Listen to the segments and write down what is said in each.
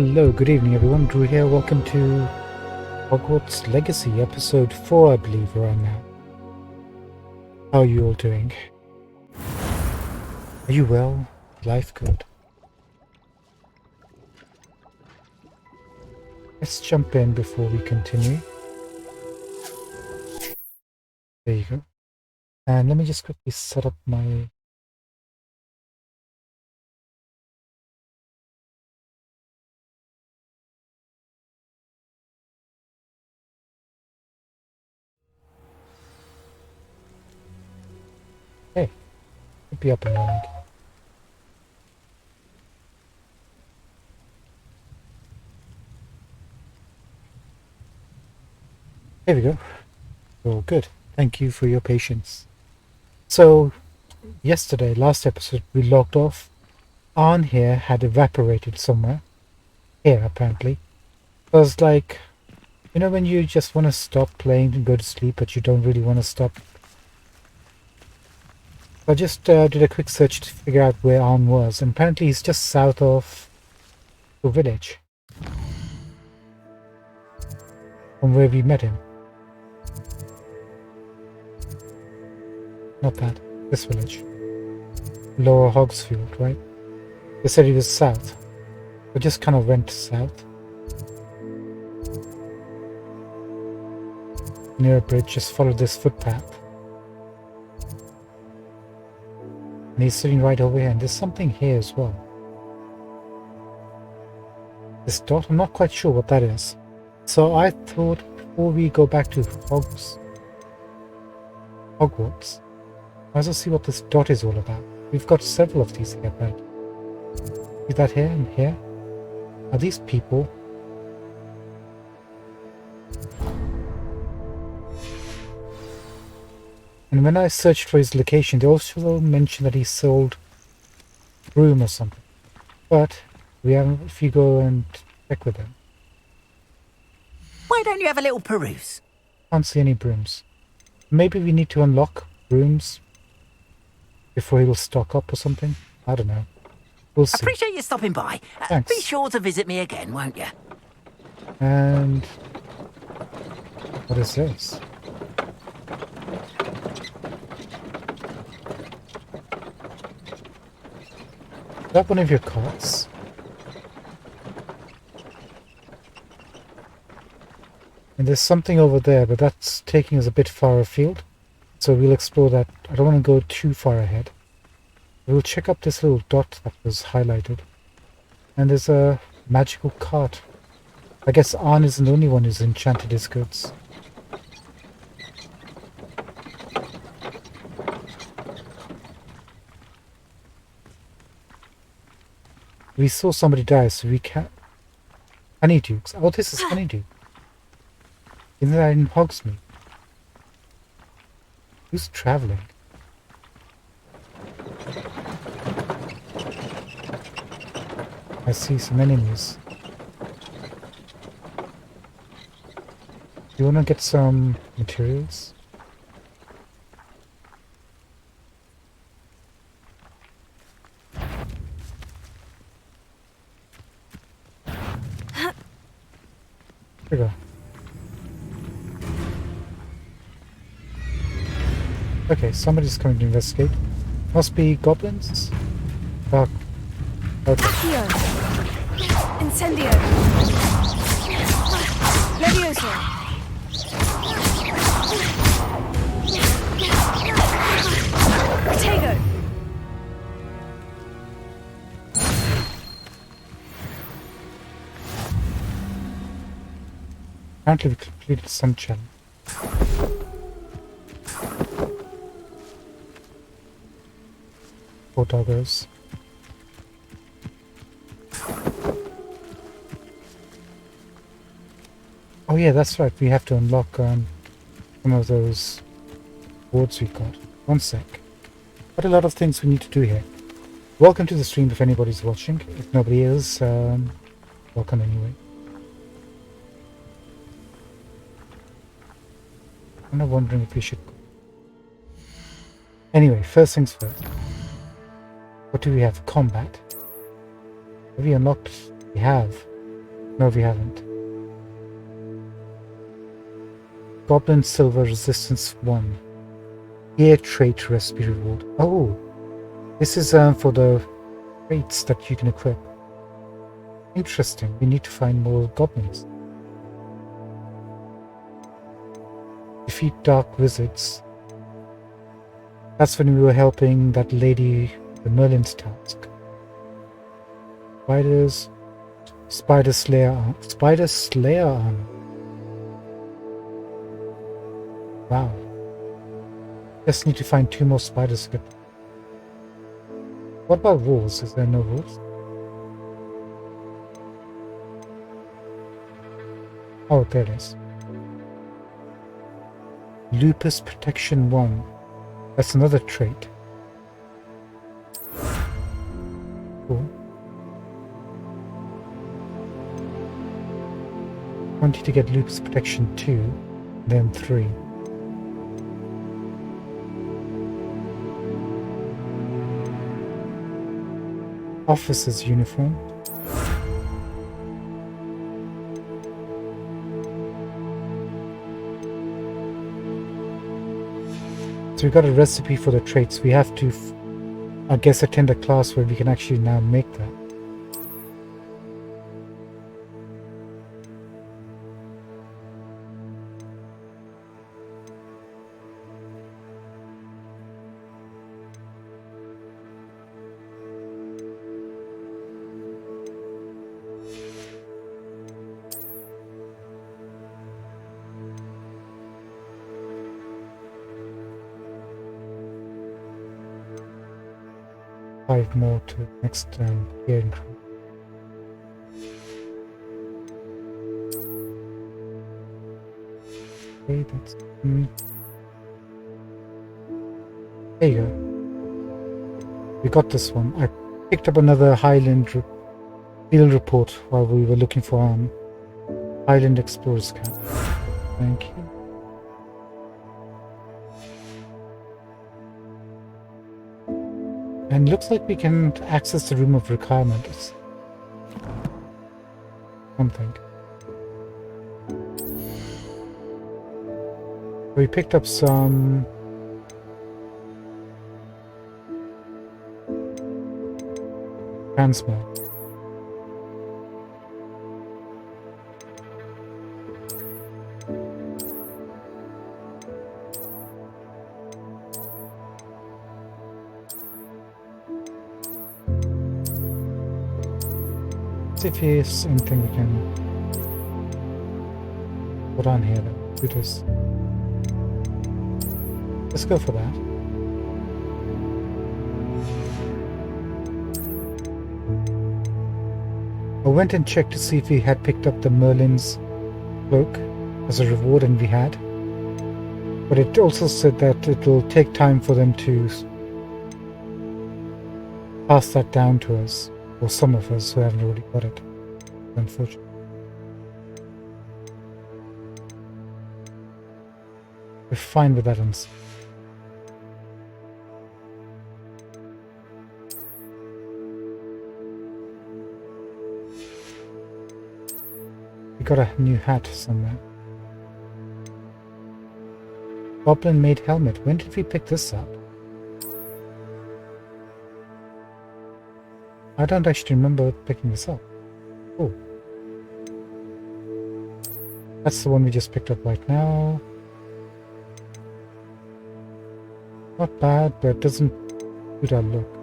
Hello, good evening everyone. Drew here. Welcome to Hogwarts Legacy, episode 4, I believe we're on now. How are you all doing? Are you well? Life good? Let's jump in before we continue. There you go. And let me just quickly set up my... Hey, should be up and running. There we go. All good. Thank you for your patience. So, yesterday, last episode, we logged off. Arn here had evaporated somewhere. Here, apparently. So it's like, you know when you just want to stop playing and go to sleep, but you don't really want to stop? I just did a quick search to figure out where Arn was, and apparently he's just south of the village. From where we met him. Not that. This village. Lower Hogsfield, right? They said he was south. We just kind of went south. Near a bridge, just followed this footpath. And he's sitting right over here, and there's something here as well. This dot, I'm not quite sure what that is. So I thought before we go back to Hogwarts, might as well see what this dot is all about. We've got several of these here, right? See that here and here? Are these people? And when I searched for his location, they also mentioned that he sold broom or something. But we haven't, if you go and check with him. Why don't you have a little peruse? Can't see any brooms. Maybe we need to unlock brooms before he will stock up or something. I don't know. We'll see. Appreciate you stopping by. Thanks. Be sure to visit me again, won't you? And what is this? Is that one of your carts? And there's something over there, but that's taking us a bit far afield. So we'll explore that. I don't want to go too far ahead. We'll check up this little dot that was highlighted. And there's a magical cart. I guess Arn isn't the only one who's enchanted his goods. We saw somebody die, so we can't... Honeydukes. Oh, this is Honeydew. Isn't that in Hogsmeade? Who's traveling? I see some enemies. You wanna get some materials? Here we go. Okay, somebody's coming to investigate. Must be goblins? Dark. Okay. Accio. Incendio. Levioso. Protego. Apparently we completed some challenge. Four doggos. Oh yeah, that's right. We have to unlock some of those boards we got. One sec. What a lot of things we need to do here. Welcome to the stream if anybody's watching. If nobody is, welcome anyway. I'm not wondering if we should... Anyway, first things first. What do we have? Combat. Have we unlocked? We have. No, we haven't. Goblin Silver Resistance 1. Gear Trait Recipe Reward. Oh, this is for the traits that you can equip. Interesting. We need to find more goblins. Defeat Dark Wizards. That's when we were helping that lady, the Merlin's task. Spiders. Spider Slayer. Spider Slayer armor. Wow. Just need to find 2 more spiders. What about wolves? Is there no wolves? Oh, there it is. Lupus Protection 1. That's another trait. Cool. 20 to get Lupus Protection 2, then 3. Officer's uniform. So we got a recipe for the traits. We have to, I guess, attend a class where we can actually now make that. Five more to next year increment. Okay, that's there you go. We got this one. I picked up another Highland field report while we were looking for Highland Explorers Camp. Thank you. And looks like we can access the room of requirement. It's something. We picked up some transmitter. If there's anything we can put on here then do this. Let's go for that. I went and checked to see if we had picked up the Merlin's cloak as a reward, and we had. But it also said that it will take time for them to pass that down to us. Or some of us who haven't already got it, unfortunately. We're fine with that answer. We got a new hat somewhere. Goblin made helmet. When did we pick this up? I don't actually remember picking this up. Oh. That's the one we just picked up right now. Not bad, but it doesn't suit our look.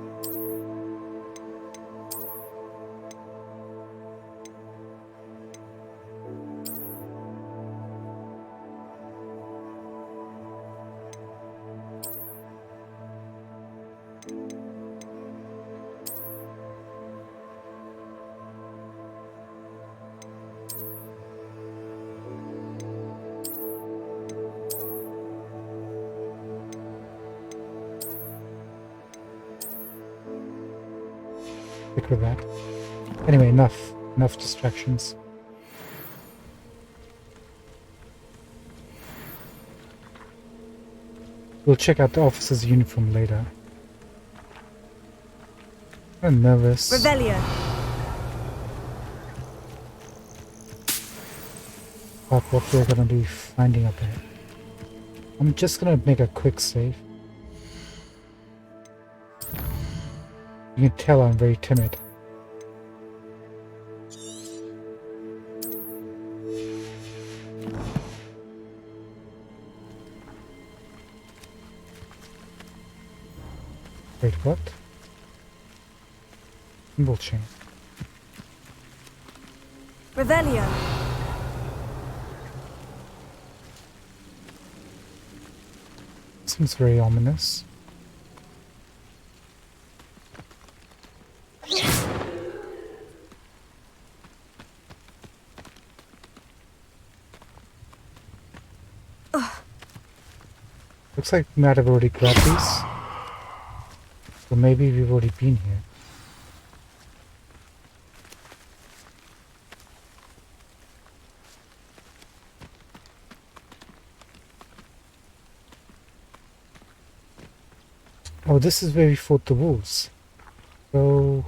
Stick with that. Anyway, enough distractions. We'll check out the officer's uniform later. I'm nervous. Revelio. about what we're going to be finding up there. I'm just going to make a quick save. You can tell I'm very timid. Wait, what? Symbol chain. Revelio. Seems very ominous. Looks like we might have already grabbed these. So maybe we've already been here. Oh, this is where we fought the wolves. So...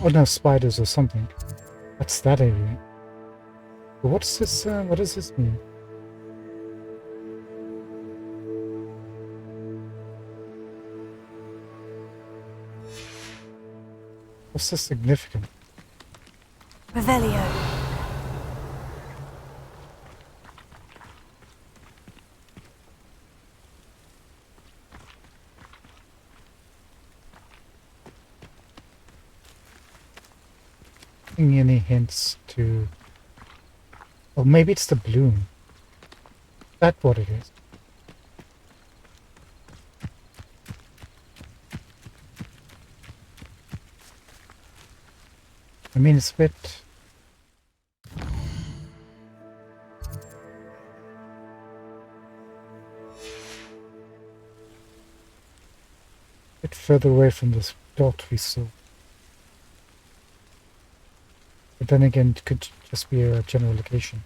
oh no, spiders or something. That's that area. But what's this, what does this mean? What's the significance? Revelio. Any hints to... oh, maybe it's the bloom. Is that what it is? I mean, it's a bit... bit further away from this dot we saw. But then again, it could just be a general location.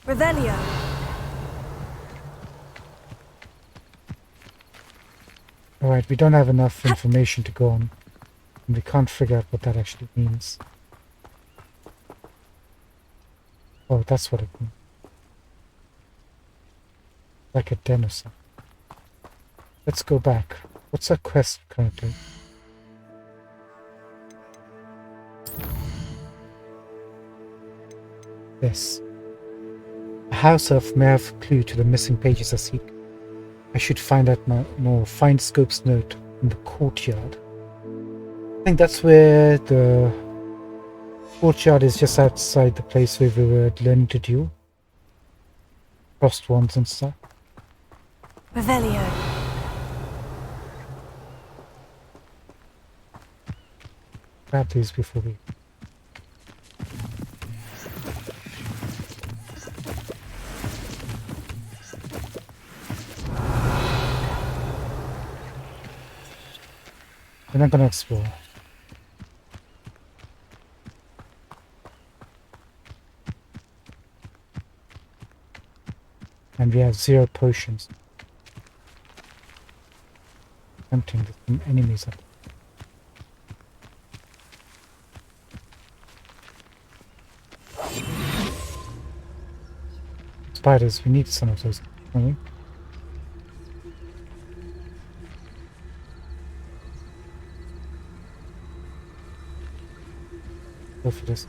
Revelio. Alright, we don't have enough information to go on. And we can't figure out what that actually means. Oh, that's what it means. Like a den or something. Let's go back. What's our quest currently? This. A house elf may have a clue to the missing pages I seek. I should find out more. Find Scope's note in the courtyard. I think that's where the courtyard is, just outside the place where we were learning to duel. Crossed wands and stuff. Revelio. Grab these before we... we're not gonna explore. And we have 0 potions. Tempting, there's some enemies up. Spiders, we need some of those, don't we? Go for this.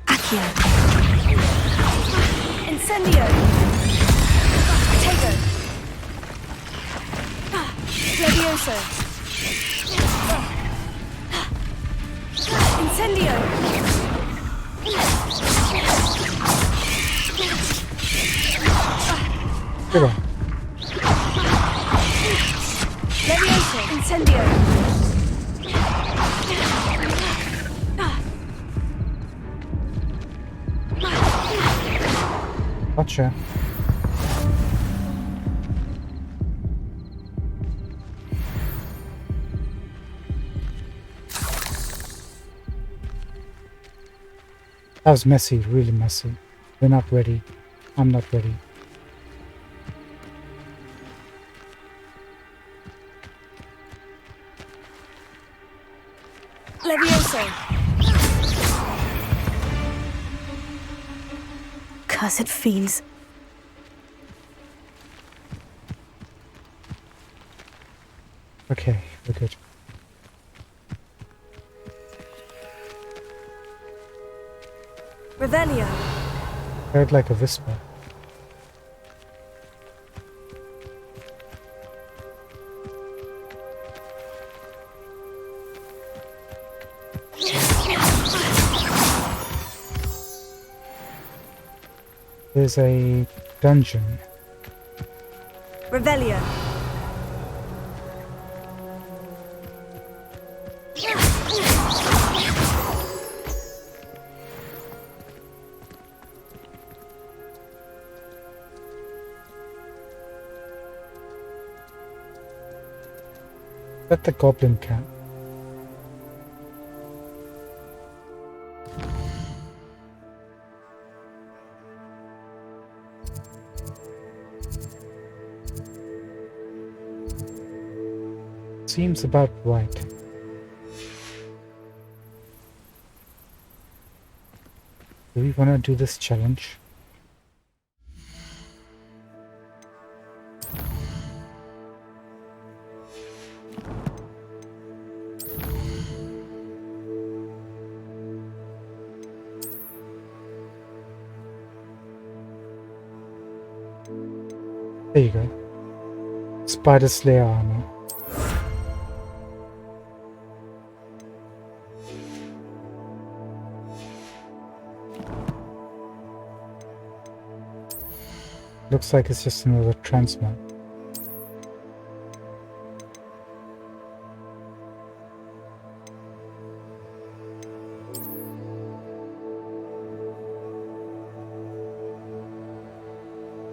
Accio. Incendio. Potato. Levioso. Incendio. Good one. Levioso. Incendio. Gotcha. That was messy, really messy. We're not ready. I'm not ready. Levioso. Cursed fiends. Okay, we're good. Revelio. Heard like a whisper. There's a dungeon. Revelio. At the goblin camp. Seems about right. Do we want to do this challenge? There you go. Spider Slayer armor. Looks like it's just another transmog.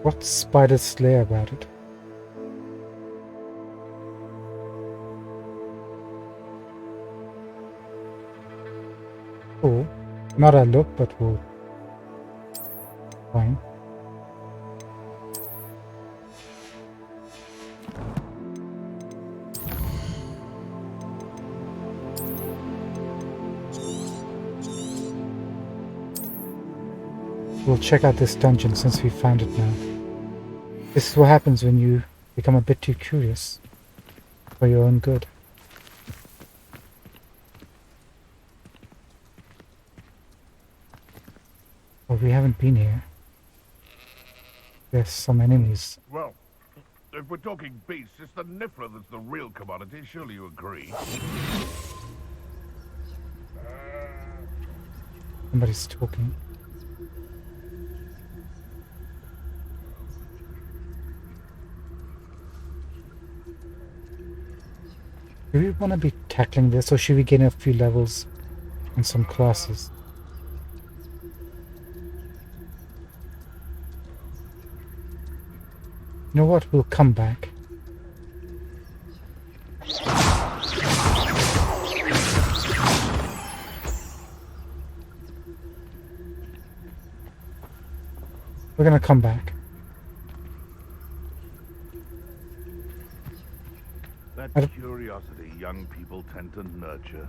What's Spider Slayer about it? Oh, not a look, but we'll fine. We'll check out this dungeon since we found it now. This is what happens when you become a bit too curious for your own good. Well, we haven't been here. There's some enemies. Well, if we're talking beasts, it's the Niffler that's the real commodity. Surely you agree? Somebody's talking. Do we want to be tackling this, or should we gain a few levels and some classes? You know what? We'll come back. We're gonna come back. That curiosity young people tend to nurture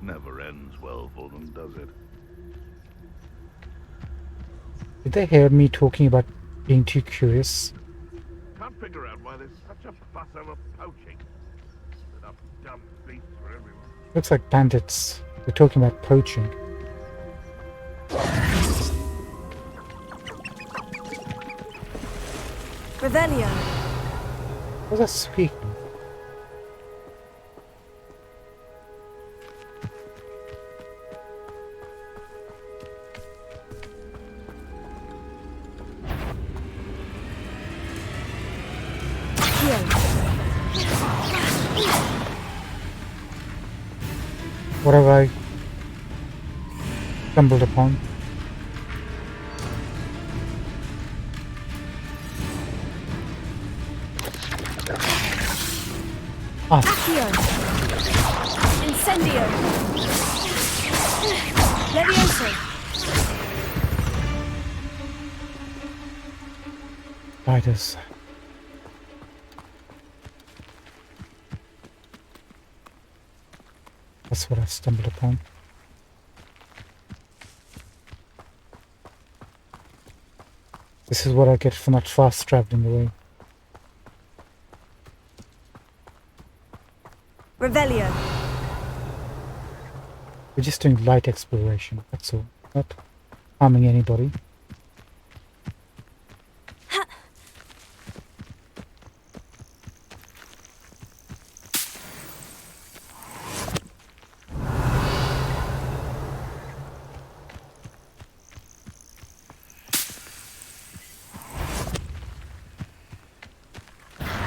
never ends well for them, does it? Did they hear me talking about being too curious? Can't figure out why there's such a fuss over poaching. Enough dumb beasts for everyone. Looks like bandits. They're talking about poaching. Revelio. Was that speaking? What have I stumbled upon? Ah, Accio. Incendio. Levioso. Spiders. That's what I stumbled upon. This is what I get for not fast traveling away. Revelio. We're just doing light exploration, that's all. Not harming anybody.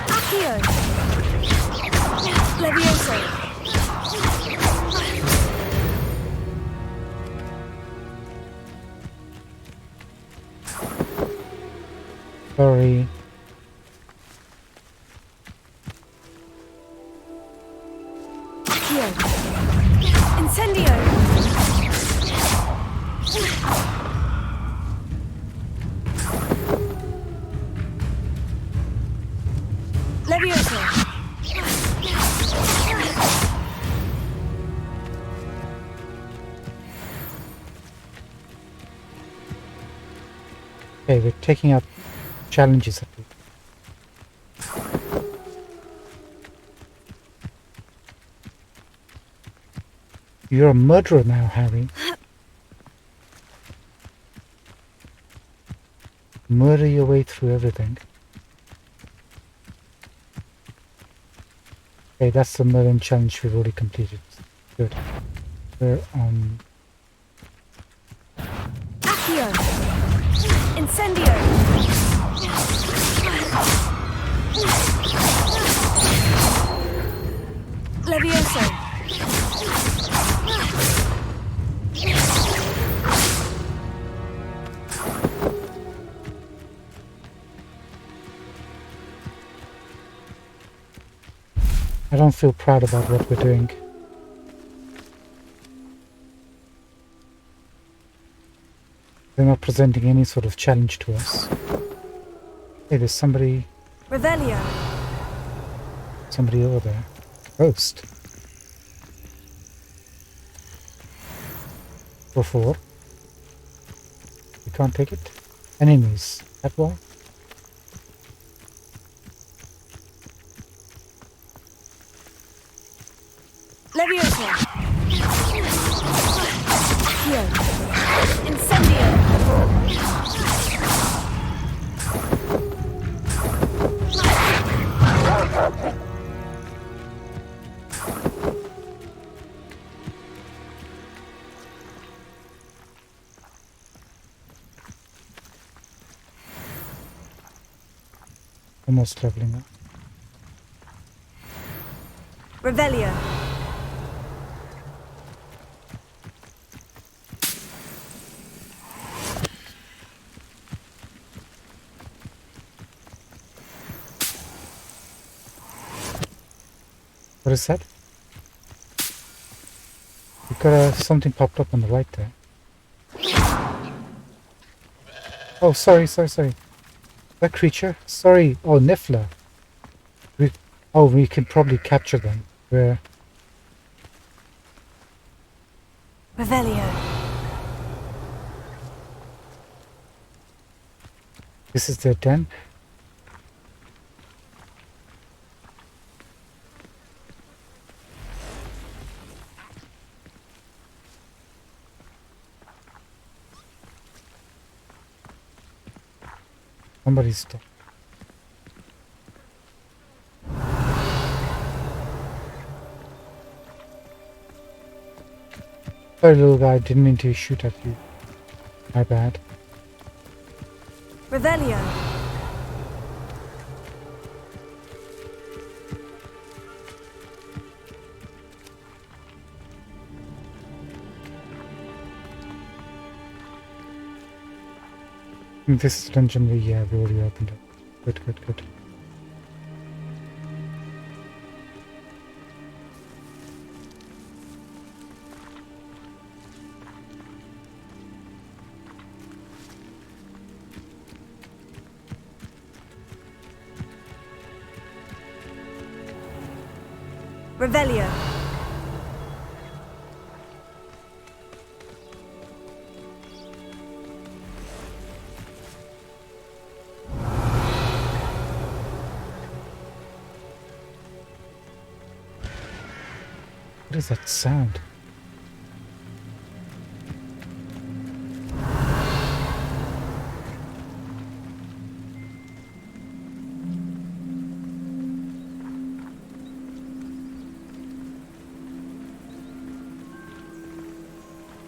Accio. Levioso. Sorry. Accio. Incendio. Levioso. Okay, we're taking up challenges at least. You're a murderer now, Harry. Murder your way through everything. Okay, that's the murdering challenge we've already completed. Good. We're on... Accio. Incendio. Levioso. I don't feel proud about what we're doing. They're not presenting any sort of challenge to us. Hey, there's somebody Revelio. over there. Ghost. Go forward. You can't take it. Enemies. That wall. Levioso. Accio. Incendio. Almost leveling up. Revelio. What is that? You've got something popped up on the right there. Oh, sorry. That creature? Sorry. Oh, Niffler. We can probably capture them. Where? Revelio. This is their den. Somebody's dead. Sorry, little guy. Didn't mean to shoot at you. My bad. Revelio. This dungeon we already opened it. Good. Revelio. What is that sound?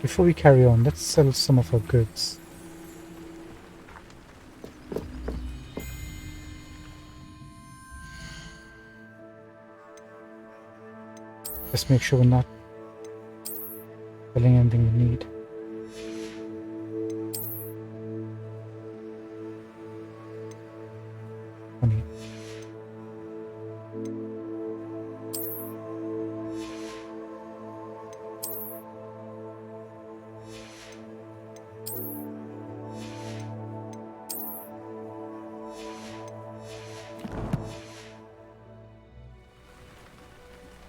Before we carry on, let's sell some of our goods. Just make sure we're not selling anything we need. Money.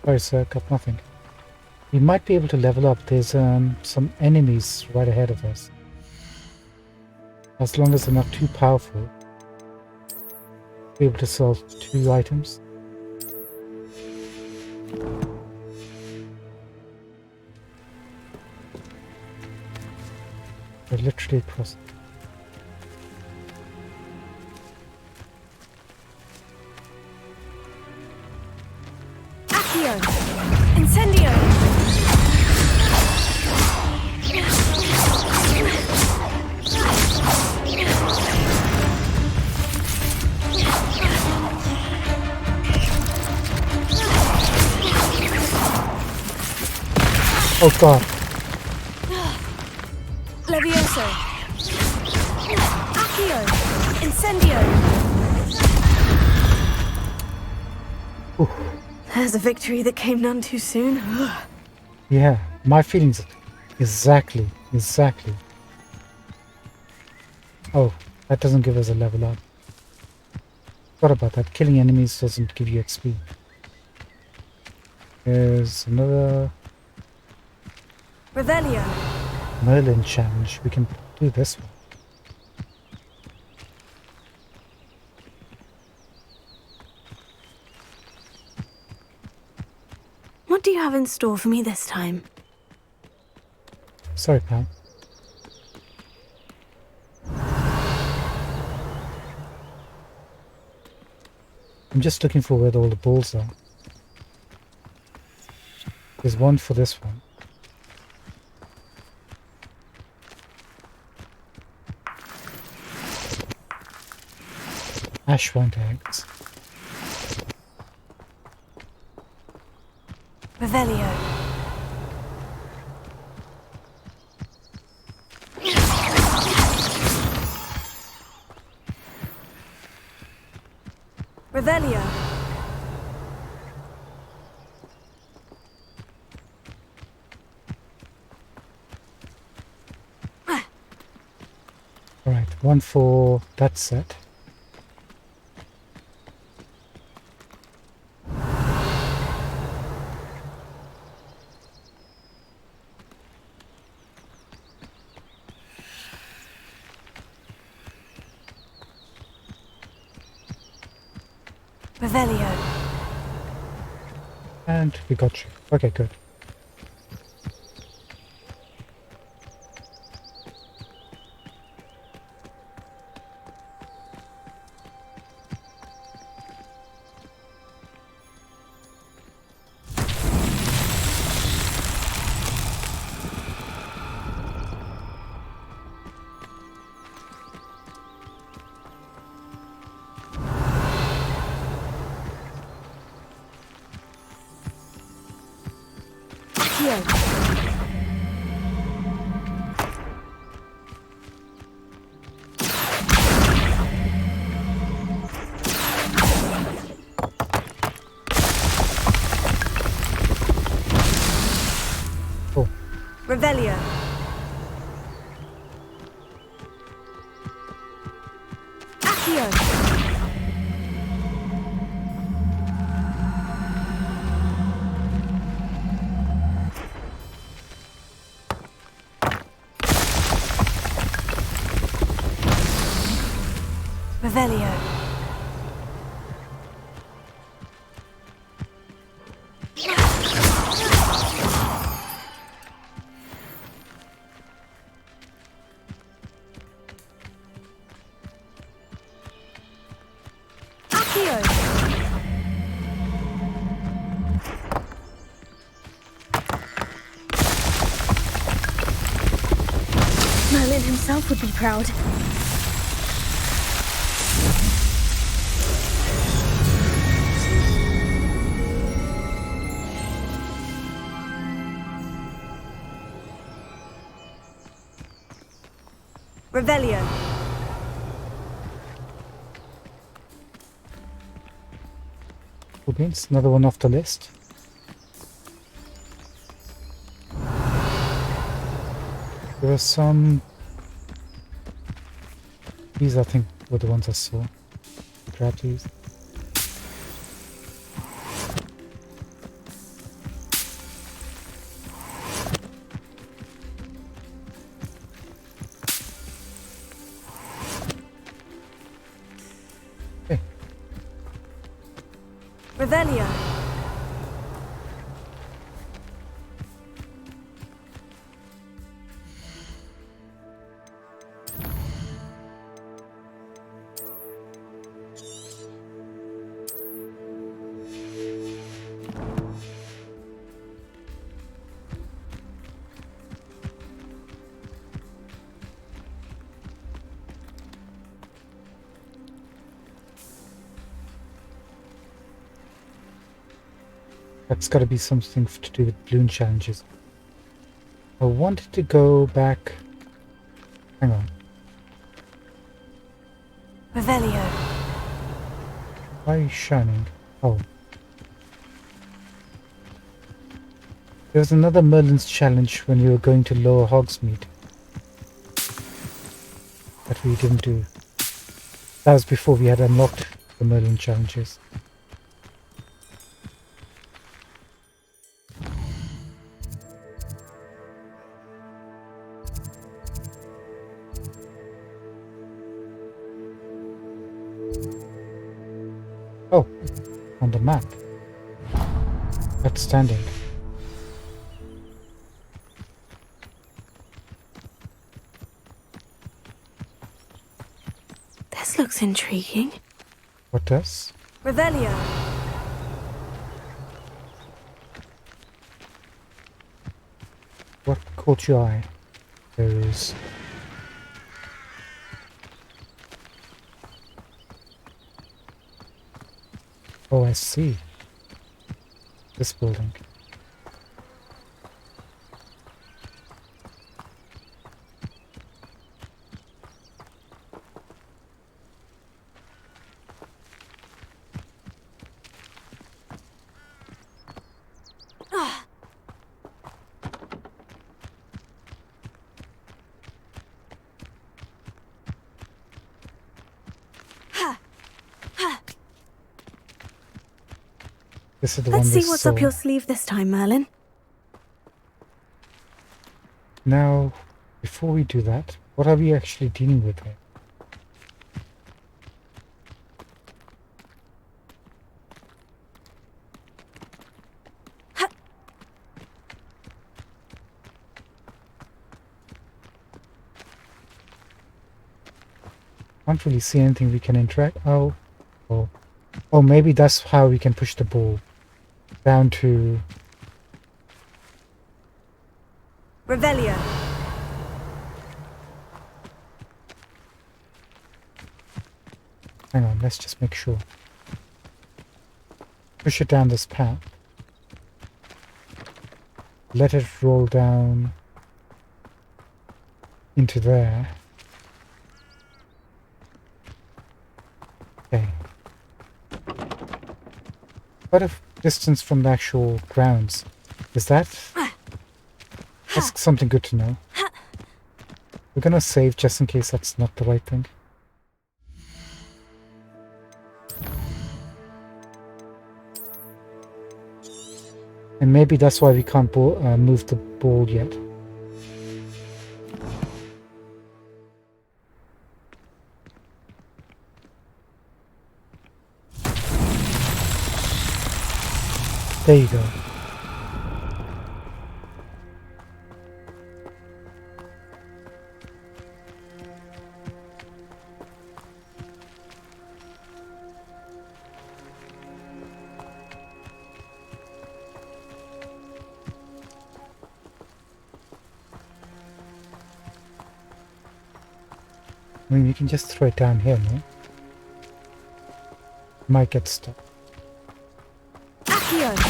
Sorry, sir, got nothing. We might be able to level up. There's some enemies right ahead of us. As long as they're not too powerful, we'll be able to sell 2 items. We're literally across. Accio. Incendio. Oh god. Levioso. Accio. Incendio. Ooh. There's a victory that came none too soon. Yeah, my feelings. Exactly. Oh, that doesn't give us a level up. What about that? Killing enemies doesn't give you XP. There's another Revelio. Merlin challenge. We can do this one. What do you have in store for me this time? Sorry, pal. I'm just looking for where all the balls are. There's one for this one. Ashwand eggs. Revelio. Revelio. Alright, one for that set. Revelio. And we got you. Okay, good. Accio. Oh, Revelio. Accio. Revelio. Accio. Merlin himself would be proud. Revelio. Cool beans. Another one off the list. There are some... These, I think, were the ones I saw. Grab these. Okay. Revelio. That's got to be something to do with balloon challenges. I wanted to go back... Hang on. Revelio. Why are you shining? Oh. There was another Merlin's challenge when you were going to Lower Hogsmeade. That we didn't do. That was before we had unlocked the Merlin challenges. Oh, on the map. Outstanding. This looks intriguing. What does? Revelio. What caught your eye? There is... Oh, I see. This building. This is the Let's one we see what's saw. up your sleeve this time, Merlin. Now, before we do that, what are we actually dealing with here? Can't really see anything we can interact. Oh, maybe that's how we can push the ball down to... Revelio. Hang on, let's just make sure. Push it down this path. Let it roll down into there. Okay. Quite a distance from the actual grounds. Is that? That's something good to know. We're gonna save just in case that's not the right thing. And maybe that's why we can't move the ball yet. There you go. I mean, you can just throw it down here, no? Might get stuck. Accio!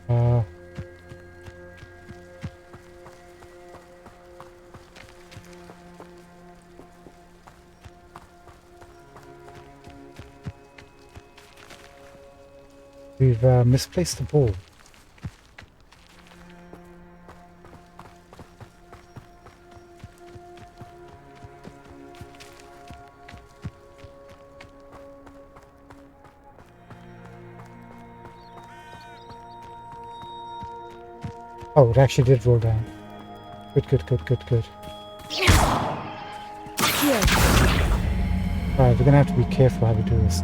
Uh, we've misplaced the ball. Oh, it actually did roll down. Good, good, good, good, good. Accio! Alright, we're gonna have to be careful how we do this.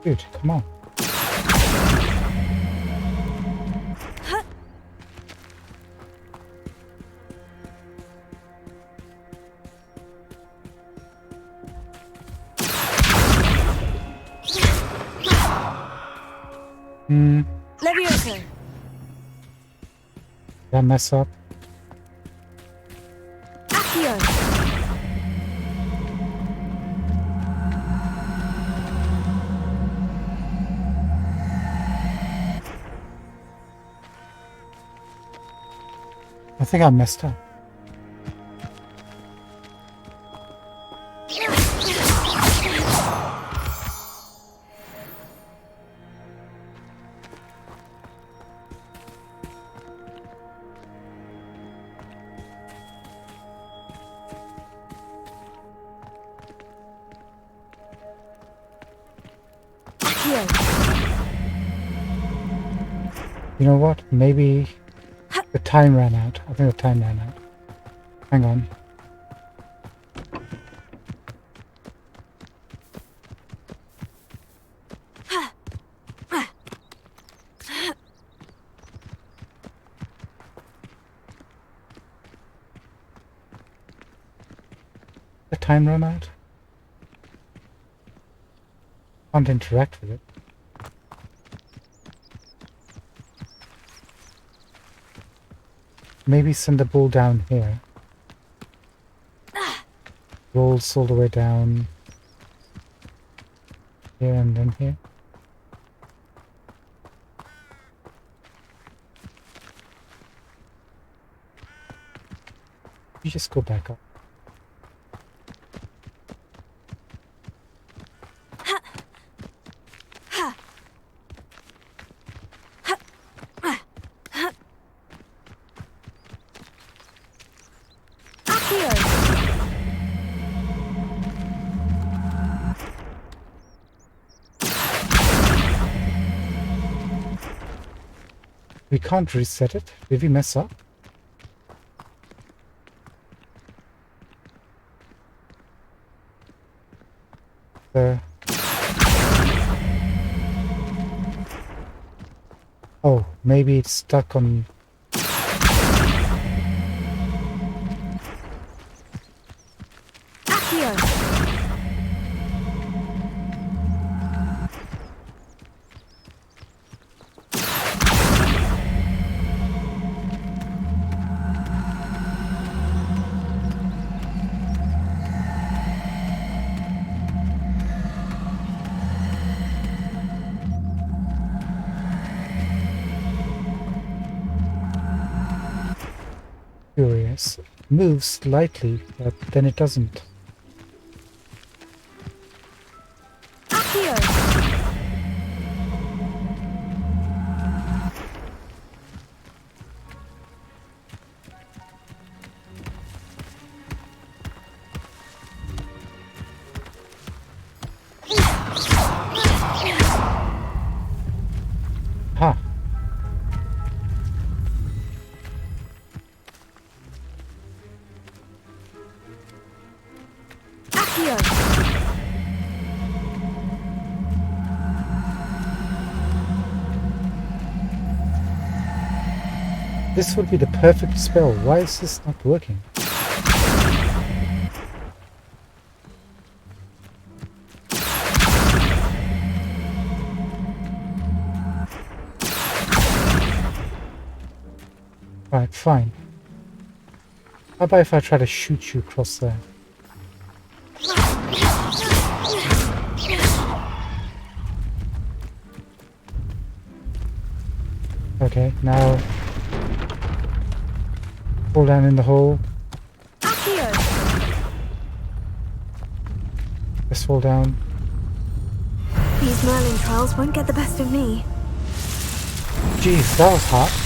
Dude, come on. Levioso! Did I mess up? Accio! I think I messed up. Accio! You know what? Maybe the time ran out. I think the time ran out. Hang on. The time run out? Can't interact with it. Maybe send the ball down here. Rolls all the way down here and then here. You just go back up. We can't reset it. Did we mess up? Oh, maybe it's stuck on... Accio! Curious. Moves slightly, but then it doesn't. Accio! Aha. Accio. This would be the perfect spell. Why is this not working? Right, fine. How about if I try to shoot you across there? Okay, now fall down in the hole. Accio. Just fall down. These Merlin trials won't get the best of me. Jeez, that was hot.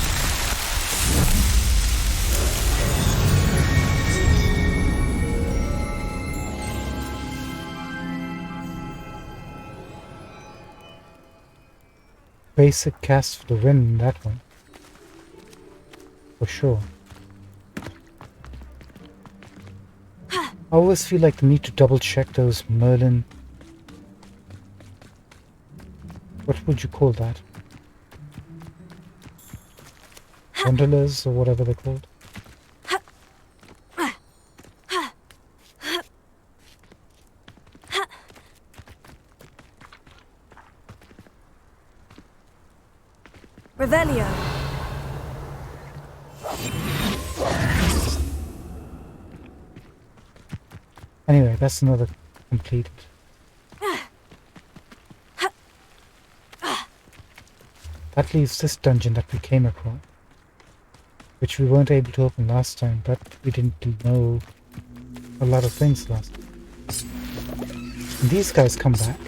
Basic cast for the win in that one. For sure. I always feel like the need to double check those Merlin. What would you call that? Gondolas or whatever they're called. Revelio. Anyway, that's another completed. That leaves this dungeon that we came across, which we weren't able to open last time, but we didn't know a lot of things last time. And these guys come back.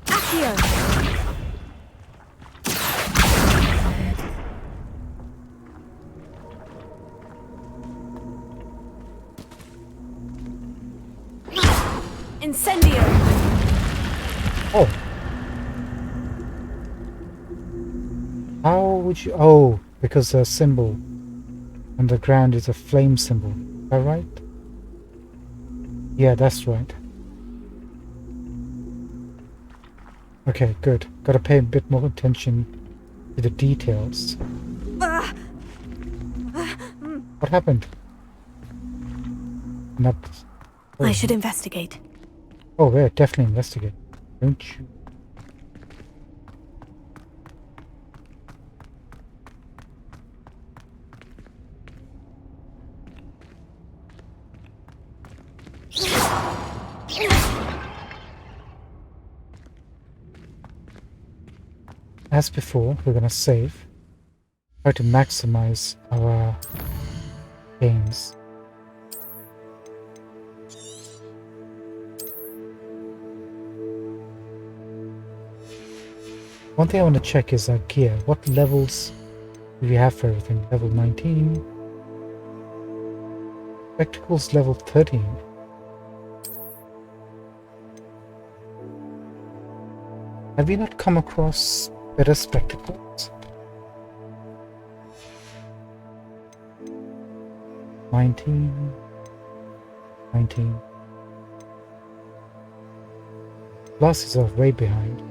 Accio. Incendio. Oh. How would you... Oh, because the symbol on the ground is a flame symbol. Is that right? Yeah, that's right. Okay, good. Gotta pay a bit more attention to the details. What happened? Not... I should investigate. Oh, yeah, definitely investigate. Don't you? As before, we're gonna save. Try to maximize our gains. One thing I want to check is our gear. What levels do we have for everything? Level 19. Spectacles level 13. Have we not come across better spectacles? 19. 19. Glasses are way behind.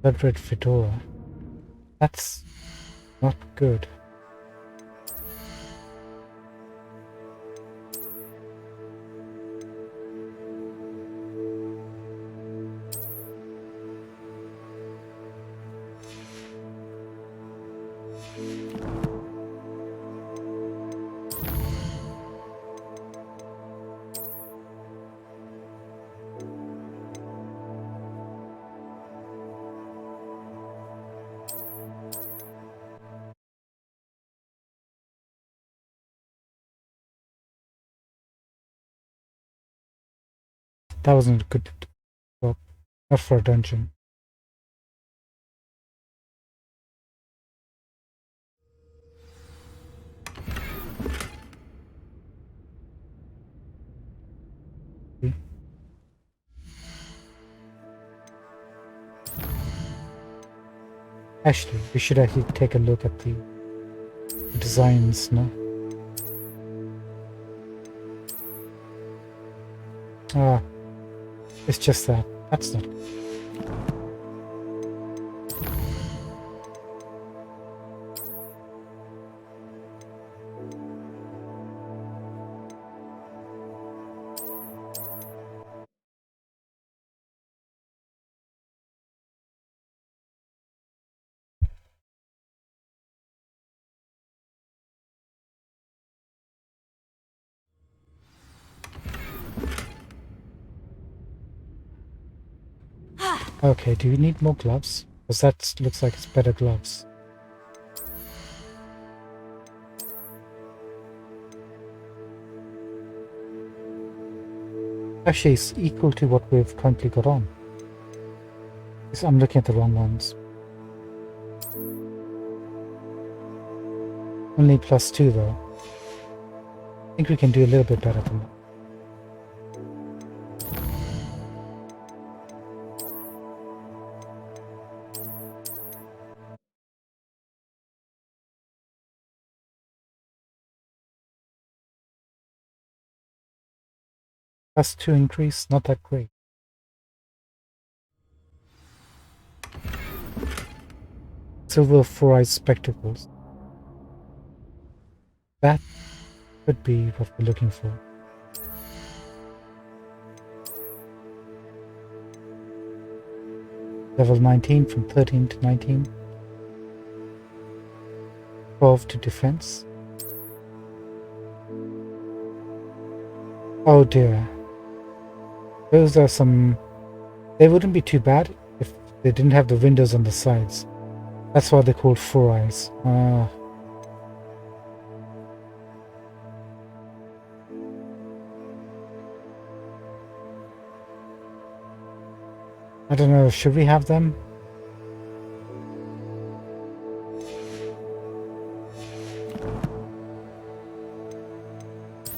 Blood red fedora. That's not good. That wasn't a good job. Not for a dungeon. Actually, we should actually take a look at the designs now. Ah, it's just that. That's not. Okay, do you need more gloves? Because that looks like it's better gloves. Actually, it's equal to what we've currently got on. I'm looking at the wrong ones. Only +2 though. I think we can do a little bit better than that. +2 increase, not that great. Silver 4-eyed spectacles. That could be what we're looking for. Level 19 from 13 to 19. 12 to defense. Oh dear. Those are some... They wouldn't be too bad if they didn't have the windows on the sides. That's why they're called 4-eyes. I don't know, should we have them?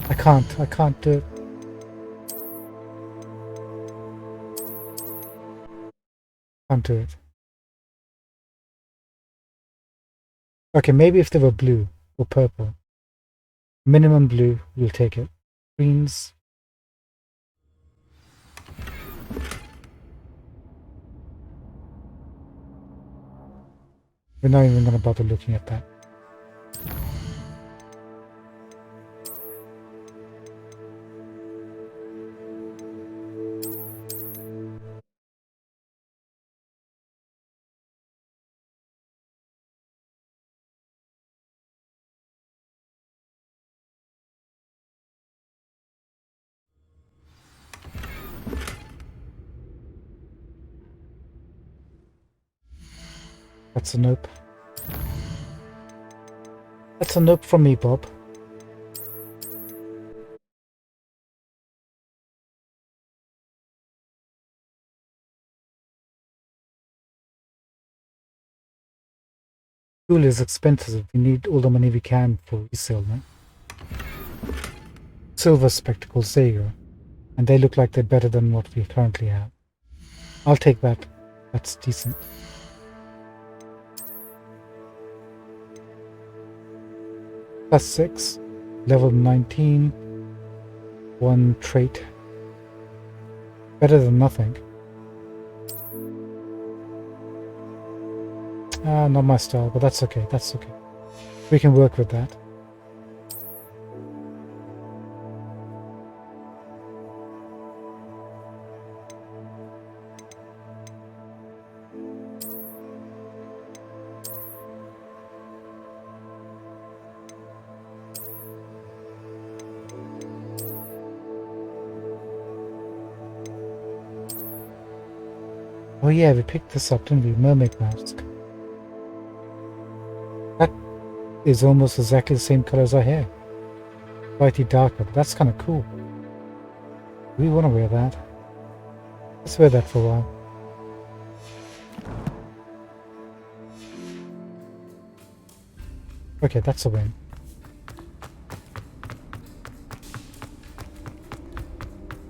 I can't do it. Can't do it. Okay, maybe if they were blue or purple. Minimum blue, we'll take it. Greens. We're not even going to bother looking at that. That's a nope. That's a nope from me, Bob. Fuel is expensive. We need all the money we can for resale, man. Silver spectacles, there you go. And they look like they're better than what we currently have. I'll take that. That's decent. +6, level 19, 1 trait. Better than nothing. Not my style, but that's okay, that's okay. We can work with that. Oh yeah, we picked this up, didn't we? Mermaid mask. That is almost exactly the same color as our hair. Slightly darker, but that's kind of cool. Do we want to wear that? Let's wear that for a while. Okay, that's a win.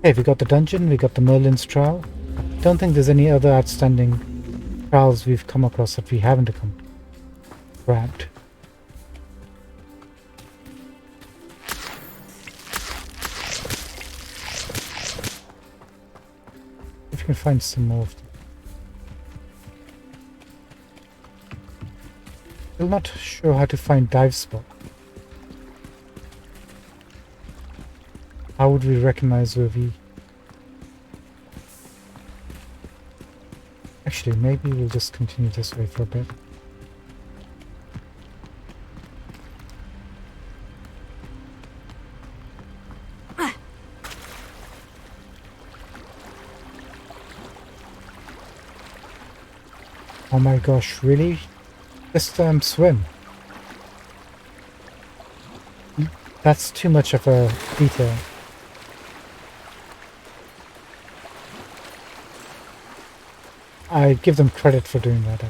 Hey, we got the dungeon, we got the Merlin's trial. Don't think there's any other outstanding trials we've come across that we haven't grabbed. If you can find some more of them. Still not sure how to find dive spot. How would we recognize where we... Actually, maybe we'll just continue this way for a bit. Oh my gosh, really? Just swim. That's too much of a detail. I give them credit for doing that.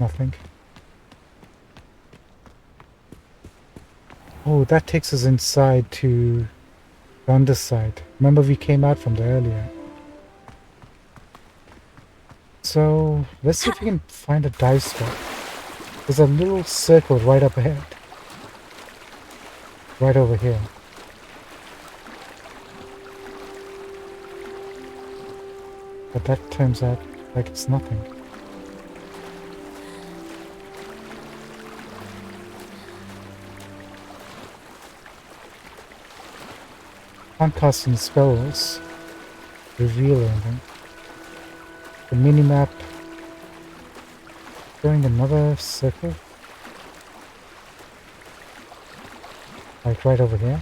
Nothing. Oh, that takes us inside to the underside. Remember we came out from there earlier. So, let's see if we can find a dive spot. There's a little circle right up ahead. Right over here. But that turns out like it's nothing. Can't cast any spells. Reveal anything. The minimap showing another circle. Like right over here.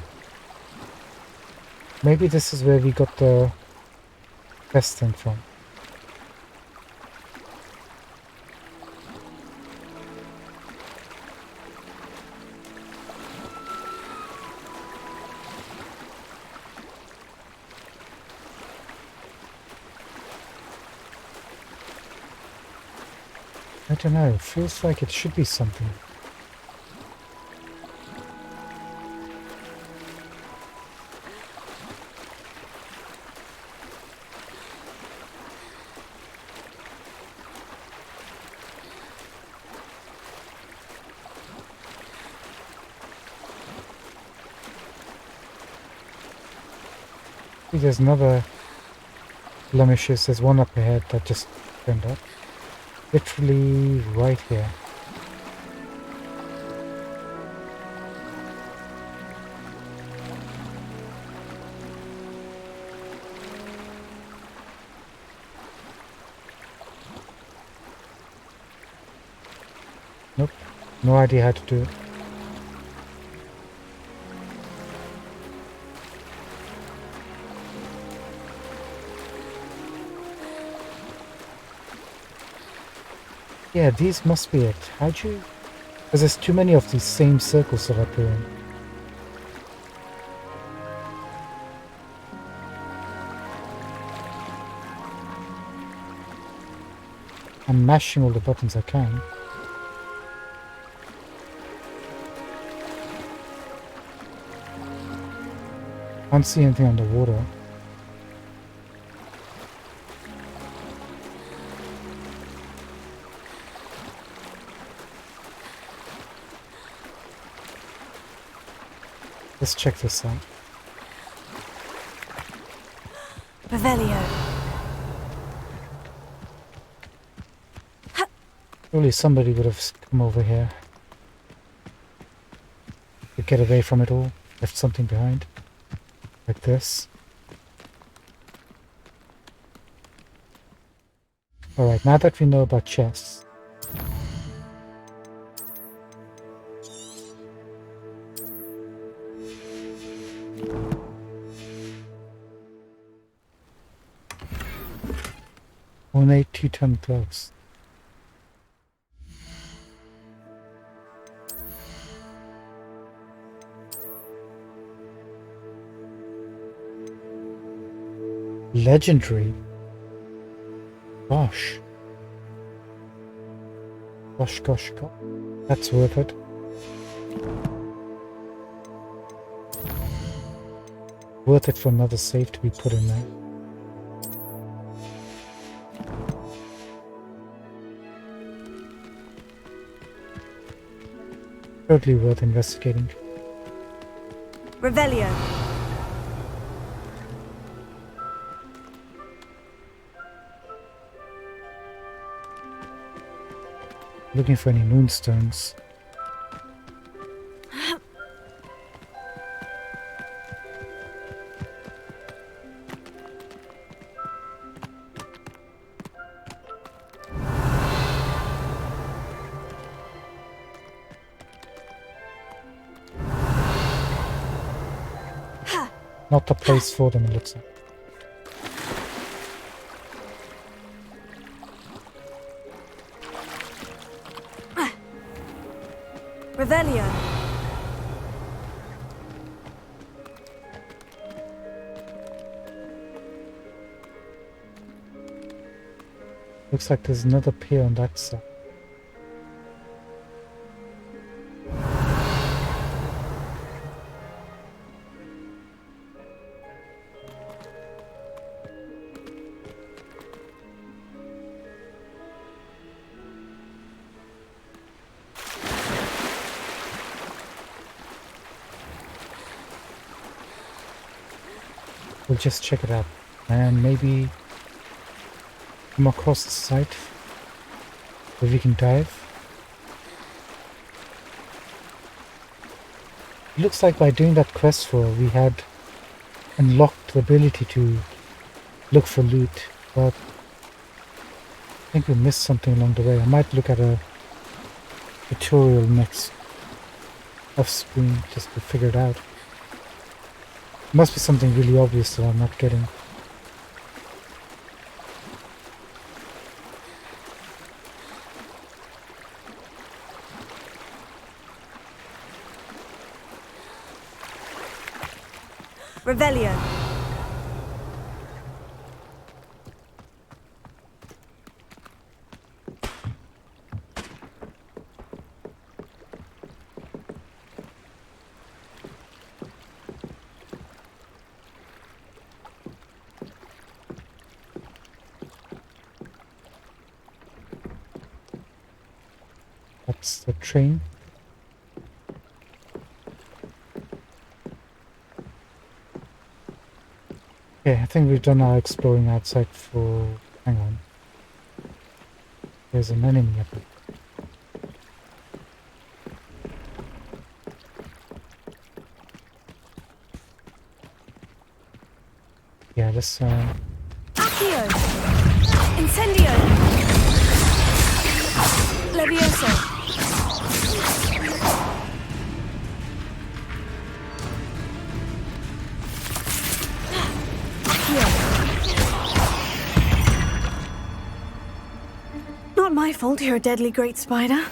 Maybe this is where we got the best thing from. I don't know, it feels like it should be something. See, there's another blemishes. There's one up ahead that just turned up. Literally right here. Nope, no idea how to do it. Yeah, these must be it. How'd you... Because there's too many of these same circles that are in. I'm mashing all the buttons I can. Can't see anything underwater. Let's check this out. Revelio. Surely somebody would have come over here to get away from it all, left something behind, like this. Alright, now that we know about chests, Ornate 2-ton gloves. Legendary. Gosh. Gosh, gosh, gosh. That's worth it. Worth it for another save to be put in there. Totally worth investigating. Revelio. Looking for any moonstones. Not the place for them, it looks like. Revelio. Looks like there's another pair on that side. We'll just check it out and maybe come across the site where we can dive. It looks like by doing that quest for we had unlocked the ability to look for loot, but I think we missed something along the way. I might look at a tutorial next off screen just to figure it out. Must be something really obvious that I'm not getting. Revelio. That's the train. Okay, I think we've done our exploring outside for... Hang on. There's an enemy up there. Yeah, let's... Accio. Incendio. Levioso. Not my fault you're a deadly great spider.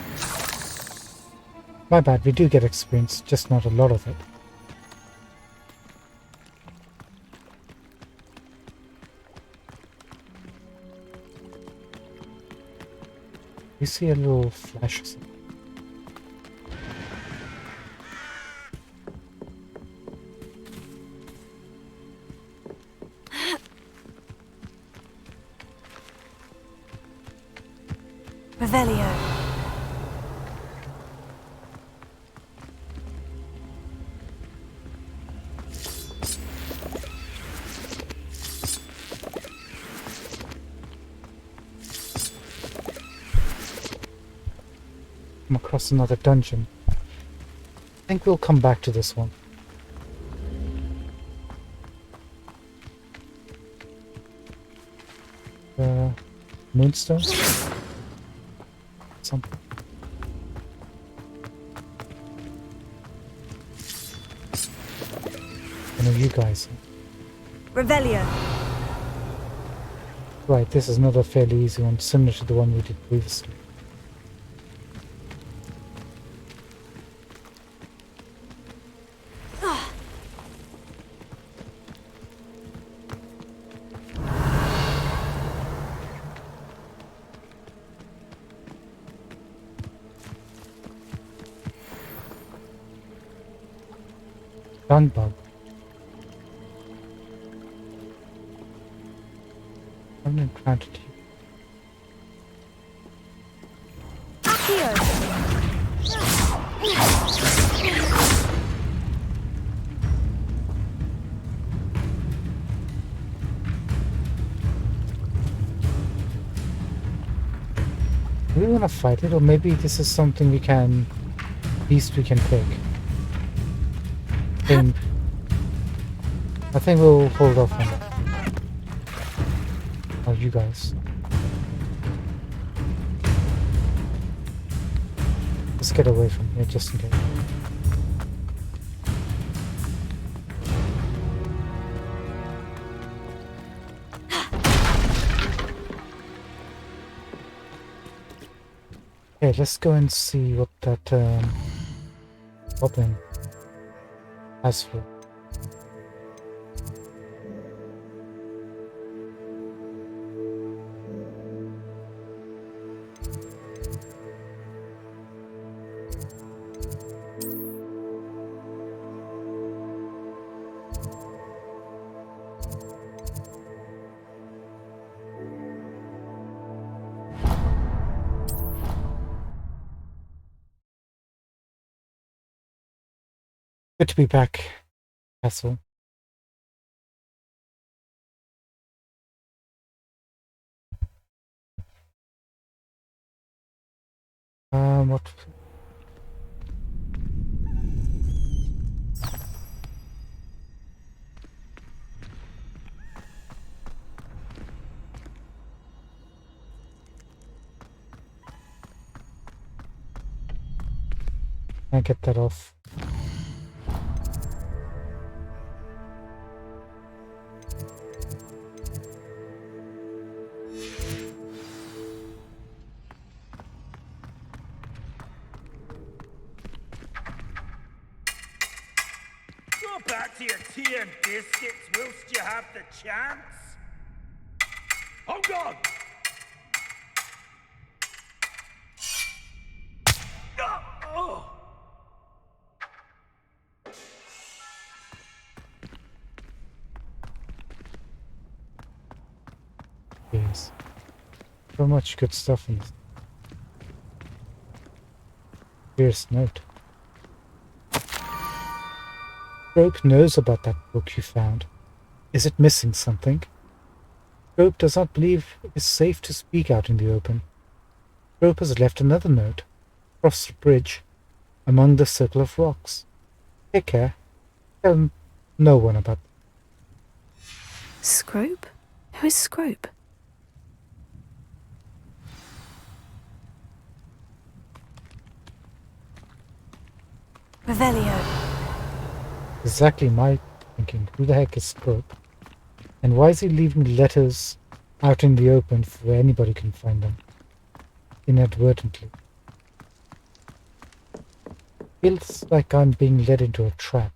My bad, we do get experience, just not a lot of it. You see a little flash or something. Revelio. Come across another dungeon. I think we'll come back to this one. Moonstone? Something. One of you guys. Revelio. Right, this is another fairly easy one, similar to the one we did previously. Dung bug. I haven't encountered you. Do we want to fight it, or maybe this is something we can, beast we can pick? I think we'll hold off on that. Oh, you guys. Let's get away from here just in case. Okay, let's go and see what that goblin has for. Good to be back, Castle. What? Can I get that off? Go back to your tea and biscuits whilst you have the chance. Hold on! Oh! Yes. So much good stuff in this. Here's a note. Rope knows about that book you found. Is it missing something? Rope does not believe it's safe to speak out in the open. Rope has left another note. Across the bridge, among the circle of rocks. Take care. Tell no one about it. Scrope? Who is Scrope? Revelio. Exactly my thinking. Who the heck is Scrope? And why is he leaving letters out in the open where anybody can find them? Inadvertently. Feels like I'm being led into a trap.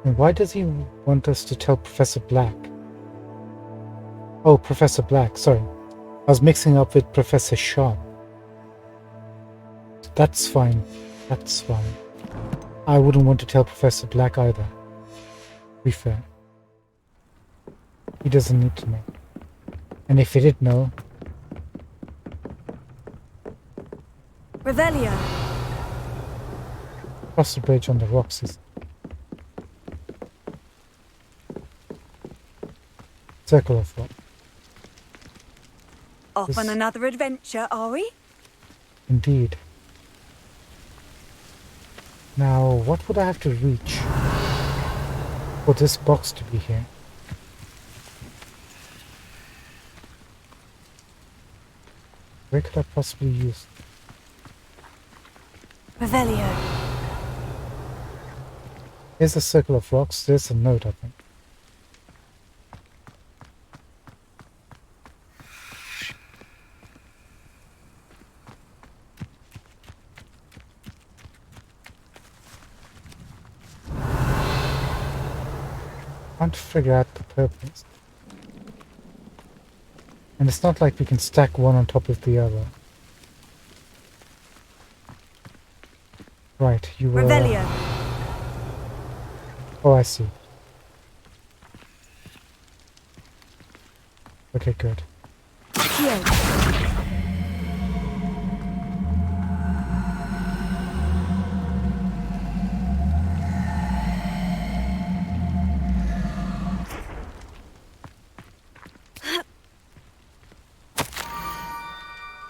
And why does he want us to tell Professor Black? Oh, Professor Black, sorry. I was mixing up with Professor Sharp. That's fine. That's fine. I wouldn't want to tell Professor Black either. To be fair. He doesn't need to know. And if he did know... Revelio. Cross the bridge on the rocks is... Circle of rock. Off on another adventure, are we? Indeed. Now, what would I have to reach? for this box to be here. Where could I possibly use? Revelio. Here's a circle of rocks. There's a note, I think. Can't figure out the purpose. And it's not like we can stack one on top of the other. Right, you were... Revelio. Oh, I see. Okay, good. Here.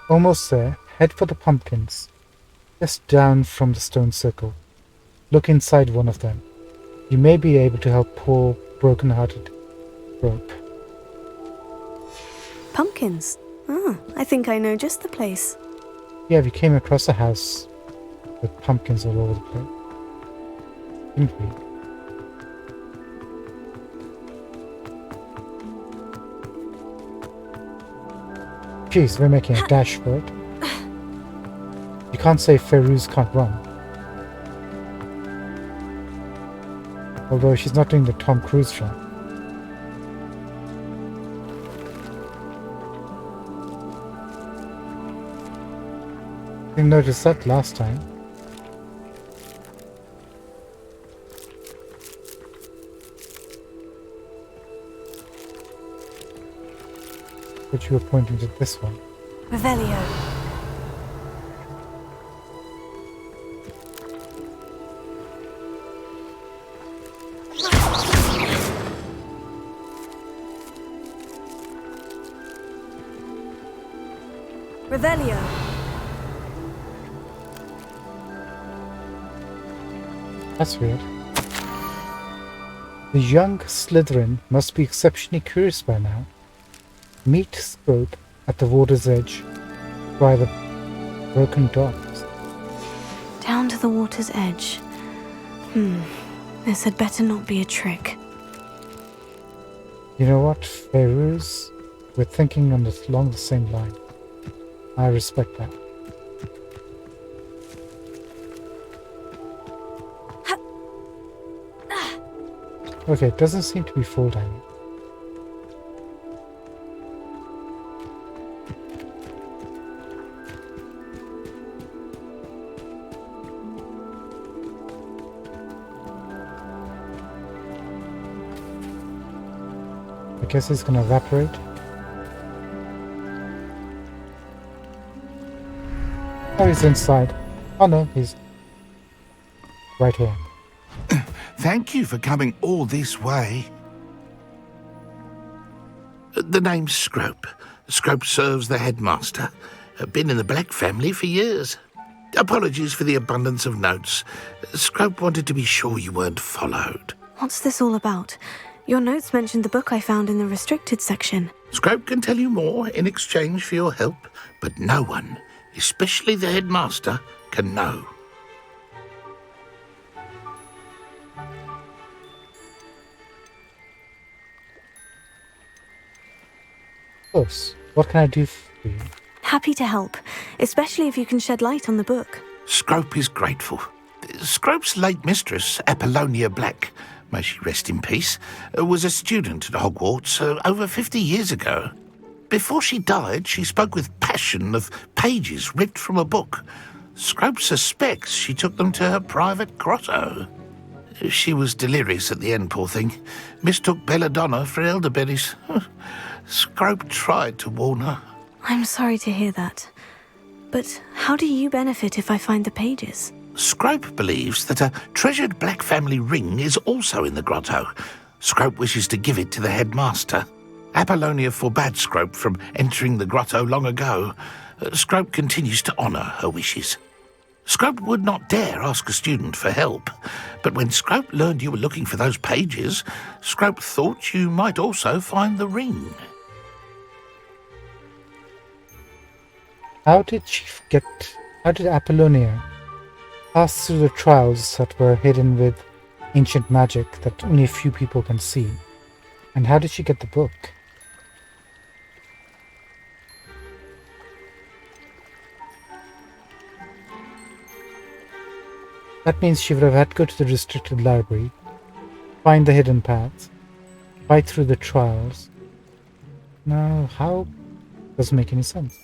Almost there. Head for the pumpkins. Just down from the stone circle. Look inside one of them. You may be able to help poor, broken-hearted Rope. Pumpkins. Oh, I think I know just the place. Yeah, we came across a house with pumpkins all over the place. Didn't we? Jeez, we're making a dash for it. You can't say Fayruz can't run. Although she's not doing the Tom Cruise run. Didn't notice that last time. But you were pointing to this one. Revelio. Revelio. That's weird. The young Slytherin must be exceptionally curious by now. Meet Scrope at the water's edge by the broken docks. Down to the water's edge. This had better not be a trick. You know what, Fayruz? We're thinking along the same line. I respect that. Okay, it doesn't seem to be fall damage. I guess it's gonna evaporate. Oh, he's inside. Oh no, he's right here. Thank you for coming all this way. The name's Scrope. Scrope serves the headmaster. Been in the Black family for years. Apologies for the abundance of notes. Scrope wanted to be sure you weren't followed. What's this all about? Your notes mentioned the book I found in the restricted section. Scrope can tell you more in exchange for your help, but no one, especially the headmaster, can know. Close. What can I do for you? Happy to help, especially if you can shed light on the book. Scrope is grateful. Scrope's late mistress, Apollonia Black, may she rest in peace, was a student at Hogwarts over 50 years ago. Before she died, she spoke with passion of pages ripped from a book. Scrope suspects she took them to her private grotto. She was delirious at the end, poor thing. Mistook belladonna for elderberries. Scrope tried to warn her. I'm sorry to hear that. But how do you benefit if I find the pages? Scrope believes that a treasured Black family ring is also in the grotto. Scrope wishes to give it to the headmaster. Apollonia forbade Scrope from entering the grotto long ago. Scrope continues to honour her wishes. Scrope would not dare ask a student for help, but when Scrope learned you were looking for those pages, Scrope thought you might also find the ring. How did Apollonia pass through the trials that were hidden with ancient magic that only a few people can see? And how did she get the book? That means she would have had to go to the restricted library, find the hidden paths, fight through the trials. Now, how? Doesn't make any sense.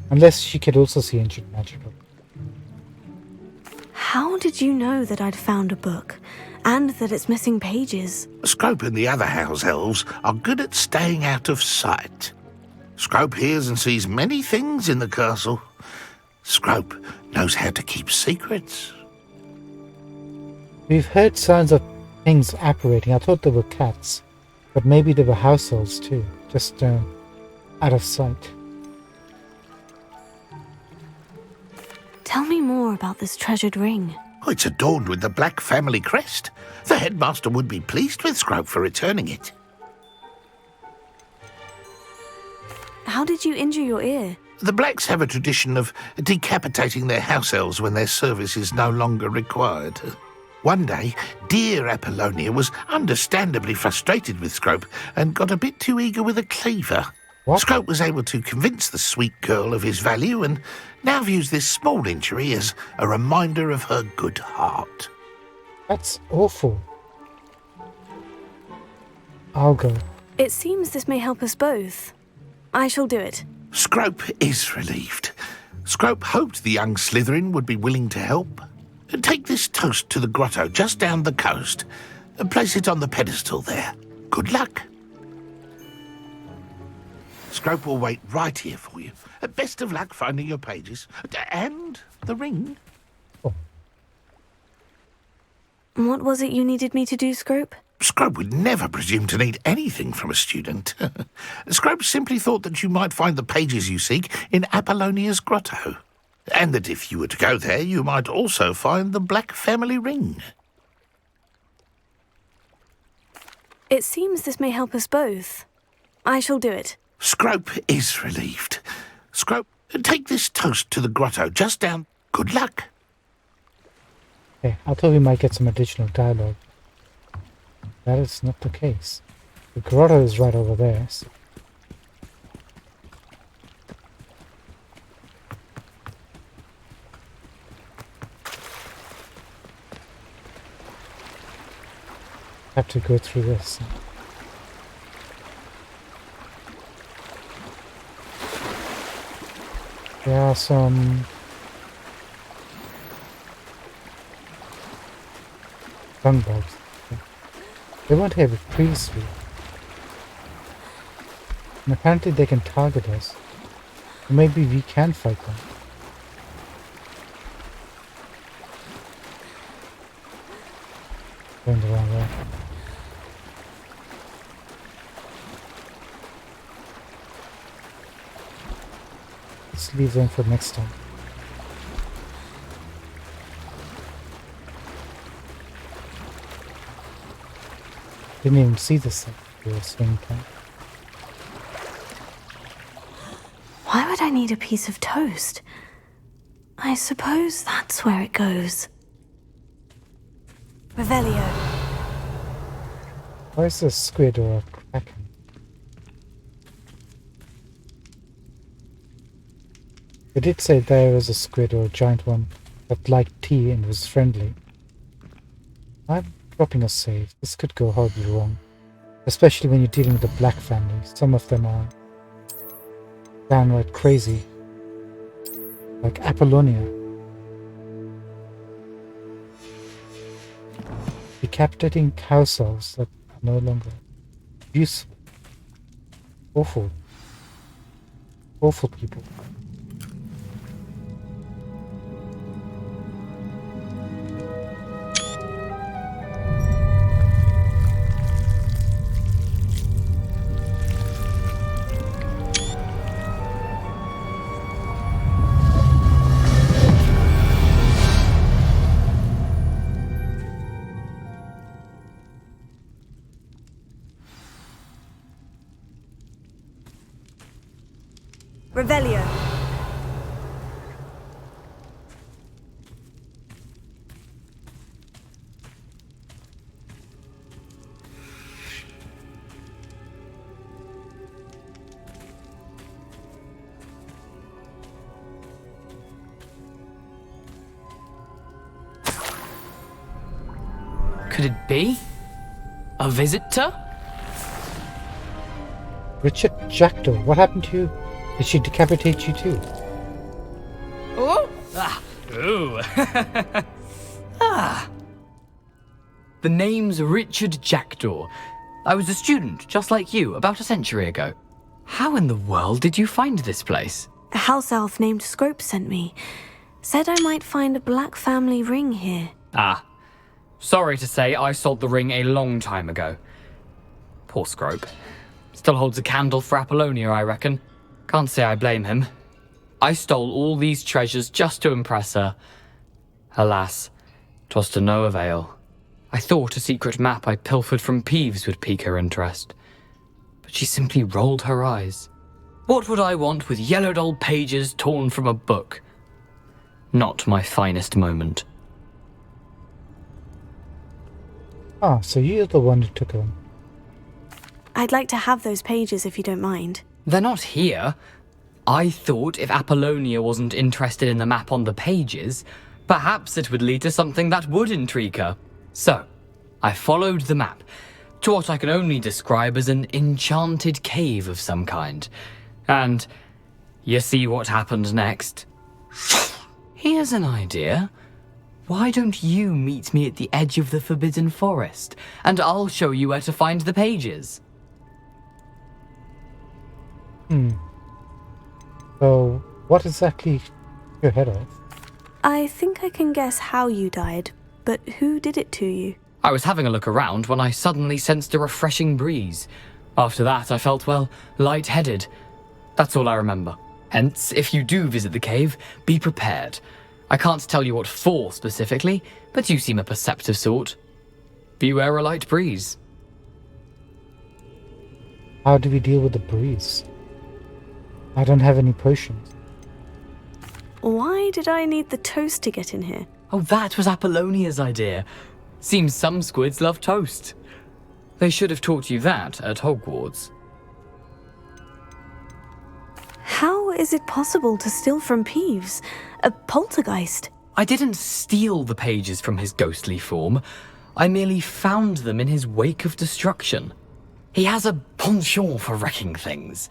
Unless she could also see ancient magic. How did you know that I'd found a book, and that it's missing pages? Scrope and the other house elves are good at staying out of sight. Scrope hears and sees many things in the castle. Scrope knows how to keep secrets. We've heard sounds of things apparating. I thought they were cats, but maybe they were house elves too, just out of sight. Tell me more about this treasured ring. Oh, it's adorned with the Black family crest. The headmaster would be pleased with Scrope for returning it. How did you injure your ear? The Blacks have a tradition of decapitating their house elves when their service is no longer required. One day, dear Apollonia was understandably frustrated with Scrope and got a bit too eager with a cleaver. What? Scrope was able to convince the sweet girl of his value and now views this small injury as a reminder of her good heart. That's awful. I'll go. It seems this may help us both. I shall do it. Scrope is relieved. Scrope hoped the young Slytherin would be willing to help. Take this toast to the grotto just down the coast and place it on the pedestal there. Good luck. Scrope will wait right here for you. Best of luck finding your pages. And the ring. What was it you needed me to do, Scrope? Scrope would never presume to need anything from a student. Scrope simply thought that you might find the pages you seek in Apollonia's grotto. And that if you were to go there, you might also find the Black family ring. It seems this may help us both. I shall do it. Scrope is relieved. Scrope, take this toast to the grotto just down. Good luck. Okay, I thought we might get some additional dialogue. That is not the case. The grotto is right over there. So. Have to go through this. There are some dung bugs. They weren't here previously. And apparently they can target us. Or maybe we can fight them. Going the wrong way. Let's leave them for next time. Didn't even see this swing time. Why would I need a piece of toast? I suppose that's where it goes. Revelio. Why is this squid or a kraken? They did say there was a squid or a giant one that liked tea and was friendly. I'm dropping a save. This could go horribly wrong. Especially when you're dealing with the Black family. Some of them are downright crazy. Like Apollonia. Decapitating house elves that are no longer useful. Awful. Awful people. Revelio. Could it be? A visitor? Richard Jackdaw, what happened to you? Did she decapitate you too? Oh! Ooh. The name's Richard Jackdaw. I was a student, just like you, about a century ago. How in the world did you find this place? A house elf named Scrope sent me. Said I might find a black family ring here. Sorry to say, I sold the ring a long time ago. Poor Scrope. Still holds a candle for Apollonia, I reckon. Can't say I blame him. I stole all these treasures just to impress her. Alas, 'twas to no avail. I thought a secret map I pilfered from Peeves would pique her interest. But she simply rolled her eyes. What would I want with yellowed old pages torn from a book? Not my finest moment. So you're the one who took them. I'd like to have those pages if you don't mind. They're not here. I thought if Apollonia wasn't interested in the map on the pages, perhaps it would lead to something that would intrigue her. So, I followed the map to what I can only describe as an enchanted cave of some kind. And you see what happened next? Here's an idea. Why don't you meet me at the edge of the Forbidden Forest, and I'll show you where to find the pages? So, what exactly you're ahead of? I think I can guess how you died, but who did it to you? I was having a look around when I suddenly sensed a refreshing breeze. After that, I felt, well, lightheaded. That's all I remember. Hence, if you do visit the cave, be prepared. I can't tell you what for specifically, but you seem a perceptive sort. Beware a light breeze. How do we deal with the breeze? I don't have any potions. Why did I need the toast to get in here? Oh, that was Apollonia's idea. Seems some squids love toast. They should have taught you that at Hogwarts. How is it possible to steal from Peeves? A poltergeist? I didn't steal the pages from his ghostly form. I merely found them in his wake of destruction. He has a penchant for wrecking things.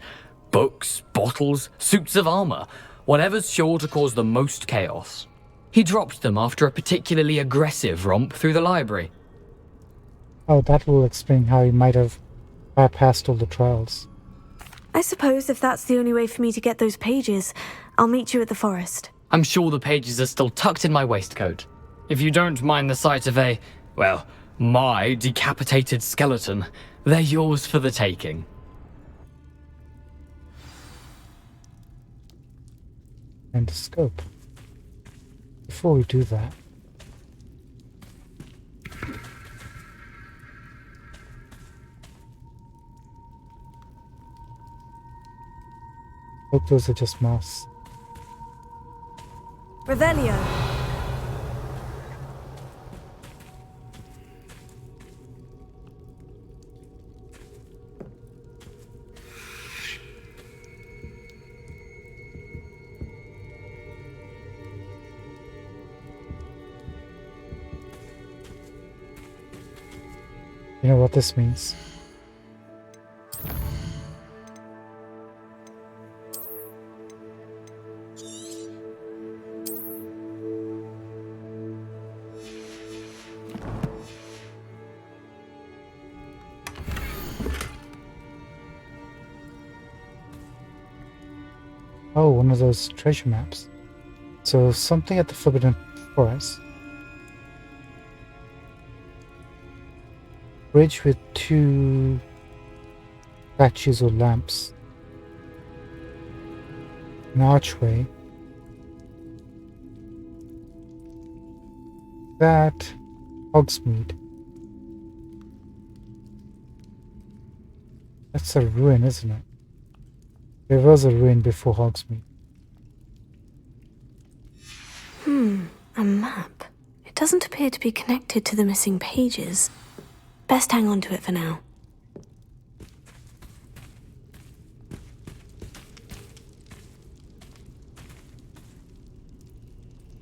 Books, bottles, suits of armor, whatever's sure to cause the most chaos. He dropped them after a particularly aggressive romp through the library. Oh, that will explain how he might have bypassed all the trials. I suppose if that's the only way for me to get those pages, I'll meet you at the forest. I'm sure the pages are still tucked in my waistcoat. If you don't mind the sight of my decapitated skeleton, they're yours for the taking. And the scope. Before we do that, hope those are just moths. Revelio. You know what this means? Oh, one of those treasure maps. So something at the Forbidden Forest. Bridge with 2 statues or lamps. An archway. That Hogsmeade. That's a ruin, isn't it? There was a ruin before Hogsmeade. A map. It doesn't appear to be connected to the missing pages. Best hang on to it for now.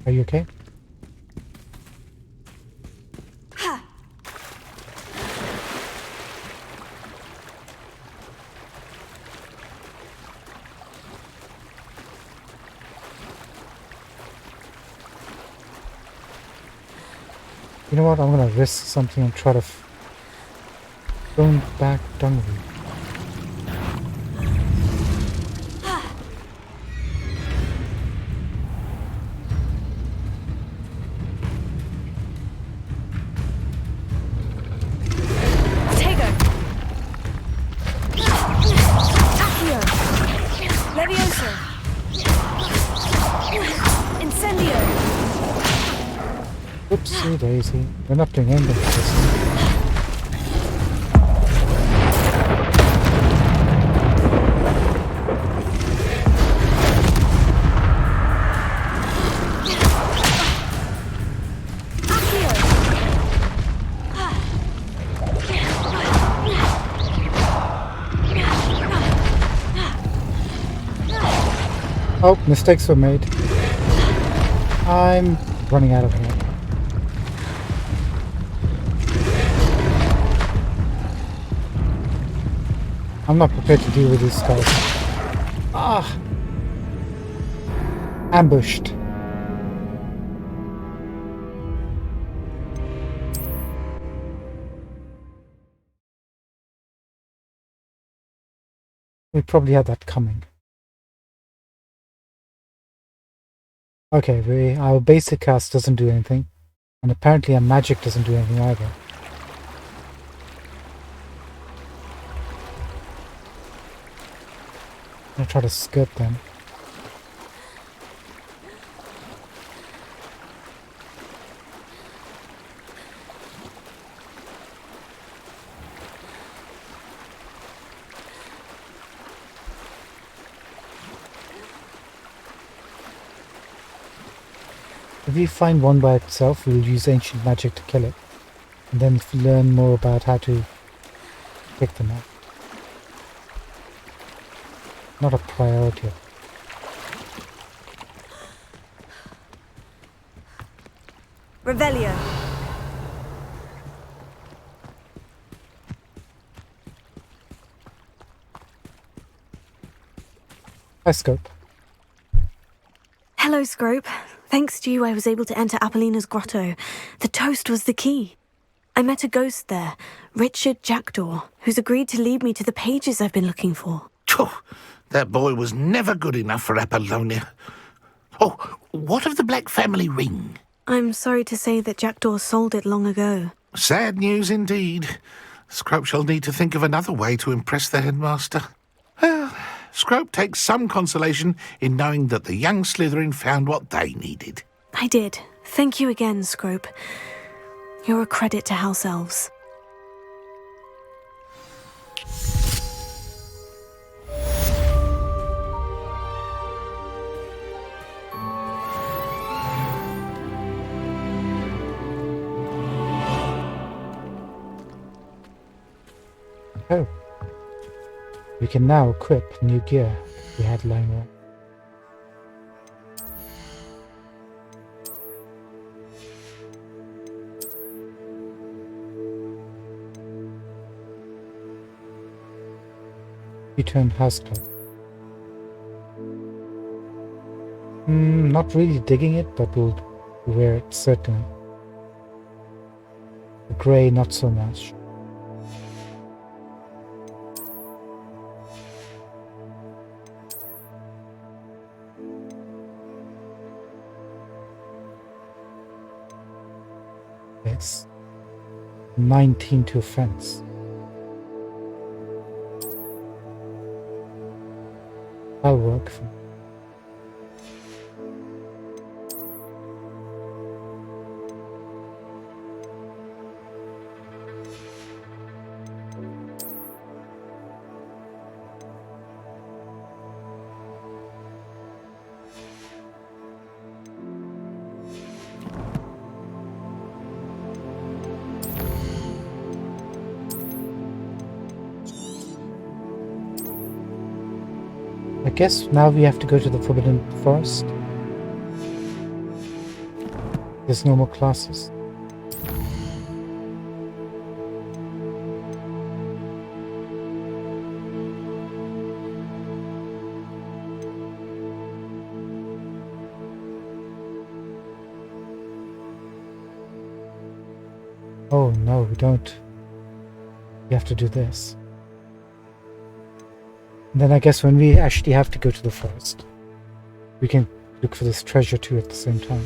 Are you okay? You know what? I'm gonna risk something and try to going back Dungaree. Tego! Accio! Levioso! Incendio! Oopsie daisy. We're not doing anything with this. Oh, mistakes were made. I'm running out of here. I'm not prepared to deal with these guys. Ah! Ambushed. We probably had that coming. Okay, our basic cast doesn't do anything. And apparently our magic doesn't do anything either. I'm gonna try to skirt them. If we find one by itself, we'll use ancient magic to kill it. And then learn more about how to pick them up. Not a priority. Revelio! Hi, Scope. Hello, Scrope. Thanks to you, I was able to enter Apollina's grotto. The toast was the key. I met a ghost there, Richard Jackdaw, who's agreed to lead me to the pages I've been looking for. Oh, that boy was never good enough for Apollonia. Oh, what of the Black family ring? I'm sorry to say that Jackdaw sold it long ago. Sad news indeed. Scrope shall need to think of another way to impress the headmaster. Well, Scrope takes some consolation in knowing that the young Slytherin found what they needed. I did. Thank you again, Scrope. You're a credit to House Elves. Oh. We can now equip new gear we had lying around. Return house club. Not really digging it, but we'll wear it certainly. The grey, not so much. Yes. 19 to offense. That'll work for me. guess now we have to go to the Forbidden Forest. There's no more classes. Oh no, we don't. We have to do this. And then I guess when we actually have to go to the forest, we can look for this treasure too at the same time.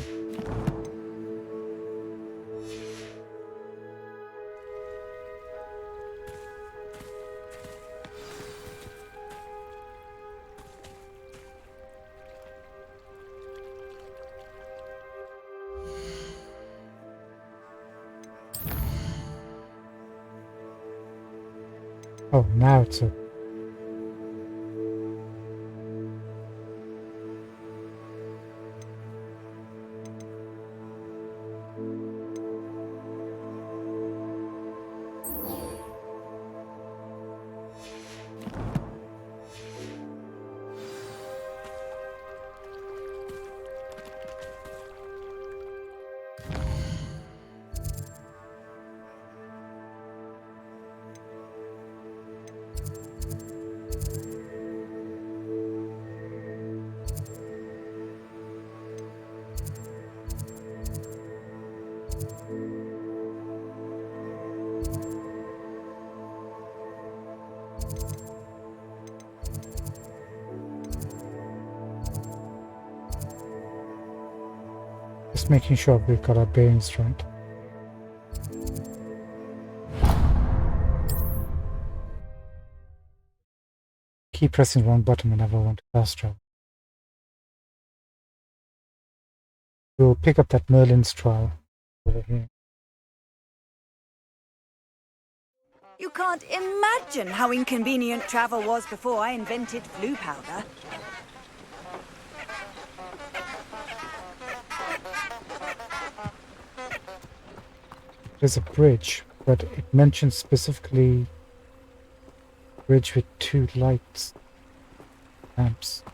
Oh, now it's open. Just making sure we've got our bearings right. Keep pressing the wrong button whenever I want to fast travel. We'll pick up that Merlin's trial over here. You can't imagine how inconvenient travel was before I invented flu powder. There's a bridge, but it mentions specifically bridge with 2 lights, lamps.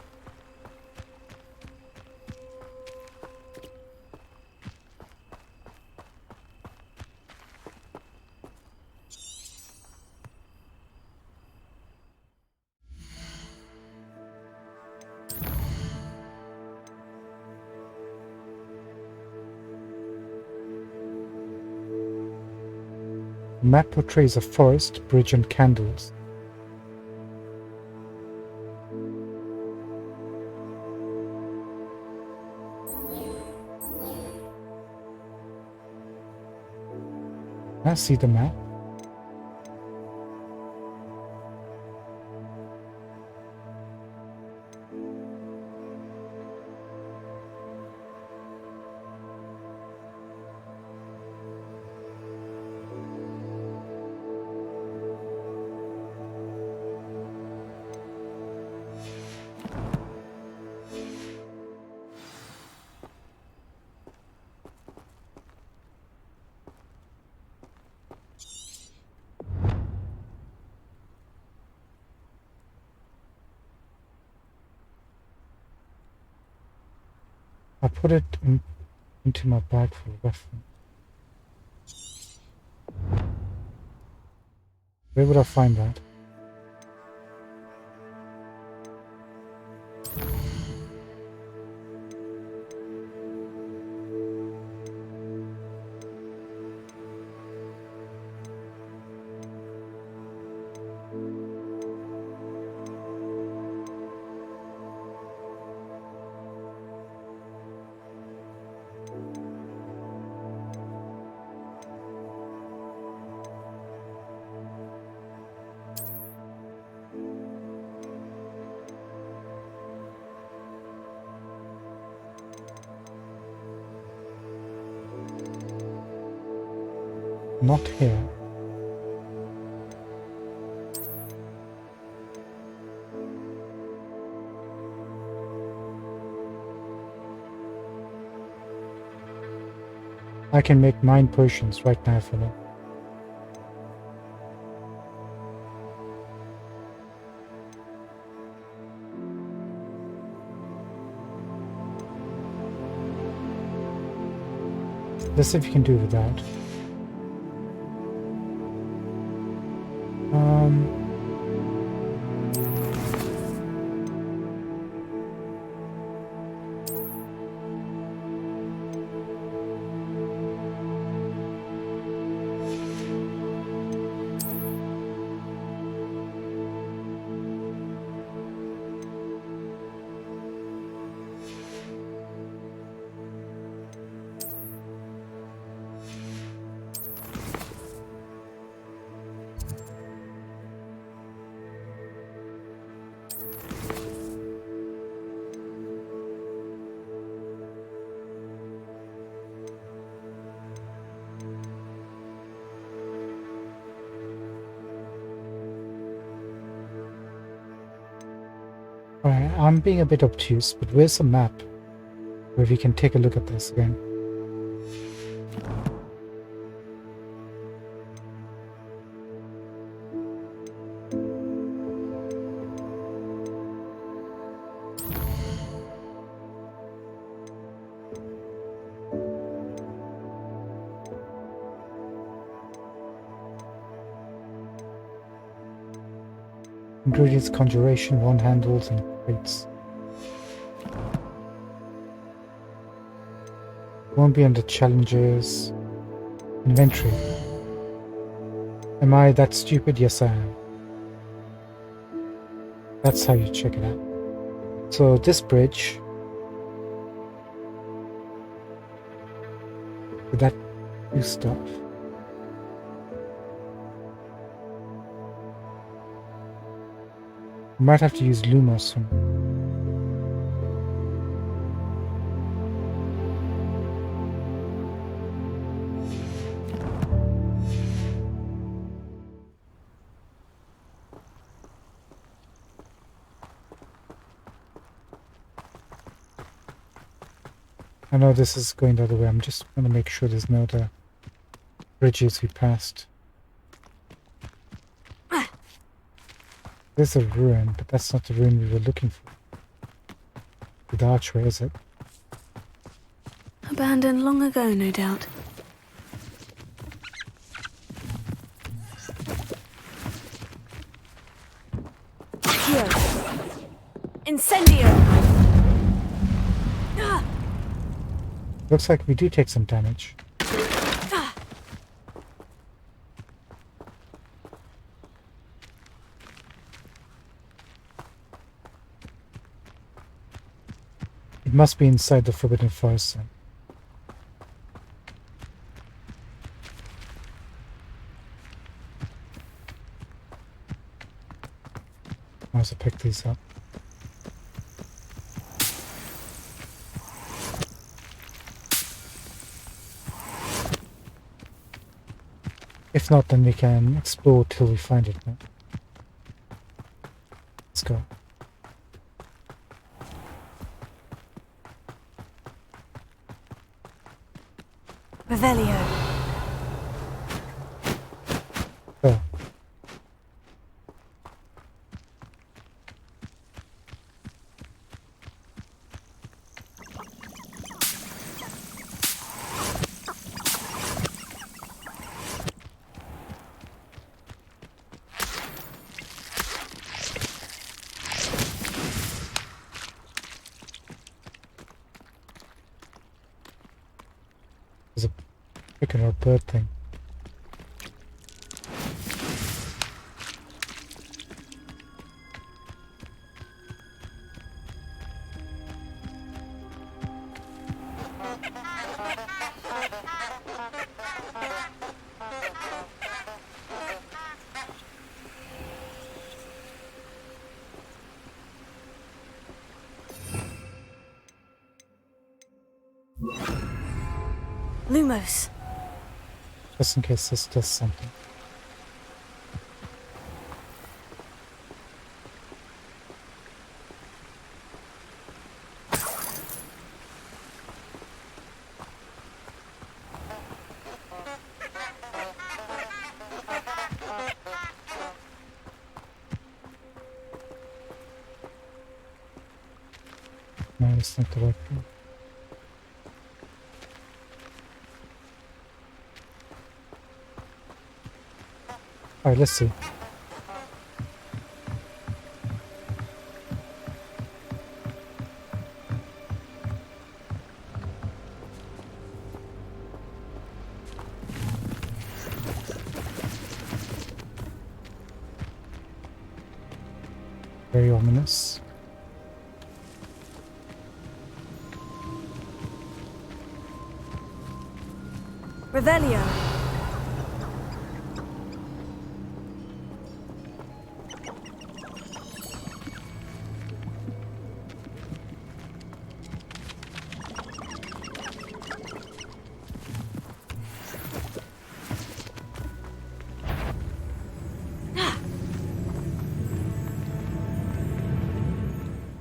The map portrays a forest, bridge and candles. I see the map. I put it into my bag for reference. Where would I find that? Not here. I can make 9 potions right now for them. Let's see if we can do without. Um, Alright, I'm being a bit obtuse, but where's the map where we can take a look at this again? Ingredients, conjuration, wand handles, and crates. Won't be under challenges. Inventory. Am I that stupid? Yes, I am. That's how you check it out. So this bridge. Would that do stuff? Might have to use Lumos soon. I know this is going the other way. I'm just going to make sure there's no other bridges we passed. There's a ruin, but that's not the ruin we were looking for. The archway, is it? Abandoned long ago, no doubt. Here. Incendio! Looks like we do take some damage. It must be inside the Forbidden Forest then. I'll also pick these up. If not, then we can explore till we find it. No? Let's go. Revelio. Go. There's a chicken or bird thing. Lumos. Just in case this does something. No, it's not the right one. Alright, let's see. Very ominous. Revelio.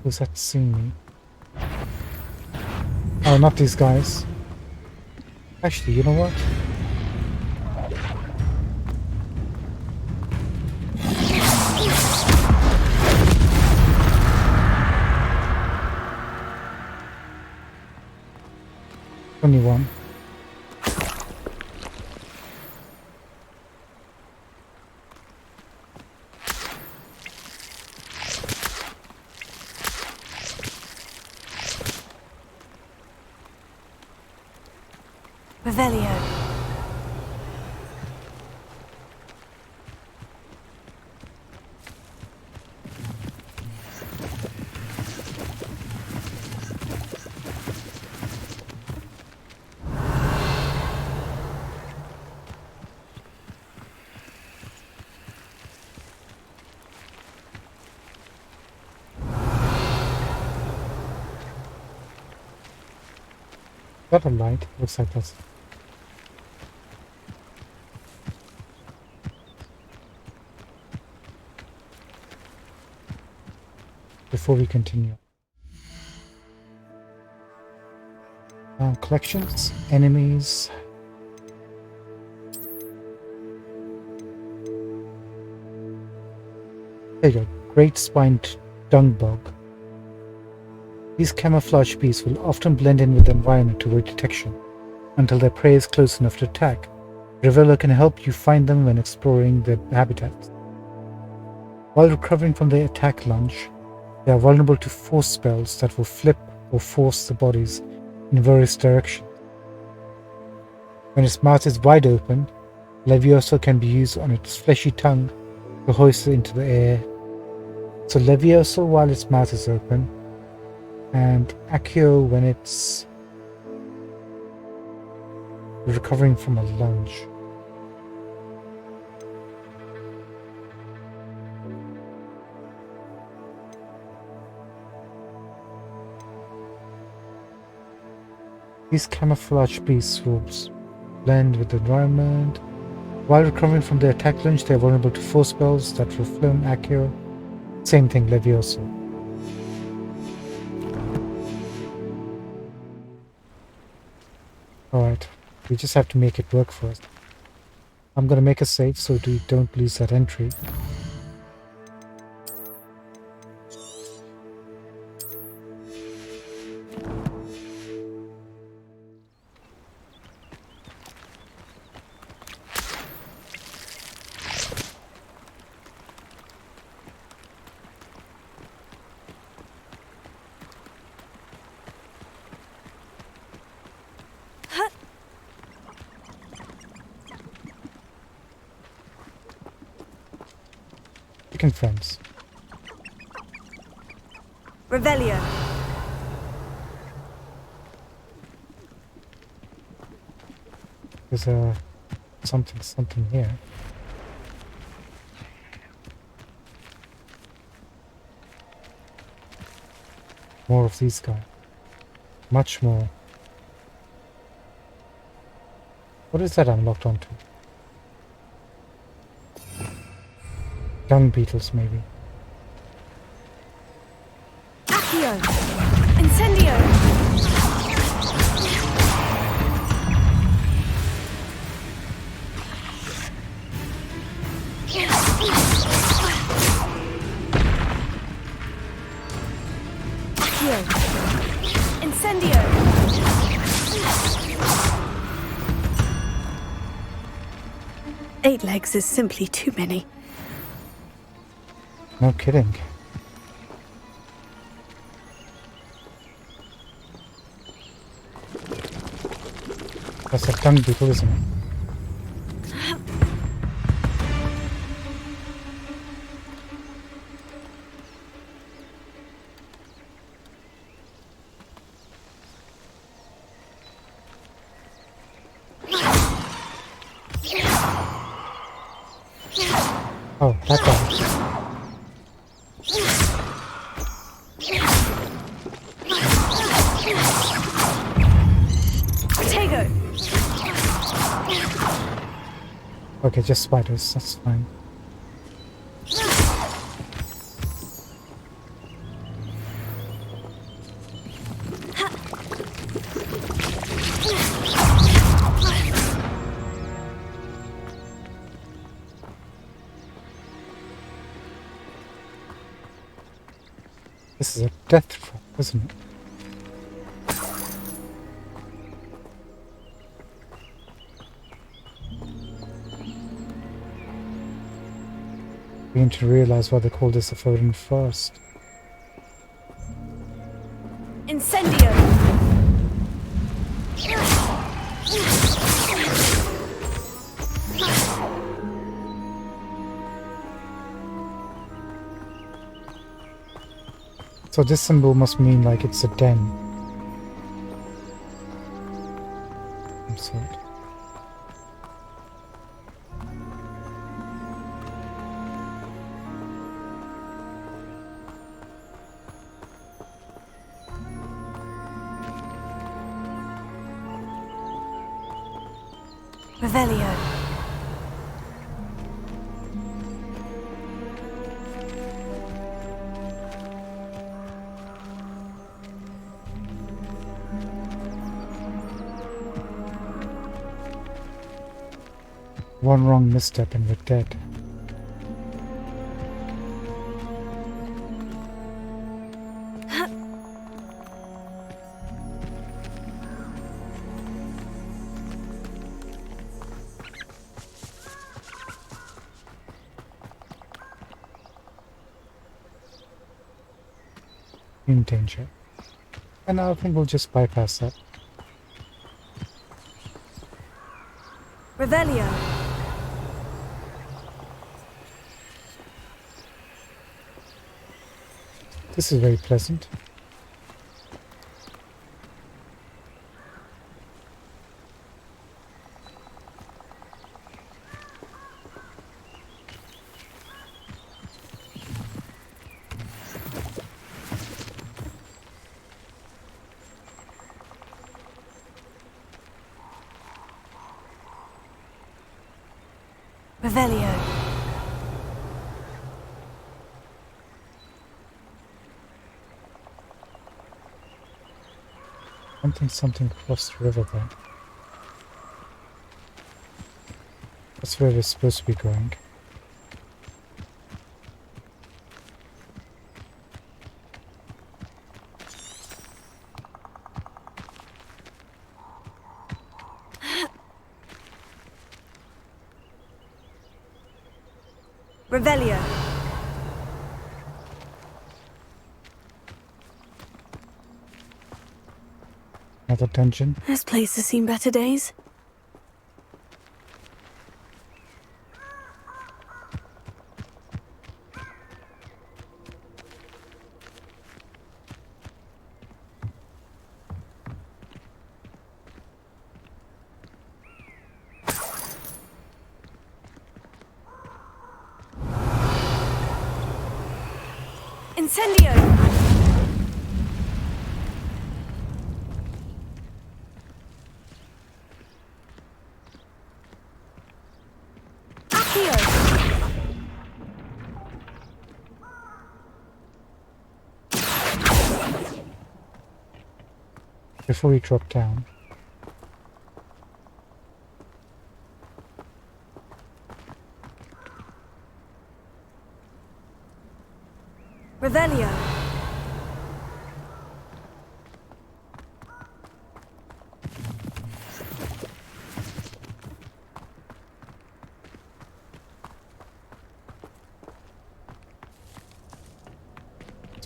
Who's that seeing me? Oh, not these guys. Actually, you know what? Only one. Revelio. Got a light. Looks like that's. Before we continue. Collections, enemies. There you go. Great spined dung bug. These camouflage beasts will often blend in with the environment to avoid detection until their prey is close enough to attack. Reveler can help you find them when exploring their habitats. While recovering from their attack lunge, they are vulnerable to force spells that will flip or force the bodies in various directions. When its mouth is wide open, Levioso can be used on its fleshy tongue to hoist it into the air. So Levioso while its mouth is open, and Accio when it's recovering from a lunge. These camouflage beasts will blend with the environment. While recovering from their attack lunge, they are vulnerable to force spells that will film Accio. Same thing, Levioso. Alright, we just have to make it work for us. I'm gonna make a save so we don't lose that entry. Chicken friends. Revelio. There's something here. More of these guys. Much more. What is that I'm locked onto? Dung beetles, maybe. Accio. Incendio. Accio. Incendio. 8 legs is simply too many. No kidding. That's a tongue beetle, isn't it? Oh, that guy. Potato! Okay, just spiders, that's fine. This is a death trap, isn't it? Beginning to realize why they call this a forbidden forest. Incendio! So this symbol must mean like it's a den. I'm sorry. Revelio. One wrong misstep and we're dead. In danger. And I think we'll just bypass that. Revelio. This is very pleasant. Revelio. Something across the river then. That's where we're supposed to be going. Revelio. Another dungeon. This place has seen better days. Incendio! Accio! Before we drop down. Revelio.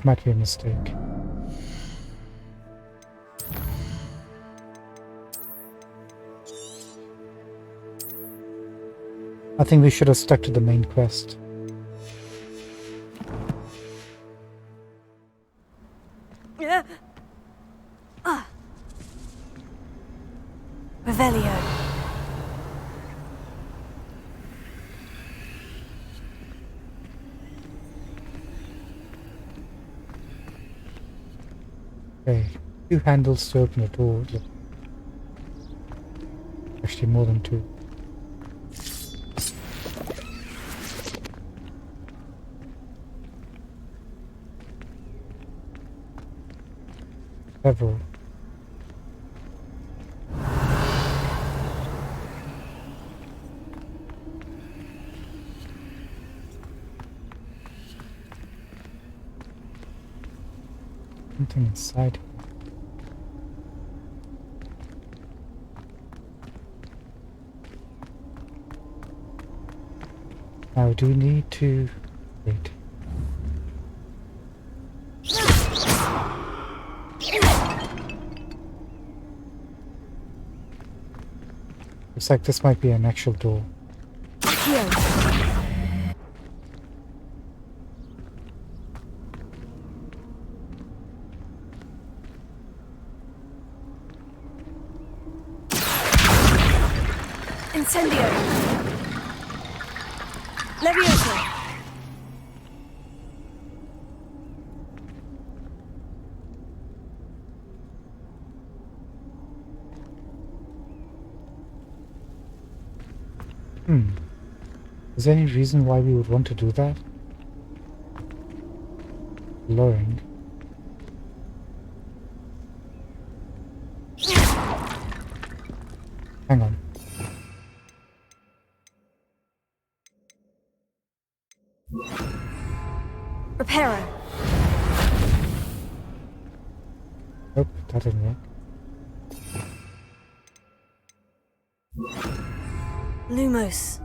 might be a mistake. I think we should have stuck to the main quest. Revelio. Okay, 2 handles to open the door. Actually, more than 2. Several. Something inside. Now, do we need to wait? Looks like this might be an actual door. Accio. Incendio. Levioso. Is there any reason why we would want to do that? Lowering. Hang on. Reparo. Nope, that didn't work. Lumos.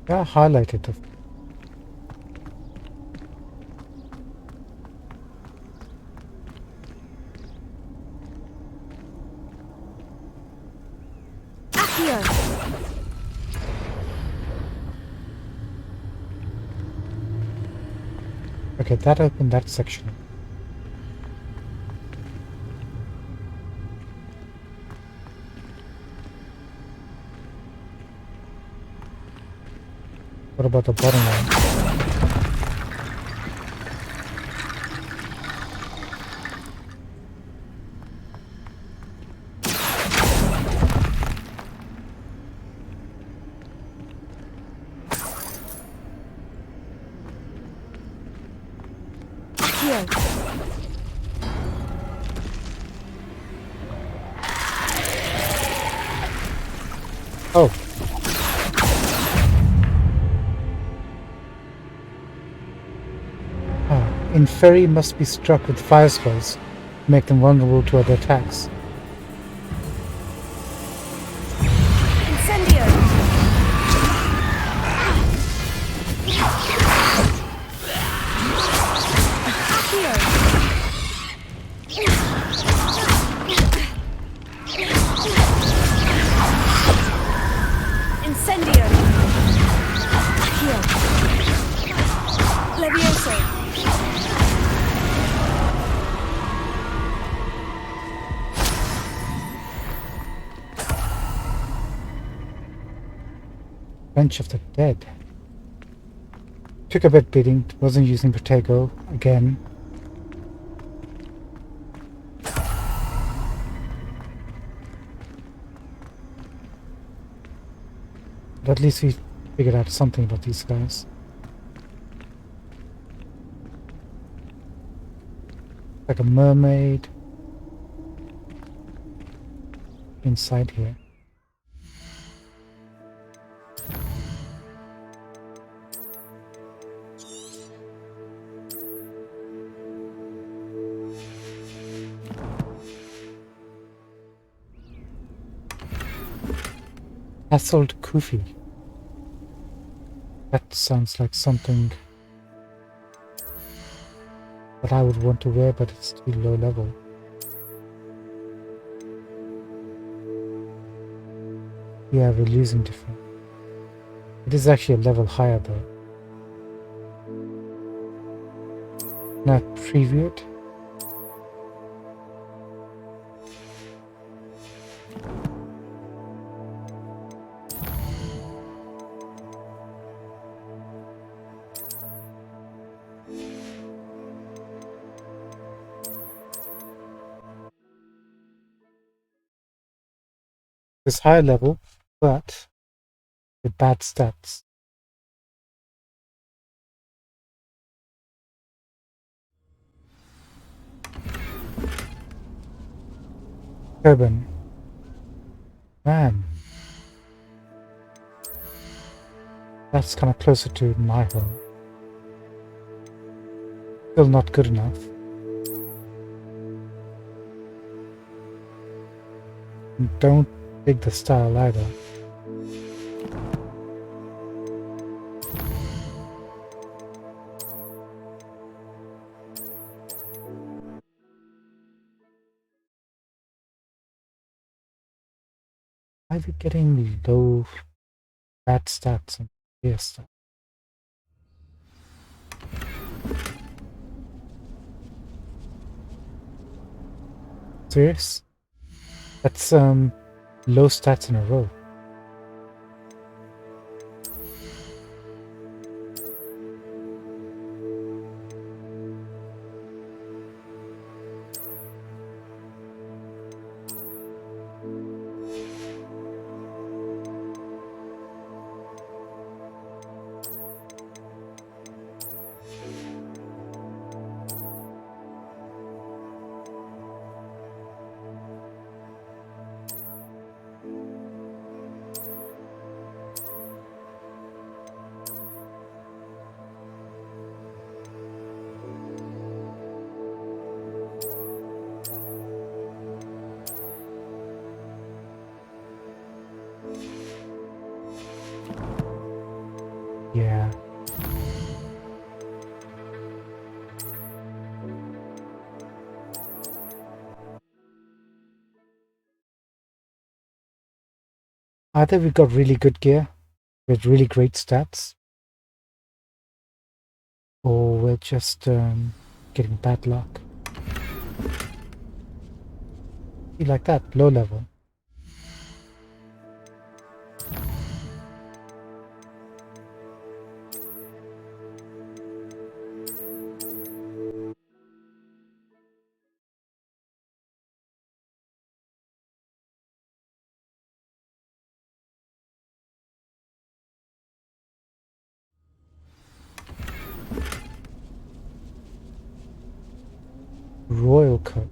Yeah, highlighted the Accio. Okay, that opened that section. What about the bottom one? Accio. Oh. Inferi must be struck with fire spells to make them vulnerable to other attacks. Incendio. Incendio. Accio. Levioso. Bench of the Dead. Took a bit beating, wasn't using Protego again. But at least we figured out something about these guys. Like a mermaid inside here. Hassled Kufi. That sounds like something that I would want to wear, but it's too low level. Yeah, we're losing different. It is actually a level higher though. Not previewed. It's higher level, but with bad stats. Turban. Man. That's kind of closer to my home. Still not good enough. Don't dig the style either. Why are we getting low bad stats and clear stuff? Serious? That's low stats in a row. Yeah. Either we got really good gear with really great stats, or we're just getting bad luck. See, like that, low level. Royal coat.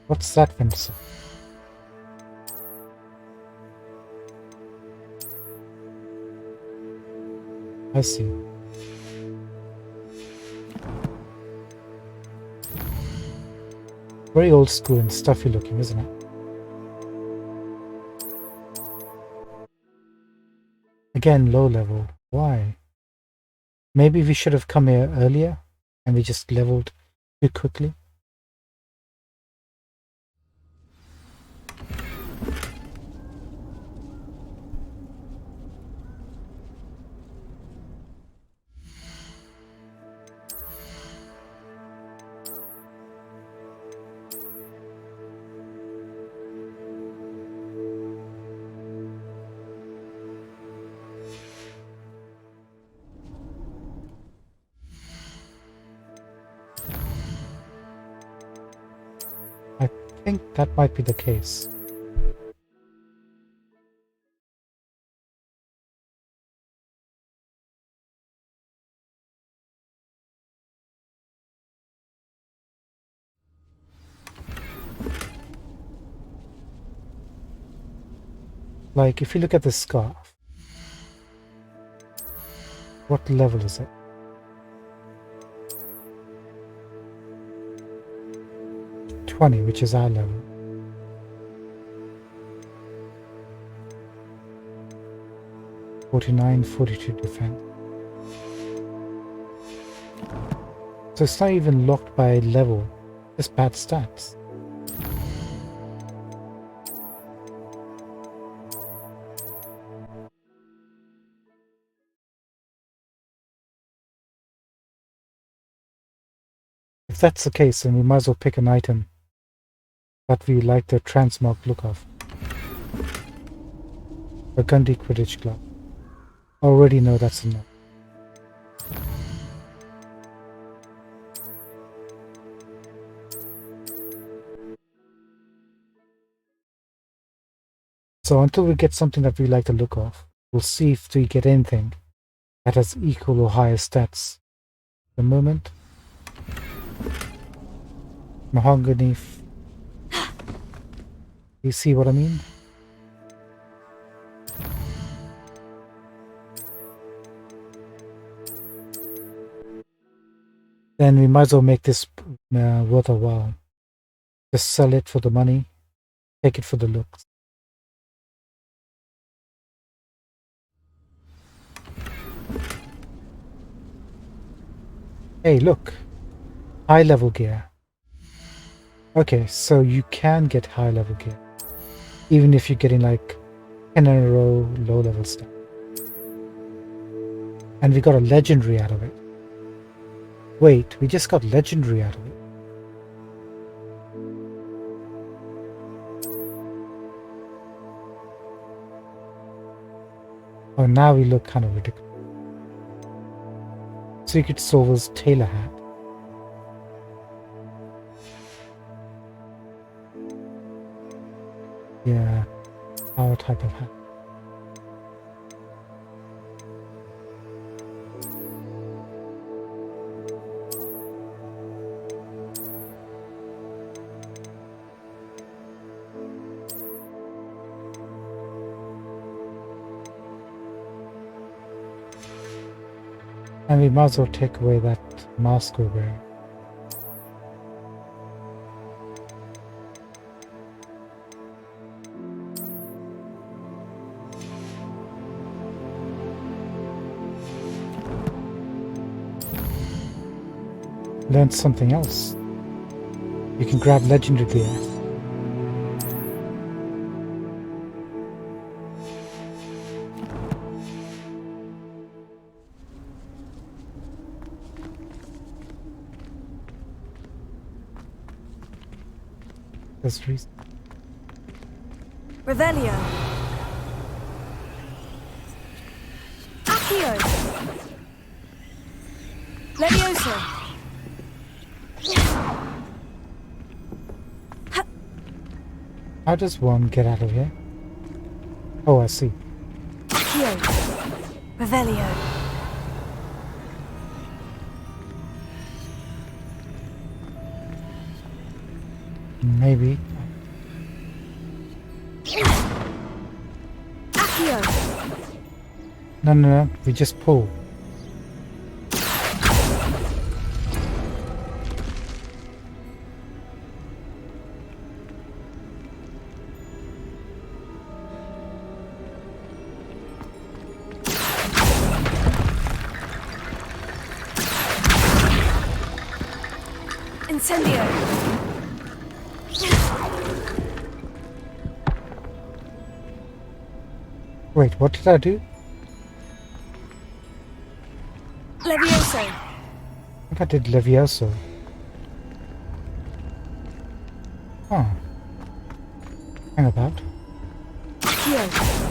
What's that, Vincent? I see. Very old school and stuffy looking, isn't it? Again, low level. Why? Maybe we should have come here earlier and we just leveled too quickly. I think that might be the case. Like, if you look at the scarf, what level is it? $20, which is our level. 49, 42 defense. So it's not even locked by level, just bad stats. If that's the case, then we might as well pick an item that we like the transmog look of. Burgundy Quidditch Glove. Already know that's enough. So until we get something that we like the look of, we'll see if we get anything that has equal or higher stats. At the moment, mahogany. You see what I mean? Then we might as well make this worth a while. Just sell it for the money, take it for the looks. Hey, look. High level gear. Okay, so you can get high level gear. Even if you're getting like 10 in a row low level stuff. And we got a legendary out of it. Wait, we just got legendary out of it. Oh, now we look kind of ridiculous. Secret Silver's tailor hat. Yeah, our type of hat. And we might as well take away that mask we're wearing. Learn something else. You can grab legendary gear. That's reason. Revelio. Accio. Levioso. How does one get out of here? Oh, I see. Accio. Revelio. Maybe. Accio. No. We just pull. Incendio. Wait, what did I do? Levioso. I think I did Levioso. Huh. Hang about. Accio.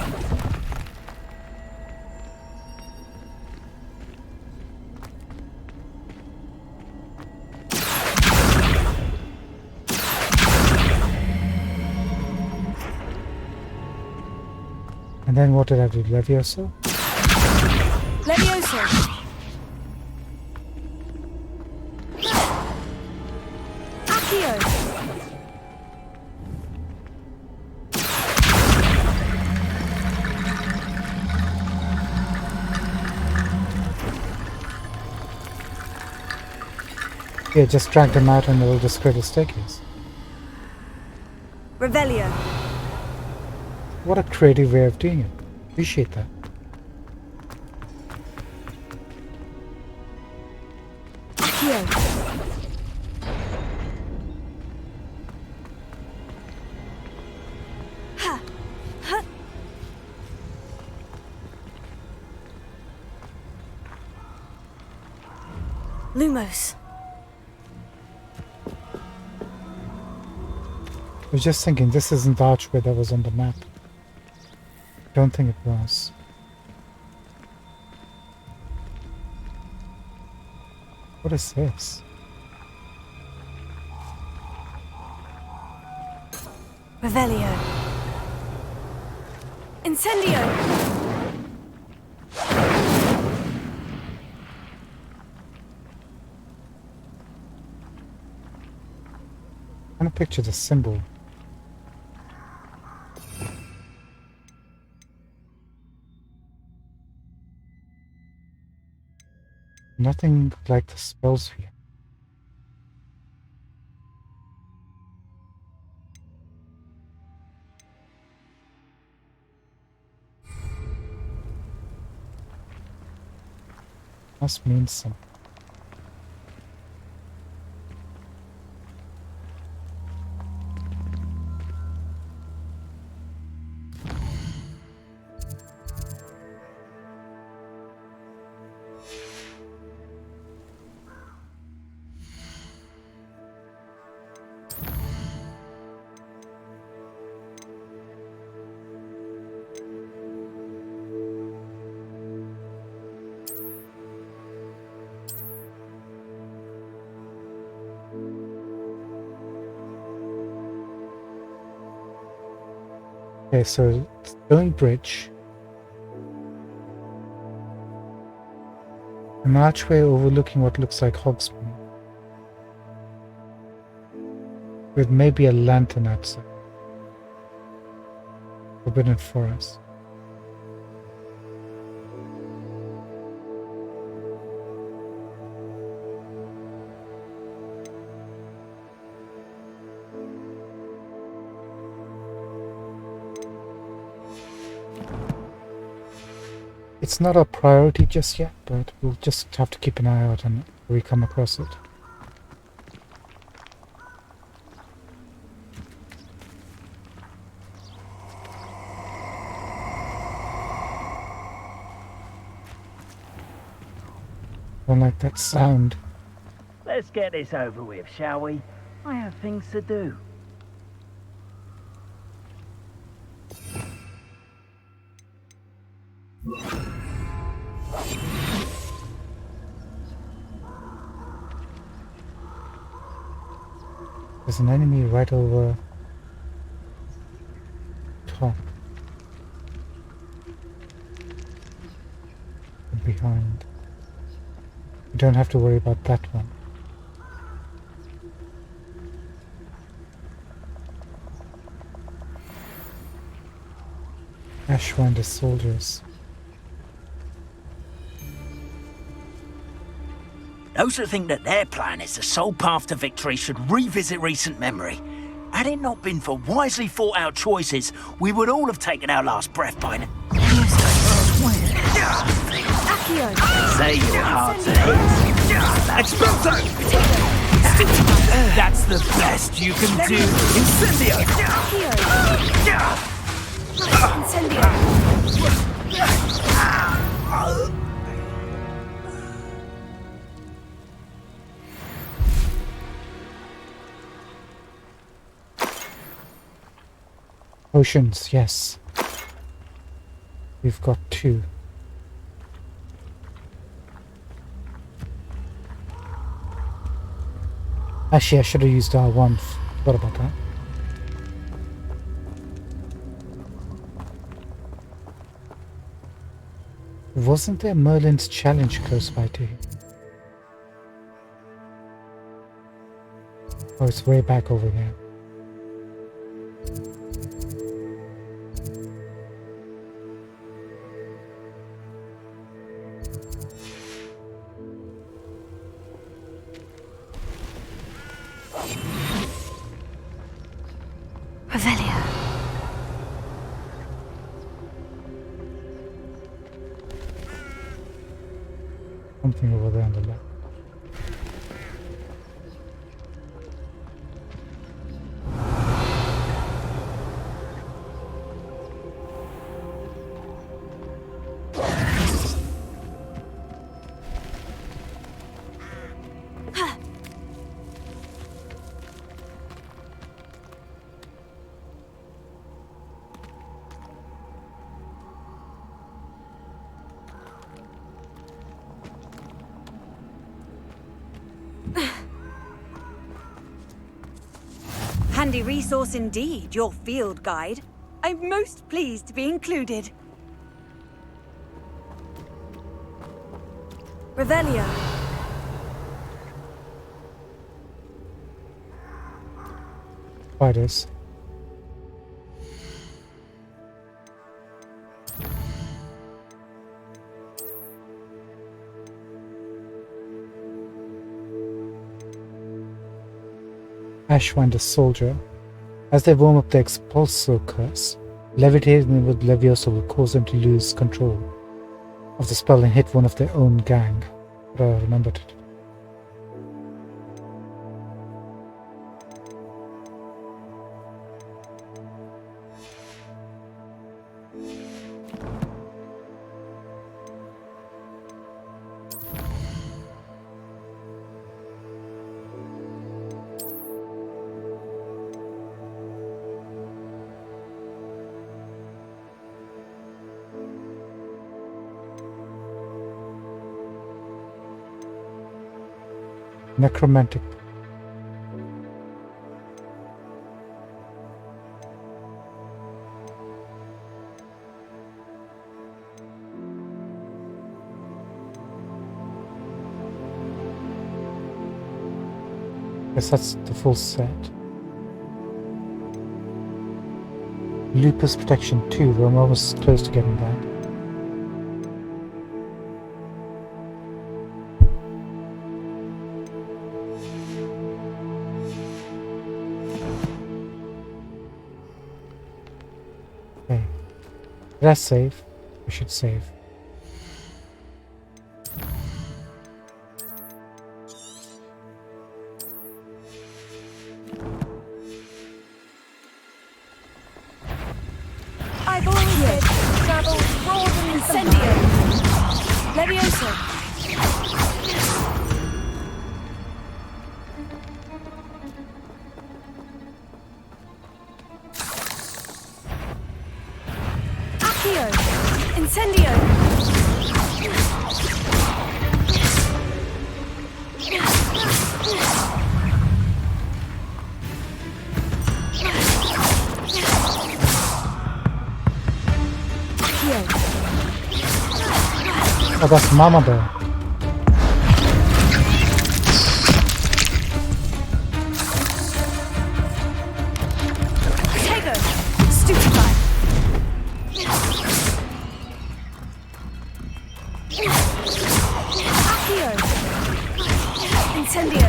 And then what did I do? Levioso? Levioso. Accio. Yeah, just drag them out and it'll just create a staircase. Revelio. What a creative way of doing it. Appreciate that. Lumos. I was just thinking, this isn't the archway that was on the map. Don't think it was. What is this? Revelio. Incendio! I'm trying to picture the symbol. Nothing like the spell sphere. Must mean something. Okay, so Stone Bridge. An archway overlooking what looks like Hogsmeade. With maybe a lantern outside. Forbidden Forest. It's not a priority just yet, but we'll just have to keep an eye out on it when we come across it. Don't like that sound. Let's get this over with, shall we? I have things to do. There's an enemy right over top. And behind. You don't have to worry about that one. Ashwander soldiers. Those who think that their plan is the sole path to victory should revisit recent memory. Had it not been for wisely thought out choices, we would all have taken our last breath by now. Accio! Say your heart's ahead. Expulso! That's the best you can do. Incendio! Accio! Incendio! Potions, yes. We've got 2. Actually, I should have used R1. Forgot about that. Wasn't there Merlin's challenge close by to him? Oh, it's way back over here. Revelio. Something over there on the left. handy resource indeed, your field guide. I'm most pleased to be included. Revelio. Spiders. Ashwinder soldier. As they warm up the expulsor curse, levitating them with Leviosa will cause them to lose control of the spell and hit one of their own gang. But I remembered it. Necromantic. Guess that's the full set. Lupus Protection 2, I'm almost close to getting that. Okay. Did I save? I should save. I've always said travel broad and incendio. Leviosa. Accio. Incendio. Oh, that's Mama Bear. Tego. Stupefy. Accio. Incendio.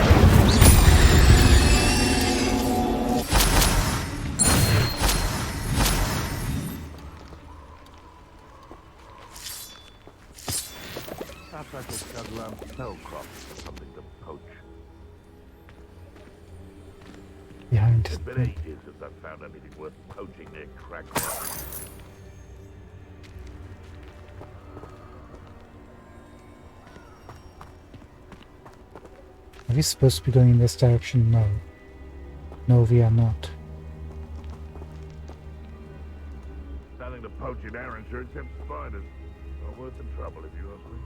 Perhaps I could scuttle around spell crops for something to poach. Behind. It's been ages since I've found anything worth poaching near Crackrock. Are we supposed to be going in this direction? No. No, we are not. Nothing to poach in Arrowshire except spiders. Not worth the trouble if you ask me.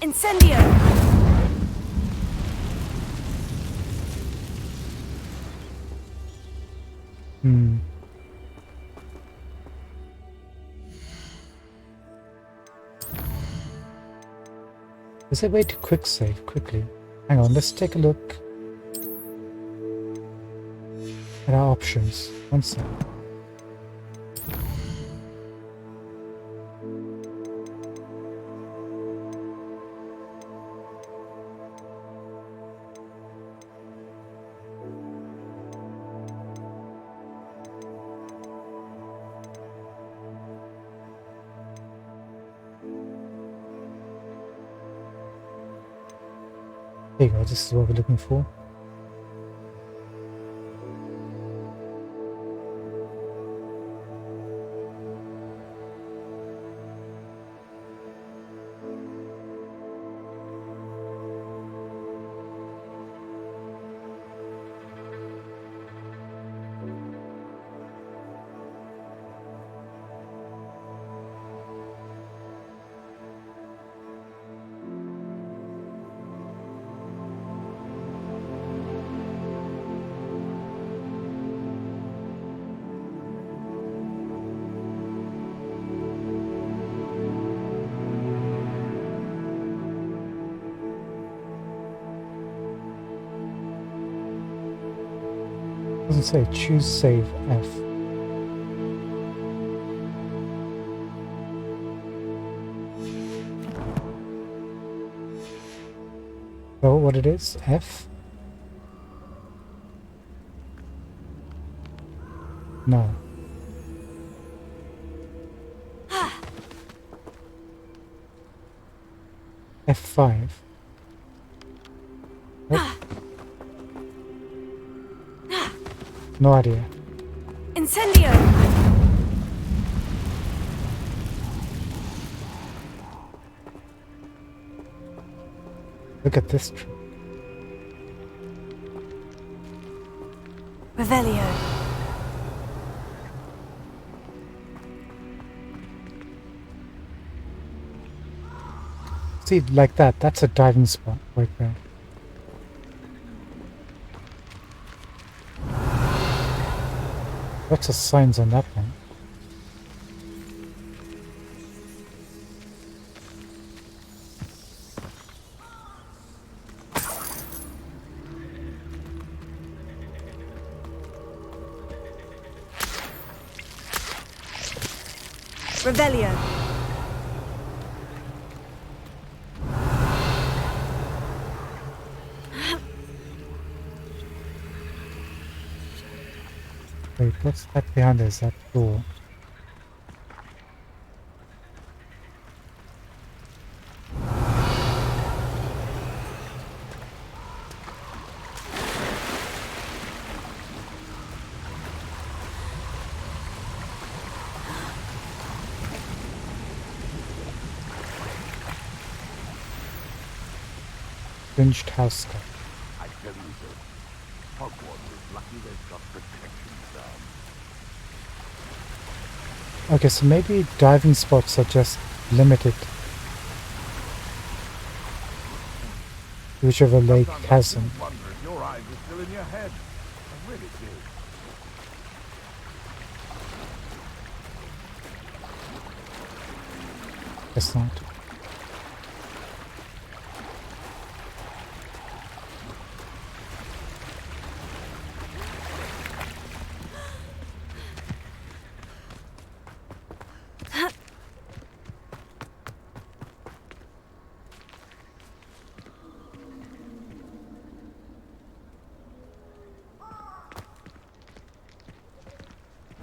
Incendio. Is there a way to quick save quickly? Hang on, let's take a look at our options. One sec. There you go, this is what we're looking for. Doesn't say choose save F. So what it is? F? No. F5. Nope. No idea. Incendio! Look at this trick. Revelio. See, like that. That's a diving spot right there. Lots of signs on that one. Revelio. Wait, what's that behind us? That door. Fringed house stuff. I tell you so. Hogwarts is lucky they've got protection down. Okay, so maybe diving spots are just limited. Whichever lake has them. I wonder if your eyes are still in your head. I really do. Guess not.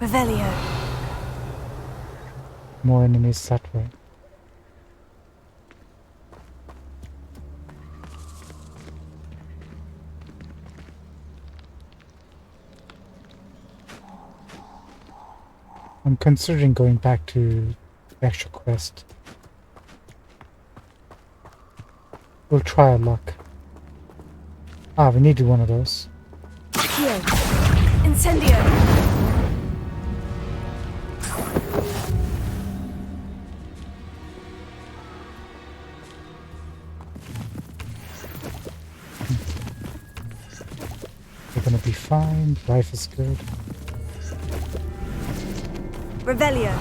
Revelio. More enemies that way. I'm considering going back to the actual quest. We'll try our luck. Ah, we needed one of those. Here. Incendio. We're gonna be fine. Life is good. Revelio.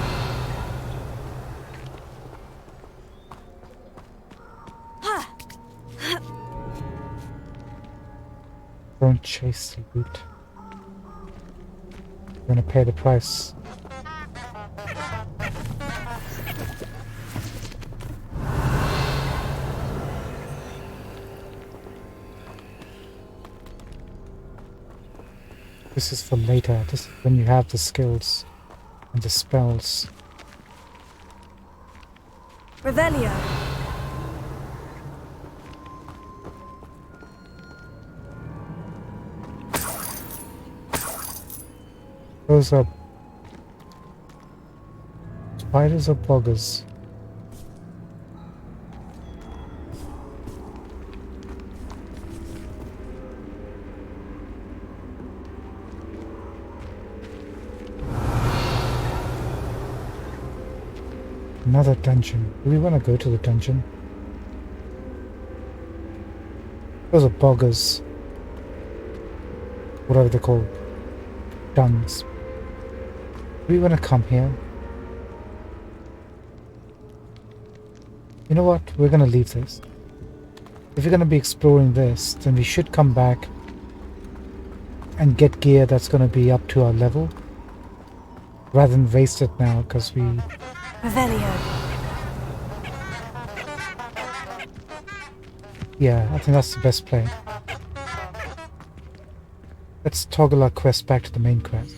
Don't chase the loot. We're gonna pay the price. This is for later. This is when you have the skills and the spells. Revelio. Those are spiders or boggers? Another dungeon. Do we want to go to the dungeon? Those are boggers. Whatever they're called. Dungs. Do we want to come here? You know what? We're going to leave this. If we're going to be exploring this, then we should come back and get gear that's going to be up to our level, rather than waste it now, because we... Revelio. Yeah, I think that's the best play. Let's toggle our quest back to the main quest.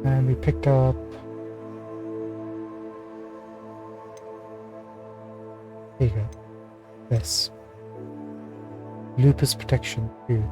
And we picked up... There you go. This. Lupus protection 2.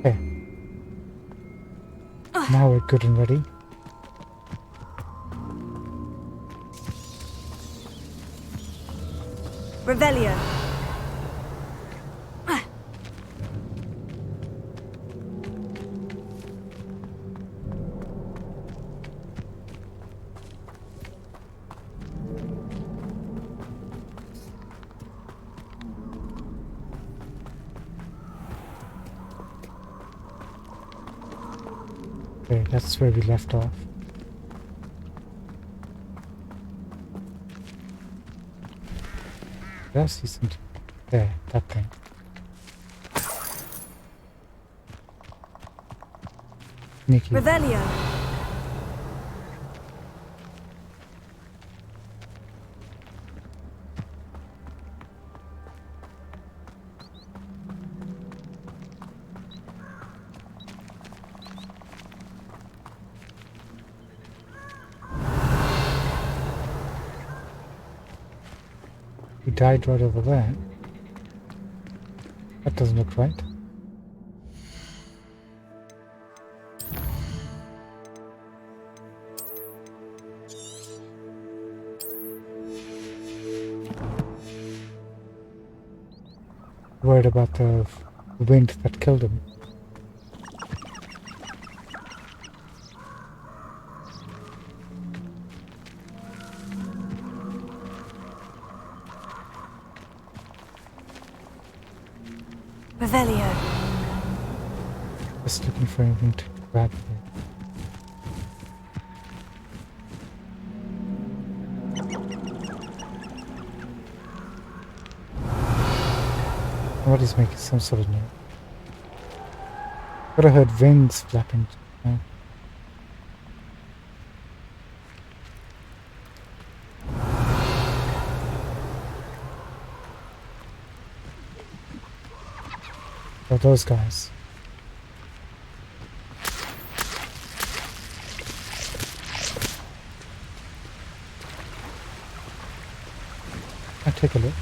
Okay. Now we're good and ready. Revelio. Okay, that's where we left off. Did I see something? There, that thing. Sneaky. Revelio. He died right over there. That doesn't look right. Worried about the wind that killed him. Revelio. Just looking for anything to grab here. Somebody's making some sort of noise. But I heard wings flapping. Yeah. Oh, those guys. I'll take a look.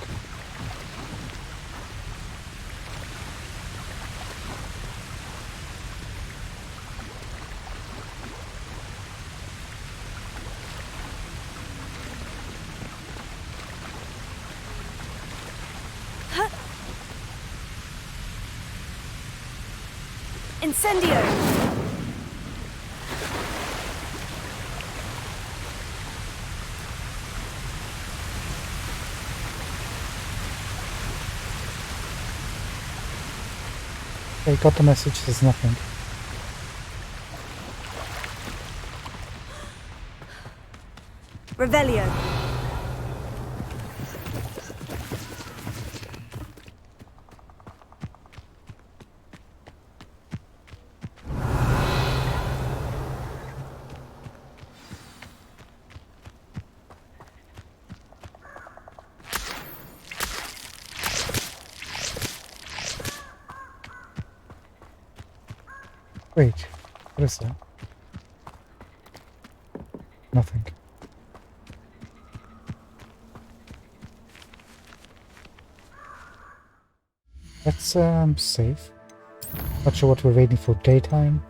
Incendio. Okay, got the message, there's nothing. Revelio. Wait, what is that? Nothing. Let's save. Not sure what we're waiting for. Daytime.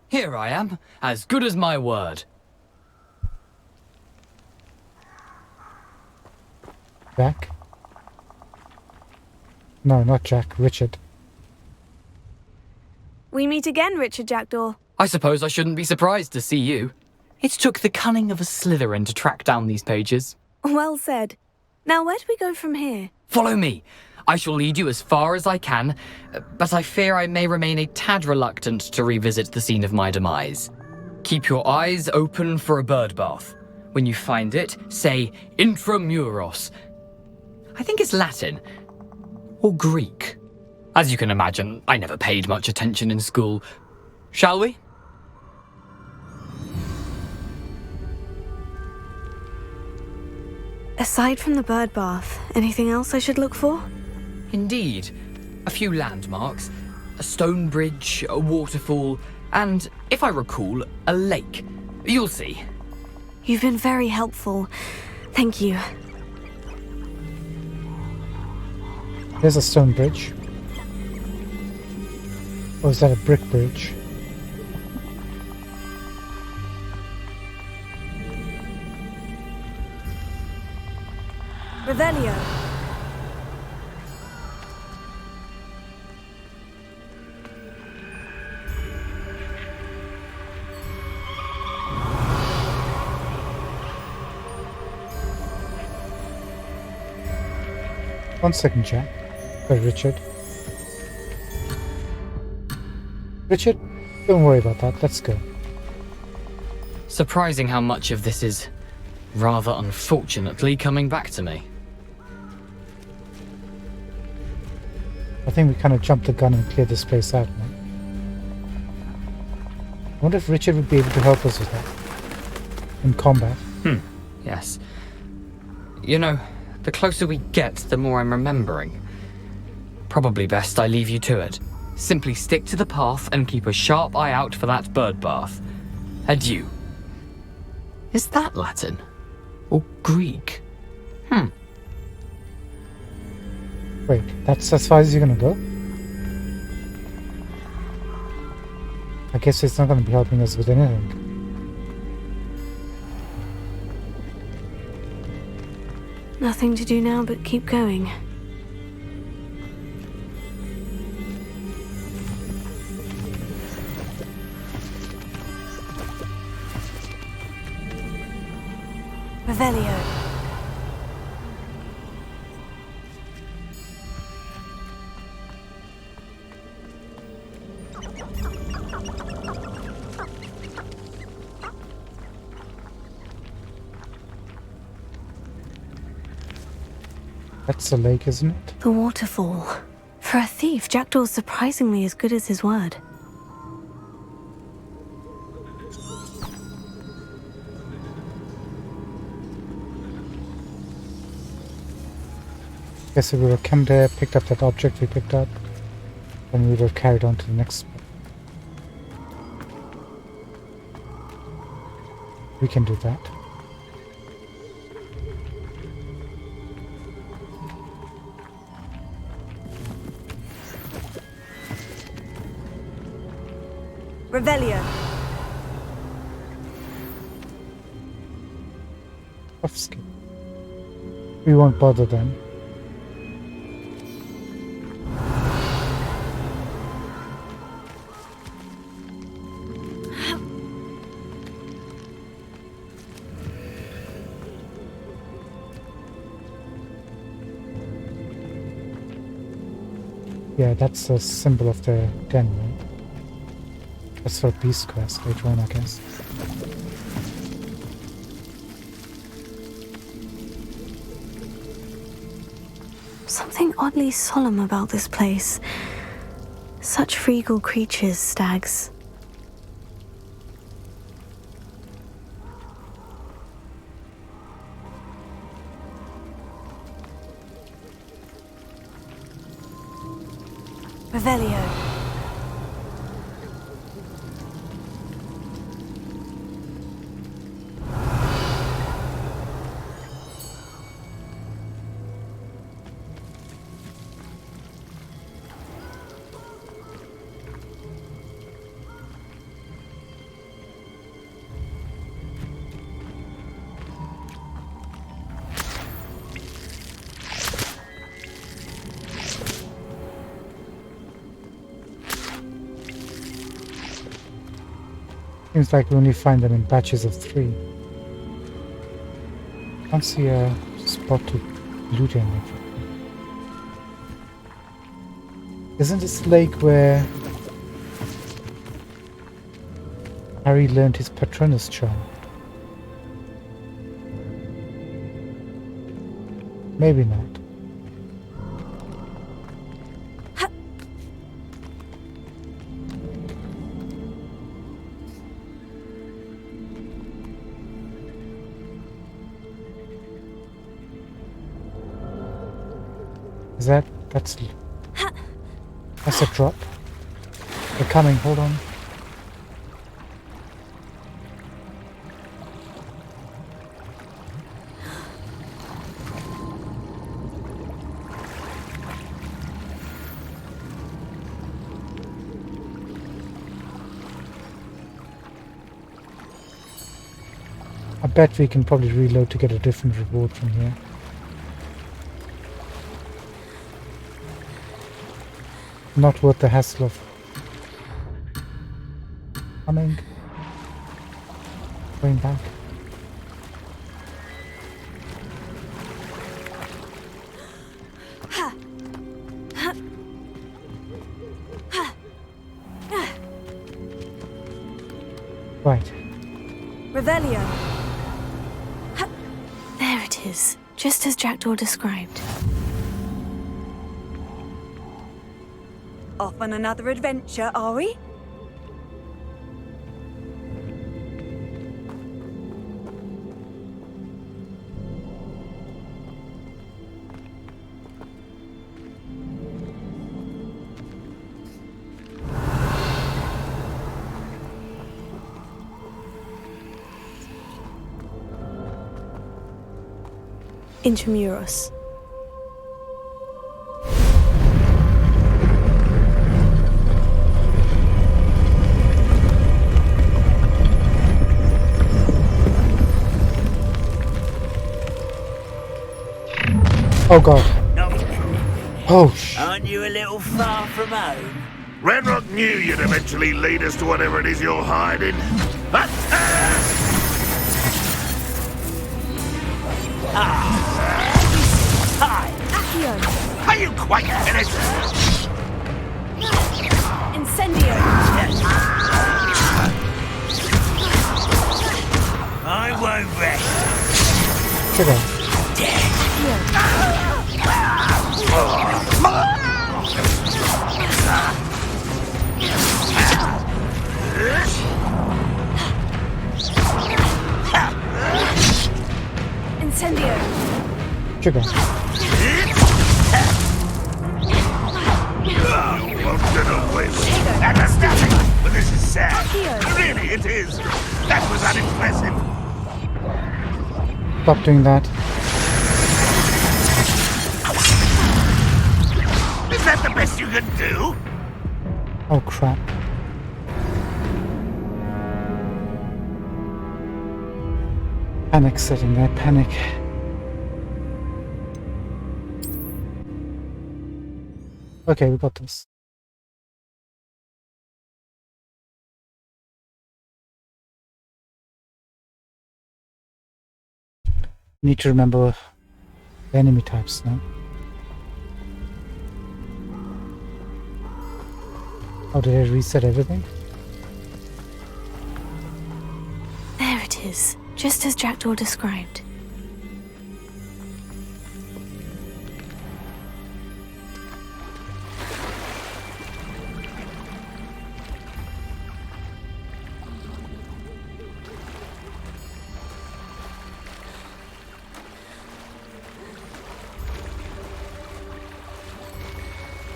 Here I am, as good as my word. Jack? No, not Jack. Richard. We meet again, Richard Jackdaw. I suppose I shouldn't be surprised to see you. It took the cunning of a Slytherin to track down these pages. Well said. Now, where do we go from here? Follow me. I shall lead you as far as I can, but I fear I may remain a tad reluctant to revisit the scene of my demise. Keep your eyes open for a bird bath. When you find it, say intramuros. I think it's Latin. Or Greek. As you can imagine, I never paid much attention in school. Shall we? Aside from the bird bath, anything else I should look for? Indeed. A few landmarks, a stone bridge, a waterfall, and, if I recall, a lake. You'll see. You've been very helpful. Thank you. There's a stone bridge. Or is that a brick bridge? Revelio. 1 second, Jack. Richard. Richard, don't worry about that. Let's go. Surprising how much of this is, rather unfortunately, coming back to me. I think we kind of jumped the gun and cleared this place out, man. I wonder if Richard would be able to help us with that. In combat. Yes. You know, the closer we get, the more I'm remembering. Probably best I leave you to it. Simply stick to the path and keep a sharp eye out for that bird bath. Adieu. Is that Latin? Or Greek? Wait, that's as far as you're gonna go? I guess it's not gonna be helping us with anything. Nothing to do now but keep going. Revelio. That's the lake, isn't it? The waterfall. For a thief, Jackdaw's surprisingly as good as his word. Guess if we would have come there, picked up that object we picked up, then we would have carried on to the next spot. We can do that. Revelio. Off skin. We won't bother them. Yeah, that's a symbol of the den, right? That's for a Beast Quest later on, I guess. Something oddly solemn about this place. Such regal creatures, stags. Revelio. Seems like we only find them in batches of 3. Can't see a spot to loot anything. Isn't this lake where Harry learned his Patronus charm? Maybe not. Is that's a drop. They're coming, hold on. I bet we can probably reload to get a different reward from here. Not worth the hassle of coming, going back. Right. Revelio. There it is, just as Jackdaw described. Off on another adventure, are we? Intramuros. Oh god. Oh Aren't you a little far from home? Renrock knew you'd eventually lead us to whatever it is you're hiding. Hi! Accio! Are you quite finished? Incendio! I won't rest. sugar. Incendio! Sugar. Won't get away with it. That's nothing. But this is sad. Really, it is. That was unimpressive. Stop doing that. Is that the best you can do? Oh crap. Panic setting there, panic. Okay, we got this. Need to remember the enemy types now. Oh, did I reset everything? There it is, just as Jackdaw described.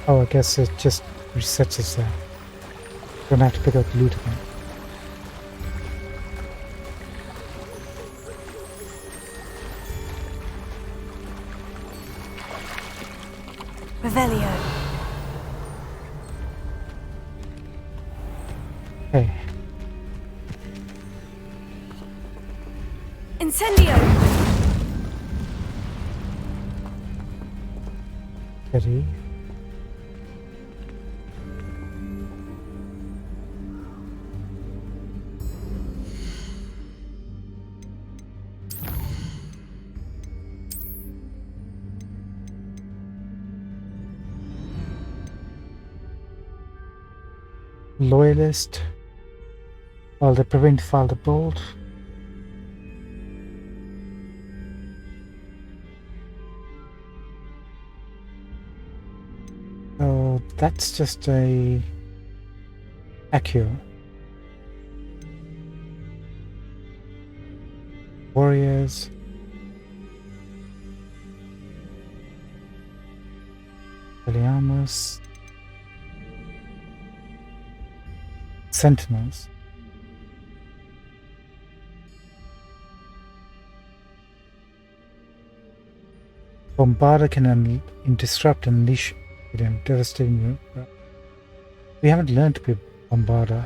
Oh, I guess it just resets us there. Don't have to pick up the loot again. Revelio. Okay. Incendio. Steady. Loyalist. While they prevent file the bolt. Oh, that's just a Accio. Warriors. Eliamus. Sentinels. Bombarder can disrupt and unleash devastating. We haven't learned to be Bombarder.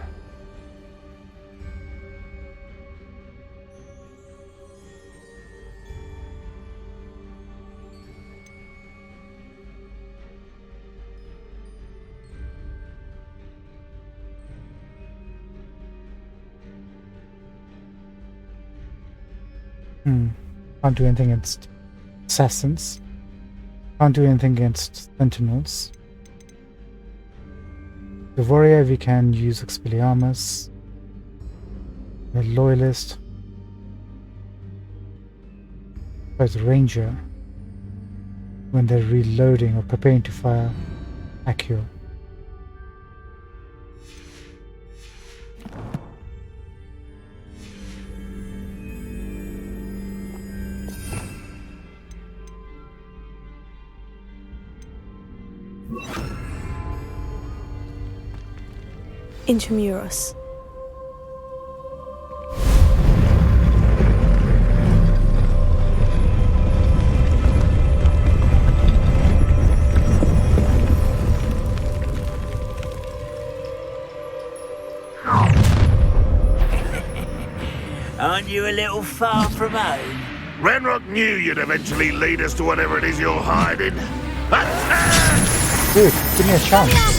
Can't do anything against assassins. Can't do anything against sentinels. The warrior we can use Expelliarmus. The loyalist. There's a ranger when they're reloading or preparing to fire Accio. Intramuros. Aren't you a little far from home? Renrock knew you'd eventually lead us to whatever it is you're hiding. Attack! Dude, give me a chance.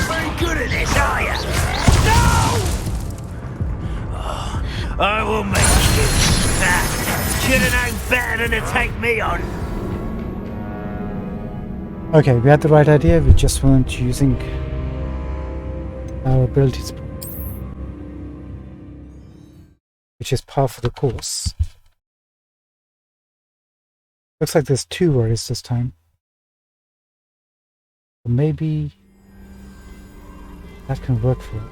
Very good at this, are you? No! Oh, I will make you. Should have known better than to take me on. Okay, we had the right idea, we just weren't using our abilities, which is par for the course. Looks like there's 2 warriors this time. So maybe that can work for it.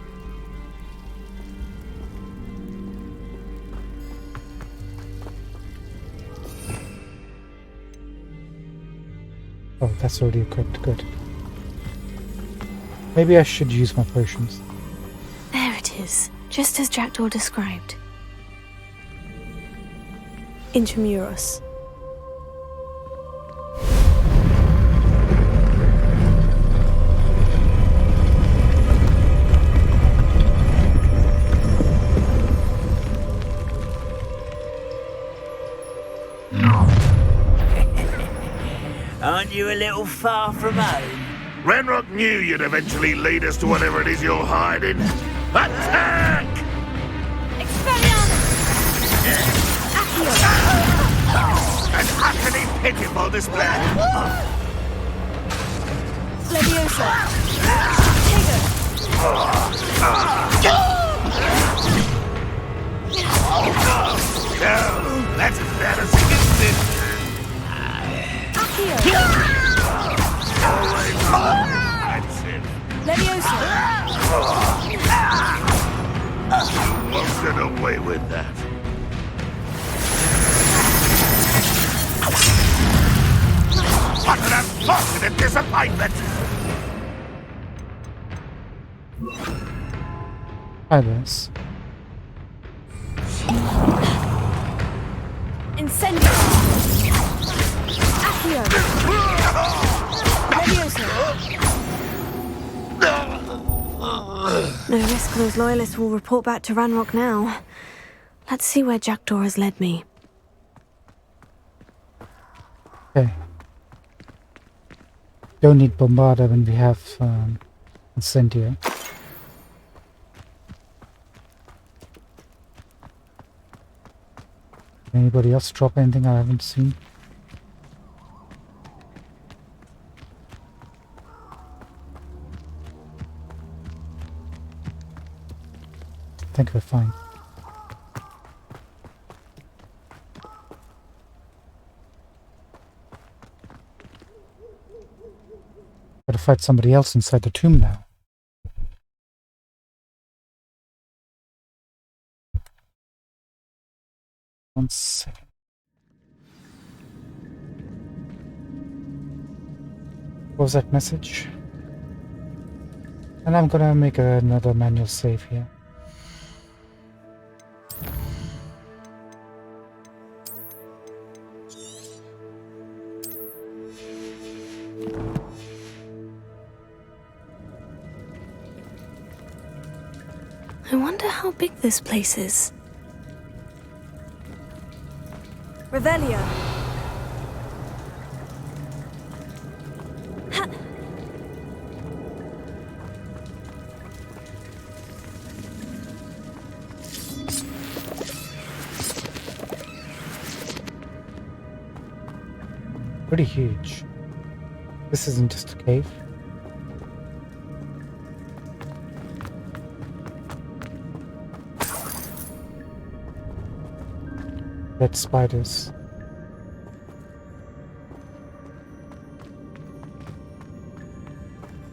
Oh, that's already equipped. Good. Maybe I should use my potions. There it is, just as Jackdaw described. Intramuros. Aren't you a little far from home? Renrock knew you'd eventually lead us to whatever it is you're hiding. Attack! An utterly pitiful display. Leviosa. No, that's embarrassing, isn't it? Always that's it. Leviosa. You won't get away with that. unfortunate disappointment. Silence. Incendio! Accio! Levioso! No risk those loyalists will report back to Ranrock now. Let's see where Jackdaw has led me. Okay. Don't need Bombarda when we have Incendio. Anybody else drop anything I haven't seen? I think we're fine. Gotta fight somebody else inside the tomb now. One second. What was that message? And I'm gonna make another manual save here. I wonder how big this place is. Revelio. Pretty huge. This isn't just a cave. Red spiders.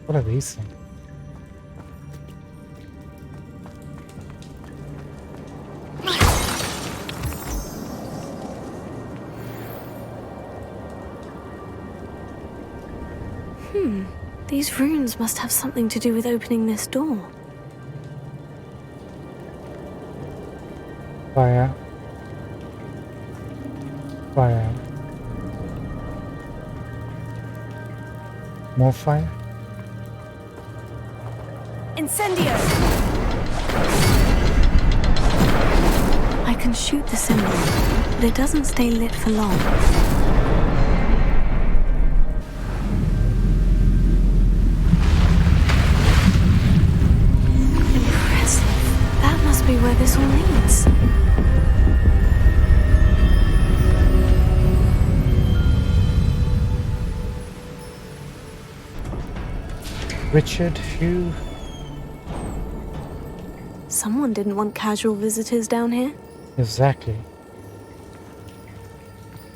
What are these things? These runes must have something to do with opening this door. Fire. Fire. More fire? Incendio. I can shoot the symbol, but it doesn't stay lit for long. That must be where this all leads. Richard, who? Someone didn't want casual visitors down here. Exactly.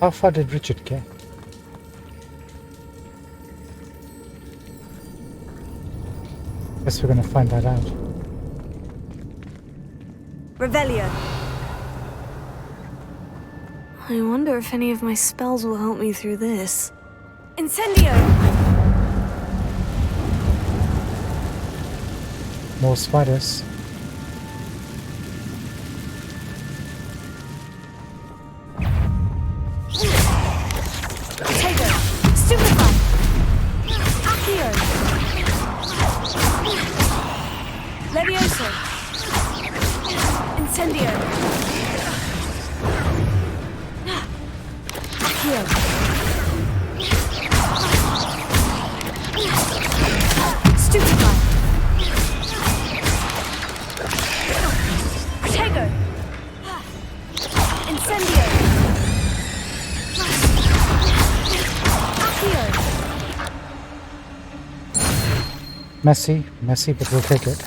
How far did Richard get? Guess we're gonna find that out. Revelio. I wonder if any of my spells will help me through this. Incendio. More spiders. Potato. Stupefy. Accio. Levioso. Incendio. Accio. Stupefy. Potato. Incendio. Accio. Messy, but we'll take it.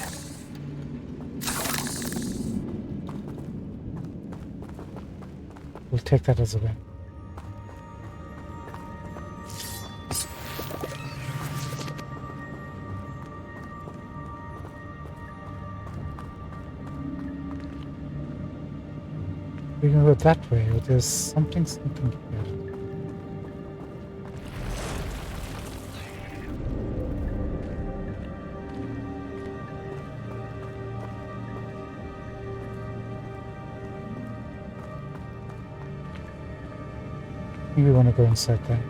We'll take that as a win. We can go that way, or there's something here. think we want to go inside there.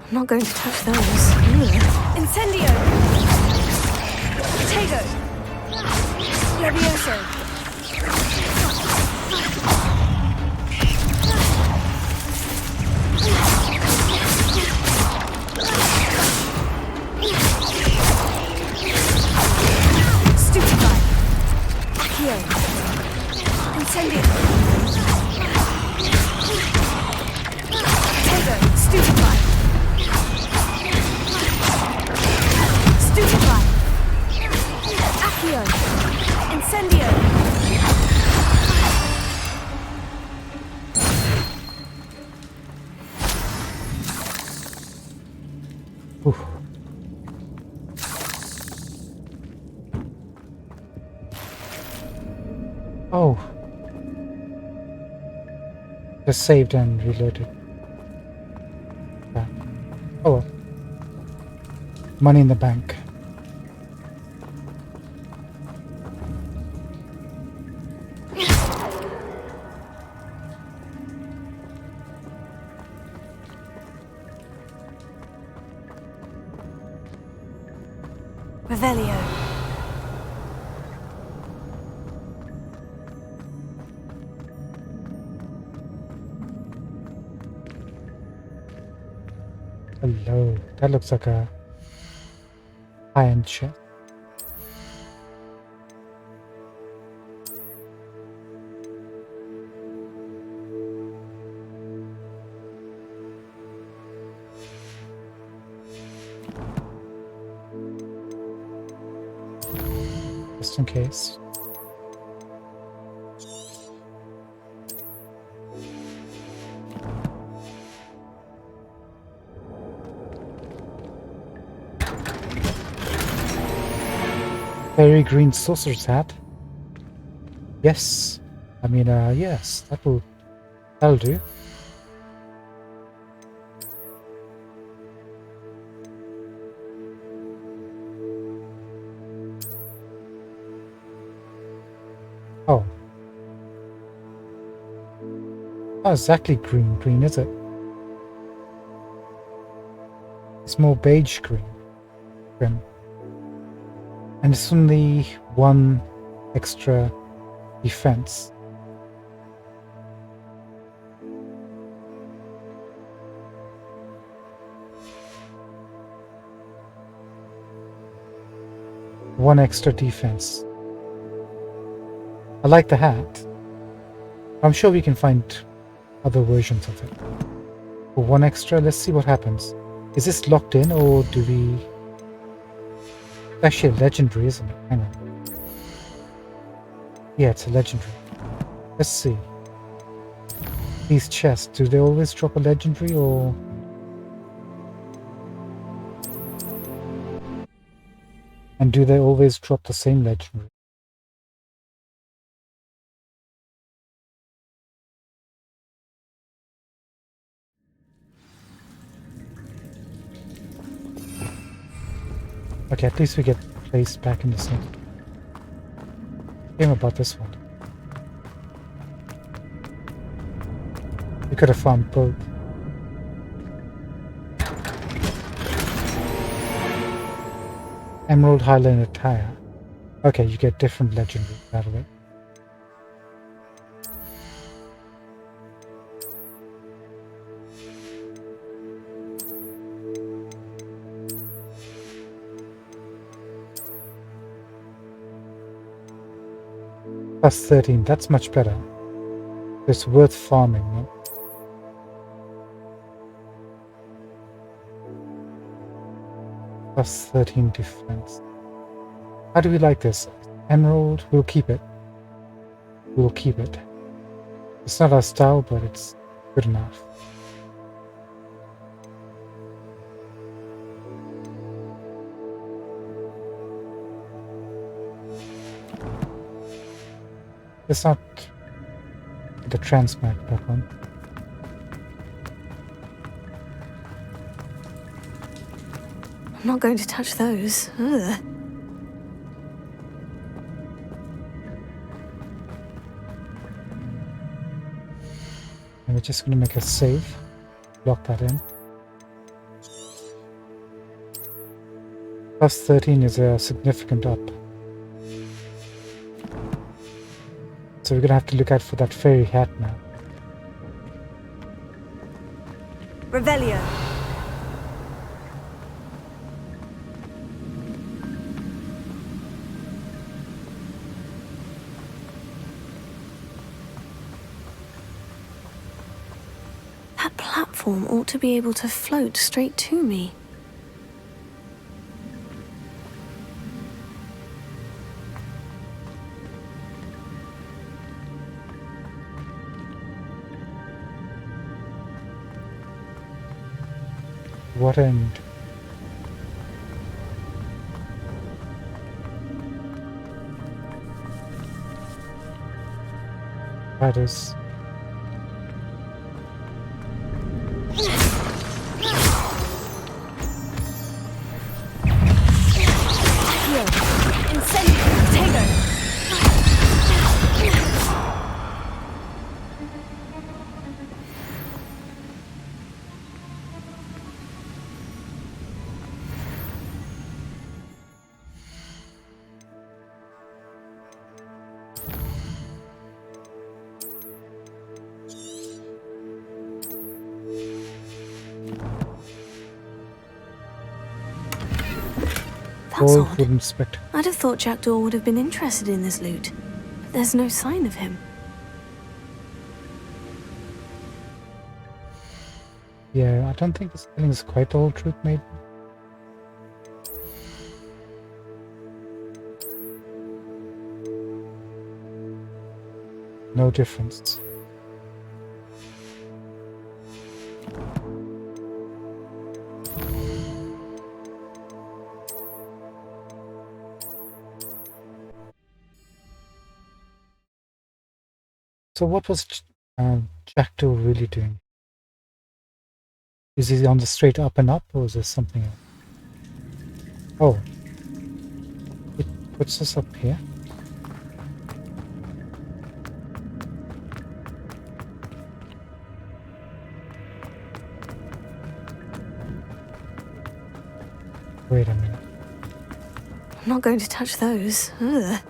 I'm not going to touch those. Ugh. Incendio! Potato! Levioso! Stupefy! Accio! Incendio! Potato! Stupefy! Stupefy! Accio! Incendio! Oof. Oh. Just saved and reloaded. Yeah. Oh well. Money in the bank. Revelio. Hello. That looks like a high-end chest. Just in case. Very green sorcerer's hat. Yes. I mean, yes, that'll do. Oh. Not exactly green, is it? It's more beige green. And it's only one extra defense. One extra defense. I like the hat. I'm sure we can find other versions of it. For one extra, let's see what happens. Is this locked in or do we... It's actually a legendary, isn't it? Hang on. Yeah, it's a legendary. Let's see. These chests, do they always drop a legendary or... And do they always drop the same legendary? Okay, at least we get placed back in the same game about this one. We could have found both. Emerald Highland attire. Okay, you get different legendaries out of it. Plus 13, that's much better. It's worth farming, no? Plus 13 defense. How do we like this? Emerald, we'll keep it. We'll keep it. It's not our style, but it's good enough. Let's not put the transmat back on. I'm not going to touch those. Ugh. And we're just going to make a save. Lock that in. Plus 13 is a significant up. So we're going to have to look out for that fairy hat now. Revelio. That platform ought to be able to float straight to me. What end? That is. That's odd. Wooden spectre. I'd have thought Jackdaw would have been interested in this loot, but there's no sign of him. Yeah, I don't think this building is quite old, truth maiden. No difference. So what was Jackdaw really doing? Is he on the straight up and up, or is there something else? Oh. It puts us up here. Wait a minute. I'm not going to touch those. Ugh.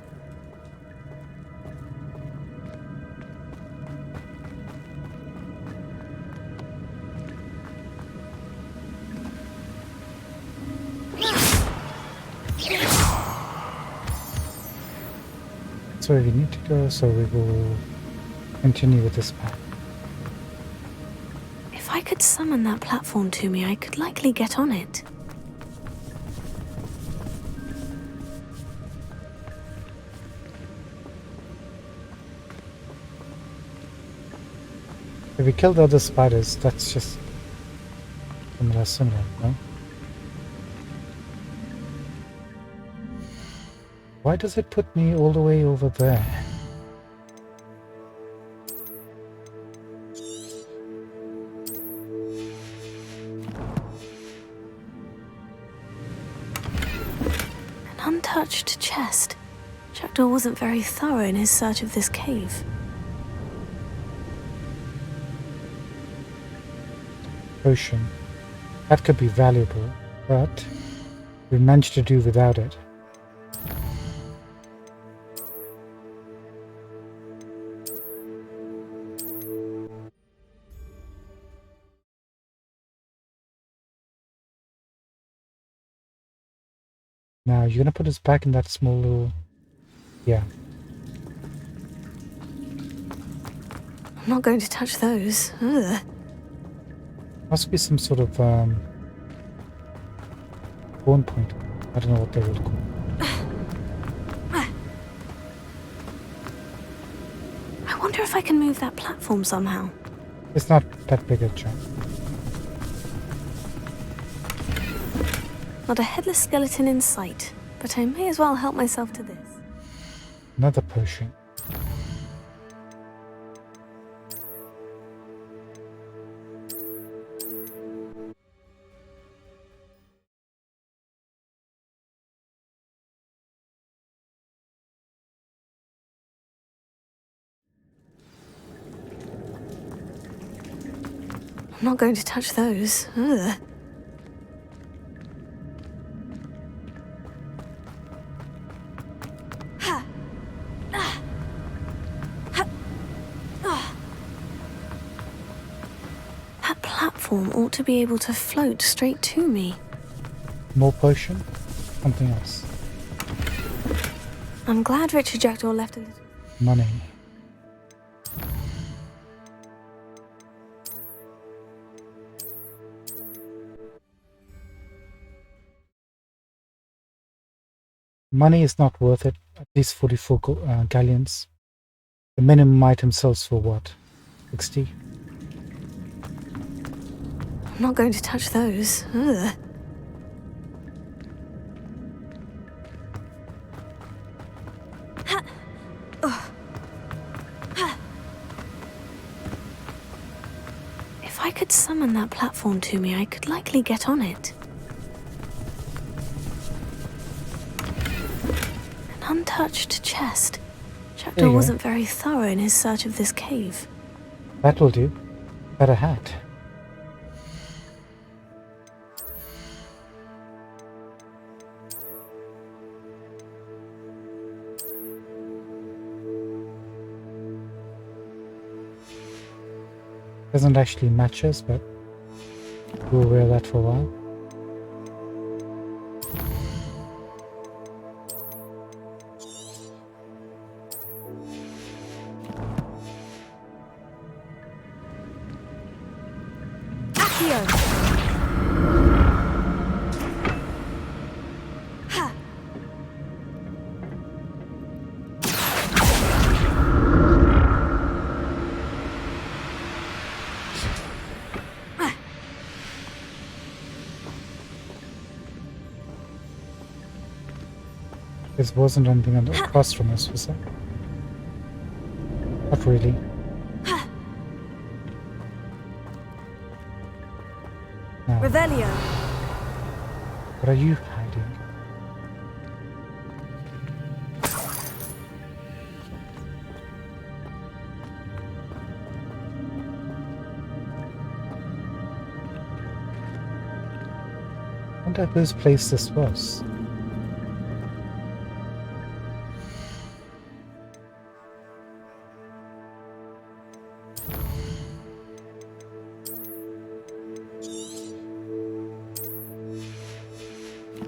That's where we need to go, so we will continue with this path. If I could summon that platform to me, I could likely get on it. If we kill the other spiders, that's just similar, no? Why does it put me all the way over there? An untouched chest. Jackdaw wasn't very thorough in his search of this cave. Potion. That could be valuable, but we managed to do without it. Now, you're gonna put us back in that small little... Yeah. I'm not going to touch those. Ugh. Must be some sort of bone point. I don't know what they would call. I wonder if I can move that platform somehow. It's not that big a jump. Not a headless skeleton in sight, but I may as well help myself to this. Another potion. I'm not going to touch those. Ugh. That platform ought to be able to float straight to me. More potion? Something else. I'm glad Richard Jackdaw left a little. Money. Money is not worth it. At least 44 galleons. The minimum item sells for what? 60? I'm not going to touch those. Ugh. If I could summon that platform to me, I could likely get on it. An untouched chest. Jackdaw wasn't very thorough in his search of this cave. That will do. Better hat. Doesn't actually match us, but we'll wear that for a while. There wasn't anything across from us, was there? Not really. No. Revelio. What are you hiding? I wonder whose place this was.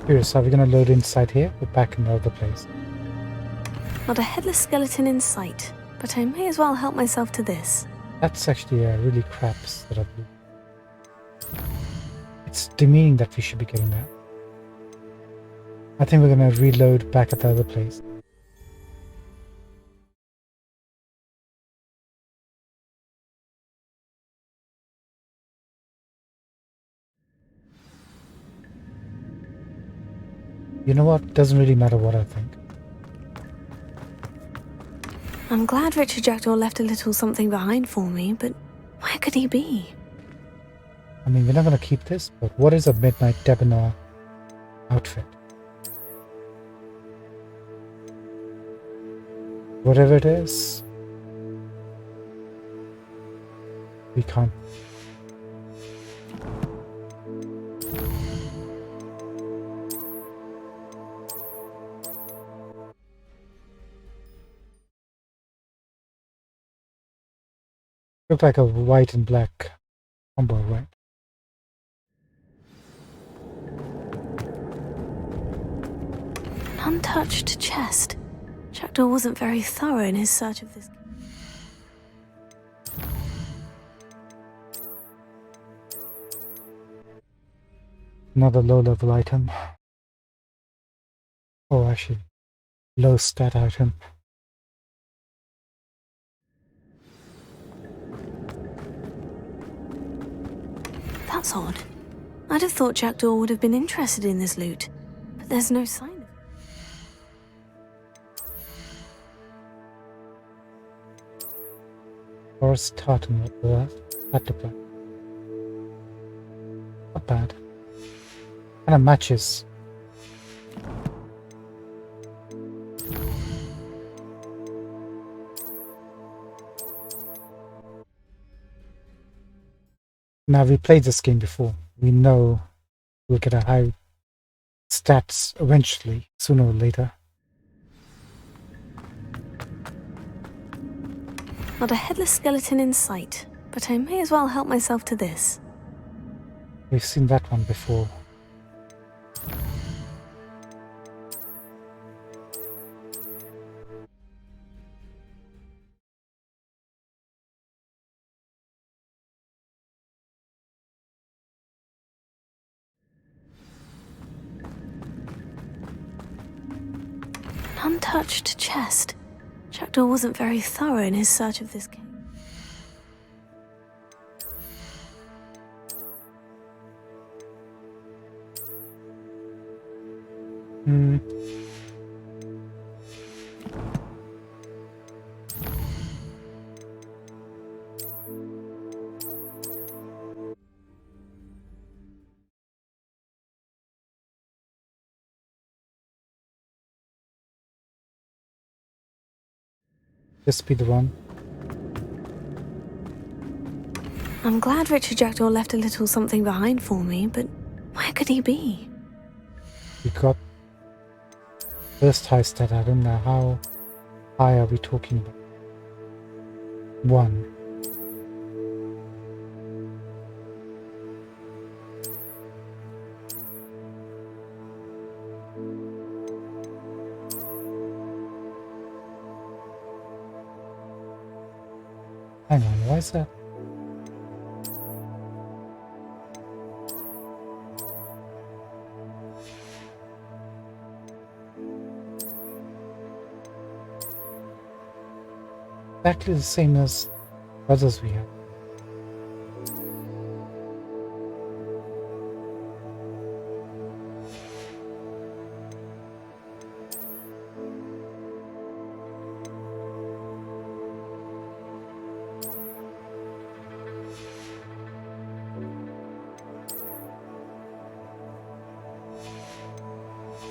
Curious, are we going to load inside here or back in the other place? Not a headless skeleton in sight, but I may as well help myself to this. That's actually a really crap set of loot. It's demeaning that we should be getting that. I think we're going to reload back at the other place. You know what? Doesn't really matter what I think. I'm glad Richard Jackdaw left a little something behind for me, but where could he be? I mean, we're not going to keep this, but what is a Midnight Debonair outfit? Whatever it is, we can't. Look like a white and black combo, right? An untouched chest. Jackdaw wasn't very thorough in his search of this. Another low-level item. Oh, actually, low stat item. That's odd. I'd have thought Jackdaw would have been interested in this loot, but there's no sign of it. Forest tartan, what was that? That not bad. Kind of matches. Now, we played this game before. We know we'll get a high stats eventually, sooner or later. Not a headless skeleton in sight, but I may as well help myself to this. We've seen that one before. An untouched chest. Jackdaw wasn't very thorough in his search of this cave. This be the one. I'm glad Richard Jackdaw left a little something behind for me, but where could he be? We got first high stat. I don't know how high are we talking about. 1. Hang on, why is that? Exactly the same as others we have.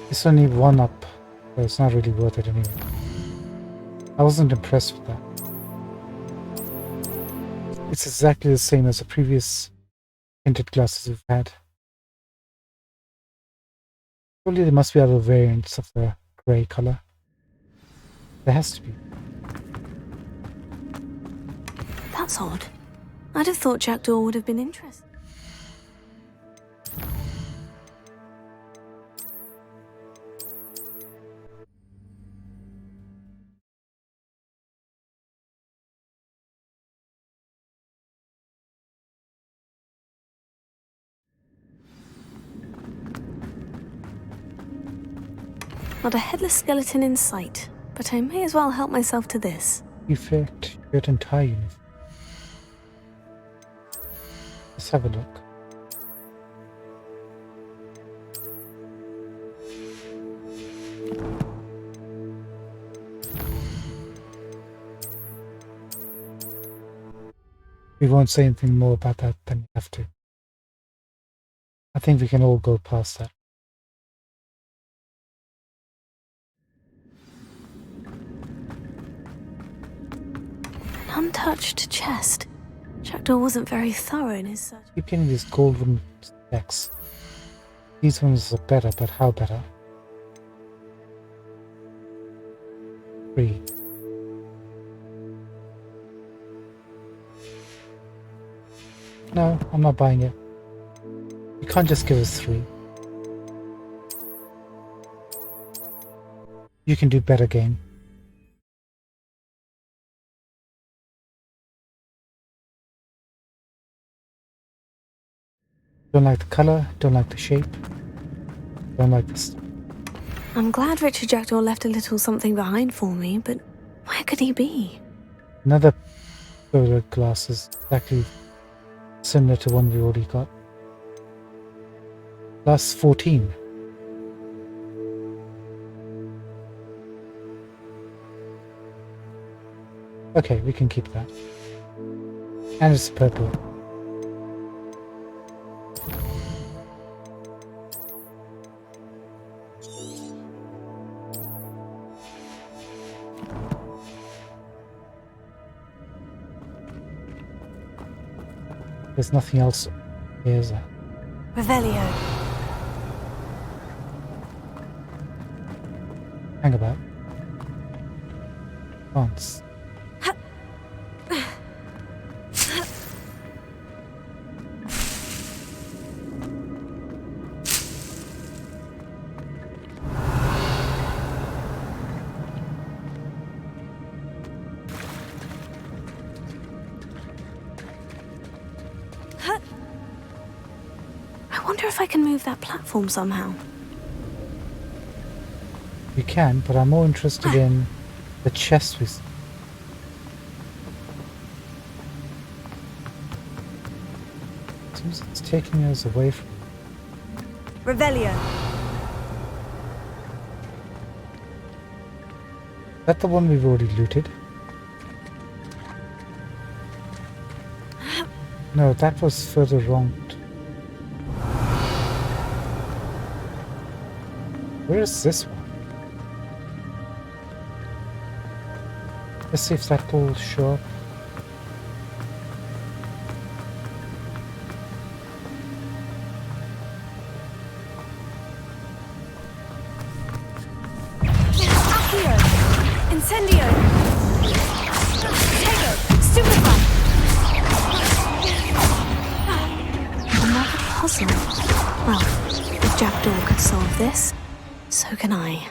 It's only 1 up, so it's not really worth it anyway. I wasn't impressed with that. It's exactly the same as the previous tinted glasses we've had. Surely there must be other variants of the grey color. There has to be. That's odd. I'd have thought Jackdaw would have been interested. Not a headless skeleton in sight, but I may as well help myself to this. Effect shirt and tie uniform. Let's have a look. We won't say anything more about that than we have to. I think we can all go past that. An untouched chest. Jackdaw wasn't very thorough in his search. Keep getting these golden specs. These ones are better, but how better? 3. No, I'm not buying it. You can't just give us 3. You can do better, game. Don't like the color, don't like the shape, don't like this. I'm glad Richard Jackdaw left a little something behind for me, but where could he be? Another solar glasses, exactly similar to one we already got. Plus 14. Okay, we can keep that. And it's purple. There's nothing else here, is there? Revelio. Hang about. Once. I wonder if I can move that platform somehow. You can, but I'm more interested in the chest we... Seems it's taking us away from... Revelio. Is that the one we've already looted? No, that was further wrong. Where is this one? Let's see if that will show up. Accio! Incendio! Tego! Stupefy! Another puzzle. Well, if Jackdaw could solve this, so can I.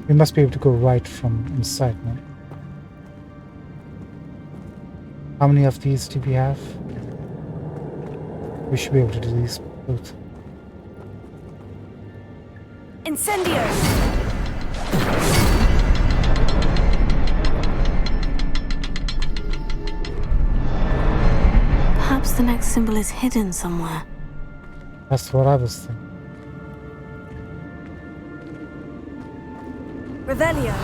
We must be able to go right from inside now. How many of these do we have? We should be able to do these both. Incendio! Perhaps the next symbol is hidden somewhere. That's what I was thinking. Revelio.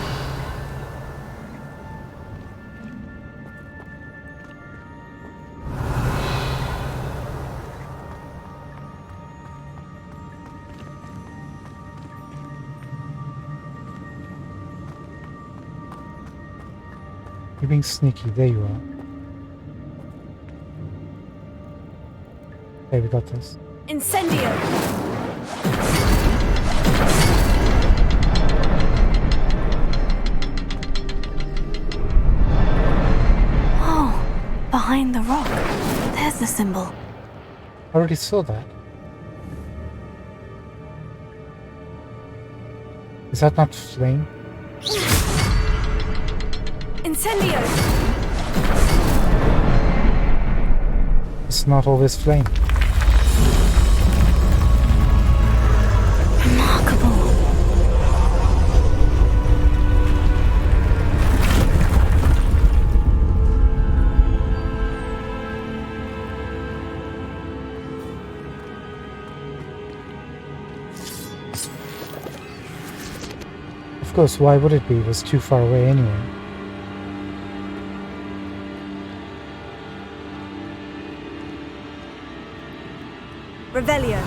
You're being sneaky. There you are. Okay, we got this. Incendio! Behind the rock. There's the symbol. I already saw that. Is that not flame? Incendio! It's not always flame. Remarkable. Of course, why would it be? It was too far away anyway. Revelio.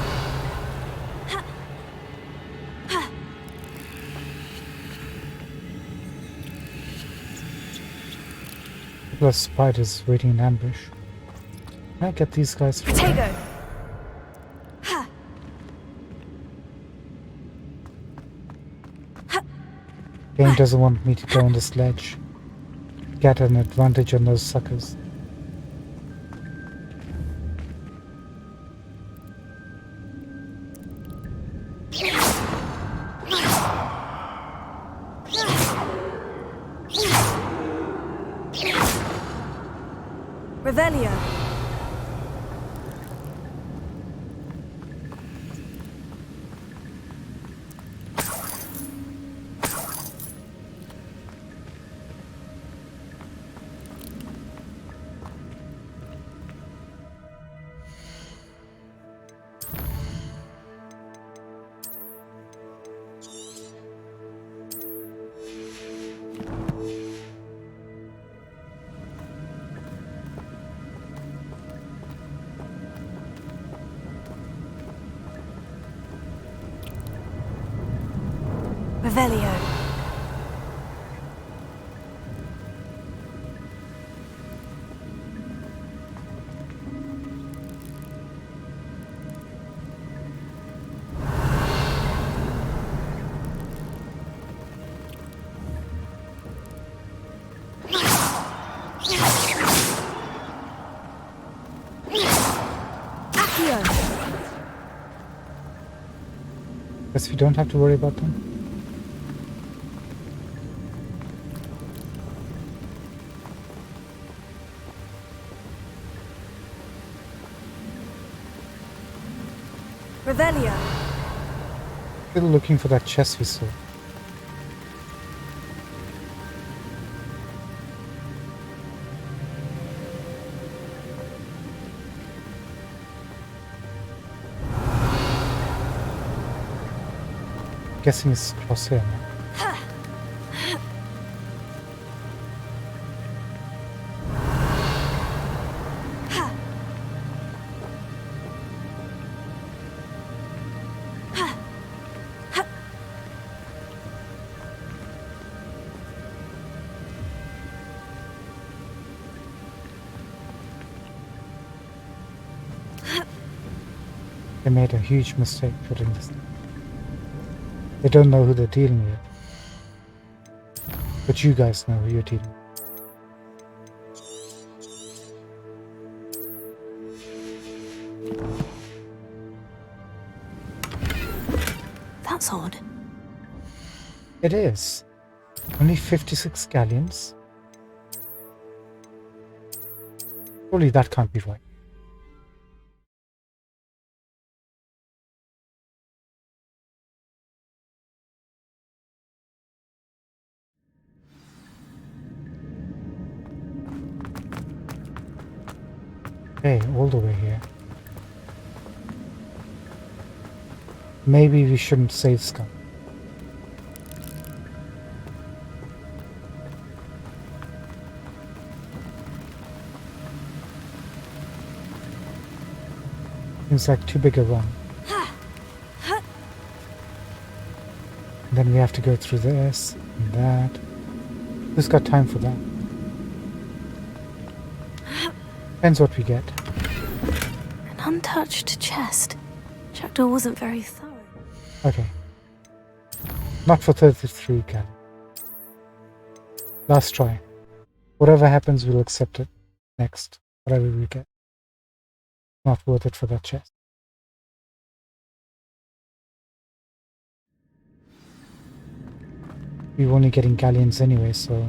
Plus spiders waiting in ambush. Can I get these guys? Protego. Game doesn't want me to go on the sledge. Get an advantage on those suckers. Revelio. Revelio. Guess we don't have to worry about them. Revelio. Still looking for that chest we saw. Guessing it's across here now. They made a huge mistake putting this. They don't know who they're dealing with. But you guys know who you're dealing with. That's odd. It is. Only 56 galleons. Surely that can't be right. Okay, all the way here. Maybe we shouldn't save Scum. Seems like too big a run. Then we have to go through this and that. Who's got time for that? Depends what we get. An untouched chest. Jackdaw wasn't very thorough. Okay. Not for 33 galleon. Last try. Whatever happens, we'll accept it. Next. Whatever we get. Not worth it for that chest. We're only getting galleons anyway, so...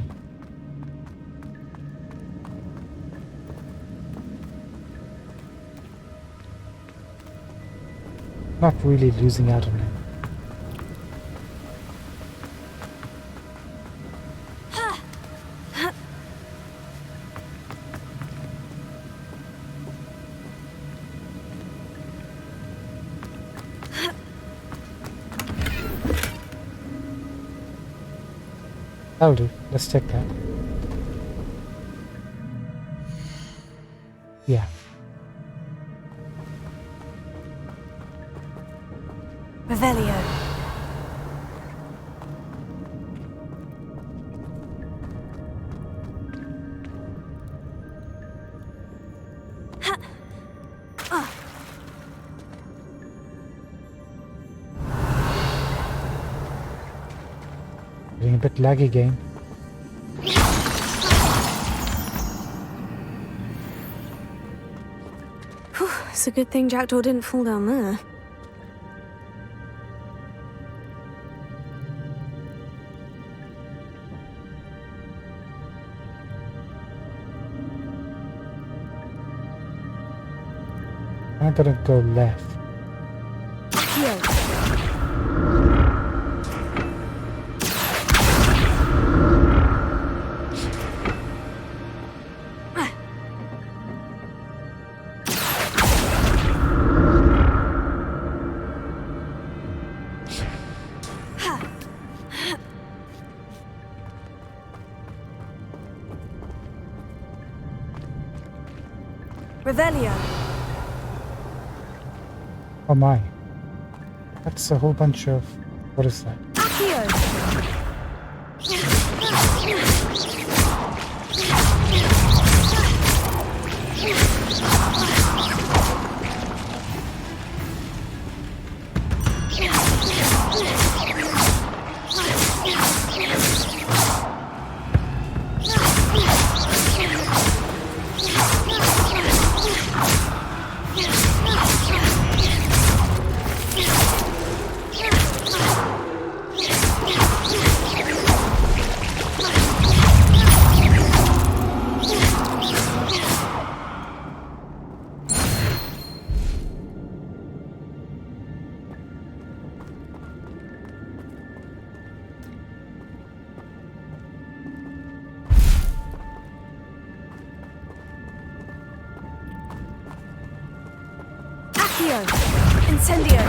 not really losing out on him. That'll do. Let's take that. Yeah. Revelio. Getting a bit laggy game. Whew, it's a good thing Jackdaw didn't fall down there. I'm gonna go left. Revelio. Oh my. That's a whole bunch of... what is that? Accio. Accio. Incendio.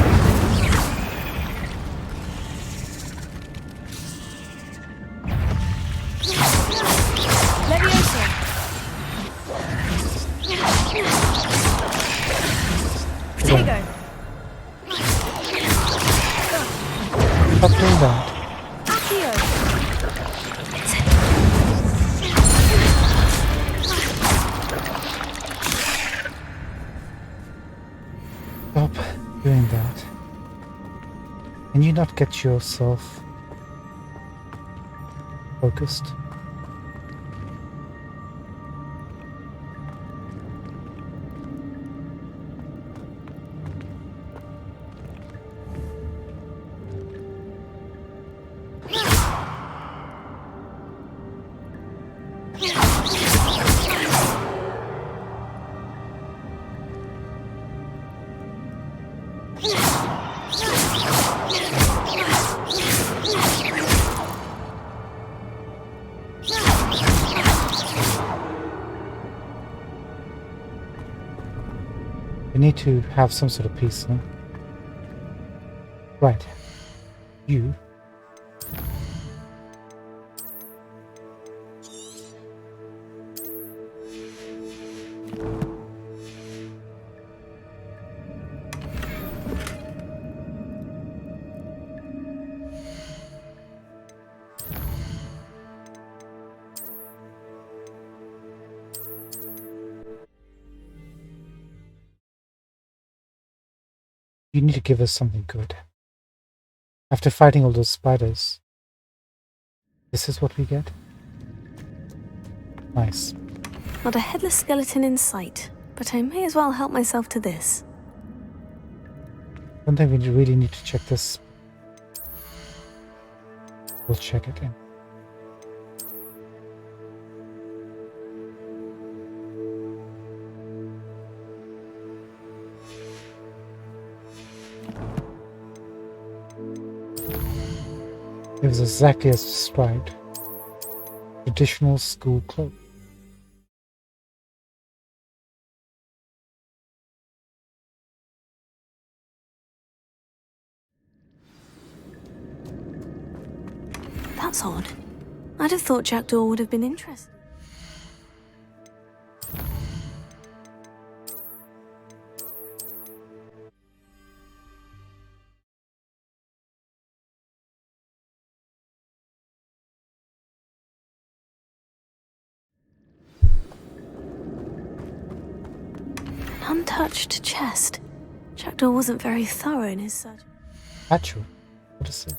Levioso. Protego. Stop doing that. Accio. Stop doing that. Can you not get yourself focused? We need to have some sort of peace, no? Right. You. You need to give us something good. After fighting all those spiders, this is what we get? Nice. Not a headless skeleton in sight, but I may as well help myself to this. Don't think we really need to check this. We'll check it in. It was exactly as described. Traditional school clothes. That's odd. I'd have thought Jackdaw would have been interested. An untouched chest. Jackdaw wasn't very thorough in his search. Actual. What is it?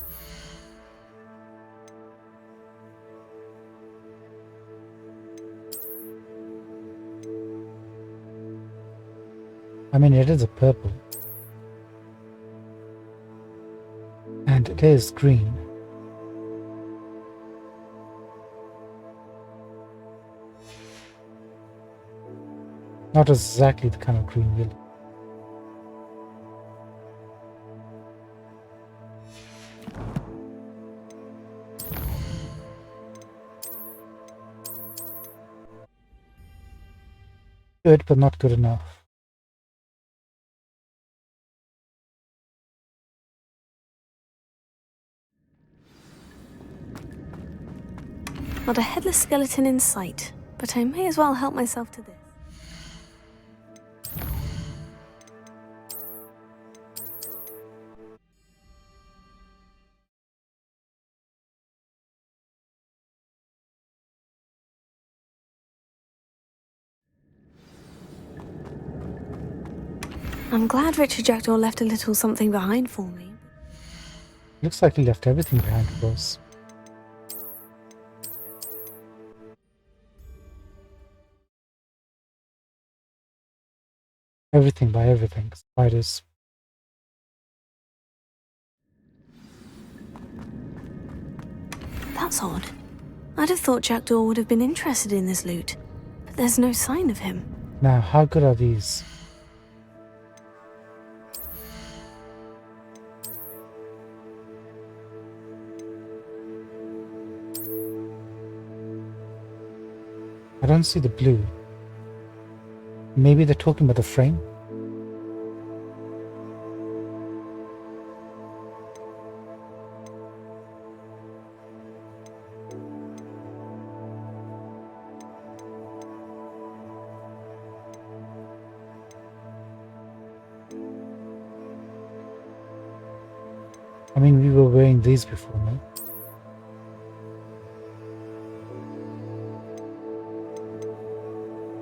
I mean, it is a purple. And it is green. Not exactly the kind of green we'll. Good, but not good enough. Not a headless skeleton in sight, but I may as well help myself to this. I'm glad Richard Jackdaw left a little something behind for me. Looks like he left everything behind for us. Everything by everything. Spiders. That's odd. I'd have thought Jackdaw would have been interested in this loot, but there's no sign of him. Now, how good are these? I don't see the blue. Maybe they're talking about the frame? I mean, we were wearing these before, no?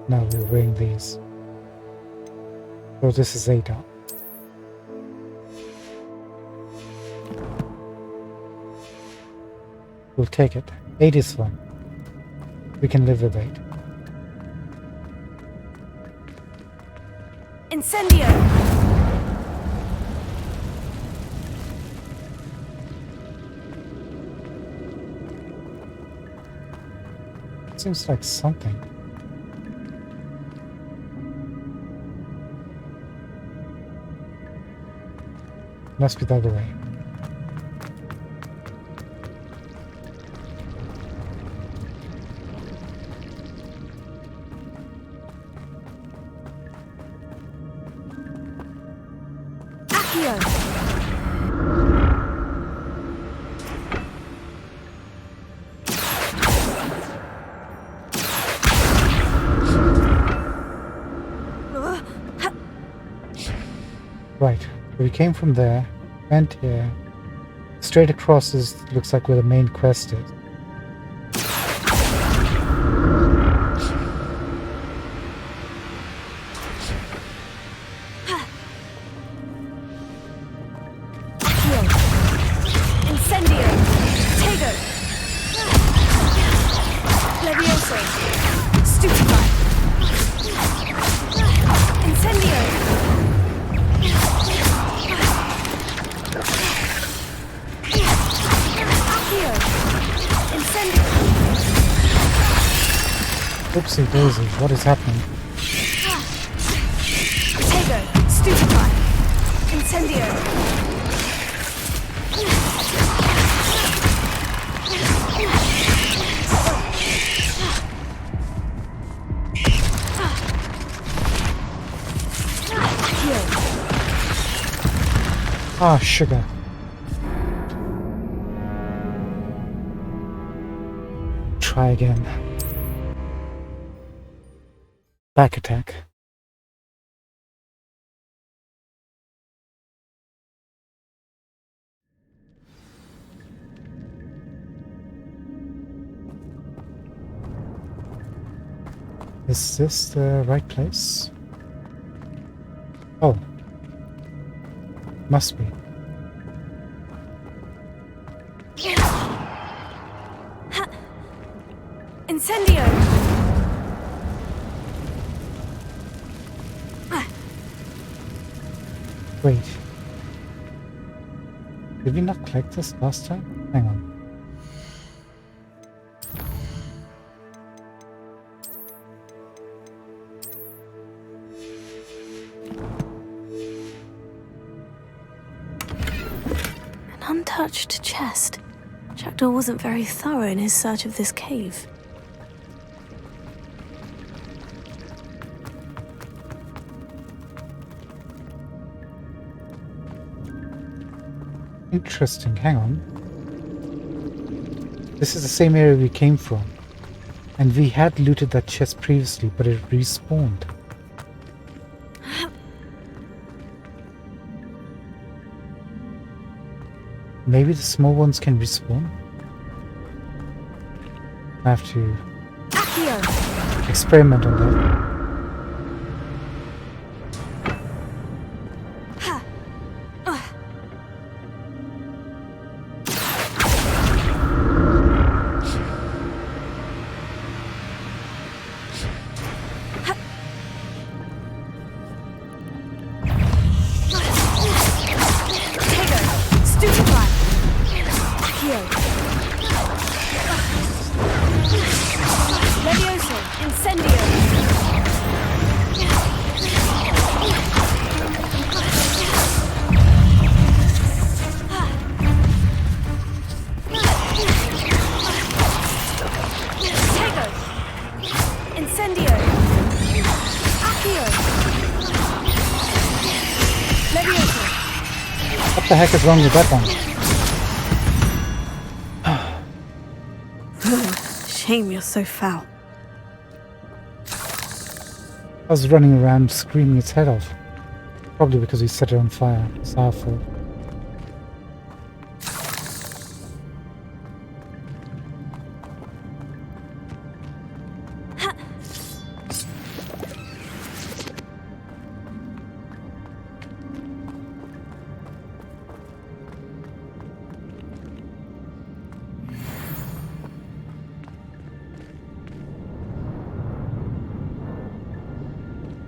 No, we were wearing these. So this is 8 up. We'll take it. 8 is fine. We can live with 8. Incendio! Seems like something. Must be the other way. Right, we came from there, went here, straight across is looks like where the main quest is. Incendio! Tego! Levioso! Stupefy! Incendio! Oopsie daisy, what is happening? Tego! Stupefy! Incendio! Ah, sugar. Try again. Back attack. Is this the right place? Oh. Must be. Incendio! Wait. Did we not collect this last time? Hang on. An untouched chest. Jackdaw wasn't very thorough in his search of this cave. Interesting, hang on. This is the same area we came from. And we had looted that chest previously, but it respawned. Maybe the small ones can respawn? I have to experiment on that. What the heck is wrong with that one? Shame you're so foul. I was running around screaming its head off. Probably because we set it on fire. It's our fault.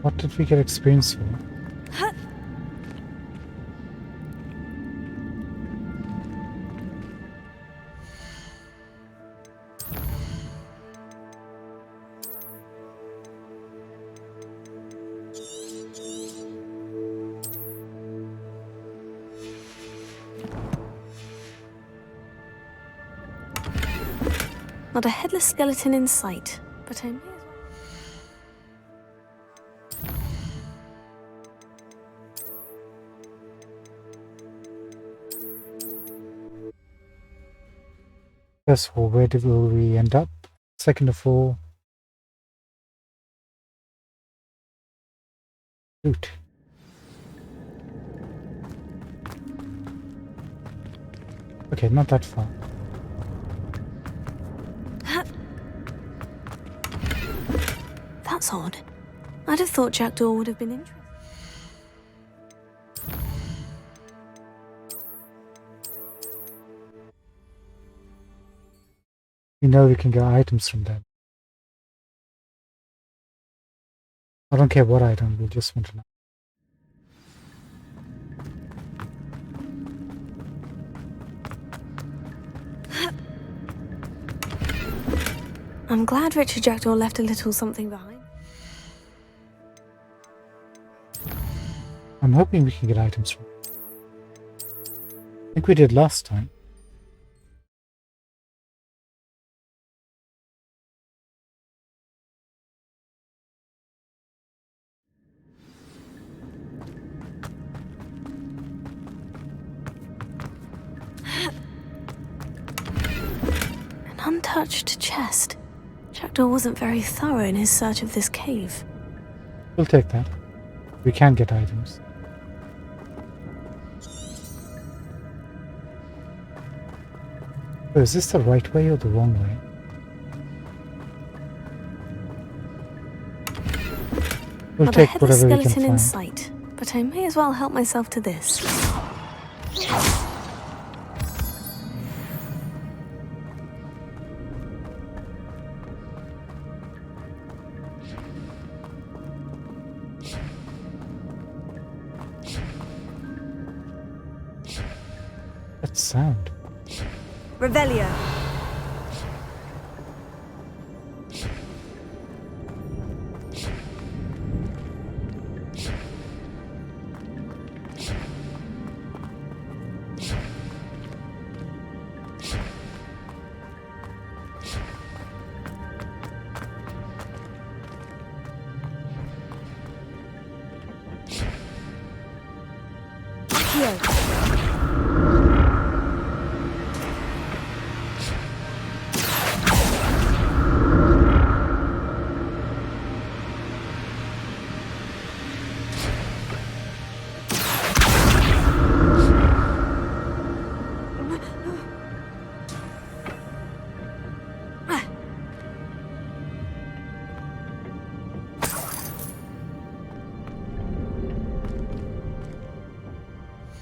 What did we get experience for? Not a headless skeleton in sight, but I may as well. First of all, where will we end up? Second of all, loot. Okay, not that far. That's odd. I'd have thought Jackdaw would have been interested. We know we can get items from them. I don't care what item, we just want to know. I'm glad Richard Jackdaw left a little something behind. I'm hoping we can get items from it. I think we did last time. An untouched chest. Jackdaw wasn't very thorough in his search of this cave. We'll take that. We can get items. So is this the right way or the wrong way? We'll Not a take headless whatever we can skeleton in find. sight, but I may as well help myself to this. That sound. Revelio. Accio.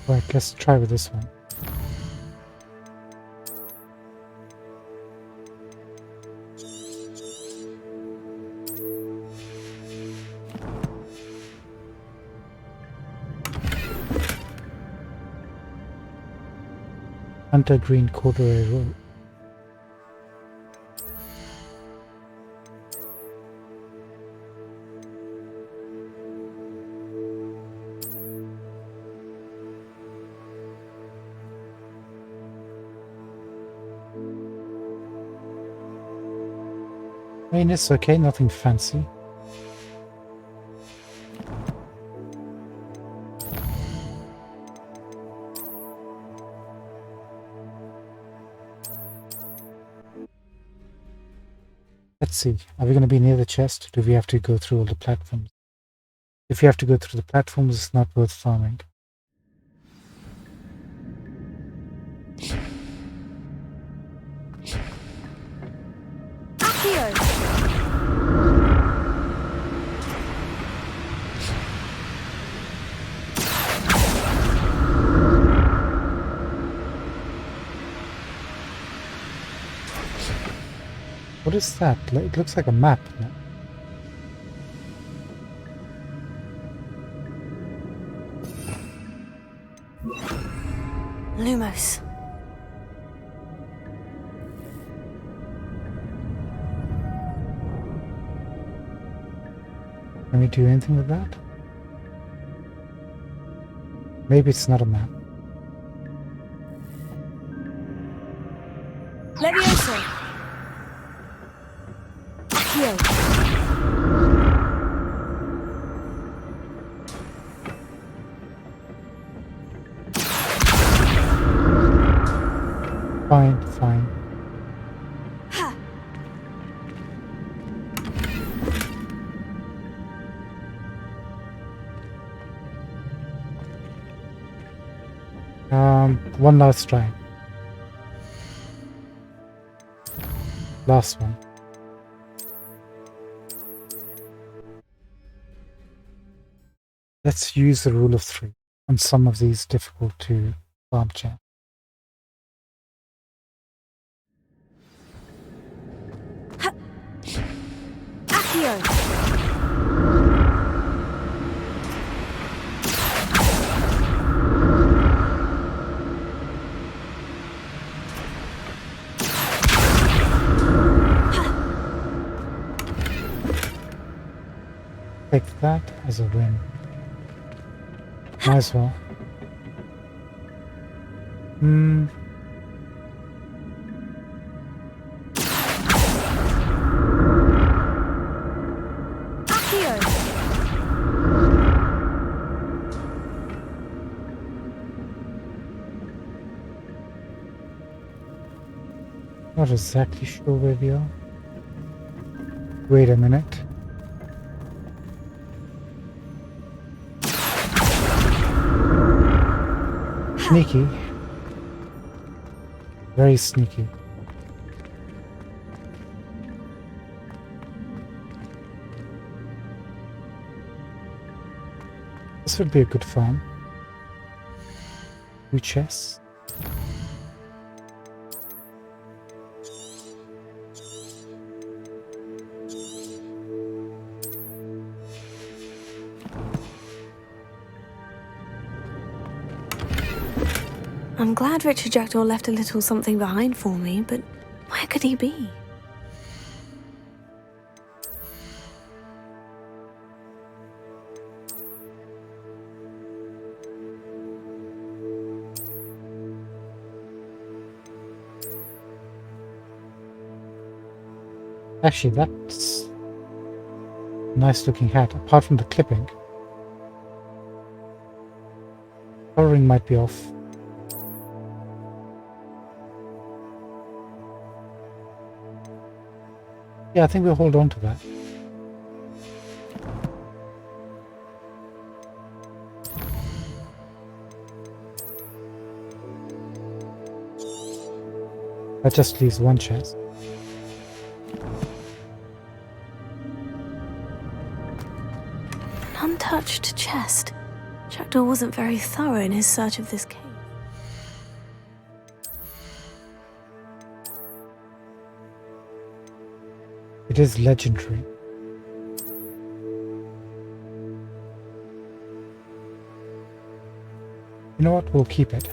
Right, let's try with this one. Hunter Green Corduroy Road. I mean, it's okay, nothing fancy. Let's see, are we going to be near the chest? Do we have to go through all the platforms? If you have to go through the platforms, it's not worth farming. Accio. What is that? It looks like a map. No? Lumos. Can we do anything with that? Maybe it's not a map. Levioso. Accio. Fine, fine. One last try. Last one. Let's use the rule of 3 on some of these difficult to farm chats. Accio. Take that as a win. Might as well. Accio. Not exactly sure where we are. Wait a minute. Sneaky. Very sneaky. This would be a good farm. 2 chests. I'm glad Richard Jackdaw left a little something behind for me, but where could he be? Actually, that's a nice looking hat, apart from the clipping. Coloring might be off. Yeah, I think we'll hold on to that. That just leaves 1 chest. An untouched chest. Jackdaw wasn't very thorough in his search of this cave. It is legendary. You know what? We'll keep it.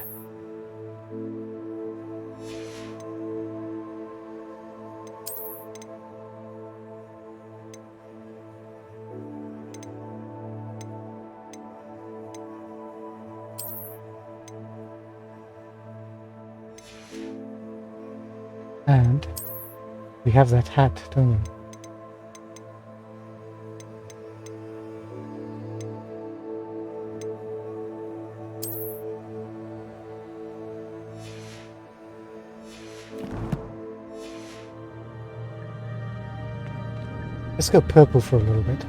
And we have that hat, don't we? Let's go purple for a little bit.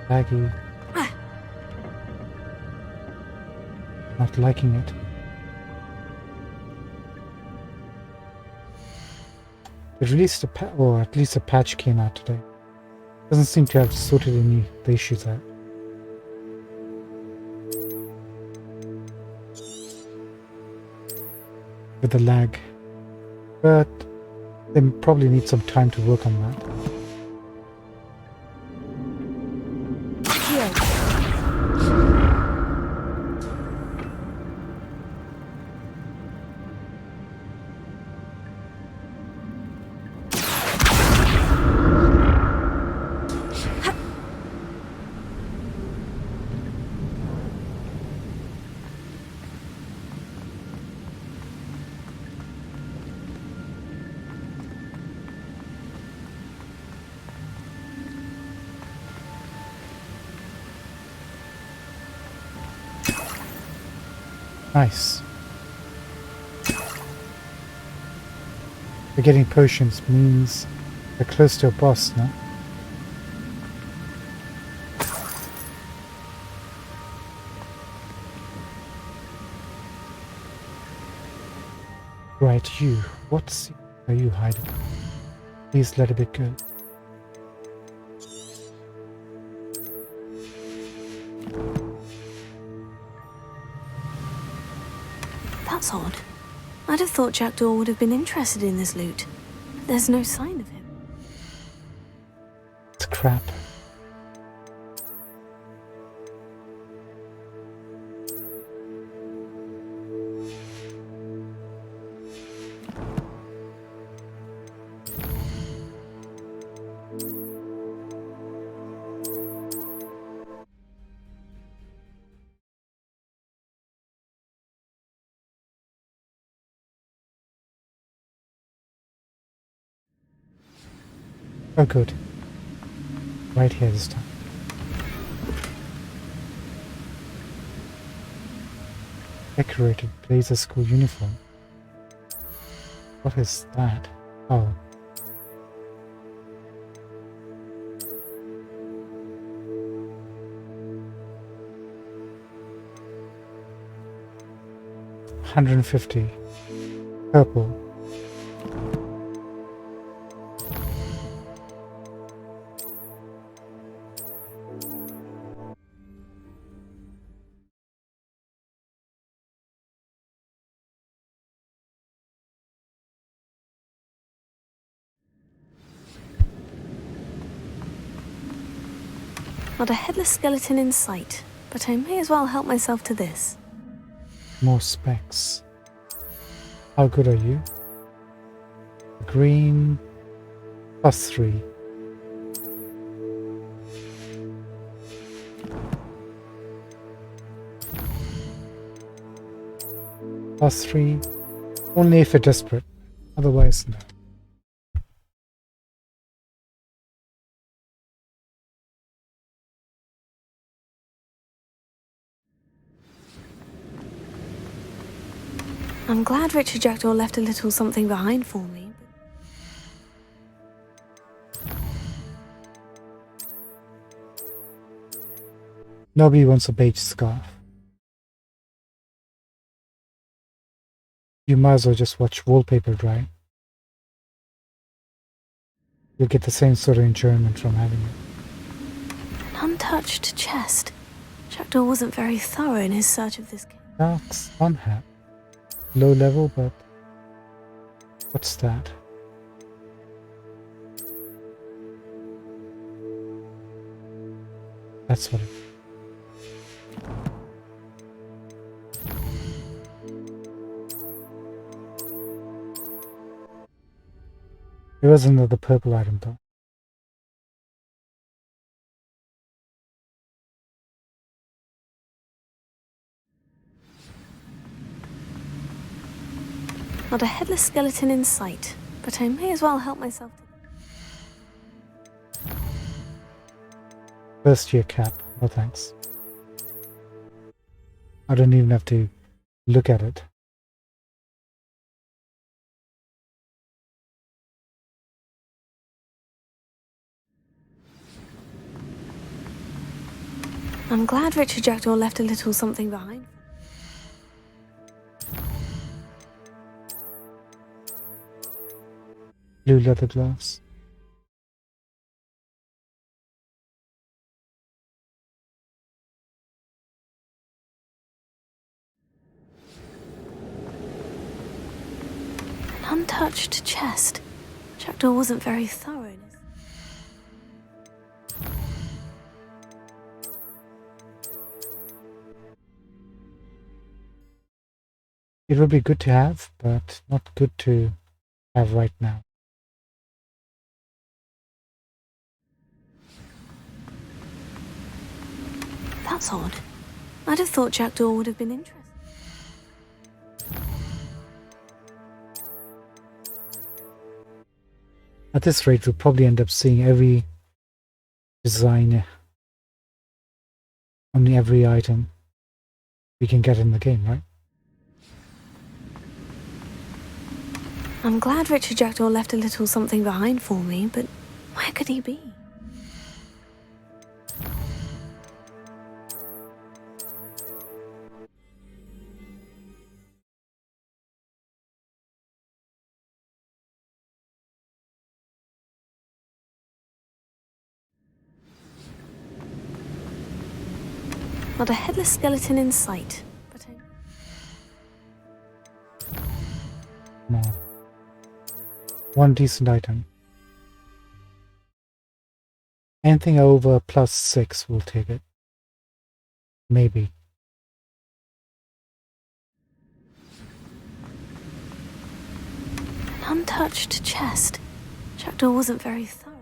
Baggy. Not liking it. They released a or at least a patch came out today. Doesn't seem to have sorted any of the issues out. With the lag. But they probably need some time to work on that. Accio. Nice. We're getting potions means we're close to a boss now. Right, you. What are you hiding? Please let it go. That's odd. I'd have thought Jackdaw would have been interested in this loot. But there's no sign of him. It's crap. Oh good. Right here this time. Decorated blazer school uniform. What is that? Oh. $150. Purple. Not a headless skeleton in sight, but I may as well help myself to this. More specs. How good are you? Green +3. +3. Only if you're desperate. Otherwise, no. I'm glad Richard Jackdaw left a little something behind for me. Nobody wants a beige scarf. You might as well just watch wallpaper dry. You'll get the same sort of enjoyment from having it. An untouched chest. Jackdaw wasn't very thorough in his search of this cave. That's on hat. Low level, but what's that? That's what it is. There was another purple item though. Not a headless skeleton in sight, but I may as well help myself to... First year cap. No thanks. I don't even have to look at it. I'm glad Richard Jackdaw left a little something behind. Blue leather gloves. An untouched chest. Jackdaw wasn't very thorough in his... It would be good to have, but not good to have right now. That's odd. I'd have thought Jackdaw would have been interested. At this rate, we'll probably end up seeing every design on every item we can get in the game, right? I'm glad Richard Jackdaw left a little something behind for me, but where could he be? Not a headless skeleton in sight, but Come on. One decent item. Anything over +6, we'll take it. Maybe. an untouched chest. Jackdaw wasn't very thorough.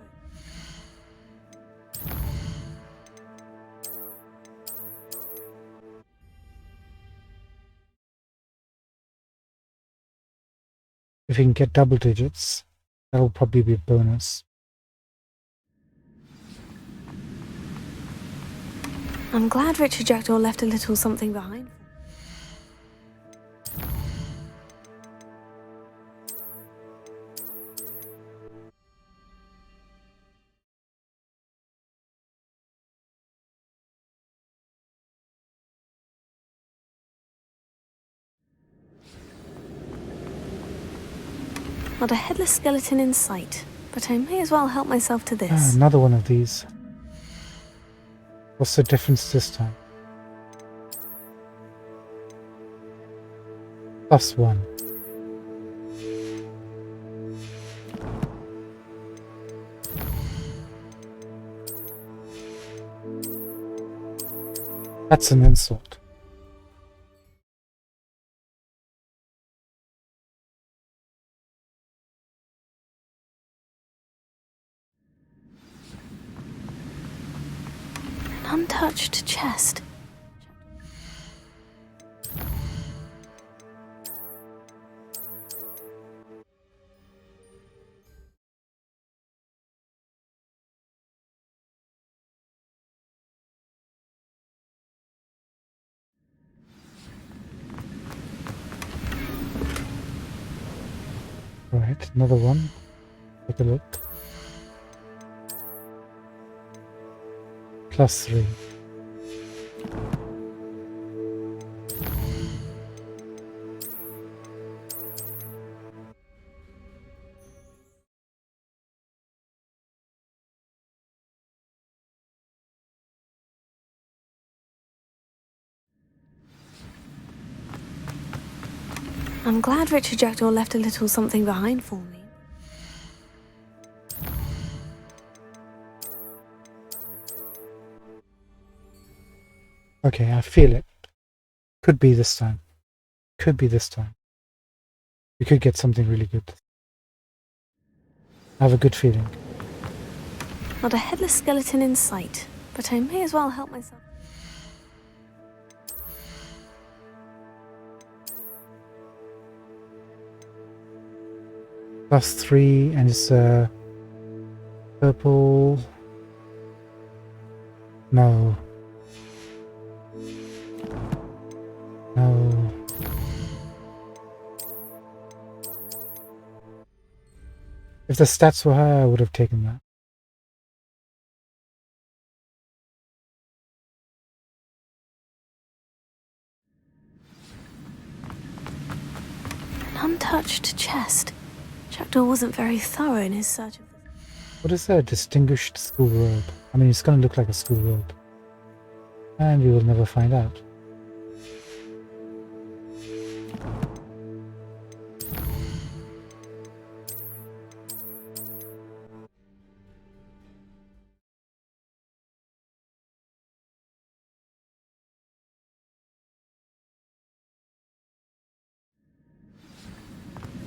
If we can get double digits, that'll probably be a bonus. I'm glad Richard Jackdaw left a little something behind. Not a headless skeleton in sight, but I may as well help myself to this. Another one of these. What's the difference this time? +1. That's an insult. An untouched chest. Right, another one. Take a look. +3. I'm glad Richard Jackdaw left a little something behind for me. Okay, I feel it. Could be this time. Could be this time. We could get something really good. I have a good feeling. Not a headless skeleton in sight, but I may as well help myself. +3, and it's purple. No. No. If the stats were higher, I would have taken that. An untouched chest. Jackdaw wasn't very thorough in his search of this. What is that? Distinguished school robe. I mean, it's going to look like a school robe. And we will never find out.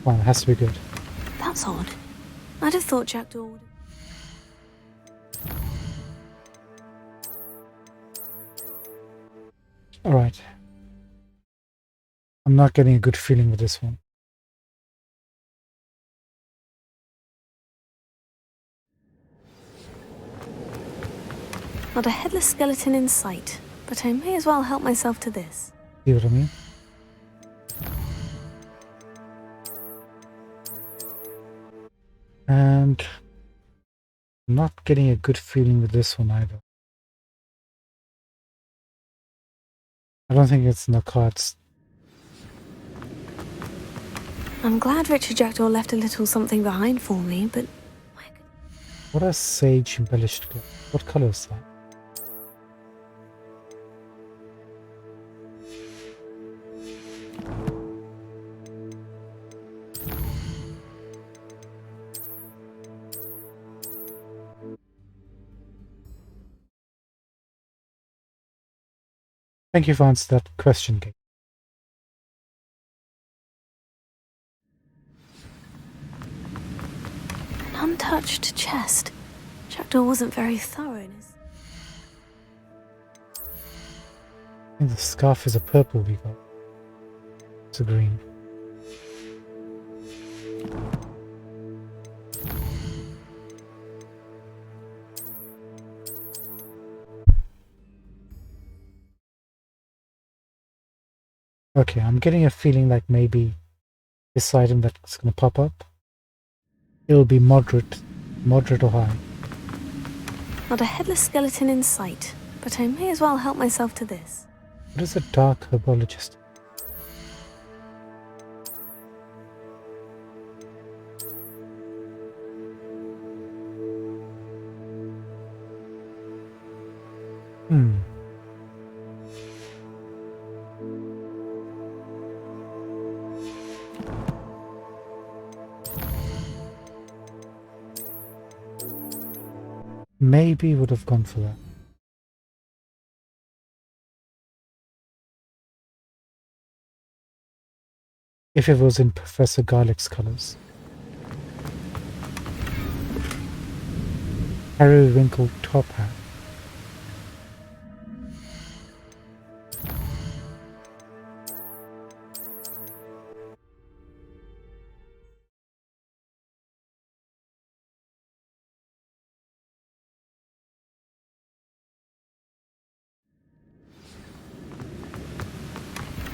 Well, it has to be good. That's odd. I'd have thought Jackdaw would have... Alright. I'm not getting a good feeling with this one. Not a headless skeleton in sight, but I may as well help myself to this. See what I mean? And I'm not getting a good feeling with this one either. I don't think it's in the cards. I'm glad Richard Jackdaw left a little something behind for me, but What are sage embellished gloves? What colour is that? Thank you for answering that question, Kate. an untouched chest. Jackdaw wasn't very thorough in his... I think the scarf is a purple we got. It's a green. Okay, I'm getting a feeling like maybe this item that's going to pop up, it'll be moderate or high. Not a headless skeleton in sight, but I may as well help myself to this. What is a dark herbologist? Maybe would have gone for that. If it was in Professor Garlick's colours. Periwinkle top hat.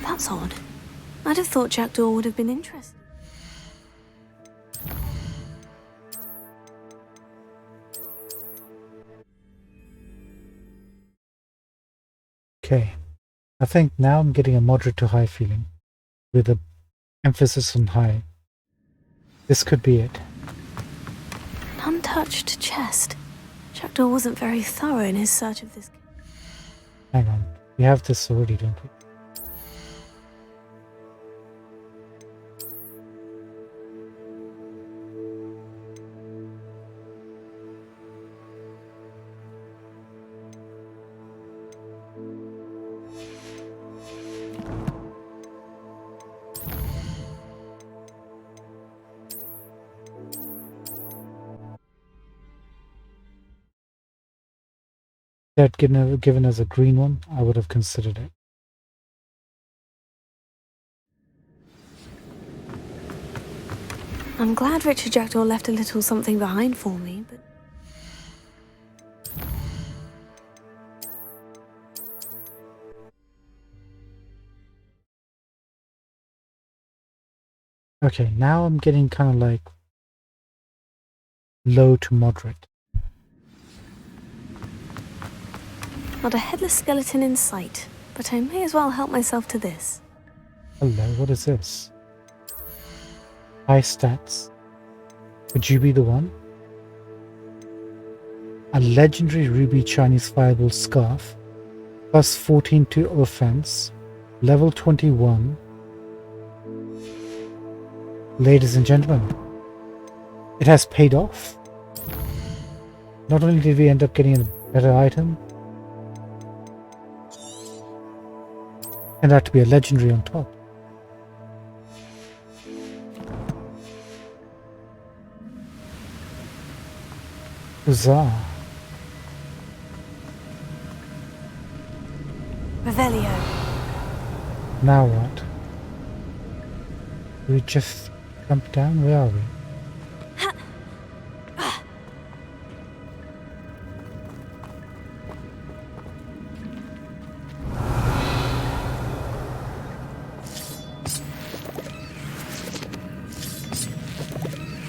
That's odd. I'd have thought Jackdaw would have been interested. Okay. I think now I'm getting a moderate to high feeling, with an emphasis on high. This could be it. An untouched chest. Jackdaw wasn't very thorough in his search of this. Hang on. We have this already, don't we? If they had given us a green one, I would have considered it. I'm glad Richard Jackdaw left a little something behind for me, but... Okay, now I'm getting kind of like low to moderate. Not a headless skeleton in sight, but I may as well help myself to this. Hello, what is this? High stats. Would you be the one? A legendary ruby Chinese fireball scarf, plus 14 to offense, level 21. Ladies and gentlemen, it has paid off. Not only did we end up getting a better item, and that to be a legendary on top. Huzzah. Revelio. Now what? We just jump down? Where are we?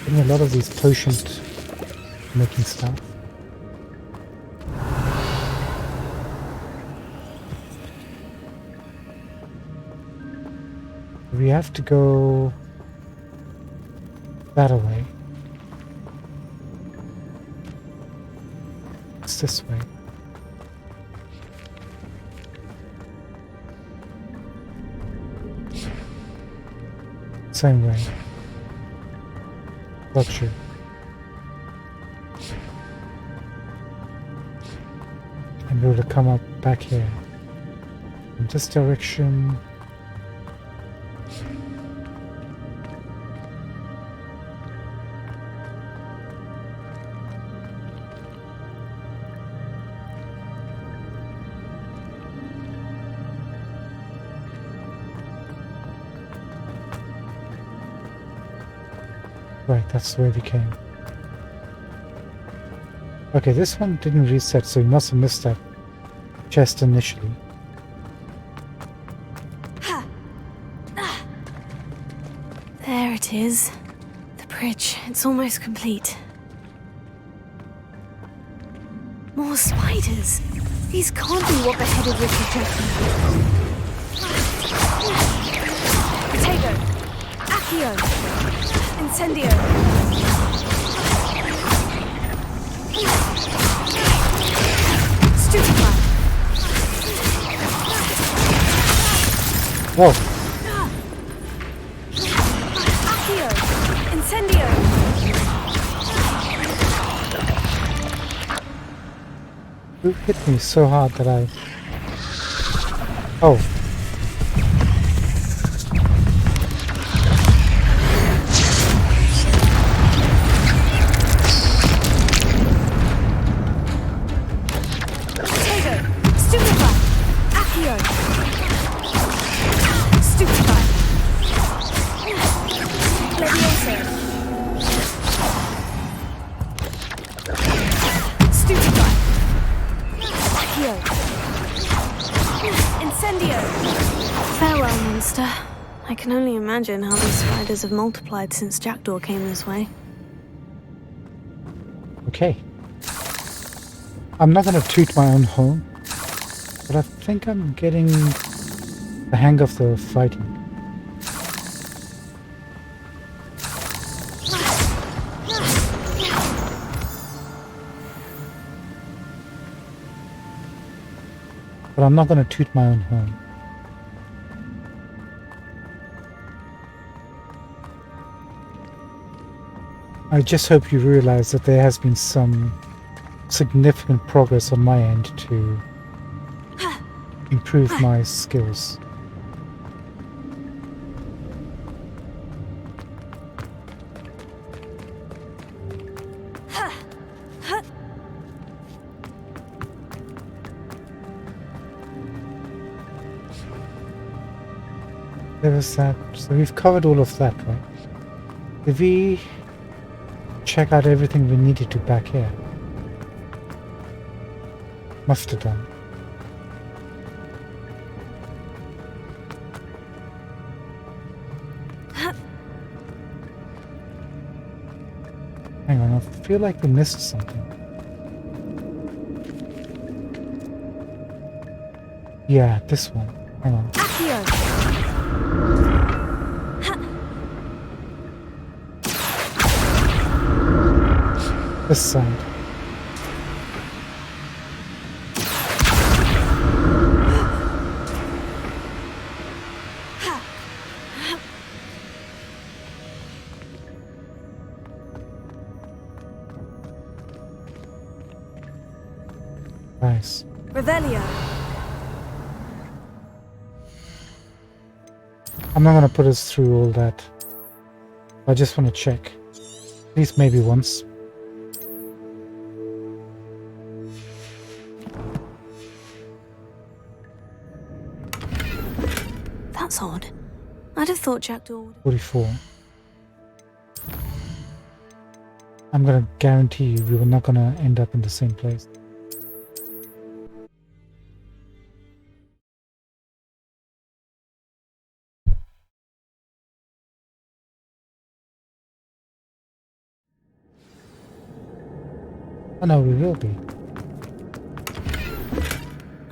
Getting a lot of these potion making stuff. We have to go that way. It's this way. Same way. Gotcha. And we will come up back here. In this direction. Right, that's where we came. Okay, this one didn't reset, so we must have missed that chest initially. There it is. The bridge. It's almost complete. More spiders. These can't be what beheaded Richard Jackson. Potato. Accio. Incendio. Stupefy. Whoa! Accio. Incendio. Who hit me so hard that I... Oh. Farewell, monster. I can only imagine how these spiders have multiplied since Jackdaw came this way. Okay. I'm not going to toot my own horn, but I think I'm getting the hang of the fighting. But I'm not going to toot my own horn. I just hope you realize that there has been some significant progress on my end to improve my skills. There was that, so we've covered all of that, right? Did we check out everything we needed to back here? Must have done. Hang on, I feel like we missed something. Yeah, this one. Hang on. This side. Nice. Revelio. I'm not going to put us through all that. I just want to check. At least maybe once. That's odd. I'd have thought Jackdaw would... 44. I'm going to guarantee you we were not going to end up in the same place. Oh no, we will be.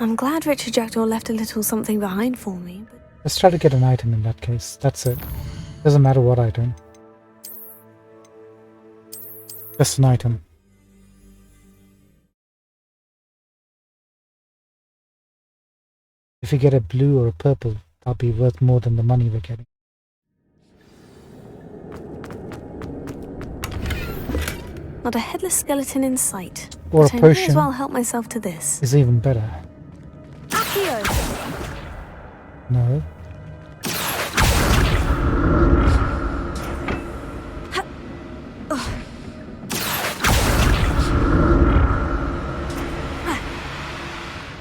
I'm glad Richard Jackdaw left a little something behind for me, but Let's try to get an item in that case. That's it. Doesn't matter what item. Just an item. If you get a blue or a purple, that'll be worth more than the money we're getting. not a headless skeleton in sight. Or But a I may as potion well help myself to this. is even better. Accio! No.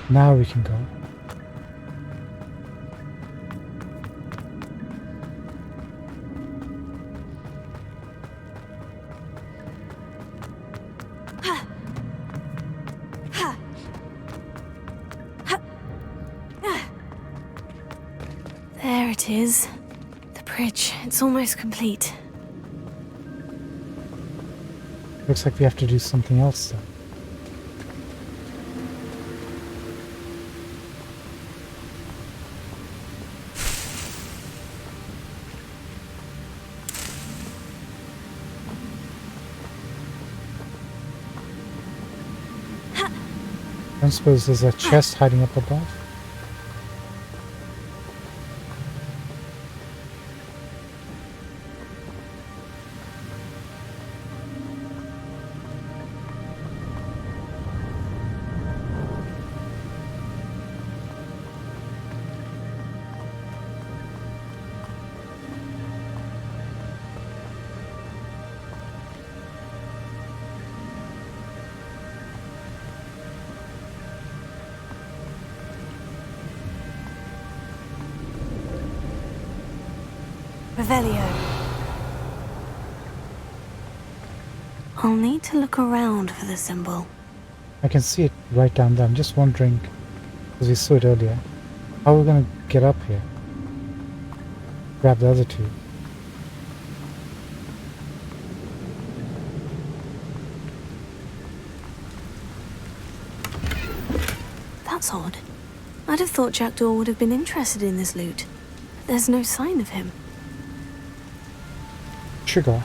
Now we can go. There it is. The bridge. It's almost complete. Looks like we have to do something else then. I don't suppose there's a chest hiding up above? Revelio. I'll need to look around for the symbol. I can see it right down there. I'm just wondering, because we saw it earlier, how we're going to get up here. Grab the other two. That's odd. I'd have thought Jackdaw would have been interested in this loot. But there's no sign of him. Sugar.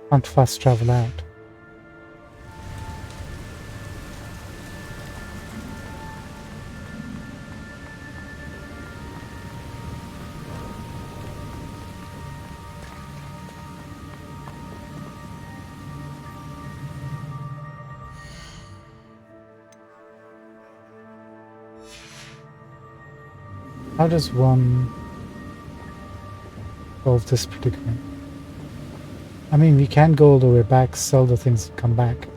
Can't fast travel out. How does one solve this predicament? I mean, we can go all the way back, sell the things, and come back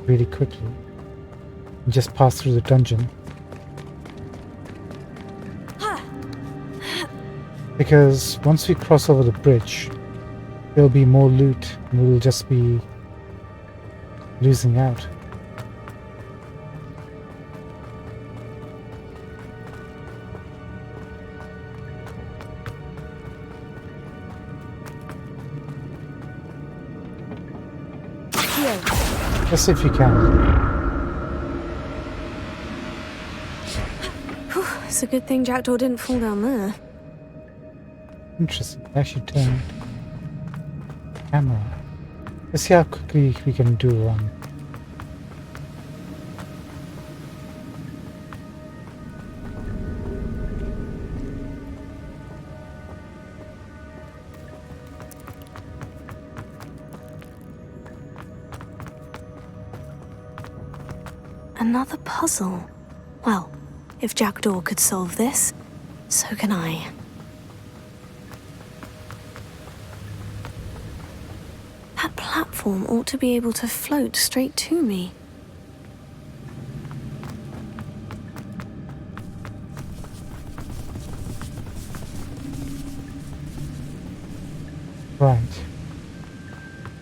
really quickly. And just pass through the dungeon. Because once we cross over the bridge, there'll be more loot and we'll just be losing out. Let's see if we can. Whew, it's a good thing Jackdaw didn't fall down there. Interesting. Actually turn the camera. Let's see how quickly we can do a run. Another puzzle. Well, if Jackdaw could solve this, so can I. That platform ought to be able to float straight to me.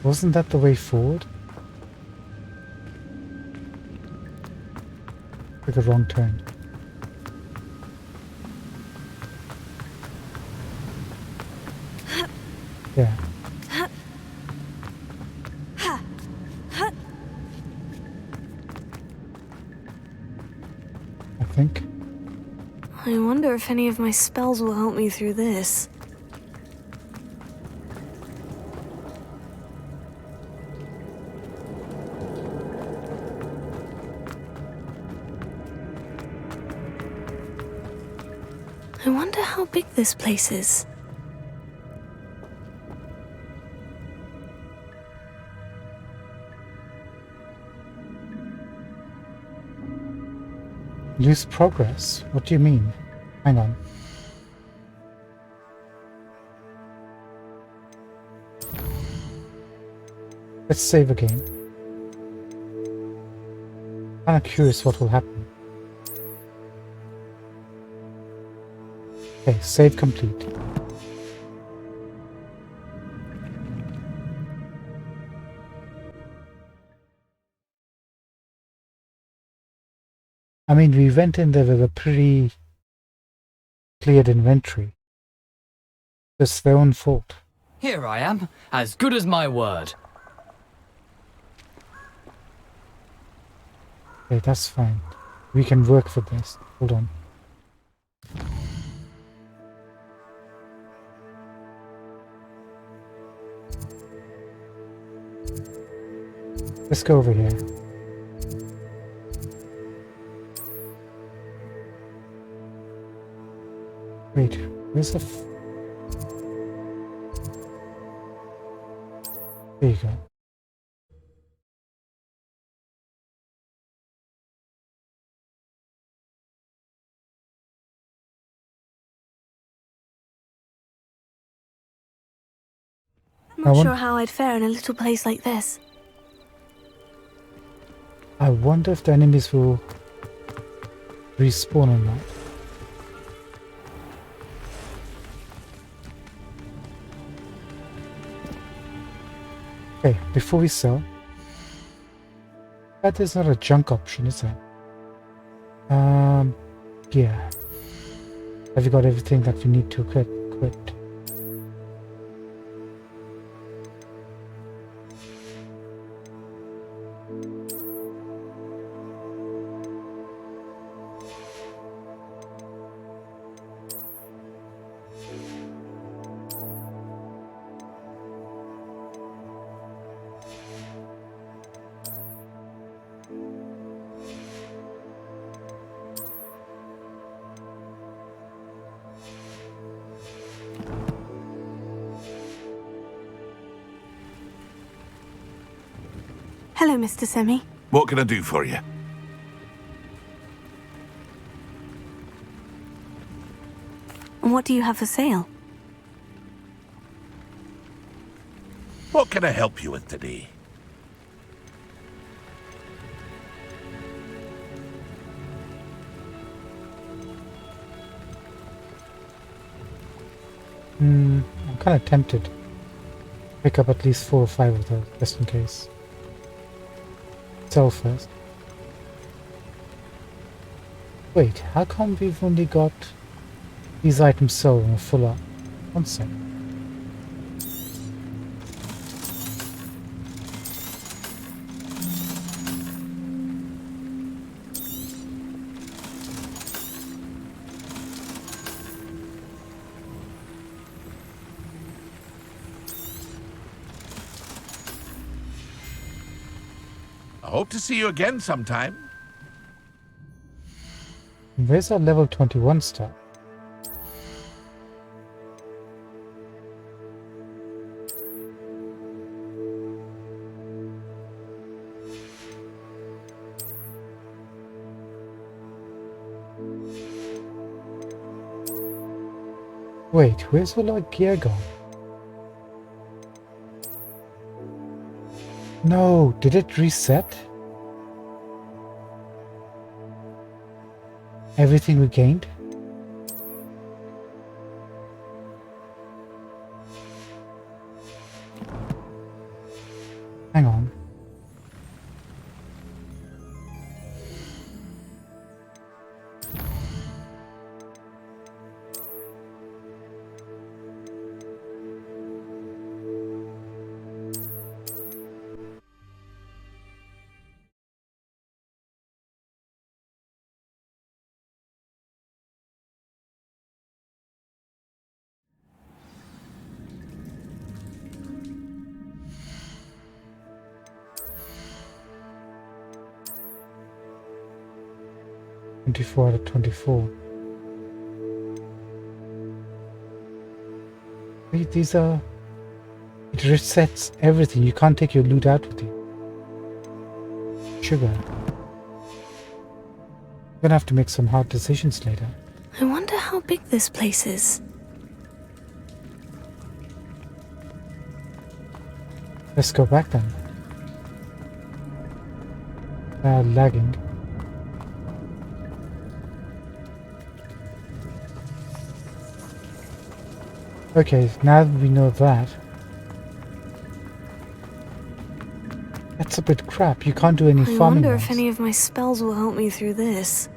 Wasn't that the way forward? Took a wrong turn. Yeah. I think. I wonder if any of my spells will help me through this. I wonder how big this place is. Lose progress? What do you mean? Hang on. Let's save again. I'm curious what will happen. Okay, save complete. I mean, we went in there with a pretty cleared inventory. It's their own fault. Here I am, as good as my word. Okay, that's fine. We can work for this. Hold on. Let's go over here. Wait, where's the... There you go. I'm not sure how I'd fare in a little place like this. I wonder if the enemies will respawn or not. Okay, before we sell, that is not a junk option, is it? Yeah. Have you got everything that we need to quit? Hello, Mr. Semi. What can I do for you? And what do you have for sale? What can I help you with today? I'm kind of tempted. Pick up at least 4 or 5 of those, just in case. Sell first. Wait, how come we've only got these items sold in a full up? One sec. I hope to see you again sometime. Where's our level 21 stuff? Wait, where's all our gear gone? No, did it reset? Everything we gained? 24 out of 24. These are... It resets everything. You can't take your loot out with you. Sugar. You're gonna have to make some hard decisions later. I wonder how big this place is. Let's go back then. Lagging. Okay, now that we know that. That's a bit crap. You can't do any I farming. wonder ones. if any of my spells will help me through this.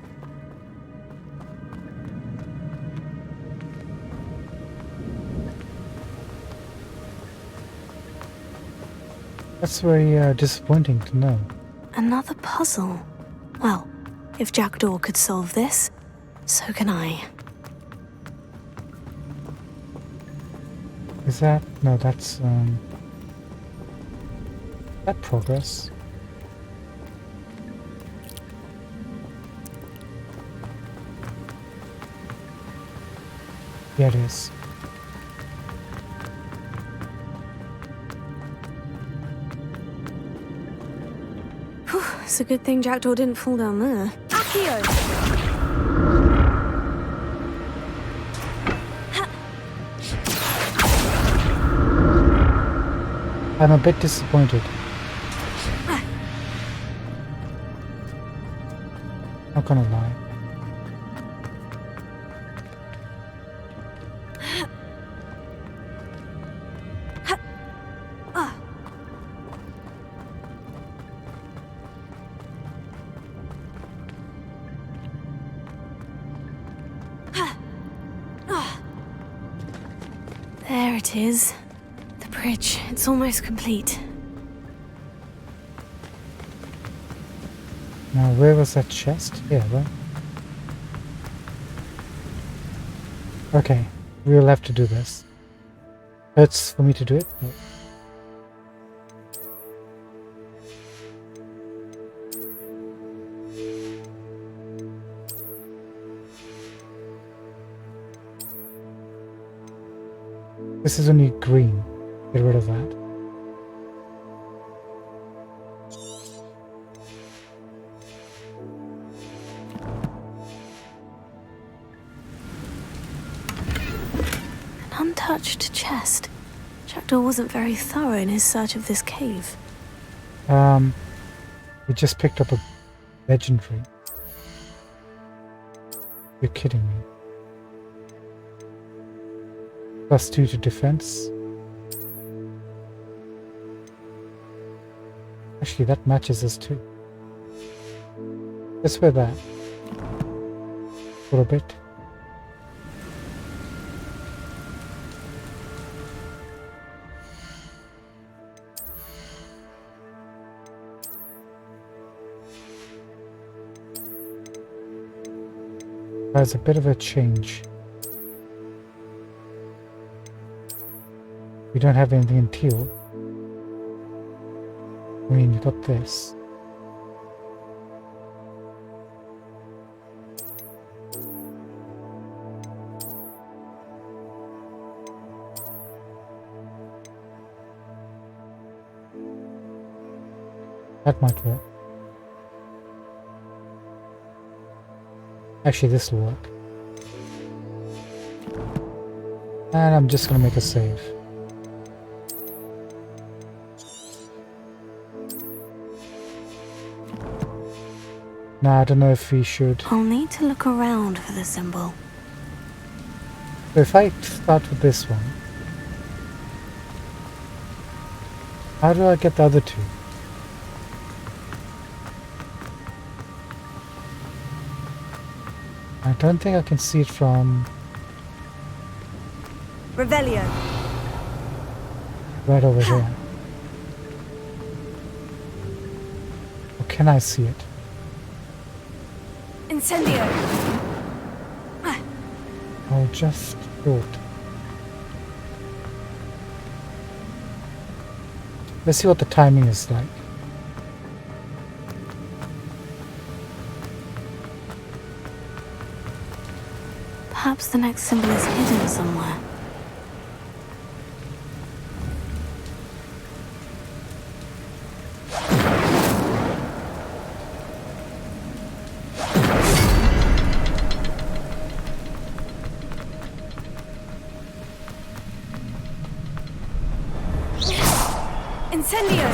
That's very disappointing to know. Another puzzle. Well, if Jackdaw could solve this, so can I. Is that... No, that's... that progress. Yeah, it is. Whew, it's a good thing Jackdaw didn't fall down there. Accio! I'm a bit disappointed. Not gonna lie. There it is. The bridge. It's almost complete. Now, where was that chest? Yeah, right? Okay, we'll have to do this. Hurts for me to do it? No. This is only green. Get rid of that. An untouched chest. Jackdaw wasn't very thorough in his search of this cave. We just picked up a legendary. You're kidding me. +2 to defense. Actually, that matches us too. Let's wear that. For a bit. There's a bit of a change. We don't have anything in teal. I mean, you got this. That might work. Actually, this will work. And I'm just gonna make a save. Now, I don't know if we should... I'll need to look around for the symbol. So if I start with this one, how do I get the other two? I don't think I can see it from Revelio. right over here. Or can I see it? Incendio. I'll just do it. Let's see what the timing is like. Perhaps the next symbol is hidden somewhere. Incendio!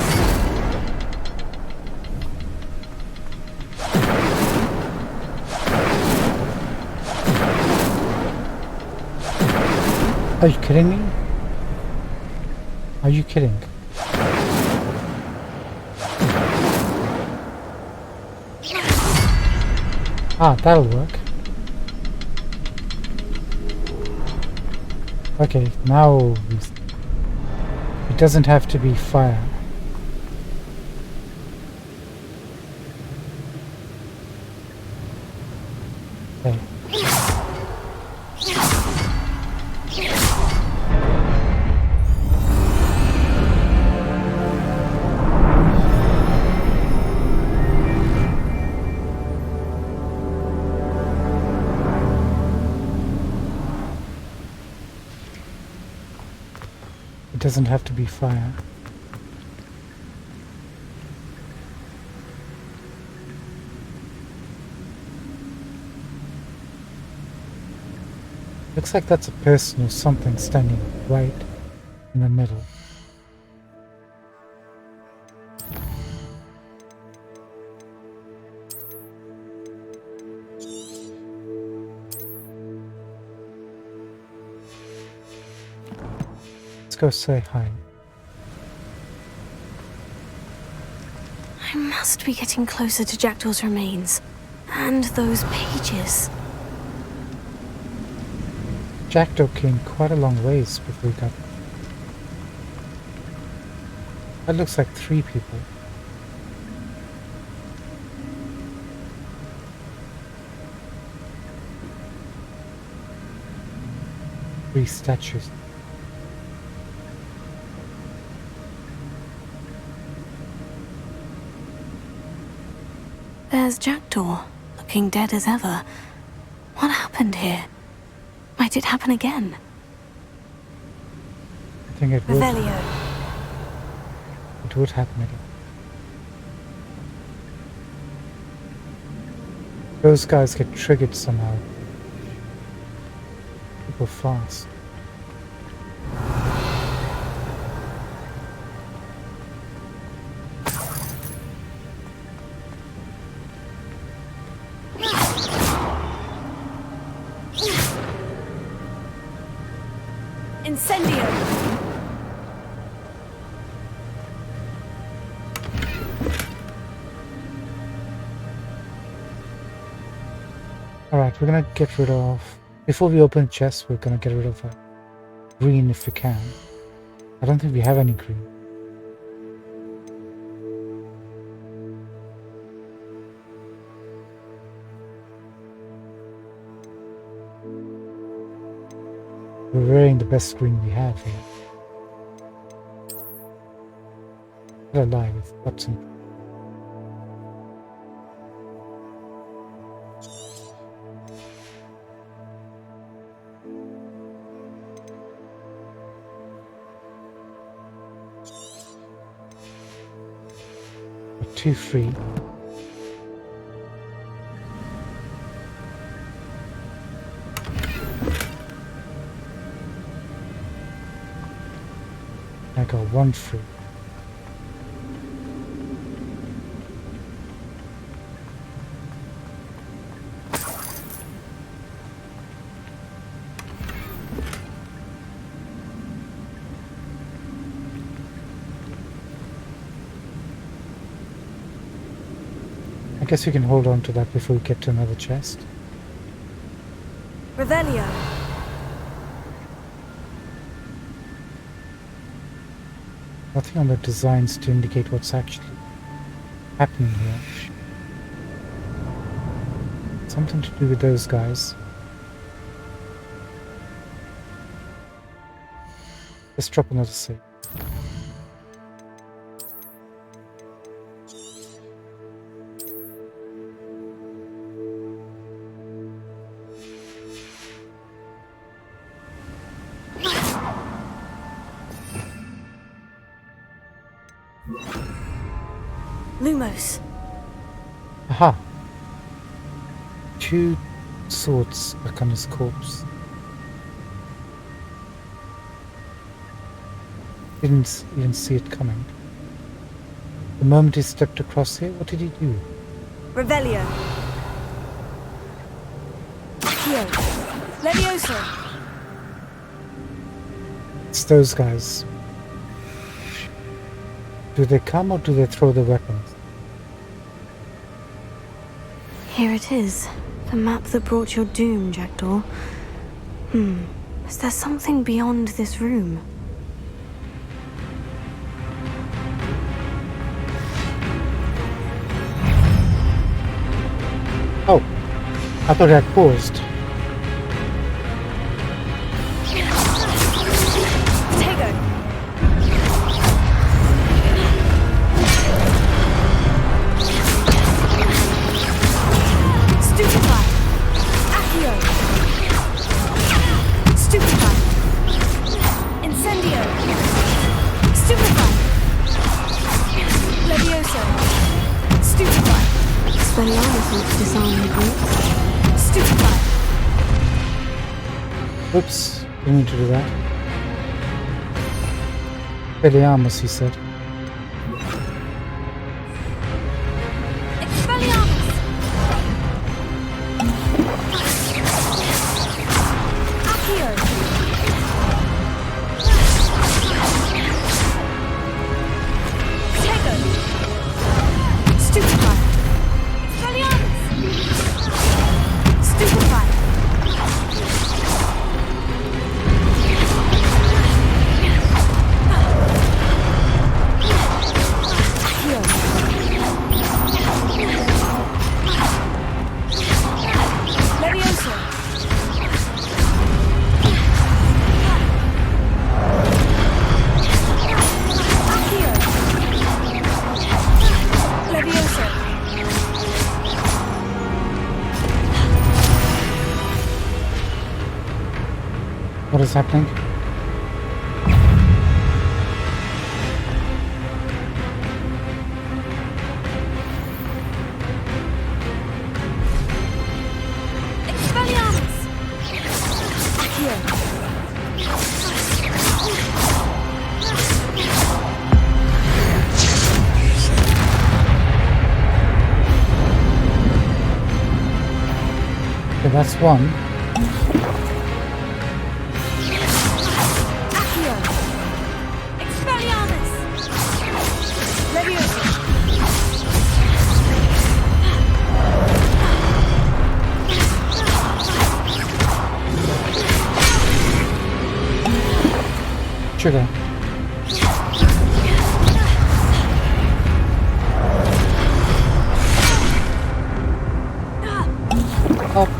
Are you kidding me? Are you kidding? Ah, that'll work. Okay, now it doesn't have to be fire. Okay. It doesn't have to be fire. Looks like that's a person or something standing right in the middle. Let's go say hi. I must be getting closer to Jackdaw's remains. And those pages. Jackdaw came quite a long ways before we got... That looks like 3 people. Three statues. There's Jackdaw, looking dead as ever. What happened here? Might it happen again? I think it would. Revelio. It would happen again. Those guys get triggered somehow. People fast. Incendio! Alright, we're gonna get rid of... Before we open the chest, we're gonna get rid of green if we can. I don't think we have any green. We're wearing the best green we have here. What a lie, we've got some. Got 2 free. I got 1 free. I guess we can hold on to that before we get to another chest. Revelio. Nothing on the designs to indicate what's actually happening here. Something to do with those guys. Let's drop another save. Lumos. Aha. 2 swords back on his corpse. Didn't even see it coming. The moment he stepped across here, what did he do? Revelio. Accio. Levioso. It's those guys. Do they come or do they throw the weapons? Here it is. The map that brought your doom, Jackdaw. Is there something beyond this room? Oh, I thought I had paused. Tego. Stupefy. Accio. Stupefy. Incendio. Stupefy. Levioso. Stupefy. Expelliarmus ought to disarm the brutes. Stupefy. Oops, didn't mean to do that. Expelliarmus, he said. Expelliarmus. Accio. Tego. Stupefy. Expelliarmus. Stupefy. Accio. Levioso. Accio. Levioso. What is happening? Expelliarmus. Accio. Okay, that's one. Accio. Expelliarmus. Levioso. Sugar. Up.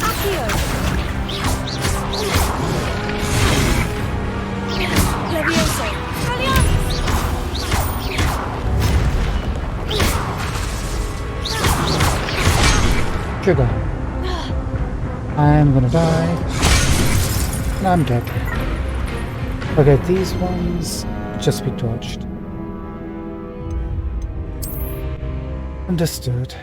Accio. Levioso. Expelliarmus. Sugar. I'm gonna die. And I'm dead. Okay, these ones just be dodged. Understood.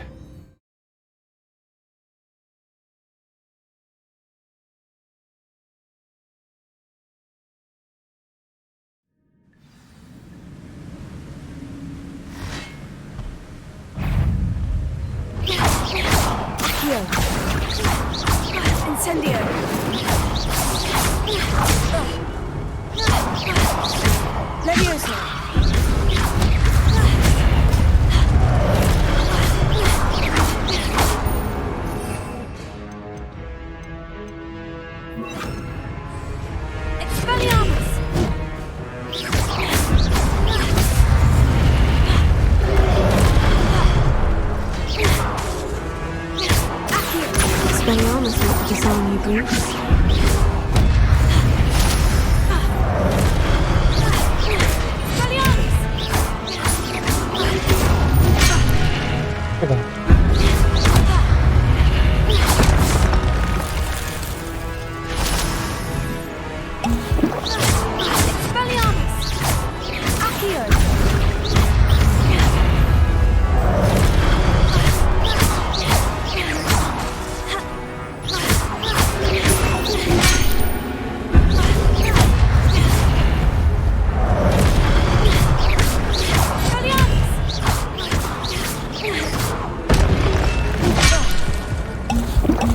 Accio. Incendio. Levioso. Expelliarmus. Accio. Expelliarmus ought to disarm you brutes. Expelliarmus. Sugar.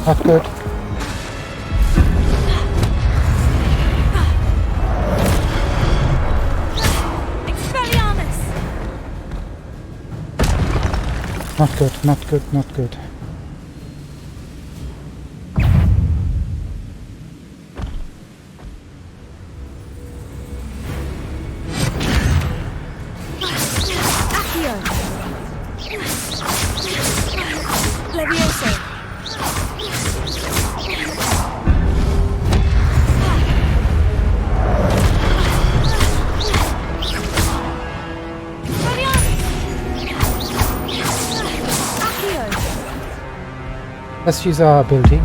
Not good. Expelliarmus! Not good, not good, not good. Accio! Levioso! Let's use our ability.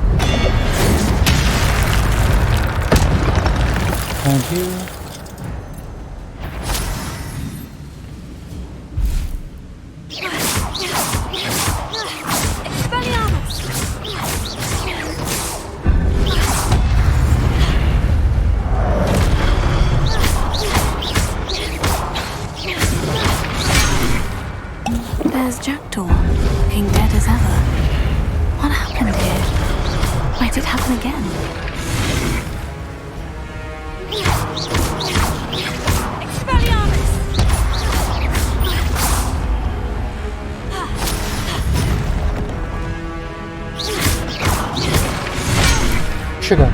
Thank you. There's Jackdaw, looking dead as ever. What happened here? Might it happen again? Expelliarmus! Sugar.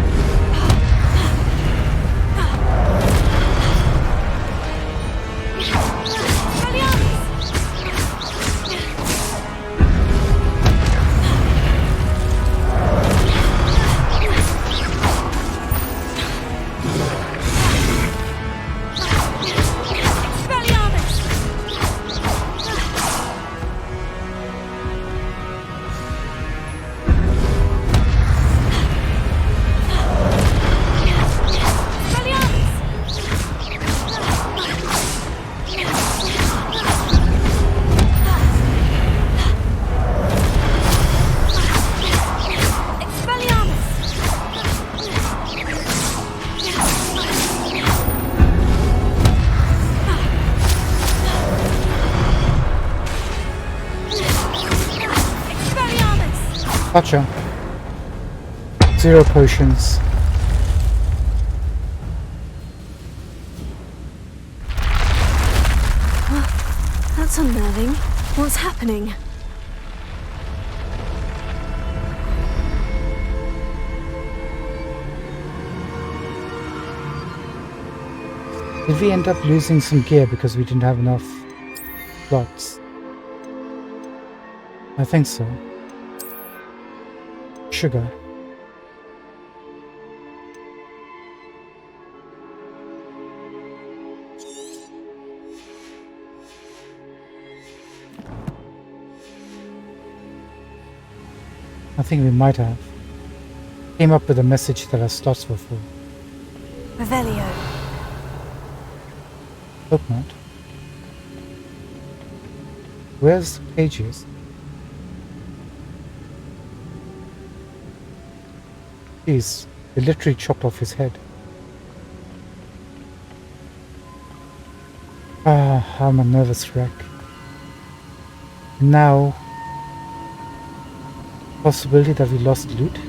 Gotcha. 0 potions. That's unnerving. What's happening? Did we end up losing some gear because we didn't have enough slots? I think so. Sugar. I think we might have. Came up with a message that our slots were full. Revelio. Hope not. Where's the pages? Jeez, they literally chopped off his head. Ah, I'm a nervous wreck. Now, possibility that we lost loot?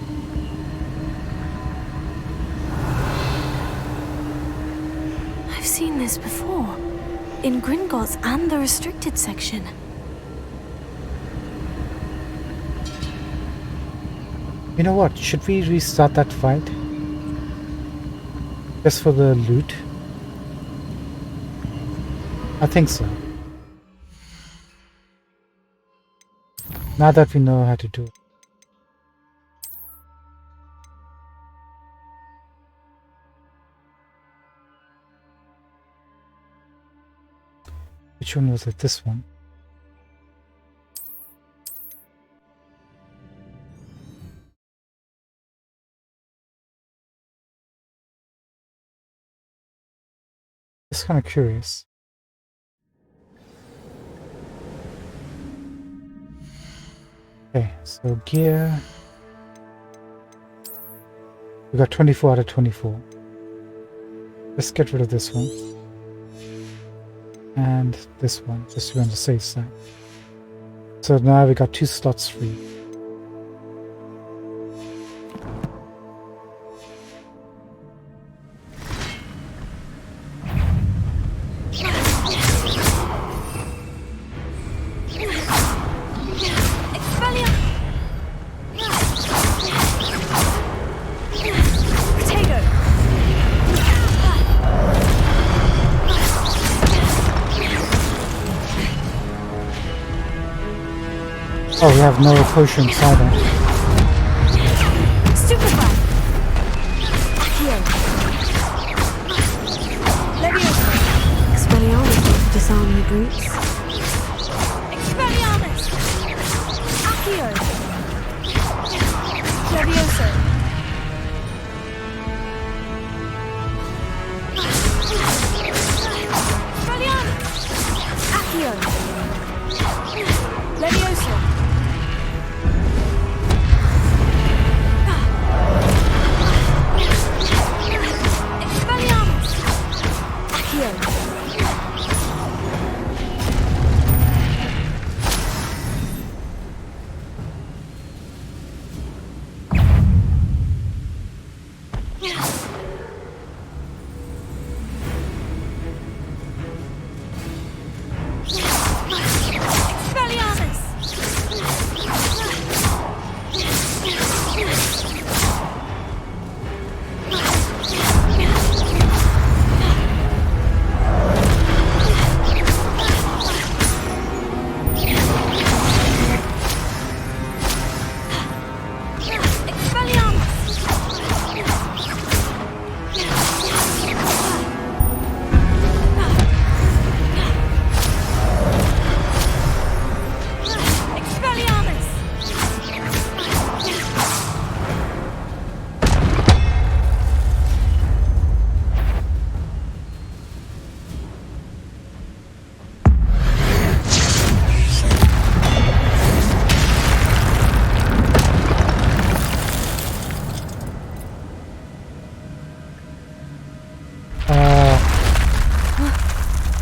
I've seen this before. In Gringotts and the restricted section. You know what? Should we restart that fight? Just for the loot? I think so. Now that we know how to do it. Which one was it? This one. Just kind of curious. Okay, so gear. We got 24 out of 24. Let's get rid of this one. And this one, just to be on the safe side. So now we got 2 slots free. Oh, we have no potions either. Stupefy! Accio! Leviosa! Expelliarmus, disarm the brutes. Expelliarmus! Accio! Leviosa! Expelliarmus! Accio! Leviosa! Expelliarmus! Accio!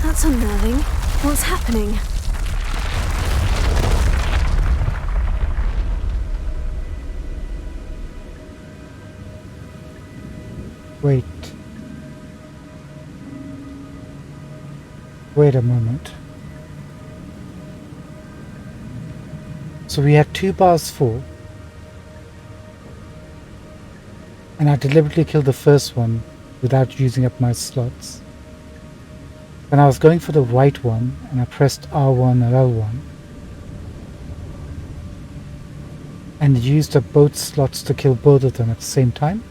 That's unnerving. What's happening? Wait. Wait a moment. So we had 2 bars full. And I deliberately killed the first one without using up my slots. Then I was going for the white one and I pressed R1 and L1. And used up both slots to kill both of them at the same time?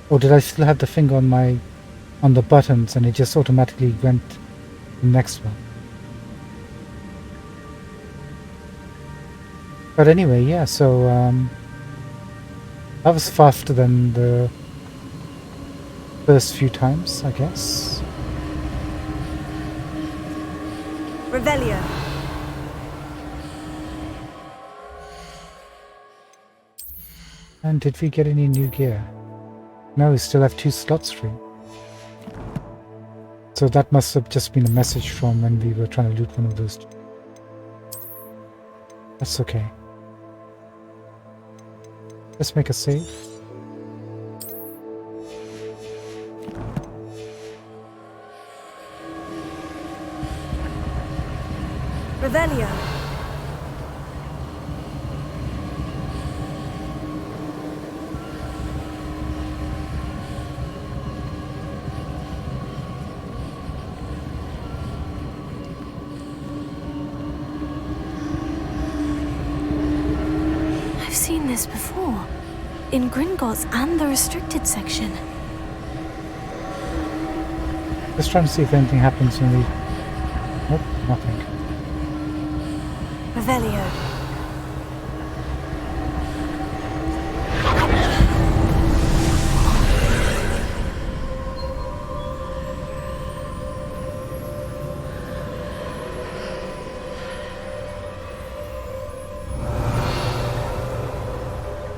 Or did I still have the finger on the buttons and it just automatically went to the next one? But anyway, yeah, so that was faster than the first few times, I guess. Revelio. And did we get any new gear? No, we still have 2 slots free. So that must have just been a message from when we were trying to loot one of those 2. That's okay. Let's make a save. Revelio. I've seen this before. In Gringotts and the restricted section. Just trying to see if anything happens when we... Nope, nothing. Revelio.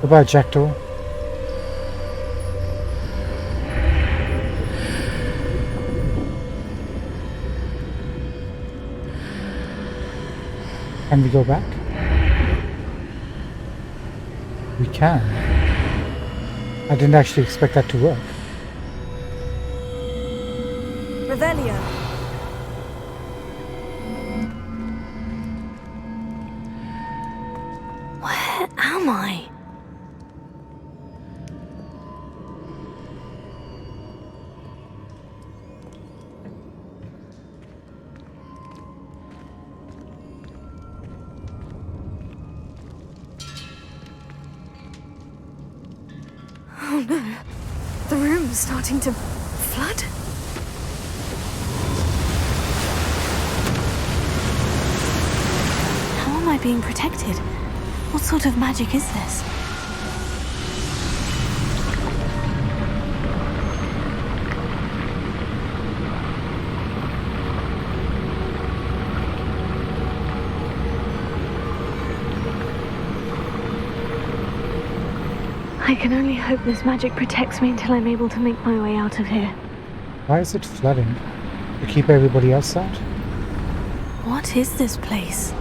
Goodbye, Jackdaw. Can we go back? We can. I didn't actually expect that to work. Revelio. Where am I? starting to flood? How am I being protected? What sort of magic is this? I can only hope this magic protects me until I'm able to make my way out of here. Why is it flooding? To keep everybody else out? What is this place?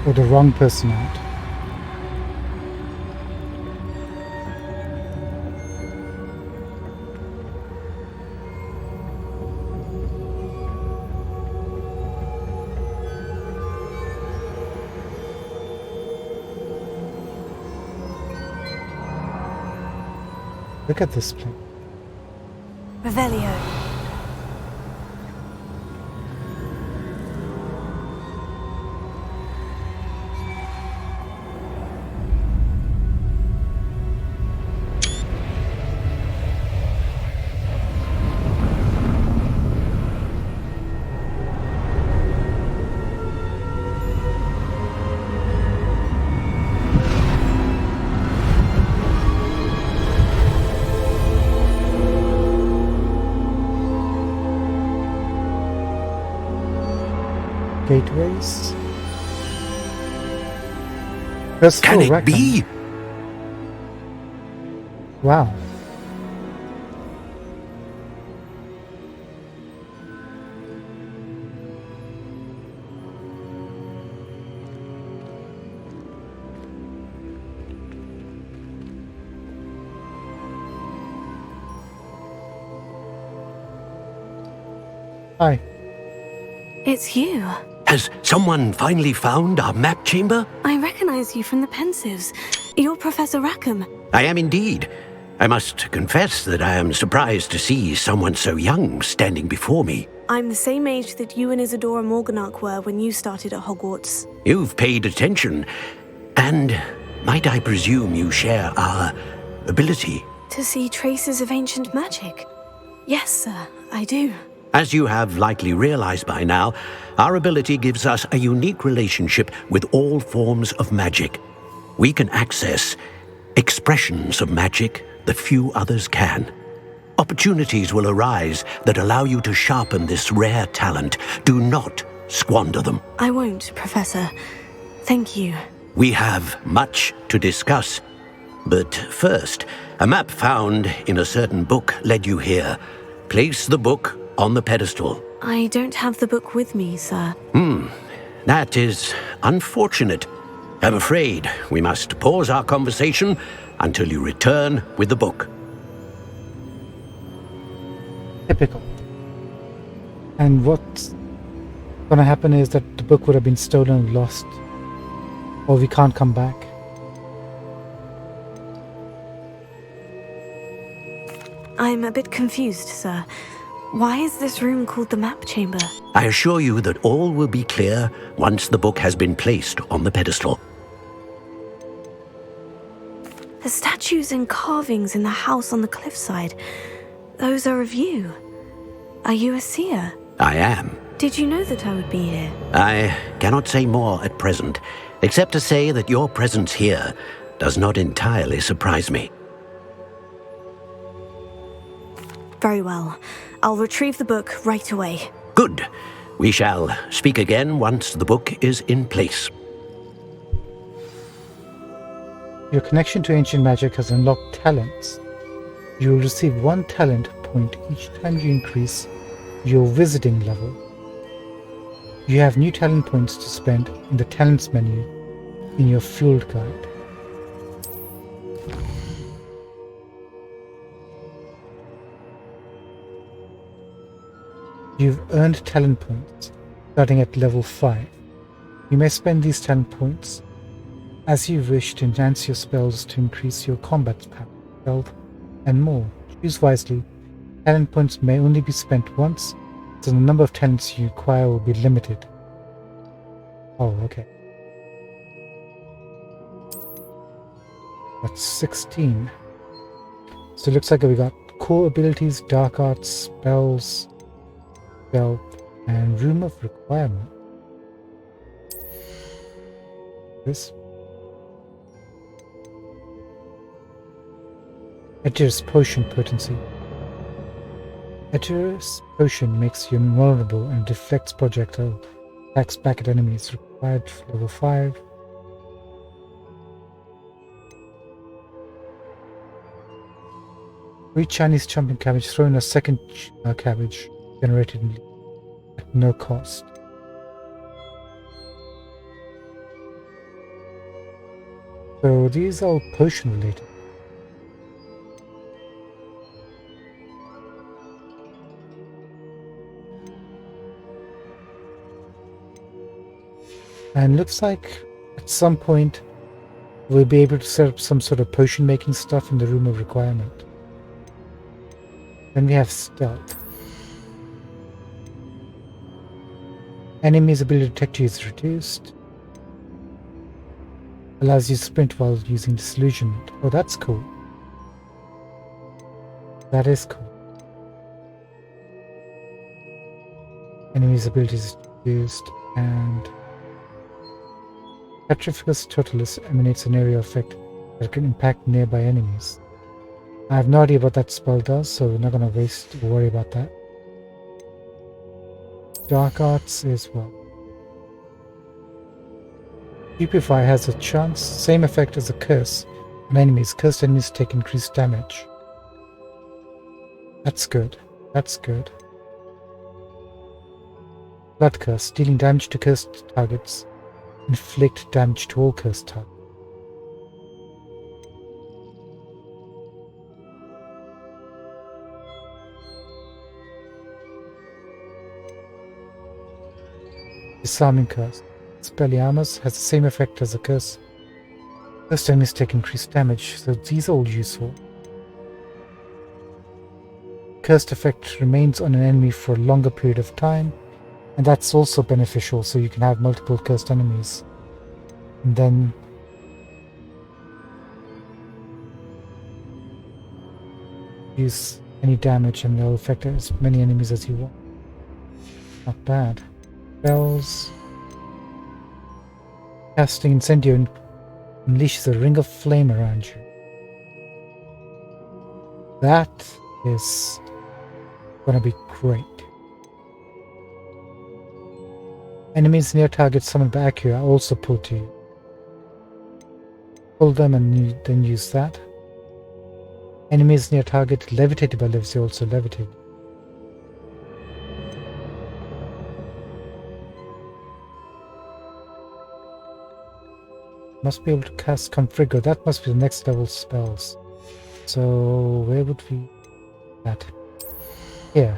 Or the wrong person out? Look at this place. Revelio. Gateways. There's Can still it be? Wow. Hi. It's you. Has someone finally found our map chamber? I recognize you from the Pensives. You're Professor Rackham. I am indeed. I must confess that I am surprised to see someone so young standing before me. I'm the same age that you and Isadora Morganach were when you started at Hogwarts. You've paid attention. And might I presume you share our ability? To see traces of ancient magic? Yes, sir, I do. As you have likely realized by now, our ability gives us a unique relationship with all forms of magic. We can access expressions of magic that few others can. Opportunities will arise that allow you to sharpen this rare talent. Do not squander them. I won't, Professor. Thank you. We have much to discuss. But first, a map found in a certain book led you here. Place the book on the pedestal. I don't have the book with me, sir. That is unfortunate. I'm afraid we must pause our conversation until you return with the book. Typical. And what's gonna happen is that the book would have been stolen and lost. Or we can't come back. I'm a bit confused, sir. Why is this room called the map chamber? I assure you that all will be clear once the book has been placed on the pedestal. The statues and carvings in the house on the cliffside, those are of you. Are you a seer? I am. Did you know that I would be here? I cannot say more at present, except to say that your presence here does not entirely surprise me. Very well. I'll retrieve the book right away. Good. We shall speak again once the book is in place. Your connection to ancient magic has unlocked talents. You will receive 1 talent point each time you increase your visiting level. You have new talent points to spend in the talents menu in your field guide. You've earned talent points starting at level 5. You may spend these talent points as you wish to enhance your spells to increase your combat power, health, and more. Choose wisely. Talent points may only be spent once, so the number of talents you acquire will be limited. Oh, okay. That's 16. So it looks like we got core abilities, dark arts, spells, spell, and room of requirement. This Etir's potion potency. Etir's potion makes you invulnerable and deflects projectile attacks back at enemies. Required for level 5. Three Chinese jumping cabbage throw in a second cabbage generated at no cost. So these are all potion related. And looks like at some point we'll be able to set up some sort of potion making stuff in the room of requirement. Then we have stealth. Enemy's ability to detect you is reduced. Allows you to sprint while using disillusionment. Oh, that's cool. That is cool. Enemy's abilities reduced, and Petrificus Totalis emanates an area effect that can impact nearby enemies. I have no idea what that spell does, so we're not going to worry about that. Dark Arts as well. Stupefy has a chance, same effect as a curse on enemies. Cursed enemies take increased damage. That's good. That's good. Blood Curse, dealing damage to cursed targets. Inflict damage to all cursed targets. Disarming Curse. Expelliarmus has the same effect as a curse. Cursed enemies take increased damage, so these are all useful. Cursed effect remains on an enemy for a longer period of time, and that's also beneficial, so you can have multiple cursed enemies. And then use any damage and they'll affect as many enemies as you want. Not bad. Spells. Casting Incendio unleashes a ring of flame around you. That is gonna be great. Enemies near targets summoned by Accio are also pulled to you. Pull them and then use that. Enemies near target levitated by Livesey also levitate. Must be able to cast Configure. That must be the next level spells. So where would we that? Here.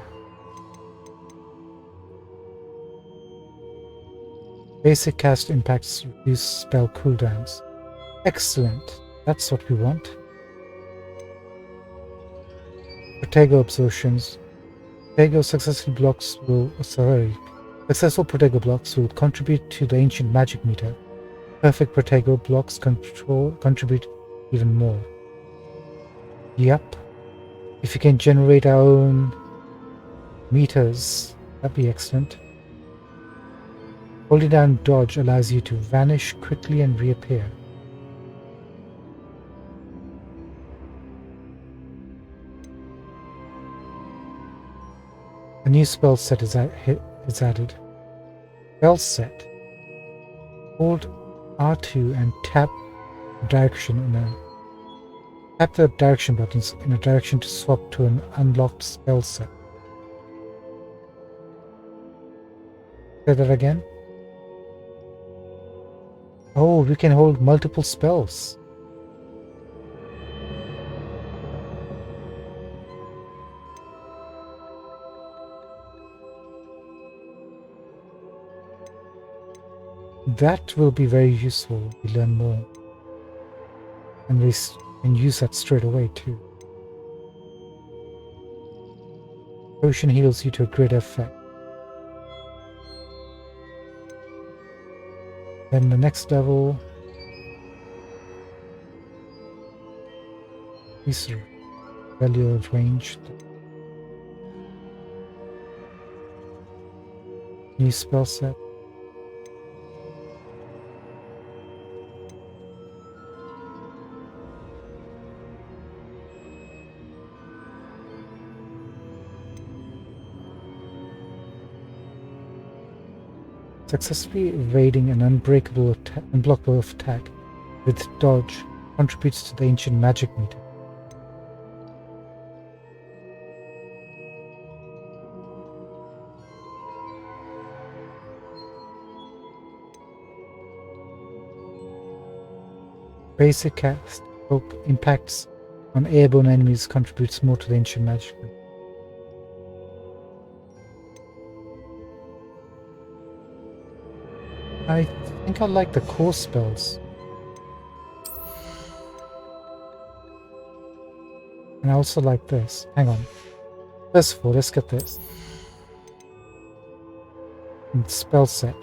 Basic cast impacts reduce spell cooldowns. Excellent. That's what we want. Protego absorptions. Successful Protego blocks will contribute to the ancient magic meter. Perfect Protego blocks contribute even more. Yep. If you can generate our own meters, that'd be excellent. Holding down dodge allows you to vanish quickly and reappear. A new spell set is added. Spell set. Hold R2 and tap the direction buttons in a direction to swap to an unlocked spell set. Say that again. Oh, we can hold multiple spells. That will be very useful. We learn more. And we can use that straight away too. Potion heals you to a great effect. Then the next level. value of range. New spell set. Successfully evading an unblockable attack with dodge contributes to the ancient magic meter. Basic cast impacts on airborne enemies contributes more to the ancient magic meter. I think I like the core spells. And I also like this. Hang on. First of all, let's get this. And spell set.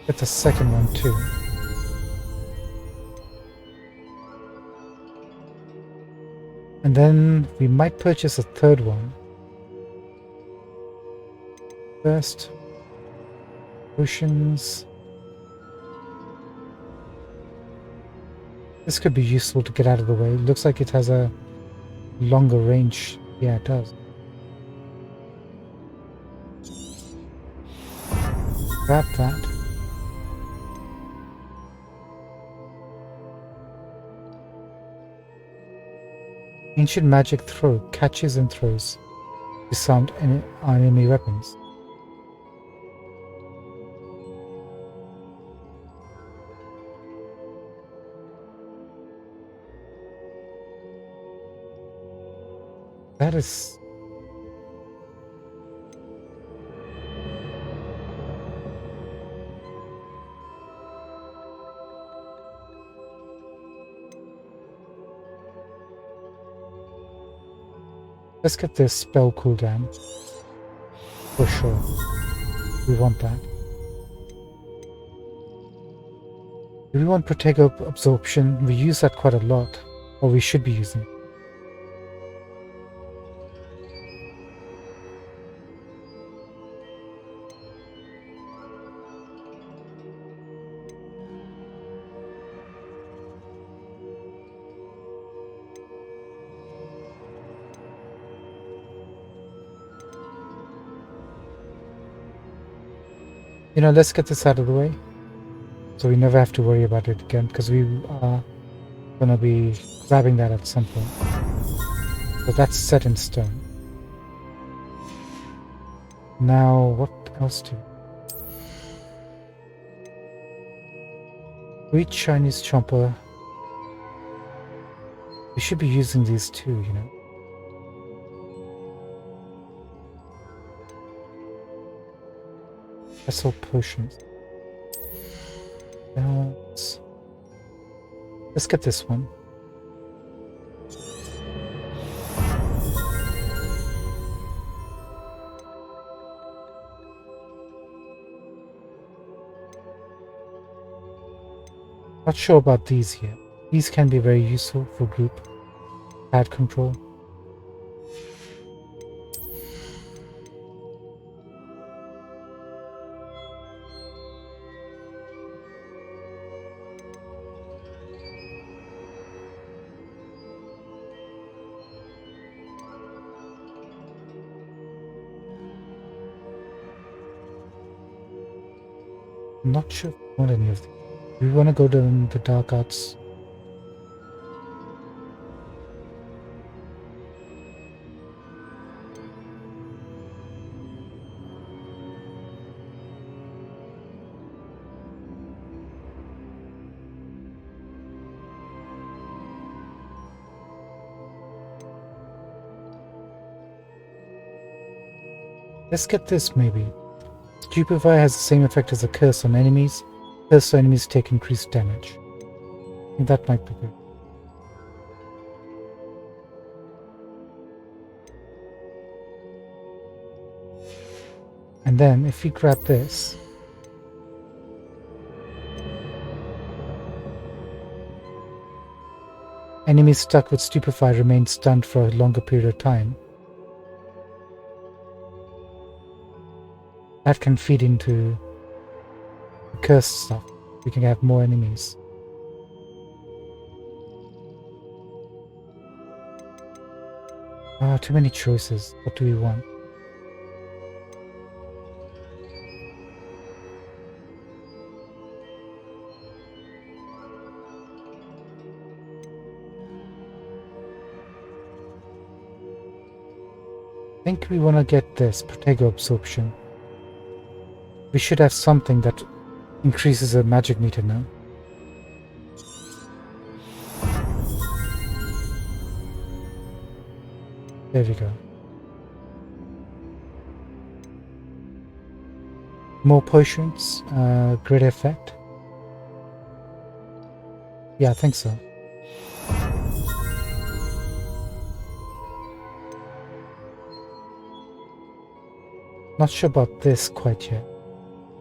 Get the second one too. And then we might purchase a third one. First, potions. This could be useful to get out of the way. It looks like it has a longer range. Yeah, it does. Grab that. Ancient magic throw catches and throws disarmed enemy weapons. That is... Let's get this spell cooldown. For sure. We want that. Do we want Protego Absorption? We use that quite a lot. Or we should be using it. You know, let's get this out of the way. So we never have to worry about it again. Because we are going to be grabbing that at some point. So that's set in stone. Now, what else do we... Wheat Chinese Chomper. We should be using these too, you know. Vessel potions. Let's get this one. Not sure about these here. These can be very useful for group pad control. I'm not sure if we want any of them. We want to go to the dark arts. Let's get this maybe. Stupefy has the same effect as a curse on enemies. Curse on enemies take increased damage. I think that might be good. And then if we grab this, enemies stuck with Stupefy remain stunned for a longer period of time. That can feed into the cursed stuff. We can have more enemies. Too many choices. What do we want? I think we want to get this Protego absorption. We should have something that increases the magic meter now. There we go. More potions, great effect. Yeah, I think so. Not sure about this quite yet.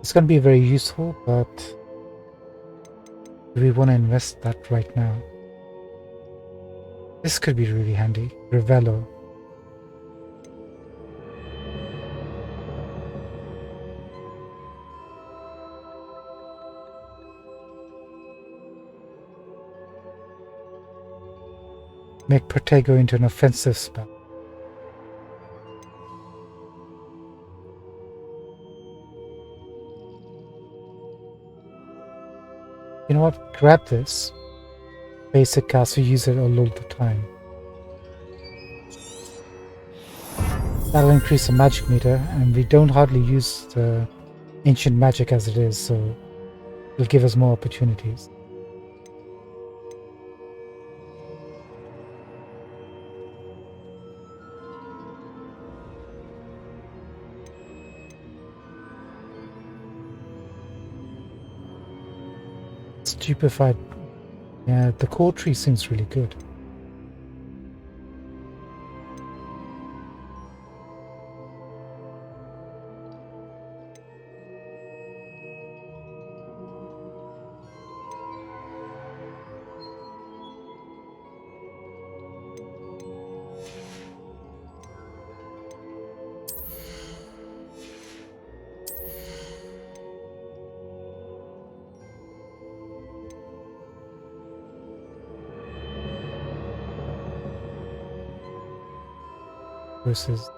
It's going to be very useful, but do we want to invest that right now? This could be really handy. Revello. Make Protego into an offensive spell. You know what? Grab this. Basic cast, we use it all the time. That'll increase the magic meter, and we don't hardly use the ancient magic as it is, so it'll give us more opportunities. Stupefied. Yeah, the core tree seems really good. Versus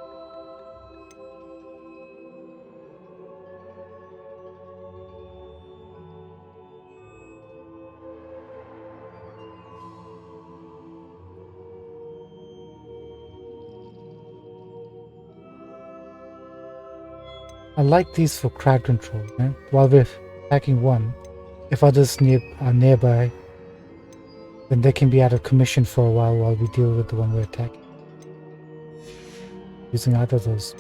I like these for crowd control. While we're attacking one, if others are nearby, then they can be out of commission for a while we deal with the one we're attacking. Using either of those.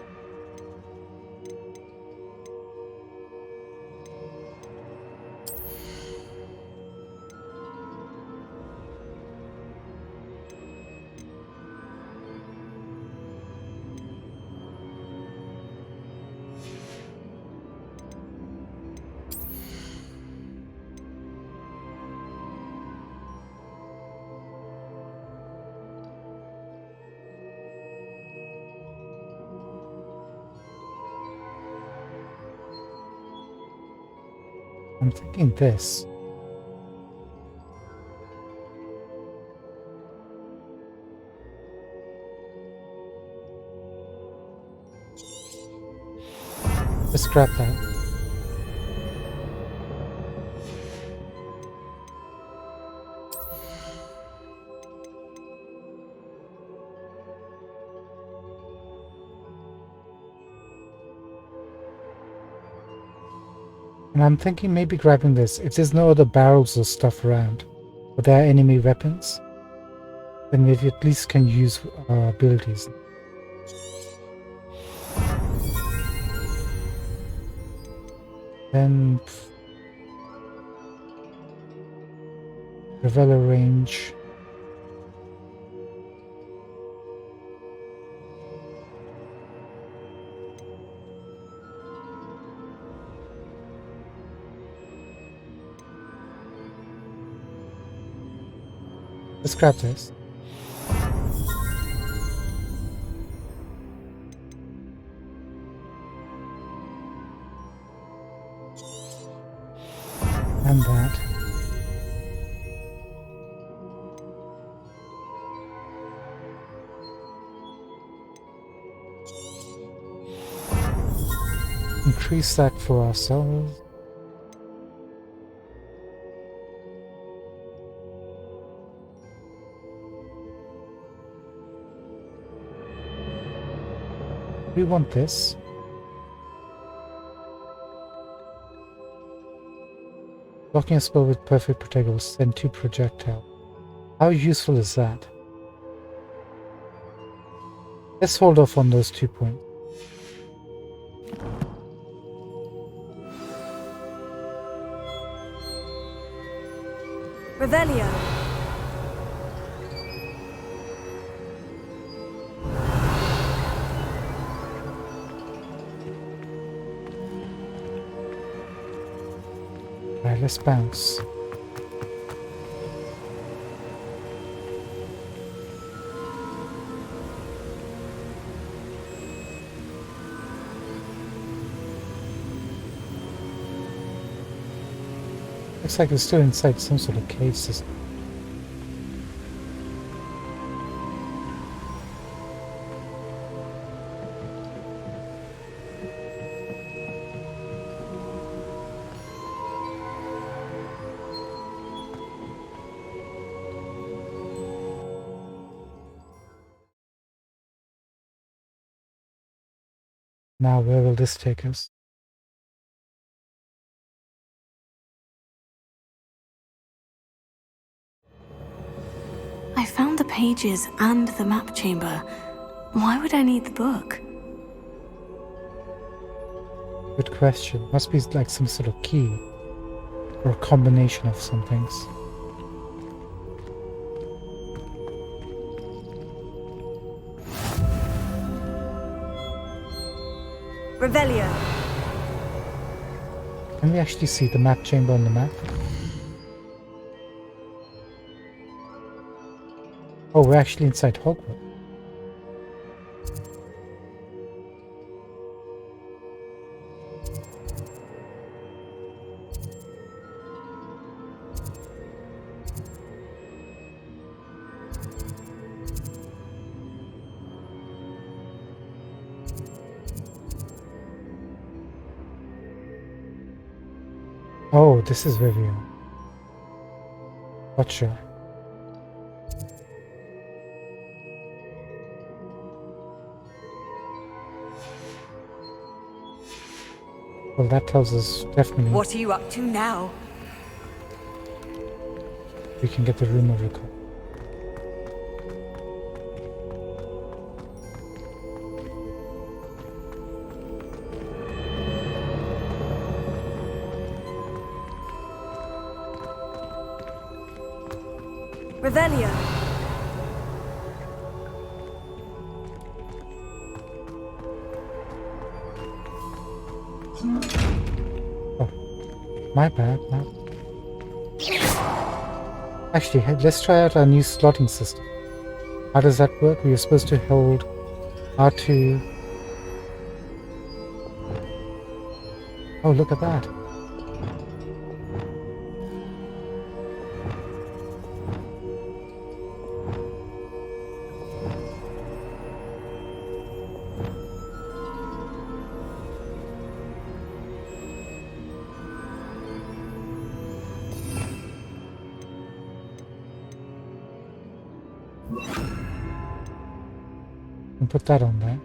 I'm thinking this. Let's scrap that. And I'm thinking maybe grabbing this. If there's no other barrels or stuff around, but there are enemy weapons, then we at least can use our abilities. Then Reveller range. Let's grab this. And that. Increase that for ourselves. We want this. Blocking a spell with perfect protector will send 2 projectiles. How useful is that? Let's hold off on those 2 points. Revelio. Alright, let's bounce. Looks like we're still inside some sort of cave system. Now, where will this take us? I found the pages and the map chamber. Why would I need the book? Good question. Must be like some sort of key. Or a combination of some things. Revelio. Can we actually see the map chamber on the map? Oh, we're actually inside Hogwarts. Oh, this is where we are. Gotcha. Well, that tells us definitely What are you up to now? we can get the room of recall. Revelio. My bad. Actually, let's try out our new slotting system. How does that work? We are supposed to hold R2. Oh, look at that. And put that on there.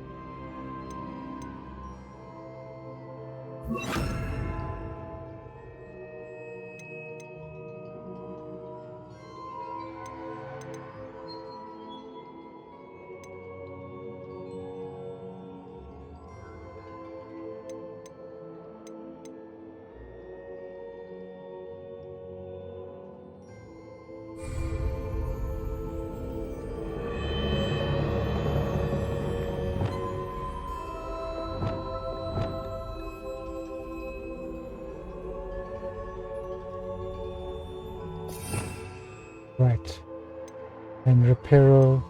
Right. and Reparo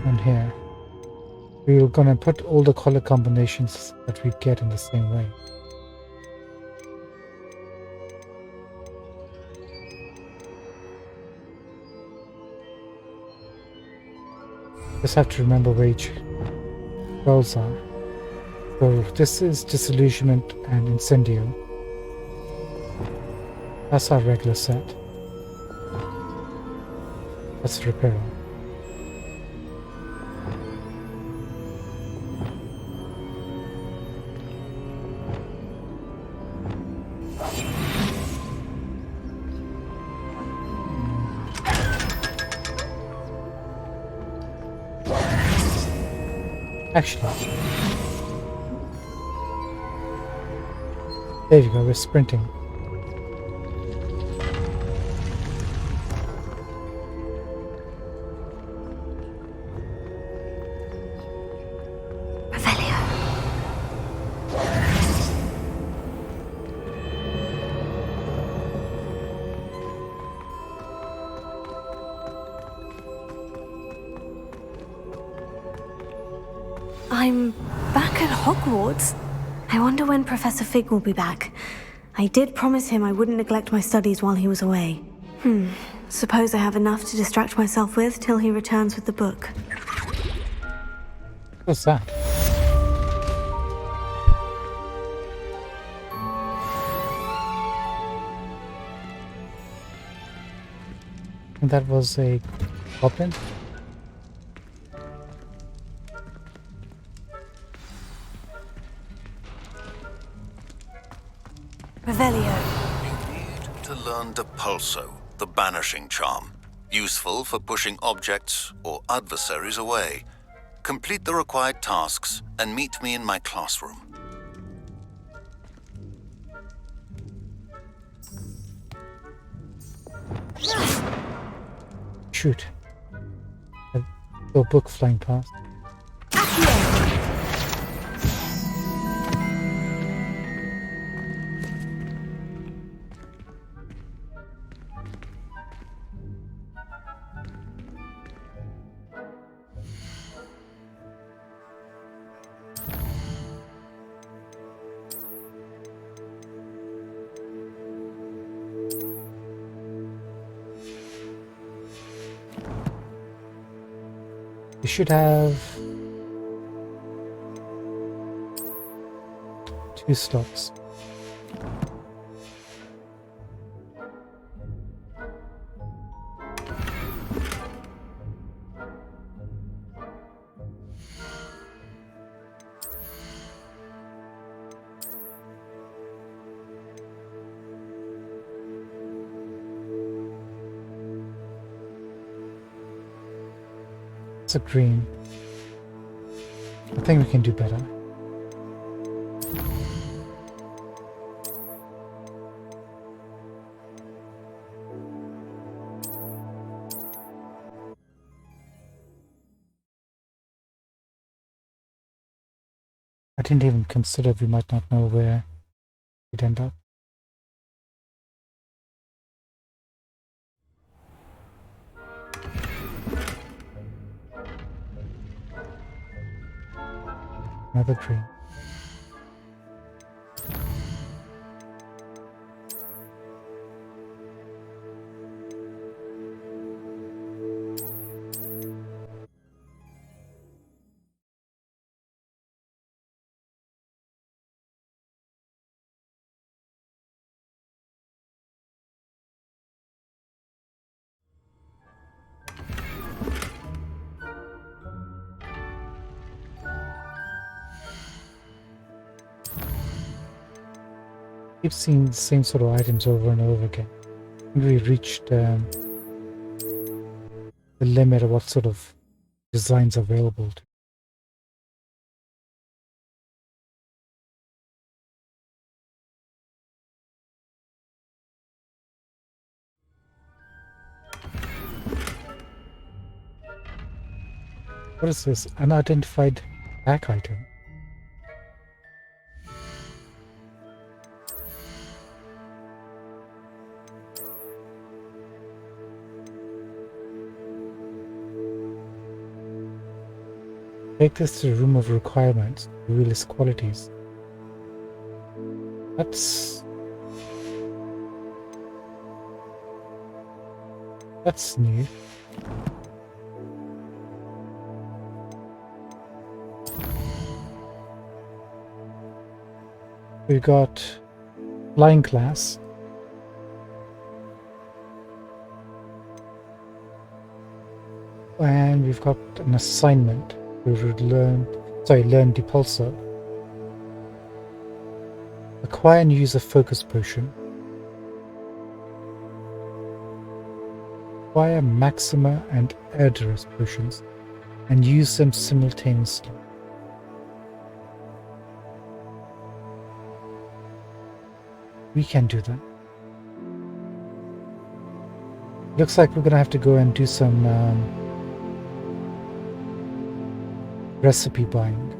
on here. We're gonna put all the color combinations that we get in the same way. Just have to remember where each roles are. So this is Disillusionment and Incendio. That's our regular set. That's Reparo. Actually, there you go, we're sprinting. Revelio. I'm back at Hogwarts. I wonder when Professor Fig will be back. I did promise him I wouldn't neglect my studies while he was away. Suppose I have enough to distract myself with till he returns with the book. What's that? And that was a goblin? Revelio. You need to learn Depulso, the banishing charm. Useful for pushing objects or adversaries away. Complete the required tasks and meet me in my classroom. Shoot. A book flying past. We should have 2 slots. It's a green. I think we can do better. I didn't even consider we might not know where we'd end up. Another green. Keep seeing the same sort of items over and over again. I think we reached the limit of what sort of designs are available to. What is this? Unidentified back item. Take this to the room of requirements, reveal its qualities. That's new. We've got flying class. And we've got an assignment. We would learn Depulso. Acquire and use a focus potion. Acquire Maxima and Erderus potions and use them simultaneously. We can do that. Looks like we're gonna have to go and do some recipe buying.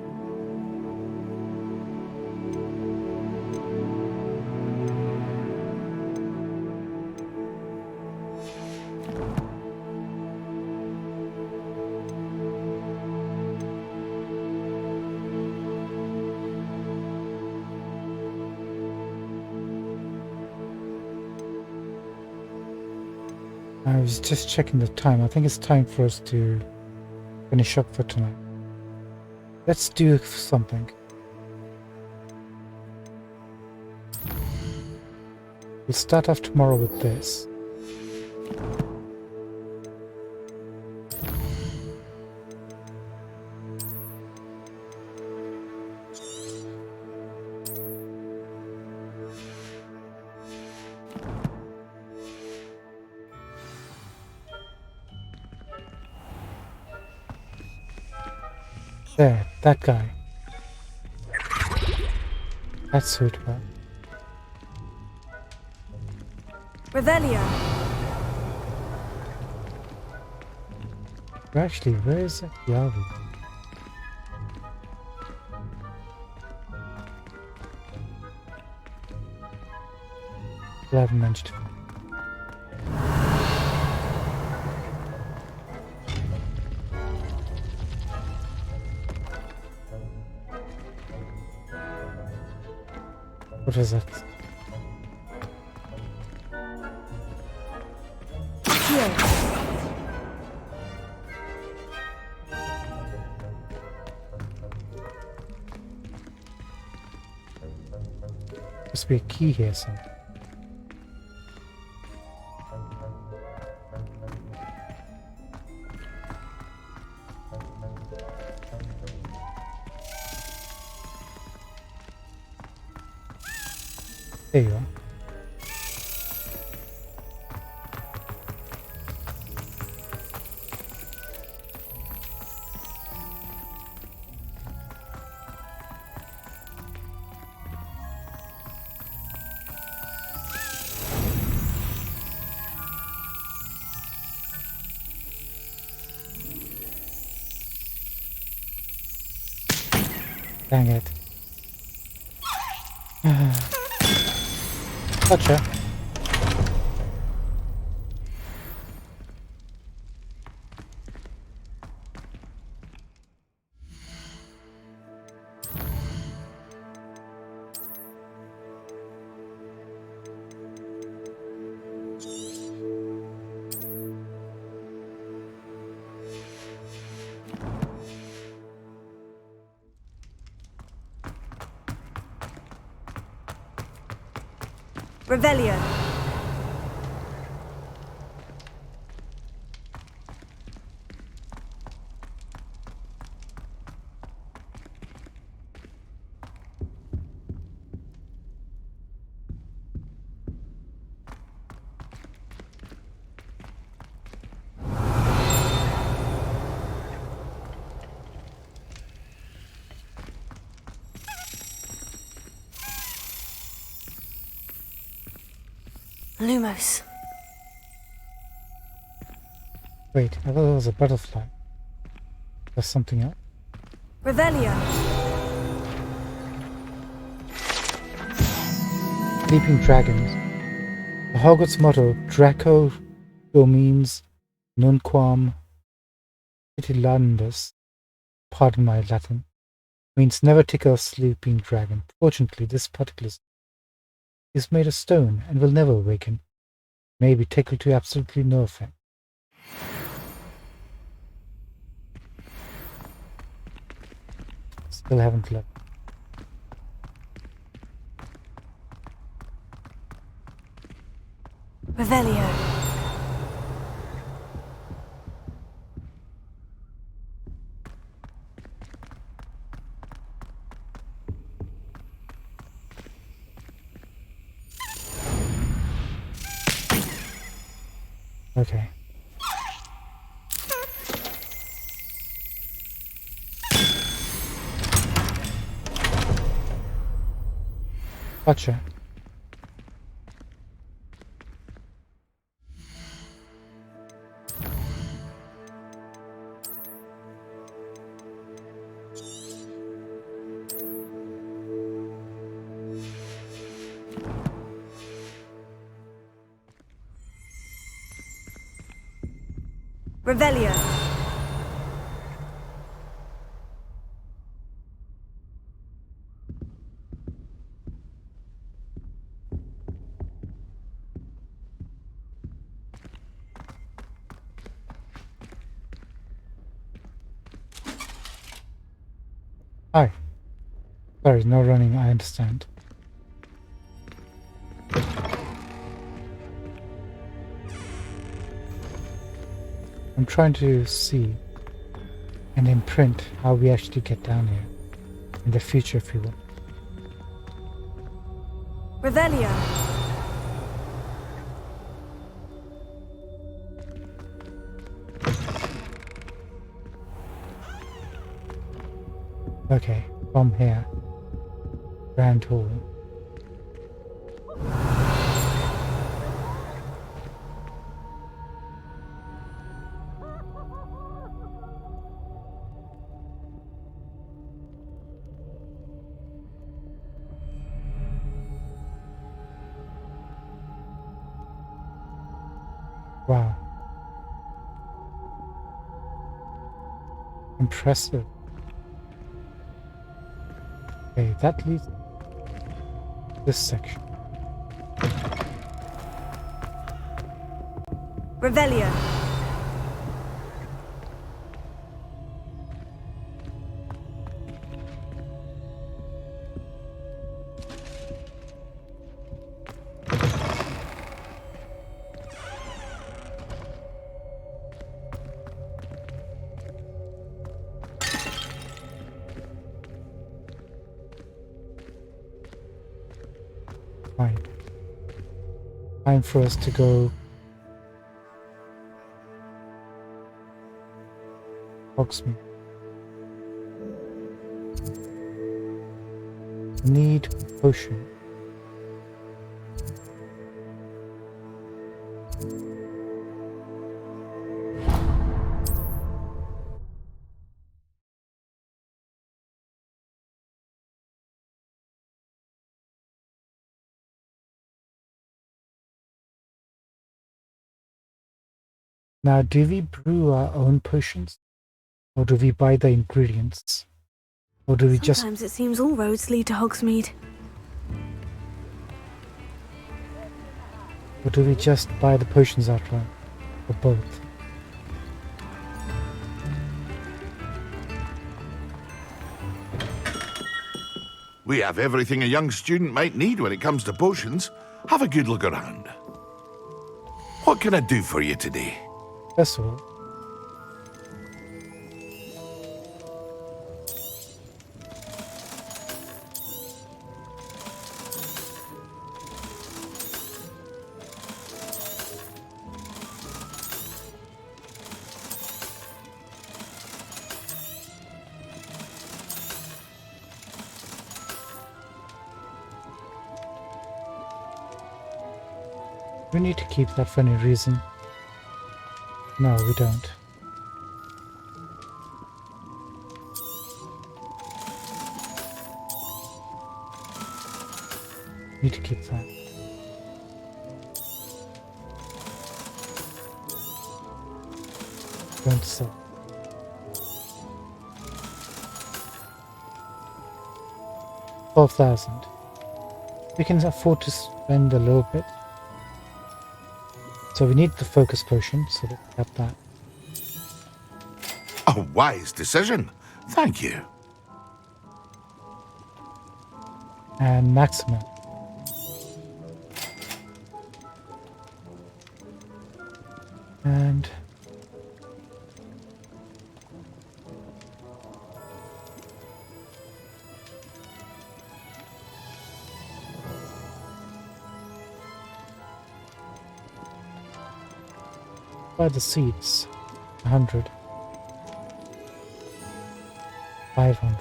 I was just checking the time. I think it's time for us to finish up for tonight. Let's do something. We'll start off tomorrow with this. There, that guy. That's suitable. Revelio. Actually, where is that Yavi? I haven't mentioned it. What is that? Must be a key here somewhere. There you are. Dang it. Gotcha. Revelio. Lumos. Wait, I thought it was a butterfly. That's something else. Revelio. Sleeping dragons. The Hogwarts motto, Draco Domines Nunquam Titilandus, pardon my Latin, means never tickle a sleeping dragon. Fortunately, this particular is made of stone and will never awaken. May be tickled to absolutely no effect. Still haven't left. Revelio. Okay. Gotcha. Revelio. Hi. Sorry, no running, I understand. I'm trying to see and imprint how we actually get down here in the future, if you will. Revelio. Okay, from here. Grand Hall. Wow. Impressive. Okay, that leads to this section. Revelio. Fine. Time for us to go Hogsmeade. Need potion. Now, do we brew our own potions? Or do we buy the ingredients? Or do we just... Sometimes it seems all roads lead to Hogsmeade. Or do we just buy the potions outright? Or both? We have everything a young student might need when it comes to potions. Have a good look around. What can I do for you today? First of all, we need to keep that for any reason. No, we don't. Need to keep that. Don't sell. 12,000. We can afford to spend a little bit. So we need the focus potion, so that we have that. A wise decision. Thank you. And maximum. And by the seeds, 100, 500.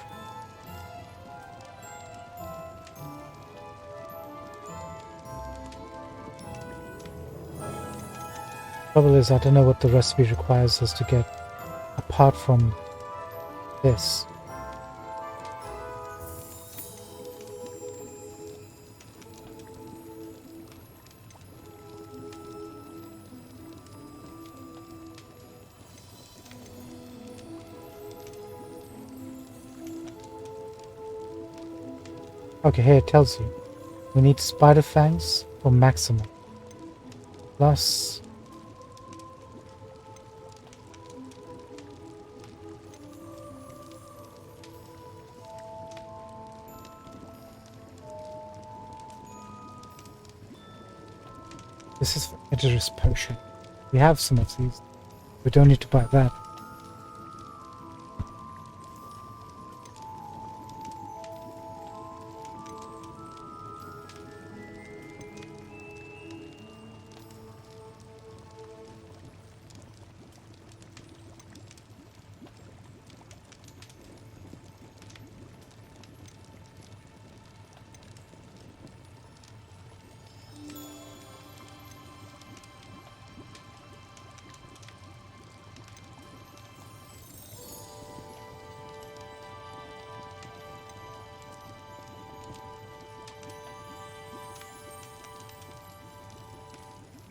Trouble is, I don't know what the recipe requires us to get apart from this. Okay, here it tells you. We need spider fangs for maximum. Plus this is for Idris potion. We have some of these. We don't need to buy that.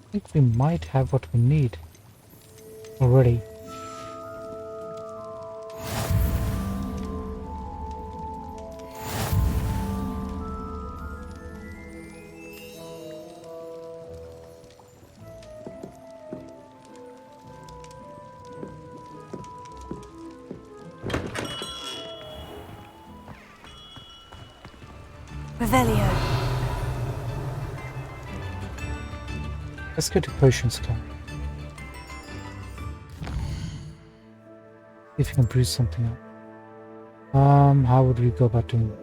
I think we might have what we need already. Revelio. Let's go to Potions Club. See if we can brew something up. How would we go about doing it?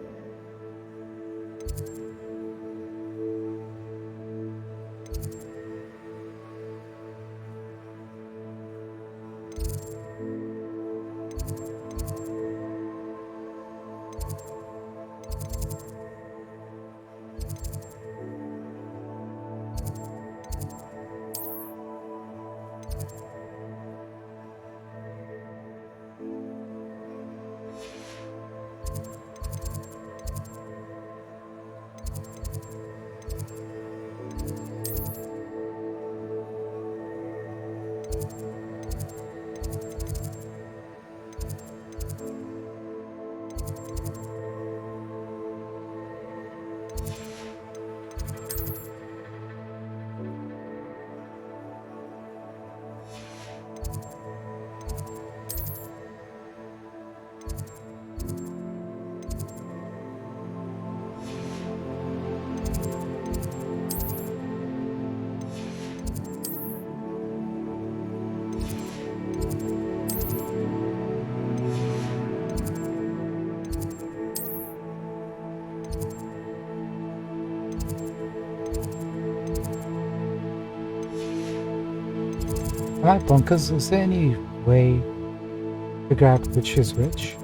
Alright, Bonkers, is there any way to figure out which is which?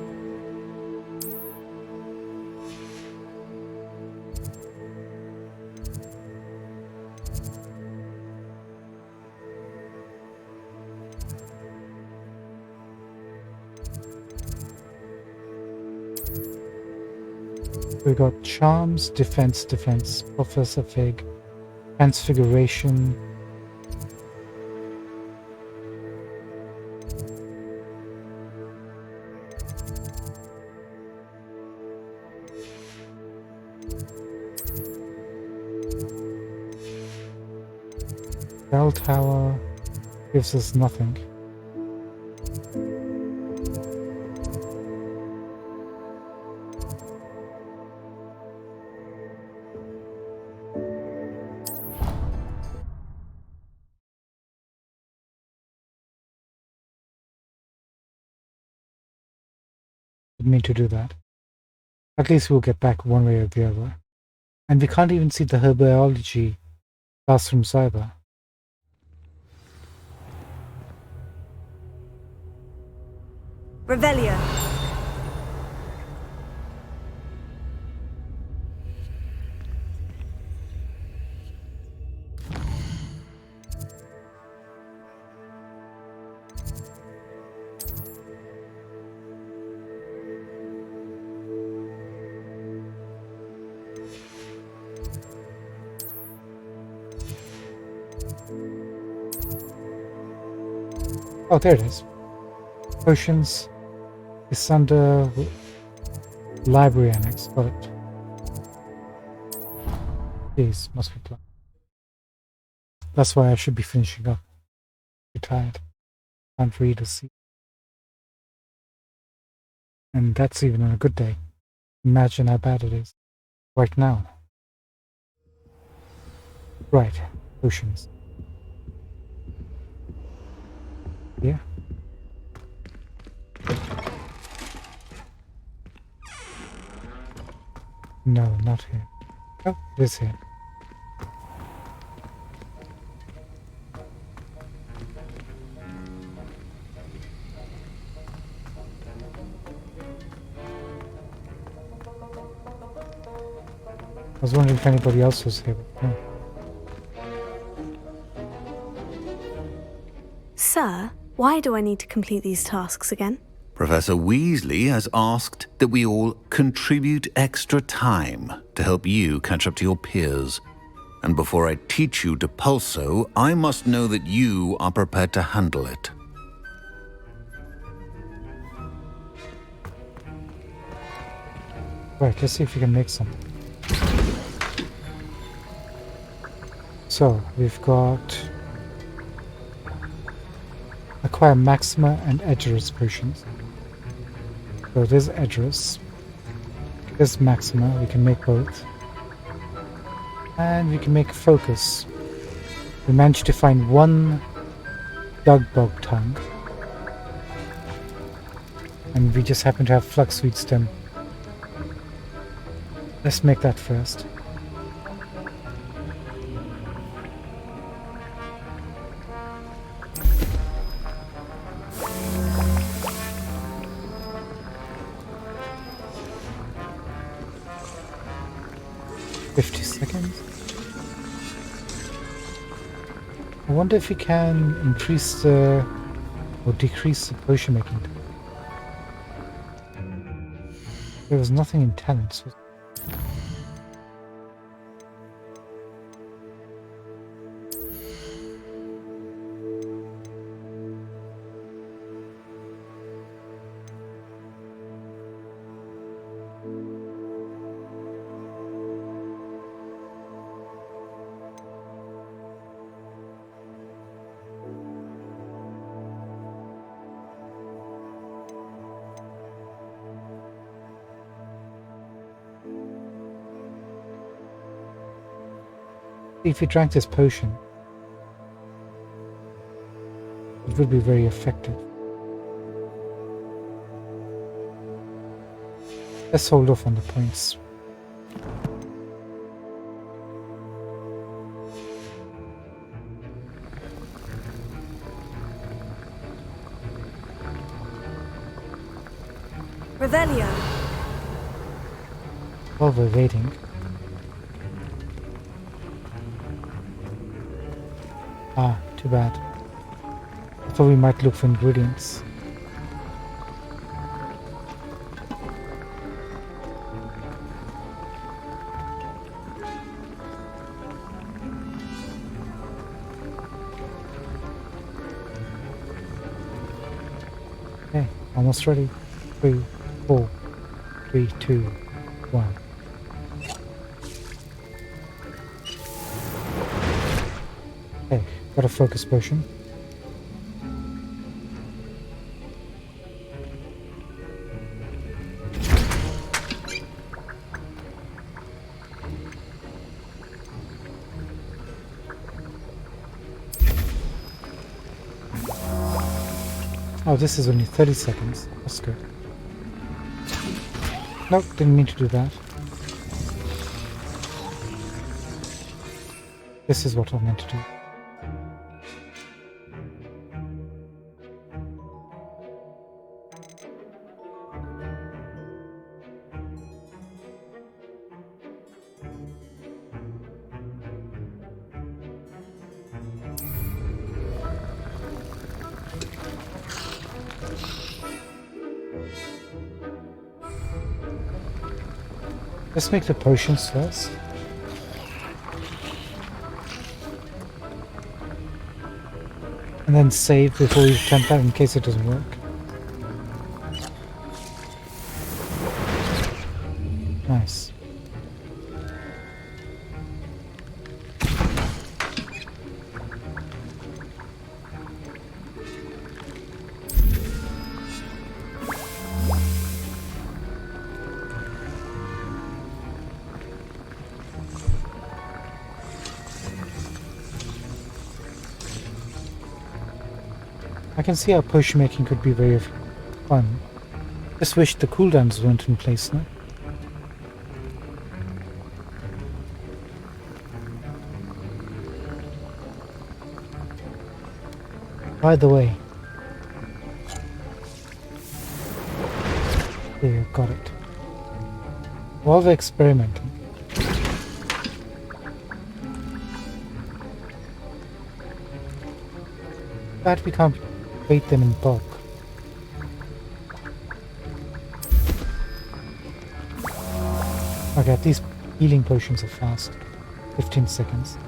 We got Charms, Defense, Professor Fig, Transfiguration. Bell tower gives us nothing. Didn't mean to do that. At least we'll get back one way or the other. And we can't even see the herbiology classrooms either. Revelio. Oh, there it is. Potions is under library annex. Got it. These must be planned. That's why I should be finishing up. I'm tired. Can't read or see. And that's even on a good day. Imagine how bad it is right now. Right, potions. Yeah. No, not here. Oh, it is here. I was wondering if anybody else was here, but no. Sir, why do I need to complete these tasks again? Professor Weasley has asked that we all contribute extra time to help you catch up to your peers. And before I teach you Depulso, I must know that you are prepared to handle it. Right, let's see if we can make some. So, we've got acquire Maxima and Edgerus potions. So there's Edgerus. There's Maxima, we can make both. And we can make Focus. We managed to find one Dugbog tongue. And we just happen to have Fluxweed stem. Let's make that first. I wonder if we can increase the or decrease the potion making time. There was nothing in talents. If we drank this potion, it would be very effective. Let's hold off on the points. Revelio. While we're waiting, too bad. I thought we might look for ingredients. Okay, almost ready. 3, 4, 3, 2, 1. Okay, Got a focus potion. Oh, this is only 30 seconds. That's good. Nope, didn't mean to do that. This is what I meant to do. Let's make the potions first. And then save before we attempt that in case it doesn't work. Nice. I can see how potion making could be very fun. Just wish the cooldowns weren't in place now. By the way, there you got it. While we're experimenting, that we can't bait them in bulk. Okay, these healing potions are fast. 15 seconds.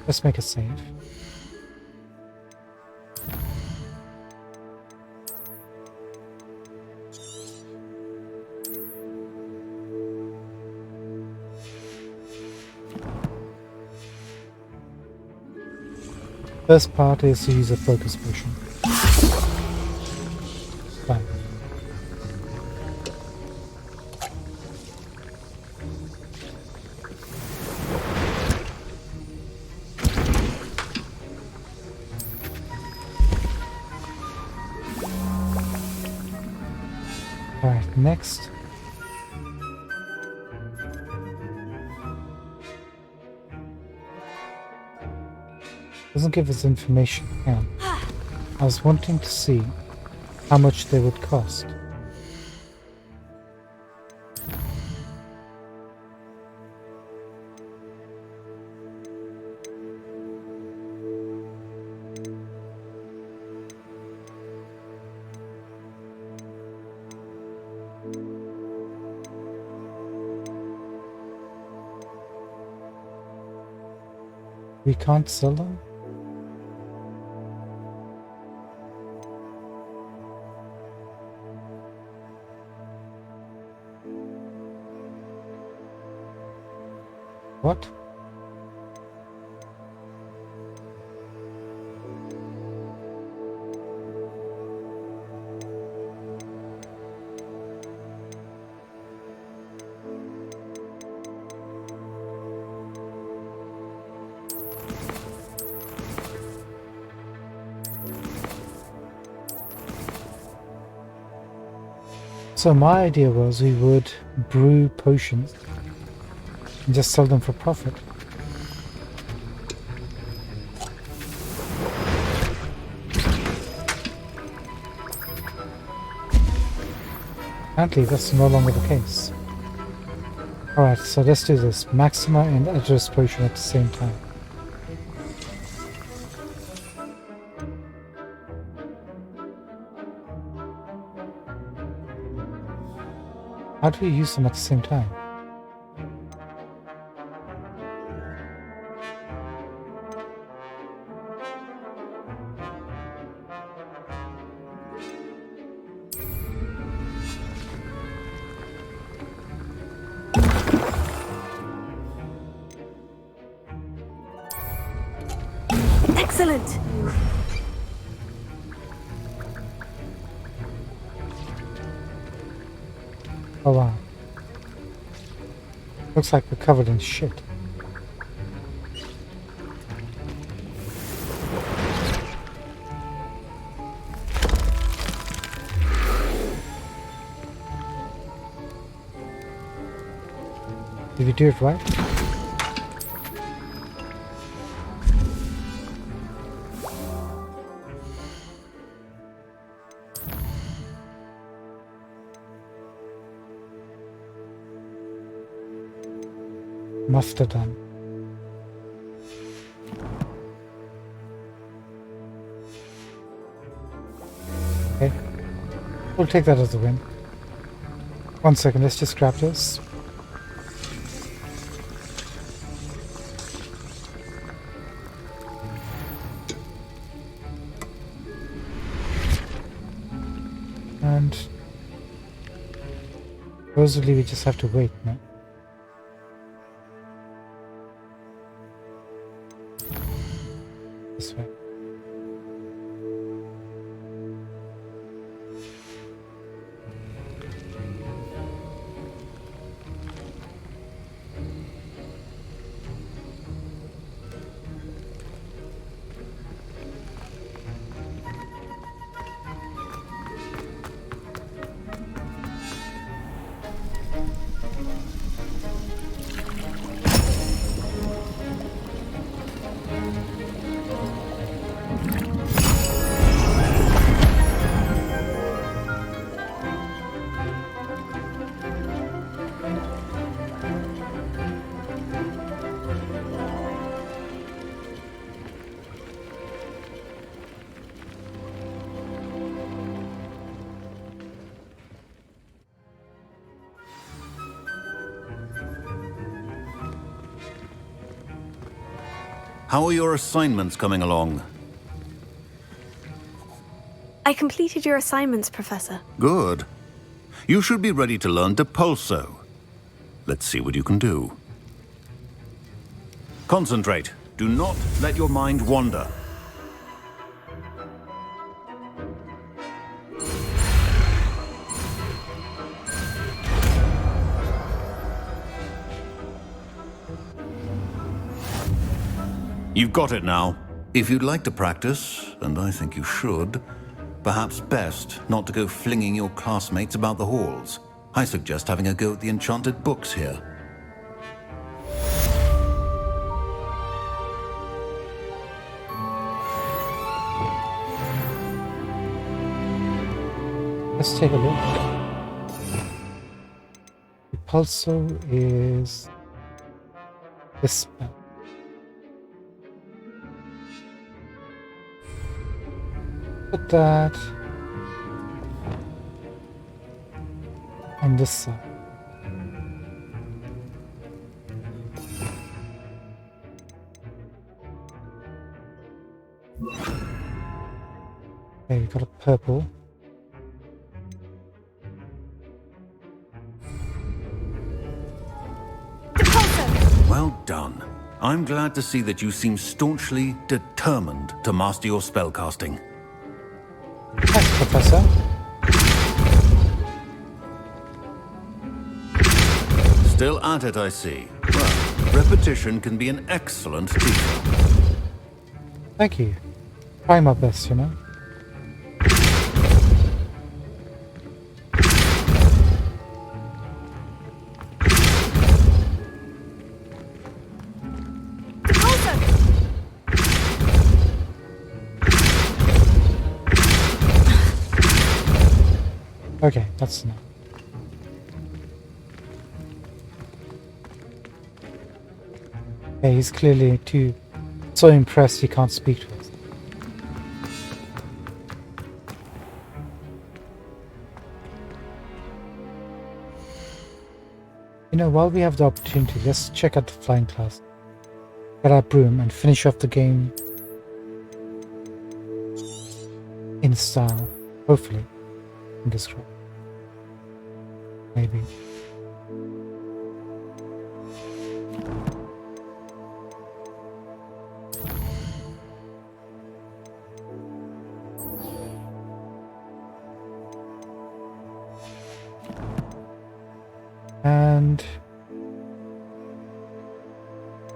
Let's make a save. First part is to use a focus potion. Fine. Alright, next. Doesn't give us information. Yeah. I was wanting to see how much they would cost. We can't sell them? What? So my idea was we would brew potions and just sell them for profit. Apparently that's no longer the case. Alright, so let's do this. Maxima and Edger's potion at the same time. How do we use them at the same time? Excellent! Oh wow. Looks like we're covered in shit. Did we do it right? Must have done. Okay. We'll take that as a win. 1 second, let's just grab this. And supposedly we just have to wait, no? This way. How are your assignments coming along? I completed your assignments, Professor. Good. You should be ready to learn Depulso. Let's see what you can do. Concentrate. Do not let your mind wander. You've got it now. If you'd like to practice, and I think you should, perhaps best not to go flinging your classmates about the halls. I suggest having a go at the enchanted books here. Let's take a look. The pulso is this spell. Put that on this side. Okay, we got a purple. Well done. I'm glad to see that you seem staunchly determined to master your spellcasting. Thanks, Professor. Still at it, I see. Well, repetition can be an excellent teacher. Thank you. Try my best, you know. Okay, that's enough. Okay, he's clearly so impressed he can't speak to us. You know, while we have the opportunity, let's check out the flying class. Get our broom and finish off the game in style, hopefully. Fingers crossed. Maybe. And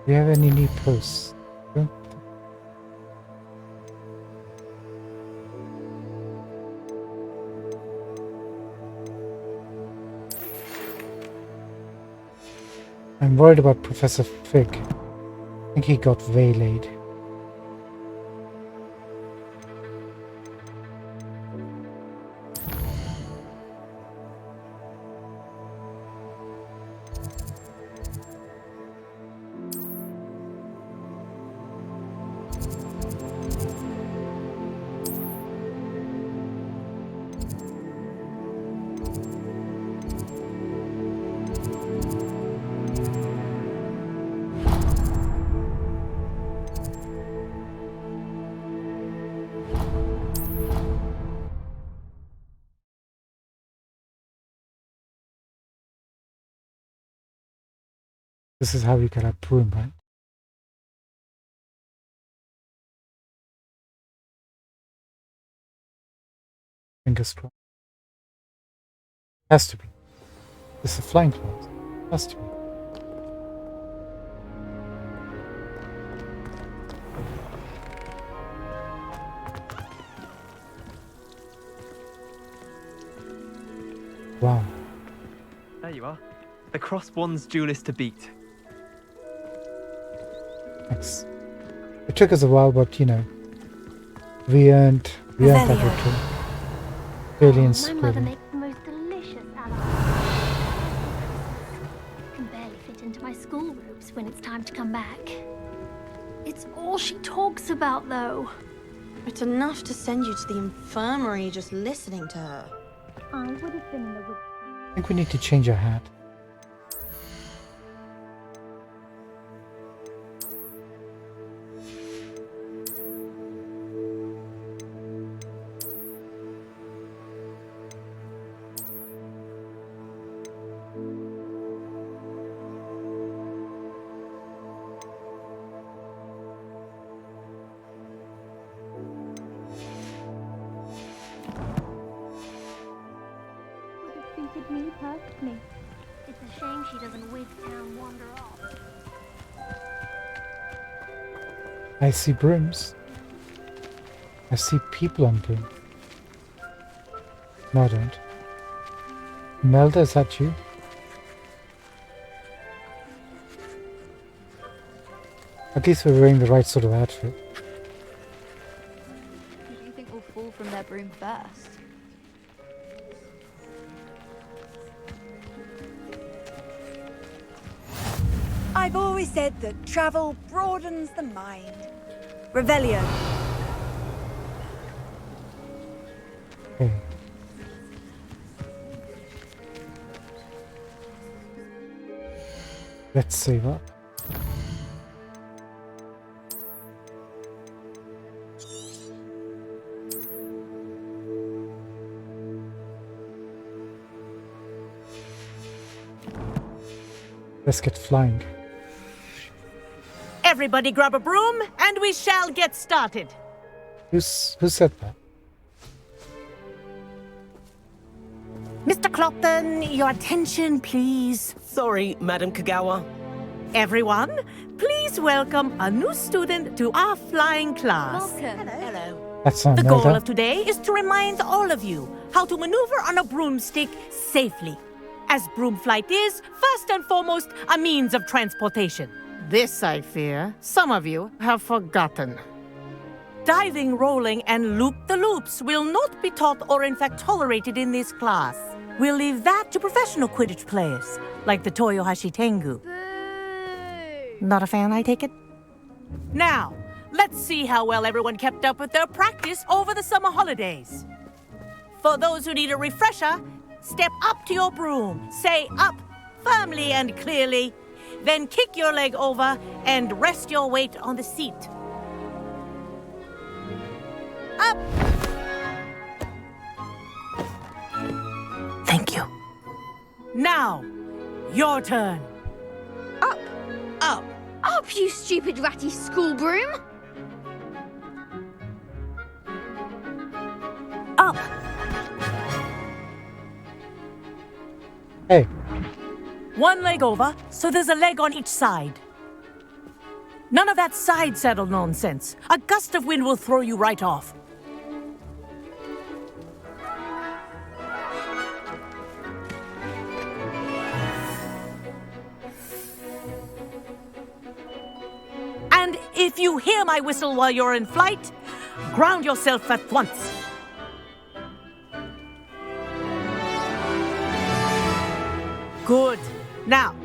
do you have any new posts? Don't- I'm worried about Professor Fig. I think he got waylaid. This is how you get a broom, right? Fingers crossed. Has to be. This is a flying class. Has to be. Wow. There you are. The cross one's duelist to beat. Thanks. It took us a while, but you know, we earned that victory. Really My mother inspiring. makes the most delicious apple. Can barely fit into my school robes when it's time to come back. It's all she talks about, though. It's enough to send you to the infirmary just listening to her. I would have been in the woods. I think we need to change our hat. Would have suited me perfectly. It's a shame she doesn't whiz town wander off. I see brooms. I see people on brooms. No, I don't. Melda, is that you? At least we're wearing the right sort of outfit. Who do you think will fall from their broom first? I've always said that travel broadens the mind. Revelio. Okay. Let's save up. Let's get flying. Everybody grab a broom, and we shall get started. Who said that? Mr. Clopton, your attention, please. Sorry, Madam Kagawa. Everyone, please welcome a new student to our flying class. Welcome. Hello. That's not The goal Melda. of today is to remind all of you how to maneuver on a broomstick safely, as broom flight is, first and foremost, a means of transportation. This, I fear, some of you have forgotten. Diving, rolling, and loop-the-loops will not be taught or in fact tolerated in this class. We'll leave that to professional Quidditch players, like the Toyohashi Tengu. Not a fan, I take it? Now, let's see how well everyone kept up with their practice over the summer holidays. For those who need a refresher, step up to your broom, say up firmly and clearly, then kick your leg over and rest your weight on the seat. Up! Thank you. Now, your turn. Up! Up! Up, you stupid ratty school broom! Up! Hey, One leg over, so there's a leg on each side. None of that side saddle nonsense. A gust of wind will throw you right off. And if you hear my whistle while you're in flight, ground yourself at once. Good. Now,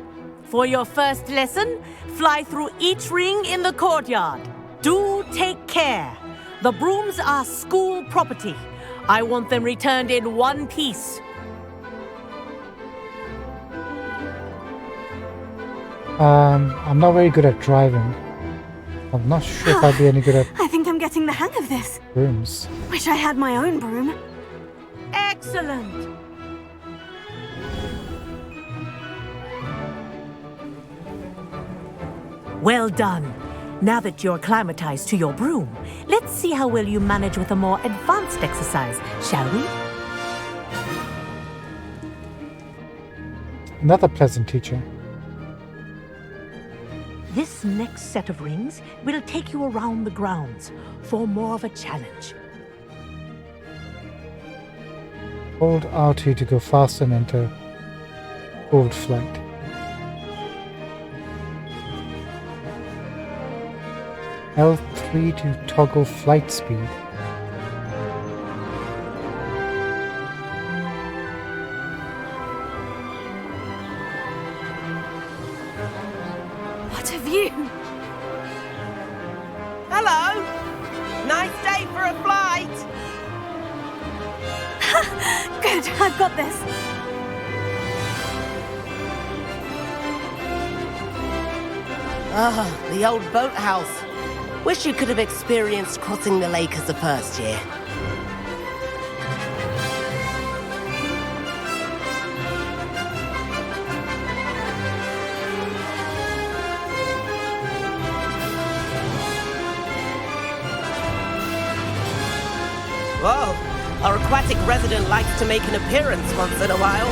for your first lesson, fly through each ring in the courtyard. Do take care. The brooms are school property. I want them returned in one piece. I'm not very good at driving. I'm not sure if I'd be any good at I think I'm getting the hang of this. brooms. Wish I had my own broom. Excellent. Well done. Now that you're acclimatized to your broom, let's see how well you manage with a more advanced exercise, shall we? Another pleasant teacher. This next set of rings will take you around the grounds for more of a challenge. Hold R2 to go fast and enter hold flight. L3 to toggle flight speed. What a view! Hello! Nice day for a flight! Good, I've got this. Ah, the old boathouse. Wish you could have experienced crossing the lake as a first year. Whoa, our aquatic resident likes to make an appearance once in a while.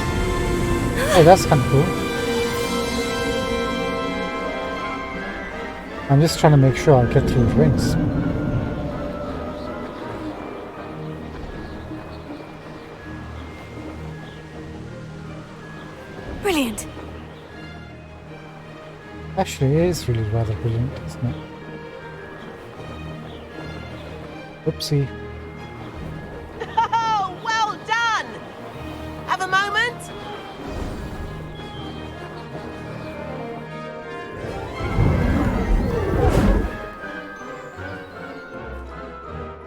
Oh, that's kind of cool. I'm just trying to make sure I get through the rings. Brilliant. Actually, it is really rather brilliant, isn't it? Whoopsie. Oh, well done! Have a moment?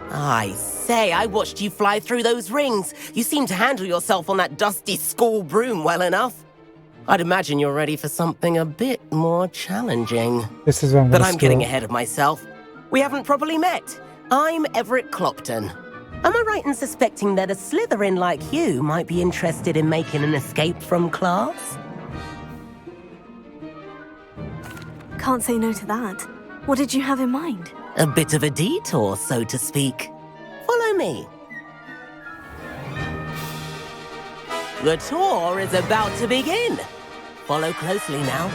I say, I watched you fly through those rings. You seem to handle yourself on that dusty school broom well enough. I'd imagine you're ready for something a bit more challenging. This is where I'm But gonna I'm getting scroll. ahead of myself. We haven't properly met. I'm Everett Clopton. Am I right in suspecting that a Slytherin like you might be interested in making an escape from class? Can't say no to that. What did you have in mind? A bit of a detour, so to speak. Follow me. The tour is about to begin. Follow closely now.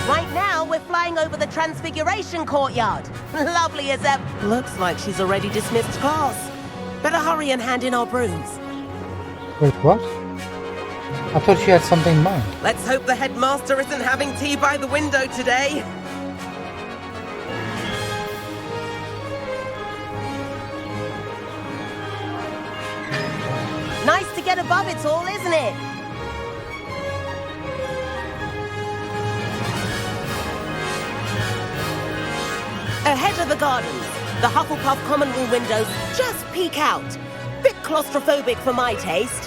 Right now, we're flying over the Transfiguration Courtyard. Lovely as ever. Looks like she's already dismissed class. Better hurry and hand in our brooms. Wait, what? I thought she had something in mind. Let's hope the headmaster isn't having tea by the window today. Nice to get above it all, isn't it? Ahead of the gardens, the Hufflepuff common room windows just peek out. Bit claustrophobic for my taste.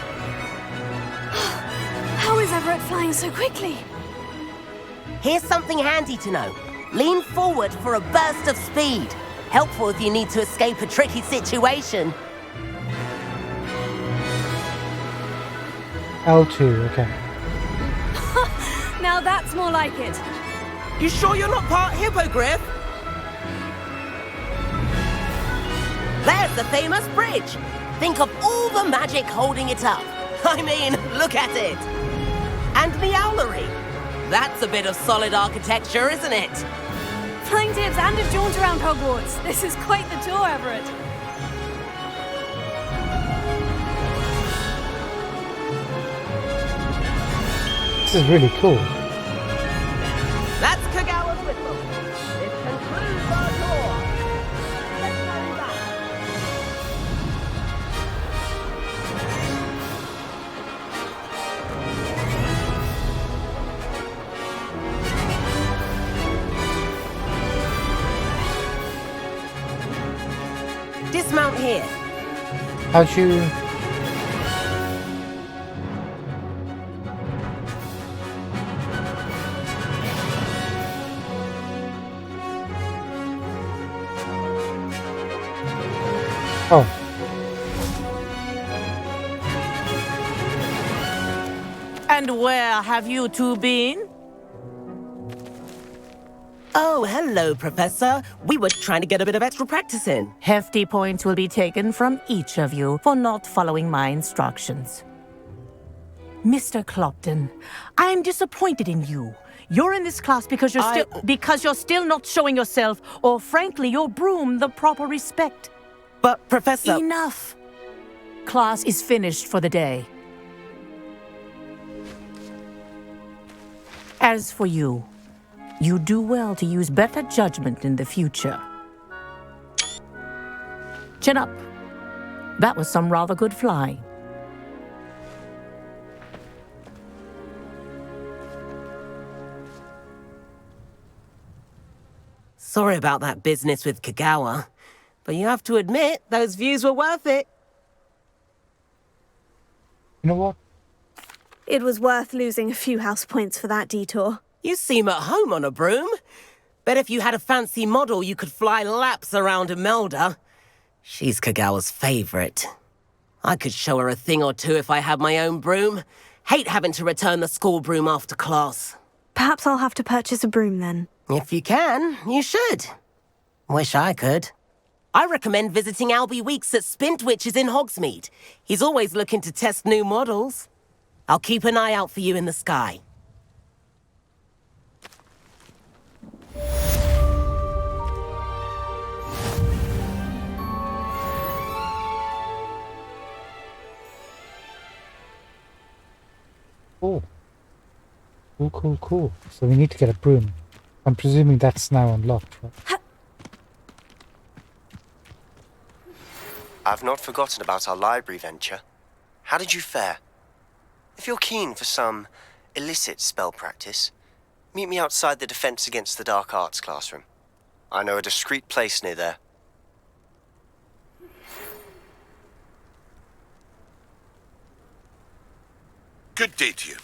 How is Everett flying so quickly? Here's something handy to know. Lean forward for a burst of speed. Helpful if you need to escape a tricky situation. L2, okay. Now that's more like it. You sure you're not part hippogriff? There's the famous bridge. Think of all the magic holding it up. I mean, look at it. And the owlery. That's a bit of solid architecture, isn't it? Flying tips and a jaunt around Hogwarts. This is quite the tour, Everett. This is really cool. That's Kagawa's whistle. This concludes our tour. Let's hurry back. Dismount here. How'd you... Oh. And where have you two been? Oh, hello, Professor. We were trying to get a bit of extra practice in. Hefty points will be taken from each of you for not following my instructions. Mr. Clopton, I'm disappointed in you. You're in this class because you're still not showing yourself, or frankly, your broom the proper respect. But, Professor... Enough! Class is finished for the day. As for you, you do well to use better judgment in the future. Chin up. That was some rather good flying. Sorry about that business with Kagawa, but you have to admit, those views were worth it. You know what? It was worth losing a few house points for that detour. You seem at home on a broom. Bet if you had a fancy model, you could fly laps around Imelda. She's Kagawa's favorite. I could show her a thing or two if I had my own broom. Hate having to return the school broom after class. Perhaps I'll have to purchase a broom then. If you can, you should. Wish I could. I recommend visiting Albie Weeks at Spintwitches in Hogsmeade. He's always looking to test new models. I'll keep an eye out for you in the sky. Cool. Cool. So we need to get a broom. I'm presuming that's now unlocked, right? I've not forgotten about our library venture. How did you fare? If you're keen for some illicit spell practice, meet me outside the Defense Against the Dark Arts classroom. I know a discreet place near there. Good day to you.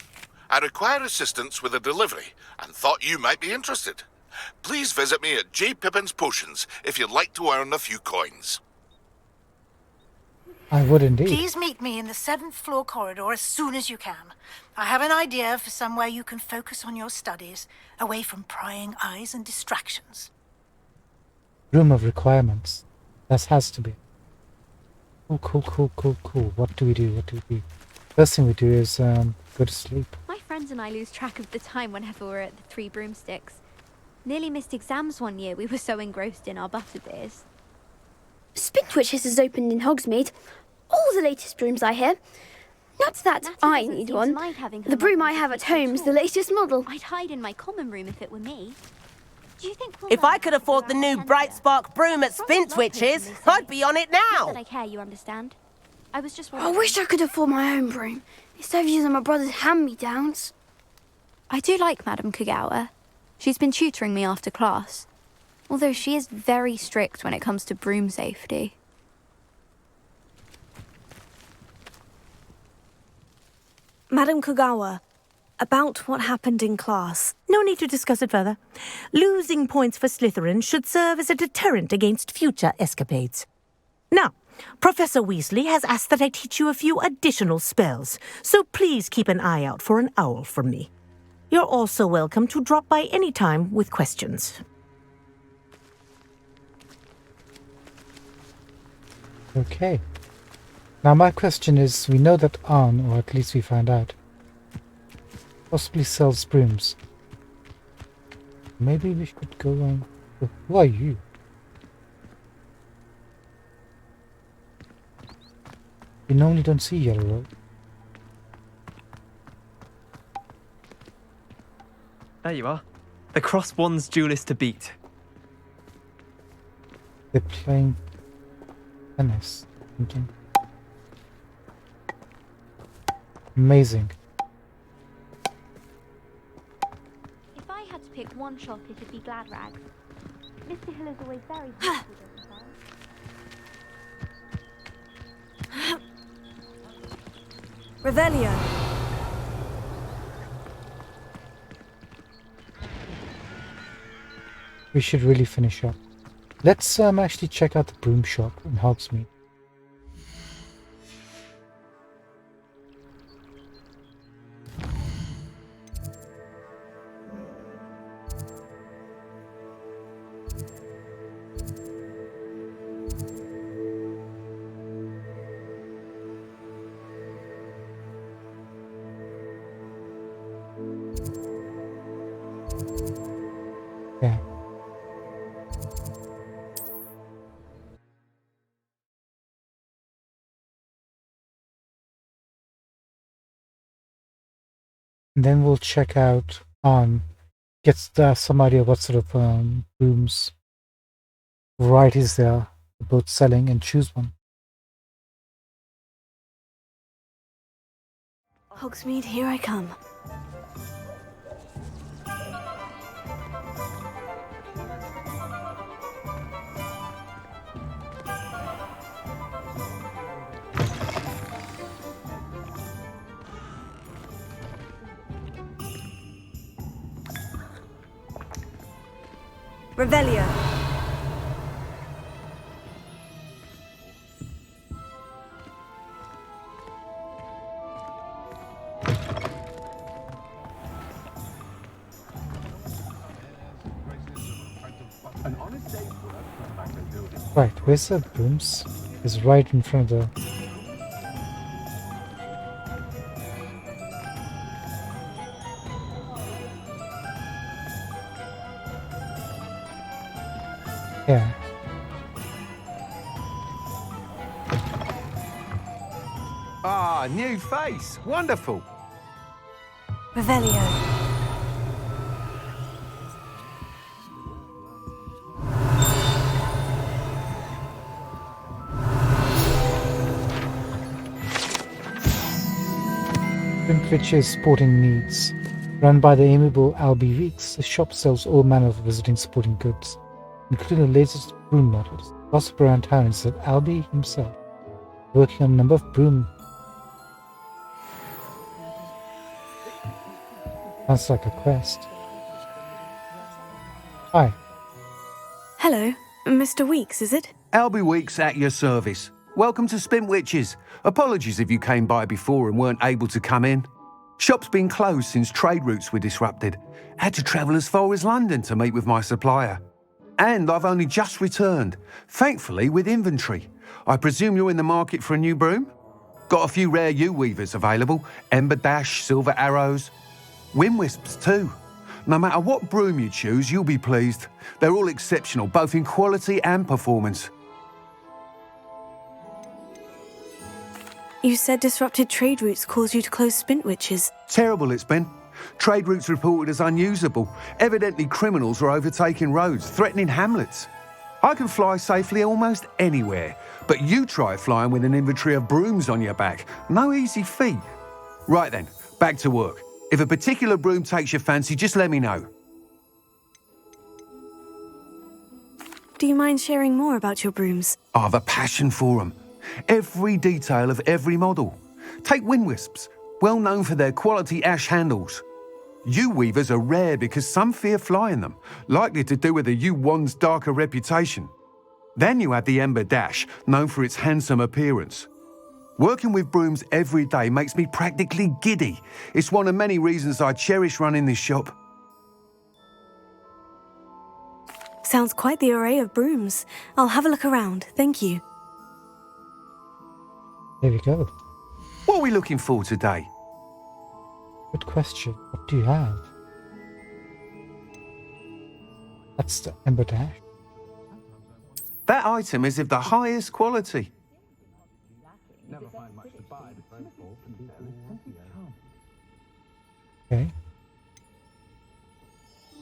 I require assistance with a delivery and thought you might be interested. Please visit me at J. Pippin's Potions if you'd like to earn a few coins. I would indeed. Please meet me in the 7th floor corridor as soon as you can. I have an idea for somewhere you can focus on your studies, away from prying eyes and distractions. Room of requirements. That has to be. Oh, cool. What do we do? First thing we do is go to sleep. My friends and I lose track of the time whenever we're at the Three Broomsticks. Nearly missed exams one year, we were so engrossed in our butterbeers. Spintwitches has opened in Hogsmeade. All the latest brooms, I hear. Not that I need one. The broom I have at home is the latest model. I'd hide in my common room if it were me. Do you think if I could afford the new Bright Spark broom at Spintwitches, I'd be on it now. Not that I care, you understand. I was just I wish I could afford my own broom. Instead of using my brother's hand-me-downs. I do like Madame Kagawa. She's been tutoring me after class. Although she is very strict when it comes to broom safety. Madame Kagawa, about what happened in class. No need to discuss it further. Losing points for Slytherin should serve as a deterrent against future escapades. Now, Professor Weasley has asked that I teach you a few additional spells, so please keep an eye out for an owl from me. You're also welcome to drop by any time with questions. Okay. Now my question is, we know that Anne, or at least we find out, possibly sells brooms. Maybe we should go on. Who are you? We normally don't see yellow road. There you are. The Cross One's duelist to beat. They're playing tennis. Thinking. Amazing. If I had to pick one shop, it'd be Glad Rags. Mr. Hill is always very helpful, doesn't he? Revelio. We should really finish up. Let's actually check out the broom shop in Hogsmeade. Yeah. And then we'll check out on, get some idea what sort of brooms varieties they are both selling, and choose one. Hogsmeade, here I come. Revelio. Right, where's the brooms? It's right in front of the... Yeah. Ah, new face. Wonderful. Revelio. Spintwitch's Sporting Needs. Run by the amiable Albie Weeks, the shop sells all manner of visiting sporting goods, including the latest broom models. Gossip around town is that Albie himself is working on a number of broom. Sounds like a quest. Hi. Hello, Mr. Weeks, is it? Albie Weeks at your service. Welcome to Spintwitches. Apologies if you came by before and weren't able to come in. Shop's been closed since trade routes were disrupted. Had to travel as far as London to meet with my supplier. And I've only just returned, thankfully with inventory. I presume you're in the market for a new broom? Got a few rare U-weavers available, Ember Dash, Silver Arrows, Wind Wisps too. No matter what broom you choose, you'll be pleased. They're all exceptional, both in quality and performance. You said disrupted trade routes caused you to close Spintwitches. Terrible it's been. Trade routes reported as unusable. Evidently criminals are overtaking roads, threatening hamlets. I can fly safely almost anywhere, but you try flying with an inventory of brooms on your back. No easy feat. Right then, back to work. If a particular broom takes your fancy, just let me know. Do you mind sharing more about your brooms? I have a passion for them. Every detail of every model. Take Wind Wisps, well known for their quality ash handles. U-weavers are rare because some fear flying them, likely to do with the U-wand's darker reputation. Then you have the Ember Dash, known for its handsome appearance. Working with brooms every day makes me practically giddy. It's one of many reasons I cherish running this shop. Sounds quite the array of brooms. I'll have a look around, thank you. There we go. What are we looking for today? Good question. What do you have? That's the Ember Dash. That item is of the highest quality. Okay.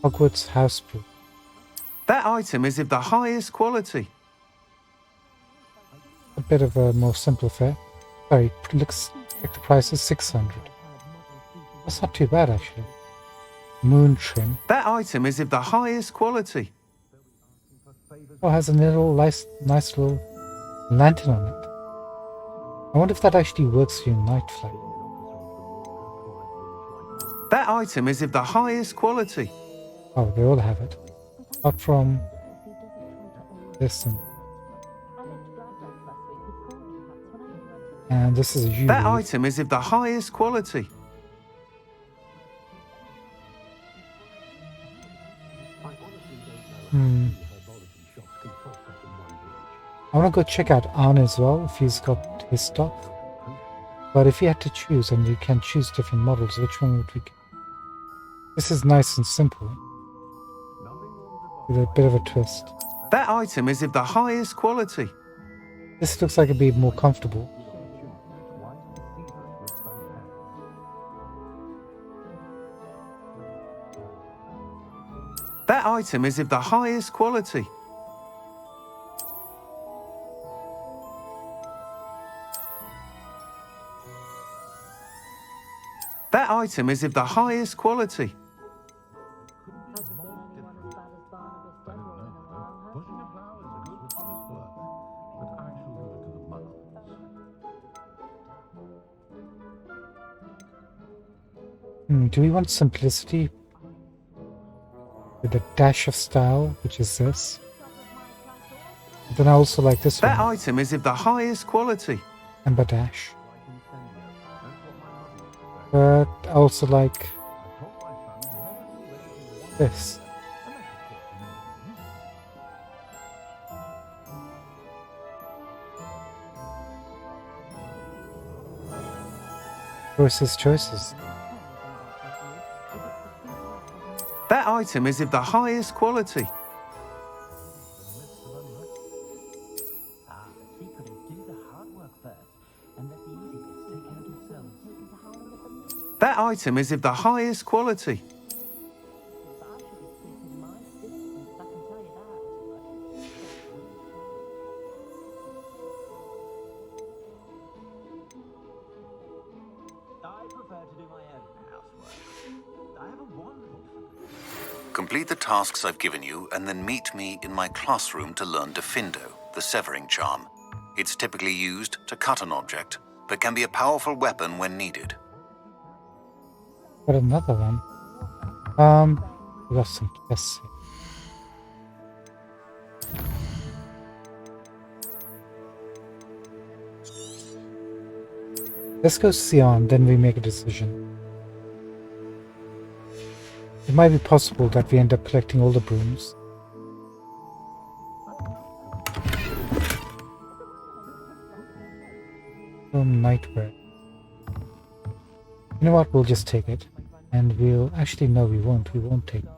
Hogwarts House Brew. That item is of the highest quality. A bit of a more simple fare. Sorry, looks like the price is 600. That's not too bad actually. Moon Trim. That item is of the highest quality. Oh, has a little nice little lantern on it. I wonder if that actually works for your night flight. That item is of the highest quality. Oh, they all have it. Apart from this and this is a U. That item is of the highest quality. I want to go check out Arne as well, if he's got his stuff. But if you had to choose, and you can choose different models, which one would we get? This is nice and simple, with a bit of a twist. That item is of the highest quality. This looks like it'd be more comfortable. That item is of the highest quality. That item is of the highest quality. Do we want simplicity with a dash of style, which is this? But then I also like this That one. item is of the highest quality. Ember Dash. But I also like this. Choices. That item is of the highest quality. That item is of the highest quality. Complete the tasks I've given you and then meet me in my classroom to learn Diffindo, the severing charm. It's typically used to cut an object, but can be a powerful weapon when needed. Got another one. We got some tests here. Let's go Sion, then we make a decision. It might be possible that we end up collecting all the brooms. From Nightwear. You know what, we'll just take it. And we'll... Actually, no, we won't. We won't take it.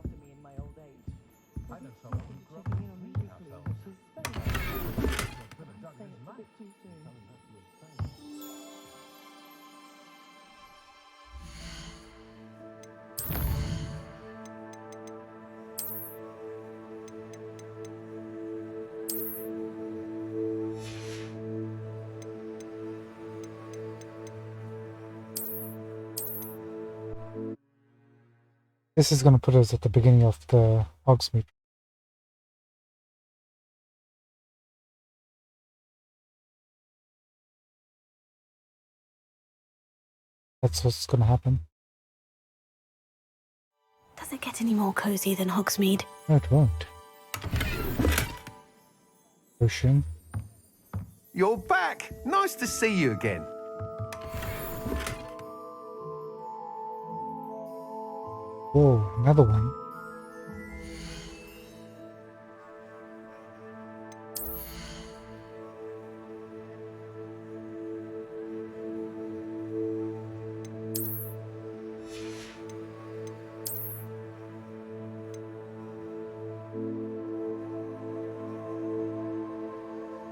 This is going to put us at the beginning of the Hogsmeade. That's what's going to happen. Does it get any more cozy than Hogsmeade? No, it won't. Ocean. You're back! Nice to see you again. Whoa, another one.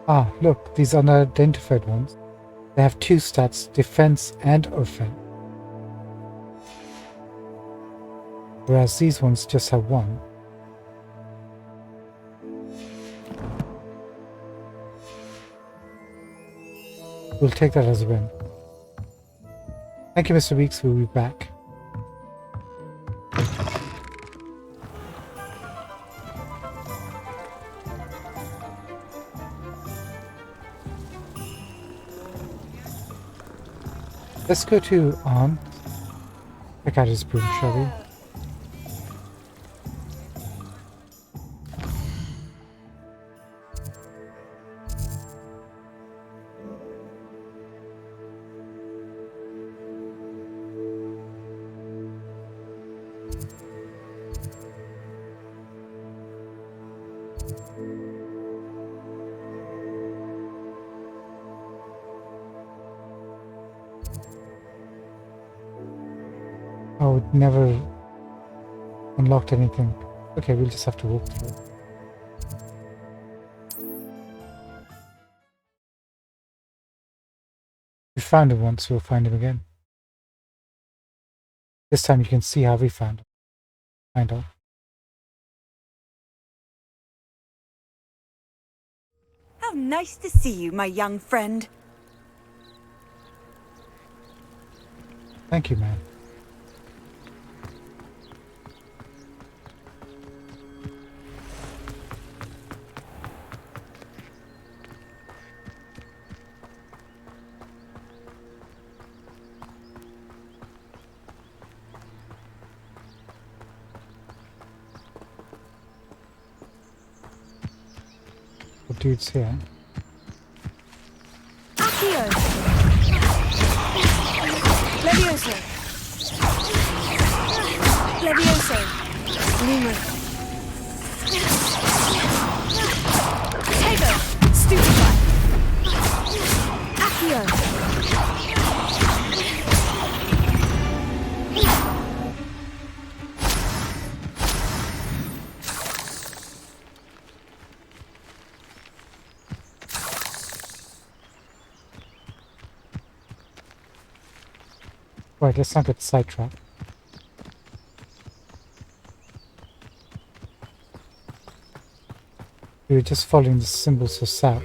Ah, look, these unidentified ones. They have 2 stats, defense and offense. Whereas these ones just have 1. We'll take that as a win. Thank you, Mr. Weeks. We'll be back. Let's go to Arn. Check out his broom, shall we? Oh, it never unlocked anything. Okay, we'll just have to walk through it. We found him once, we'll find him again. This time you can see how we found him. Find out. How nice to see you, my young friend. Thank you, man. The dude's here. Accio! Levioso! Levioso! Lumos! Tego! Stupefy! Accio! Right, let's not get sidetracked. We were just following the symbols for south.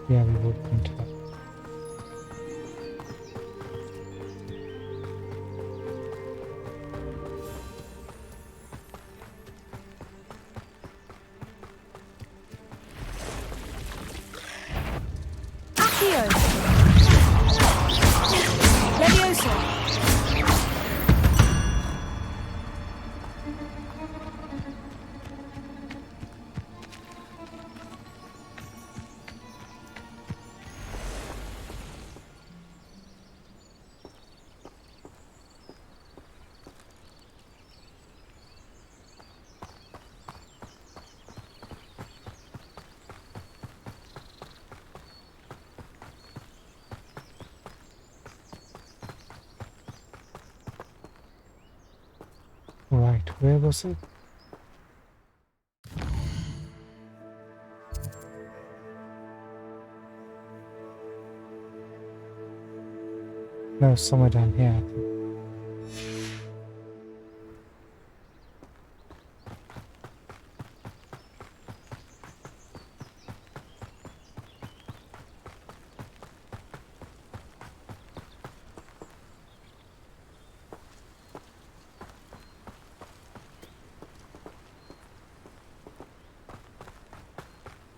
Yeah, we will come to that. Accio! Levioso! Right, where was it? No, somewhere down here, I think.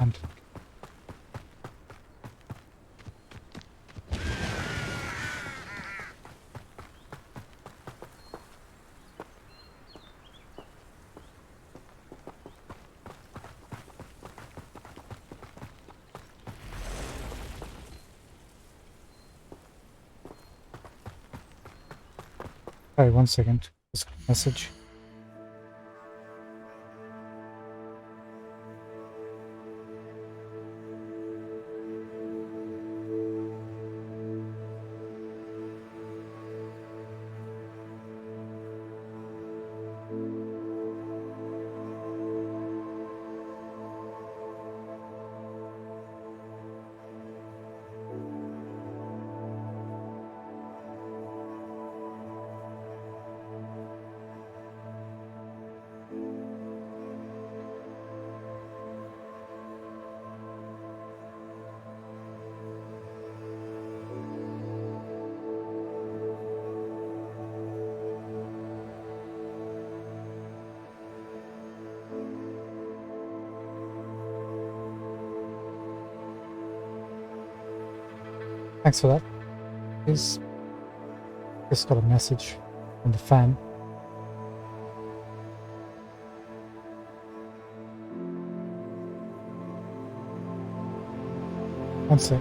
And Sorry, 1 second. Just got a message. Thanks for that. Just got a message from the fan. One sec.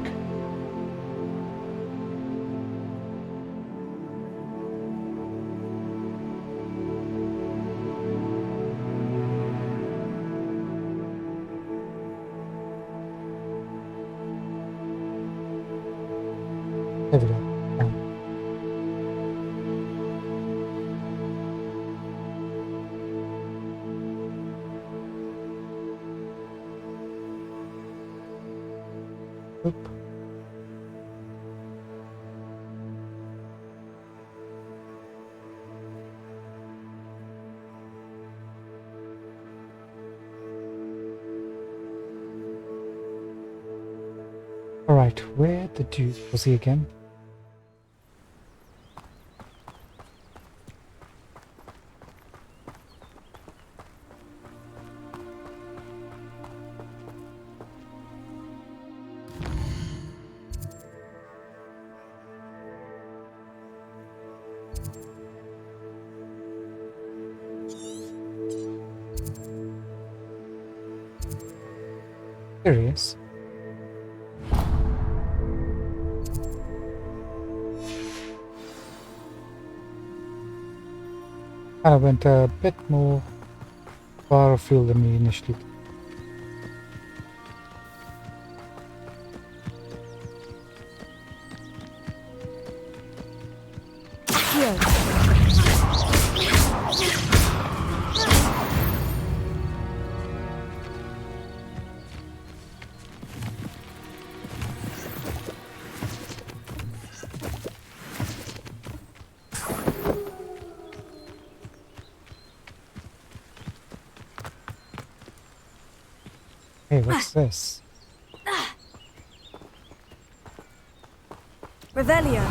There we go. Oop. All right, where the dude was he again? There he is. I went a bit more far afield than we initially thought. Hey, what's this? Revelio.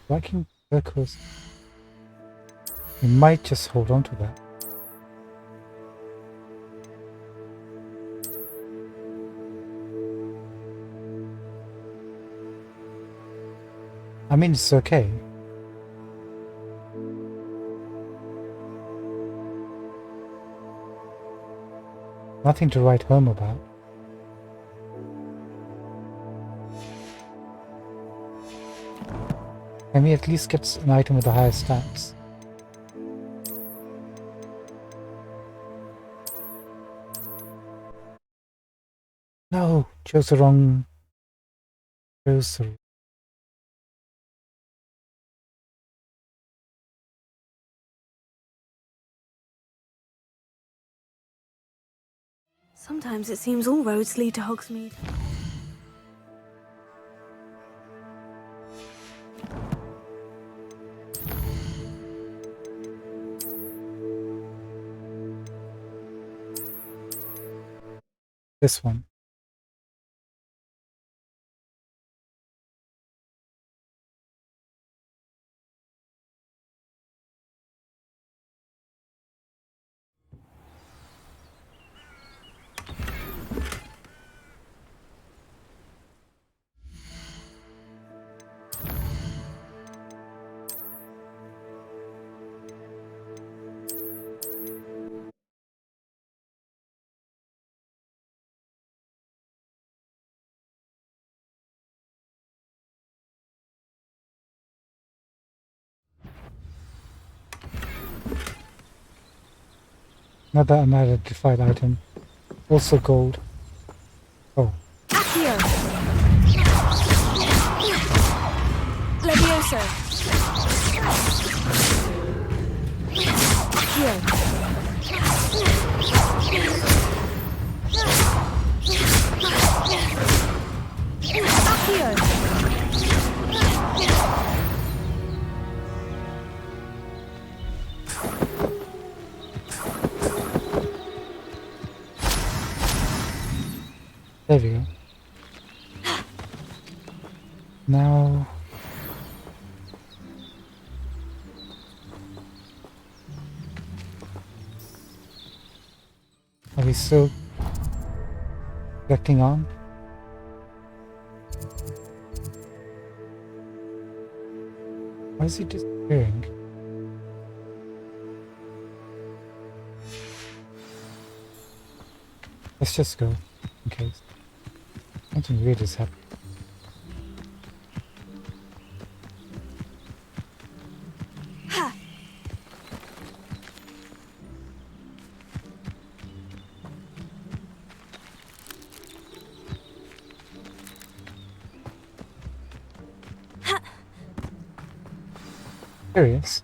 Viking Turquoise. We might just hold on to that. I mean, it's okay. Nothing to write home about. Can we at least get an item with the highest stats? No, chose the wrong. Chose the. Sometimes it seems all roads lead to Hogsmeade. This one. Another unidentified item. Also gold. Oh. Accio! Levioso! Accio! There we go. Now... Are we still collecting on? Why is he disappearing? Let's just go, in case. Something weird is happening. Curious.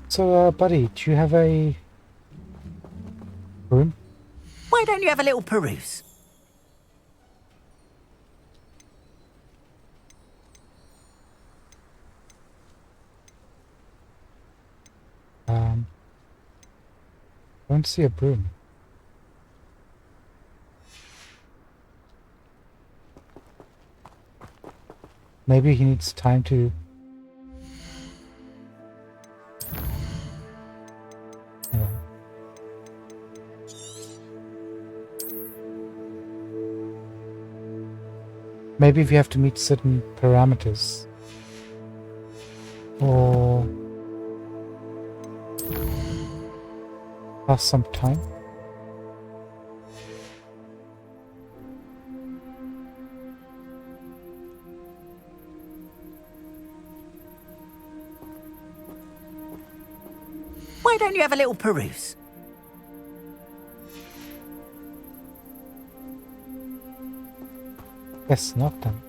So, buddy, do you have a room? Why don't you have a little peruse? Don't see a broom. Maybe he needs time to... Maybe if you have to meet certain parameters. Or... pass some time. Why don't you have a little peruse? Yes, not them.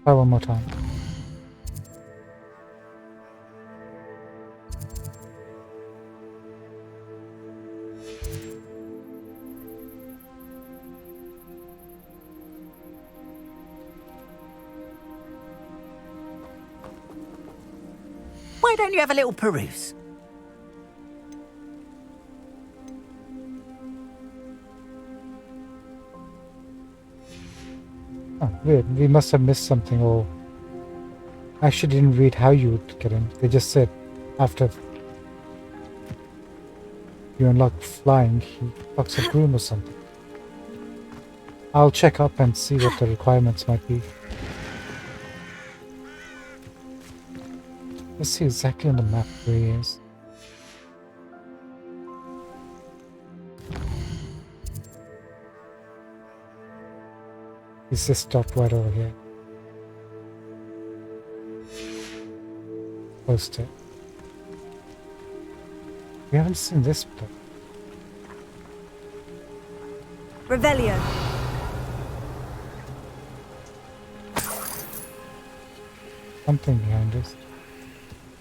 Try one more time. Why don't you have a little peruse? Oh, weird. We must have missed something, or... I actually didn't read how you would get in. They just said after you unlock flying, he unlocks a broom or something. I'll check up and see what the requirements might be. Let's see exactly on the map where he is. He's just stopped right over here. Post it. We haven't seen this before. Revelio. Something behind us.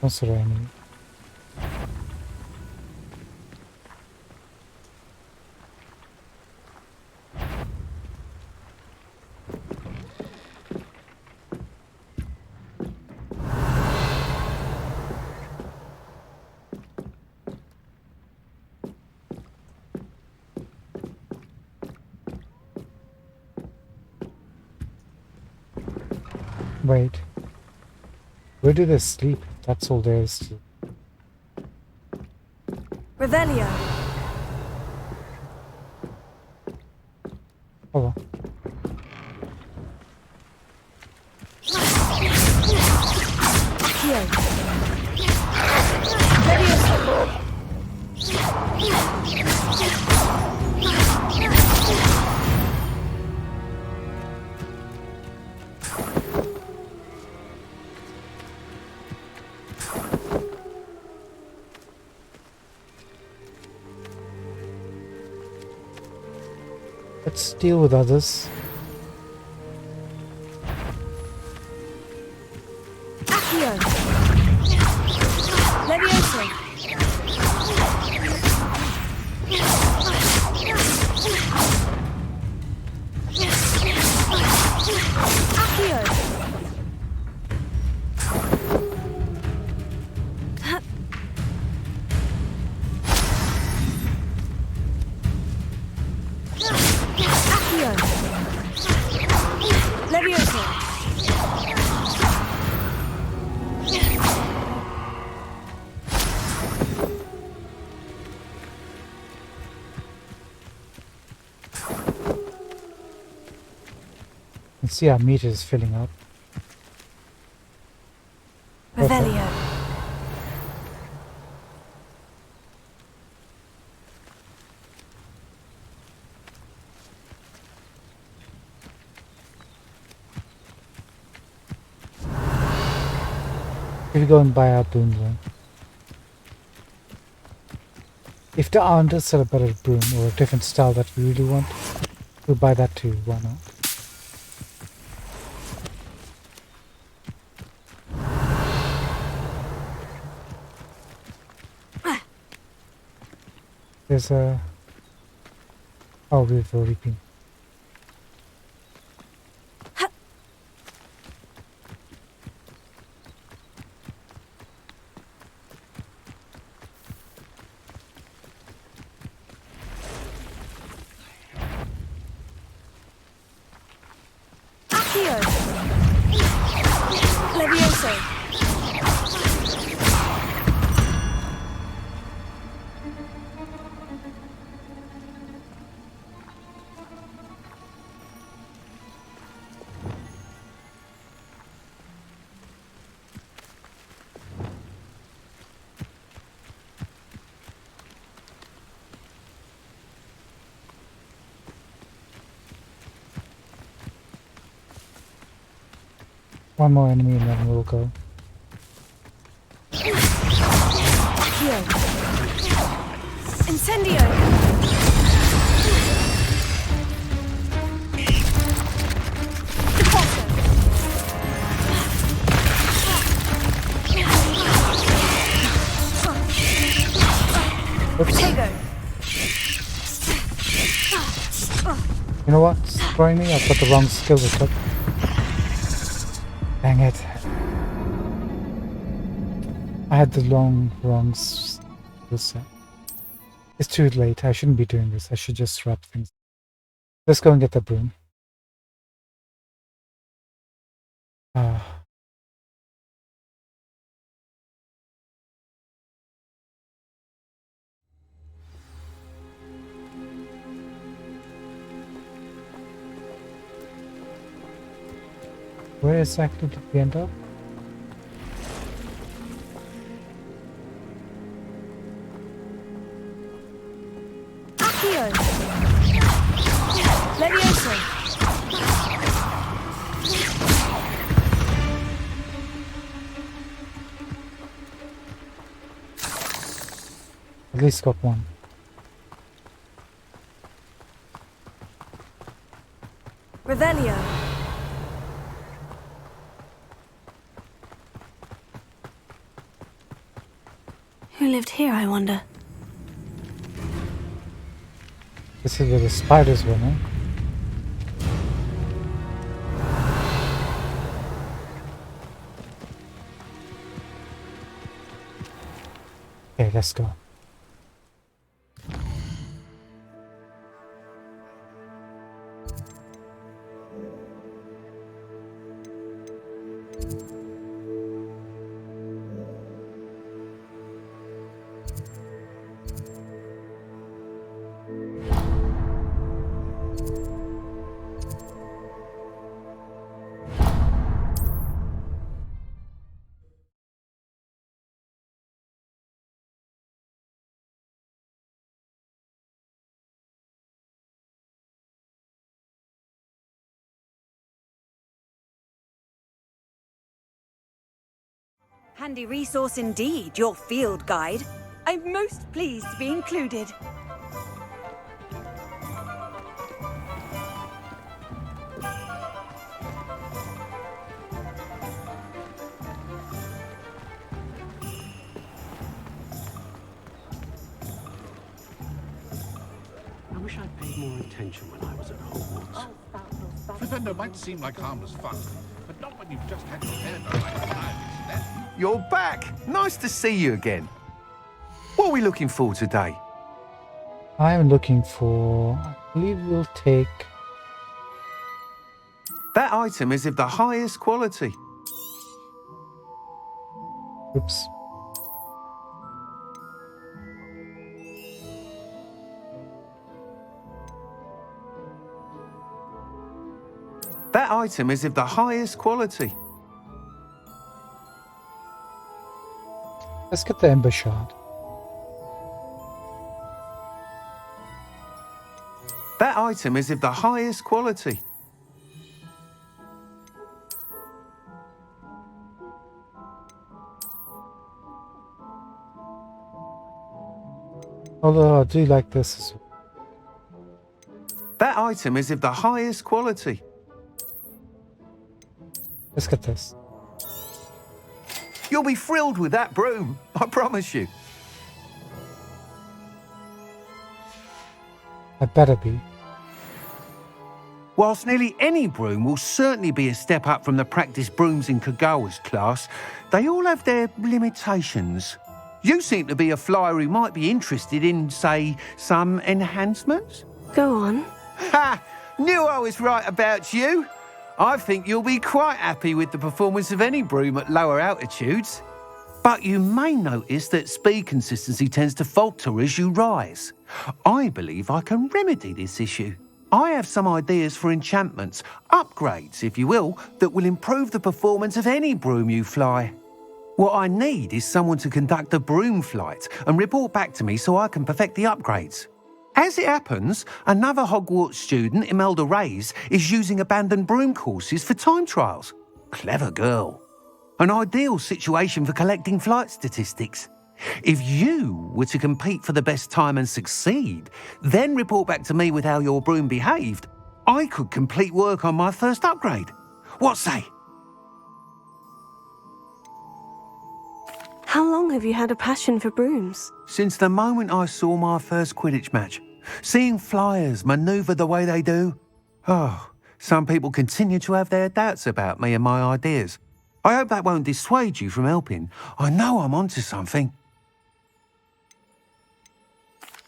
Also raining. Wait. Where do they sleep? That's all there is to. Revelio. Oh well. Let's deal with others. Accio! Levioso! Accio! Levioso! You can see our meter is filling up. Revelio. We'll go and buy our broom then. If there aren't a sort of better broom or a different style that we really want, we'll buy that too. Why not? There's a... Oh, we've already been. Accio! Levioso! One more enemy and then we'll go. Accio! Incendio! Protego! You know what? Destroying me? I've got the wrong skill equipped. Dang it. I had the wrong skill set. It's too late. I shouldn't be doing this. I should just swap things. Let's go and get the broom. Where exactly did we end up? Accio! Levioso! At least got one. Revelio! Who lived here, I wonder? This is where the spiders were, no? Okay, let's go. Handy resource indeed, your field guide. I'm most pleased to be included. wish I'd paid more attention when I was at Hogwarts. Pretender might seem like harmless fun, but not when you've just had your hair done like a knife. You're back! Nice to see you again. What are we looking for today? I'm looking for... I believe we'll take... That item is of the highest quality. Oops. That item is of the highest quality. Let's get the Ember Shard. That item is of the highest quality. Although I do like this as well. That item is of the highest quality. Let's get this. You'll be thrilled with that broom, I promise you. I better be. Whilst nearly any broom will certainly be a step up from the practice brooms in Kagawa's class, they all have their limitations. You seem to be a flyer who might be interested in, say, some enhancements? Go on. Ha! Knew I was right about you. I think you'll be quite happy with the performance of any broom at lower altitudes. But you may notice that speed consistency tends to falter as you rise. I believe I can remedy this issue. I have some ideas for enchantments, upgrades, if you will, that will improve the performance of any broom you fly. What I need is someone to conduct a broom flight and report back to me so I can perfect the upgrades. As it happens, another Hogwarts student, Imelda Reyes, is using abandoned broom courses for time trials. Clever girl. An ideal situation for collecting flight statistics. If you were to compete for the best time and succeed, then report back to me with how your broom behaved, I could complete work on my first upgrade. What say? How long have you had a passion for brooms? Since the moment I saw my first Quidditch match, seeing flyers manoeuvre the way they do. Oh, some people continue to have their doubts about me and my ideas. I hope that won't dissuade you from helping. I know I'm onto something.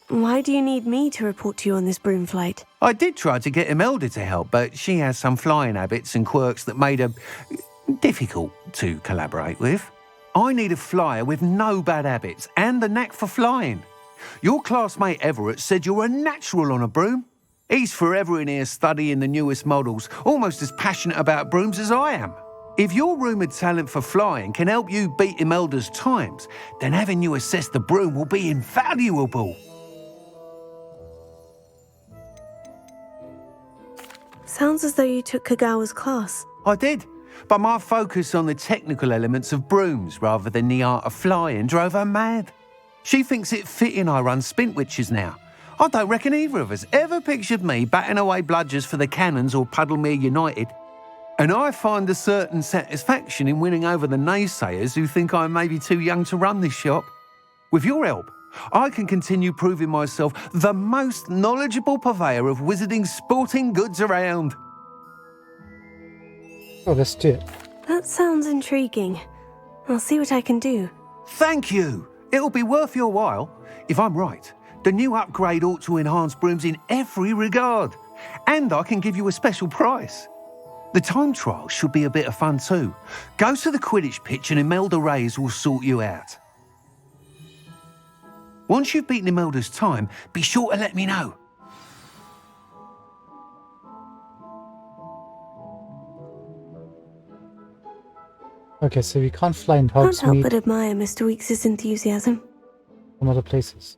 Why do you need me to report to you on this broom flight? I did try to get Imelda to help, but she has some flying habits and quirks that made her difficult to collaborate with. I need a flyer with no bad habits and the knack for flying. Your classmate Everett said you're a natural on a broom. He's forever in here studying the newest models, almost as passionate about brooms as I am. If your rumoured talent for flying can help you beat Imelda's times, then having you assess the broom will be invaluable. Sounds as though you took Kagawa's class. I did, but my focus on the technical elements of brooms rather than the art of flying drove her mad. She thinks it fitting I run Spintwitches now. I don't reckon either of us ever pictured me batting away bludgers for the Cannons or Puddlemere United. And I find a certain satisfaction in winning over the naysayers who think I'm maybe too young to run this shop. With your help, I can continue proving myself the most knowledgeable purveyor of wizarding sporting goods around. Oh, let's do it. That sounds intriguing. I'll see what I can do. Thank you. It'll be worth your while. If I'm right, the new upgrade ought to enhance brooms in every regard. And I can give you a special price. The time trial should be a bit of fun too. Go to the Quidditch pitch and Imelda Reyes will sort you out. Once you've beaten Imelda's time, be sure to let me know. Okay, so we can't fly in Can't help Hogsmeade but admire Mr. Weekes' enthusiasm. from other places.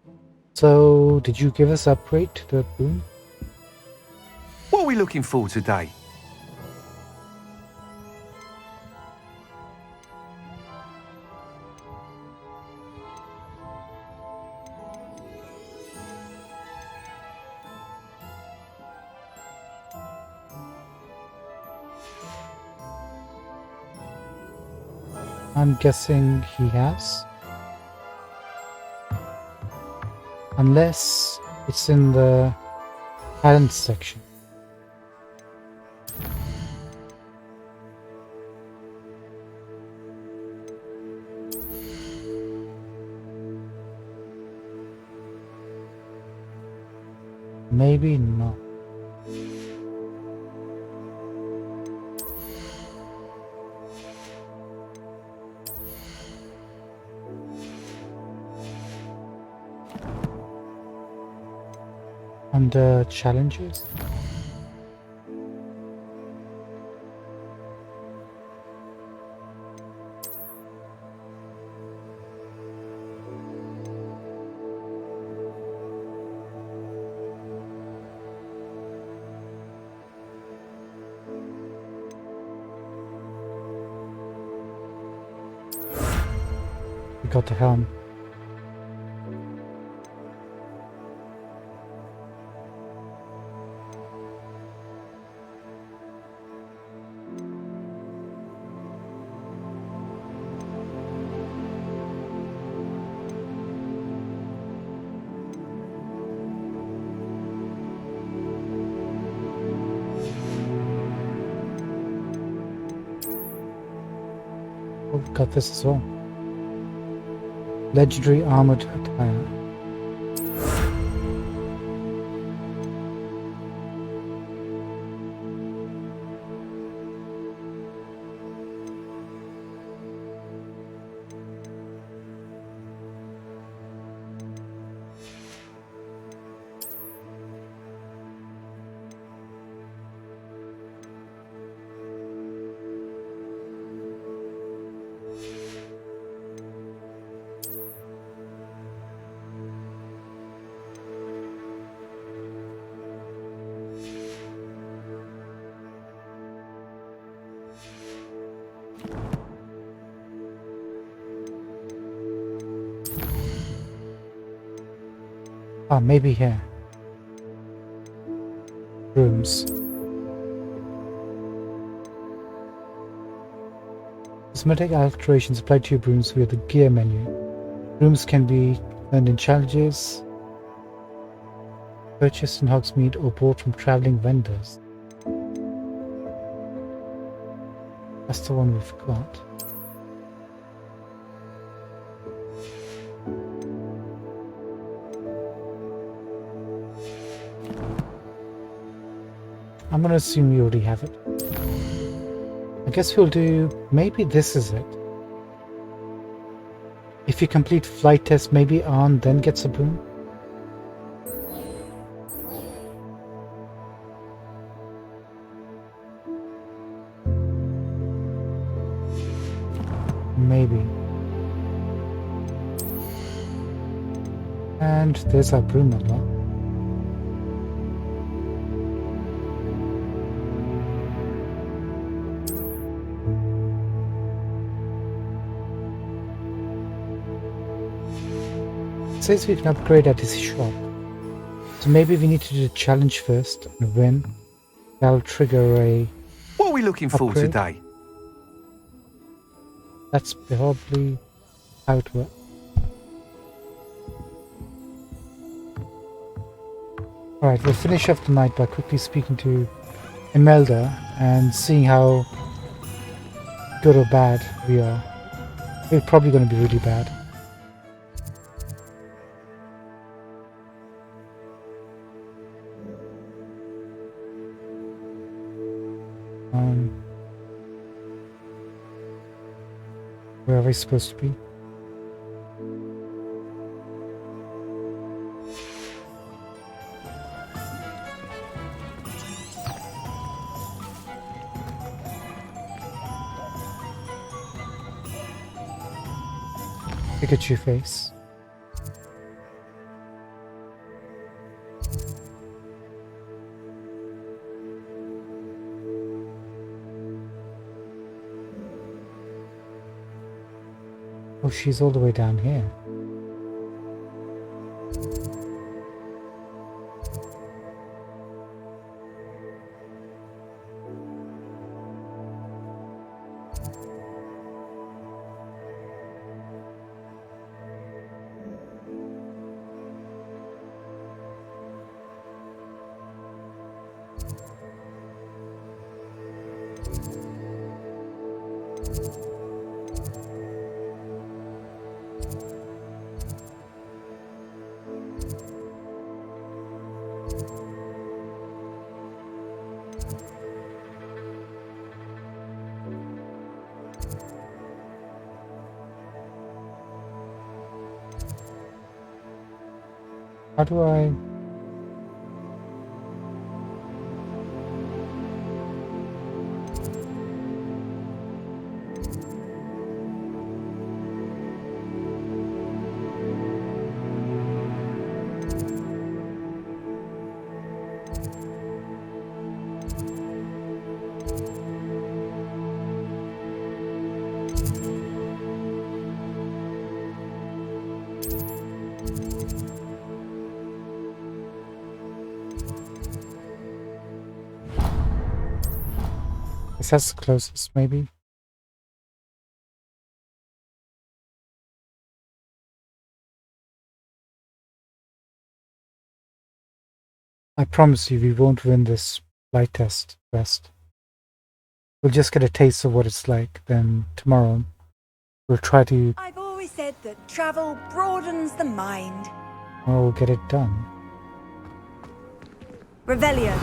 So, did you give us upgrade to the broom? What are we looking for today? I'm guessing he has. Unless it's in the Talent section. Maybe not. Under challenges. We got the helm. Oh, we got this as well. Legendary armored attire. Ah, maybe here. Rooms. Cosmetic alterations applied to your brooms via the gear menu. Rooms can be earned in challenges, purchased in Hogsmeade, or bought from traveling vendors. That's the one we've got. I'm going to assume we already have it. I guess we'll do... maybe this is it. If you complete flight test, maybe Arn then gets a broom. Maybe. And there's our broom unlock. It says we can upgrade at his shop. So maybe we need to do the challenge first and win. That'll trigger a... What are we looking for upgrade. today? That's probably how it works. Alright, we'll finish off the night by quickly speaking to Imelda and seeing how good or bad we are. We're probably going to be really bad. Where are we supposed to be? Pikachu face. Oh, she's all the way down here. How do I... Guess that's the closest, maybe. I promise you we won't win this flight test, West. We'll just get a taste of what it's like. Then tomorrow we'll try to... I've always said that travel broadens the mind. Well, we'll get it done. Revelio.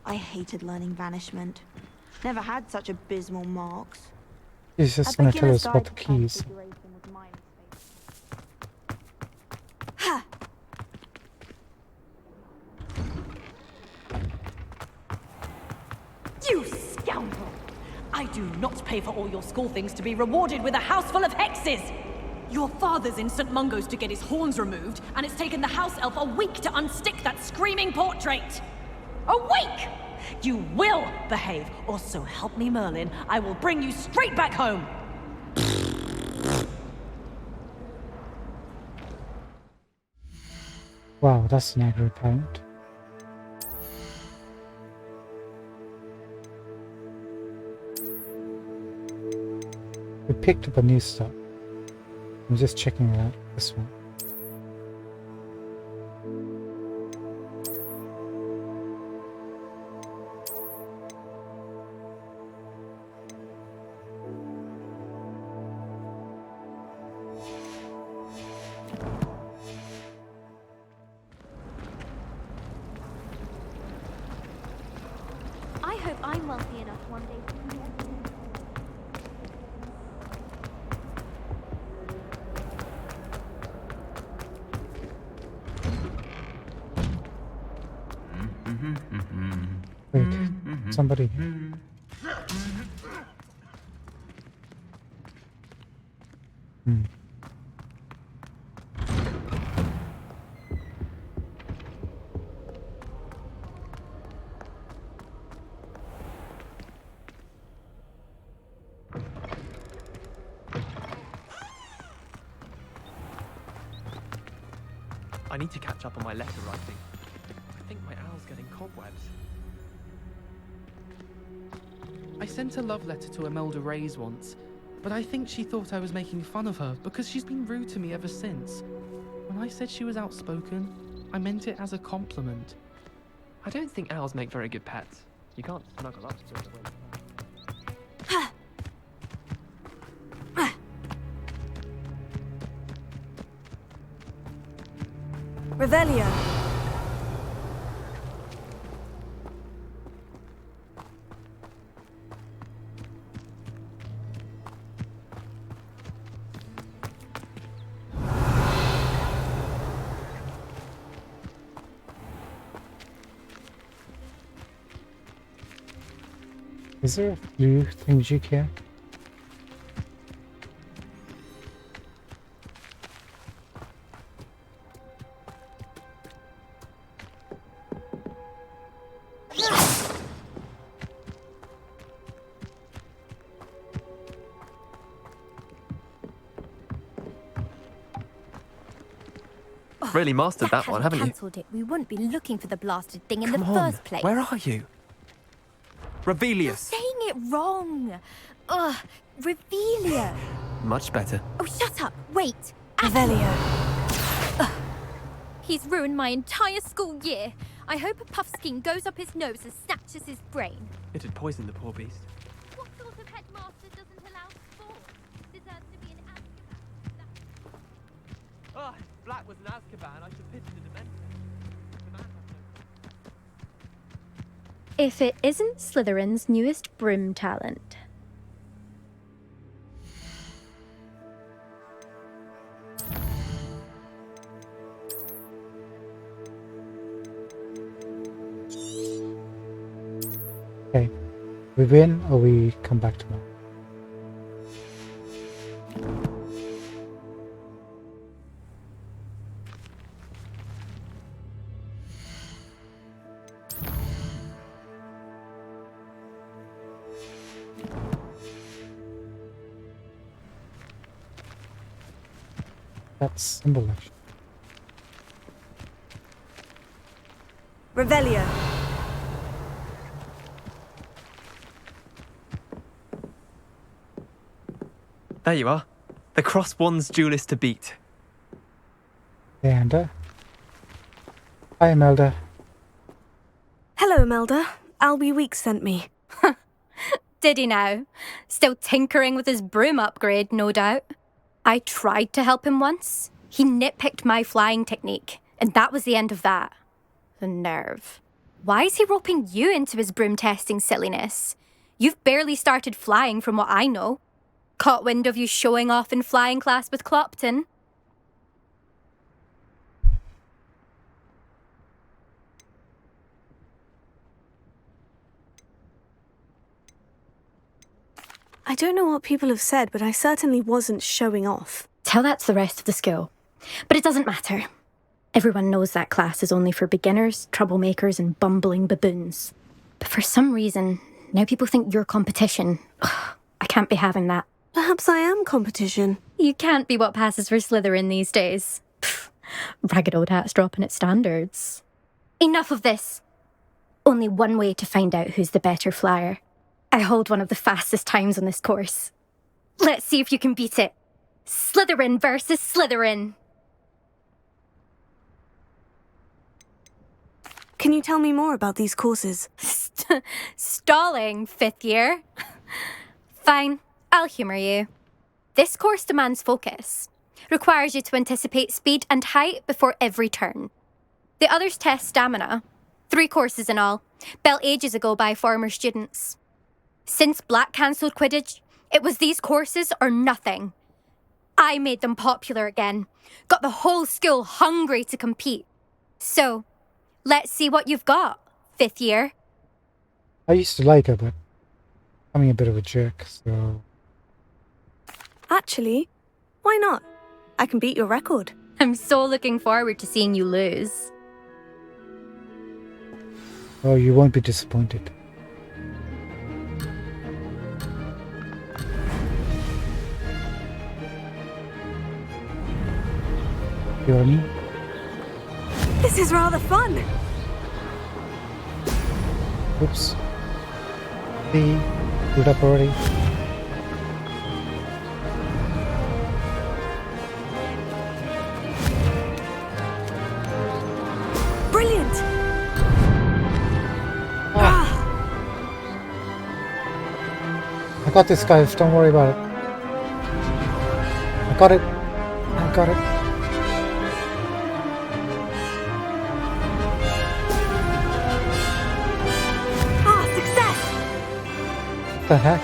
I hated learning Vanishment. Never had such abysmal marks. He's just going to tell us about the keys. You scoundrel! I do not pay for all your school things to be rewarded with a house full of hexes! Your father's in St. Mungo's to get his horns removed, and it's taken the house elf a week to unstick that screaming portrait! A week! You will behave, or so help me Merlin, I will bring you straight back home! Wow, that's an angry parent. We picked up a new stuff. I'm just checking it out. This one. I hope I'm wealthy enough one day to do that. Wait, somebody. I need to catch up on my letter writing. I think my owl's getting cobwebs. I sent a love letter to Imelda Reyes once, but I think she thought I was making fun of her because she's been rude to me ever since. When I said she was outspoken, I meant it as a compliment. I don't think owls make very good pets. You can't snuggle up to it. Revelio. Is there a blue thingamajig here? Really mastered that one, haven't you? Cancelled it, we wouldn't be looking for the blasted thing in Come the on, first place. where are you? You're Revelius. saying it wrong. Ugh, Revelio. Much better. Oh, shut up. Wait. Revelio. He's ruined my entire school year. I hope a puffskein goes up his nose and snatches his brain. It had poisoned the poor beast. What sort of headmaster doesn't allow sports? Deserves to be in Azkaban. Ah, if Black was an Azkaban, I should pity the Dementor. If it isn't Slytherin's newest broom talent. Okay. We win or we come back tomorrow? That's symbol action. Revelio. There you are. The Cross Wands duelist to beat. Hey, Anda. Hi, Imelda. Hello, Imelda. Albie Weeks sent me. Did he now? Still tinkering with his broom upgrade, no doubt. I tried to help him once. He nitpicked my flying technique, and that was the end of that. The nerve. Why is he roping you into his broom testing silliness? You've barely started flying from what I know. Caught wind of you showing off in flying class with Clopton. I don't know what people have said, but I certainly wasn't showing off. Tell that to the rest of the school. But it doesn't matter. Everyone knows that class is only for beginners, troublemakers, and bumbling baboons. But for some reason, now people think you're competition. Ugh, I can't be having that. Perhaps I am competition. You can't be what passes for Slytherin these days. Pfft, ragged old hat's dropping its standards. Enough of this. Only one way to find out who's the better flyer. I hold one of the fastest times on this course. Let's see if you can beat it. Slytherin versus Slytherin. Can you tell me more about these courses? Stalling, fifth year. Fine, I'll humour you. This course demands focus. Requires you to anticipate speed and height before every turn. The others test stamina. 3 courses in all, built ages ago by former students. Since Black cancelled Quidditch, it was these courses or nothing. I made them popular again. Got the whole school hungry to compete. So, let's see what you've got, fifth year. I used to like her, but I'm a bit of a jerk, so... Actually, why not? I can beat your record. I'm so looking forward to seeing you lose. Oh, you won't be disappointed. You know what I mean? This is rather fun. Oops. See, screwed up already. Brilliant. I got this, guys. Don't worry about it. I got it. I got it. What the heck?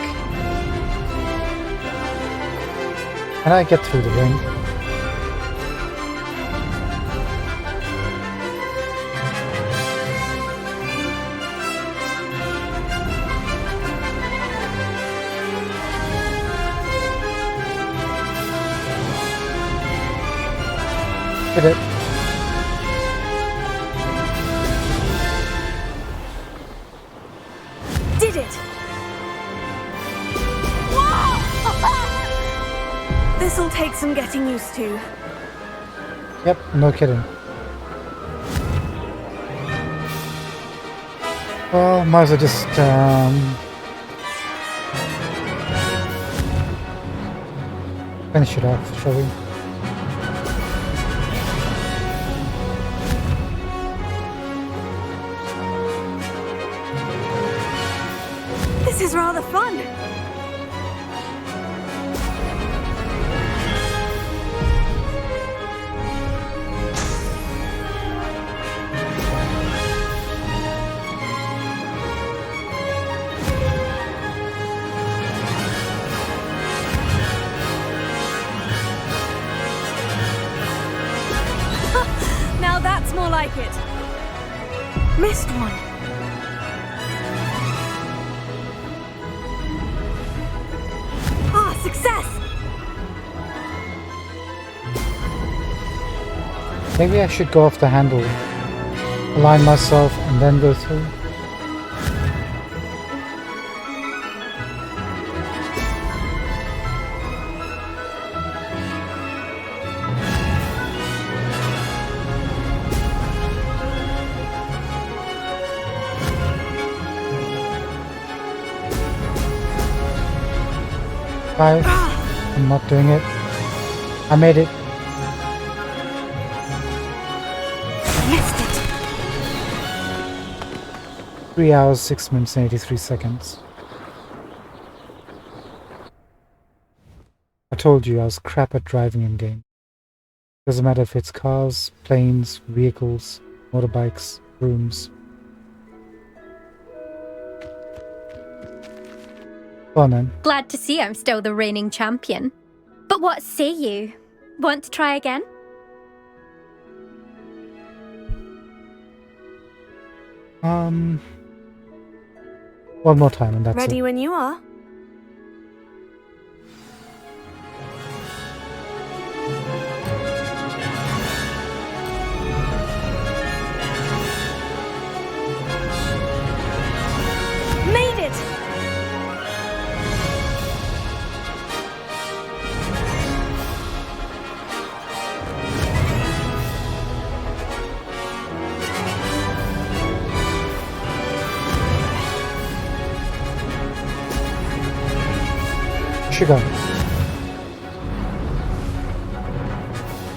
Can I get through the ring? Did it. Did it. This'll take some getting used to. Yep, no kidding. Well, might as well just finish it off, shall we? This is rather fun. Now that's more like it. Missed one. Ah, success! Maybe I should go off the handle, align myself, and then go through. Five. I'm not doing it. I made it. Missed it. 3 hours, 6 minutes, and 83 seconds. I told you I was crap at driving in game. Doesn't matter if it's cars, planes, vehicles, motorbikes, brooms. Go on then. Glad to see I'm still the reigning champion. But what say you? Want to try again? One more time and that's Ready it. when you are. Made it! Sugar.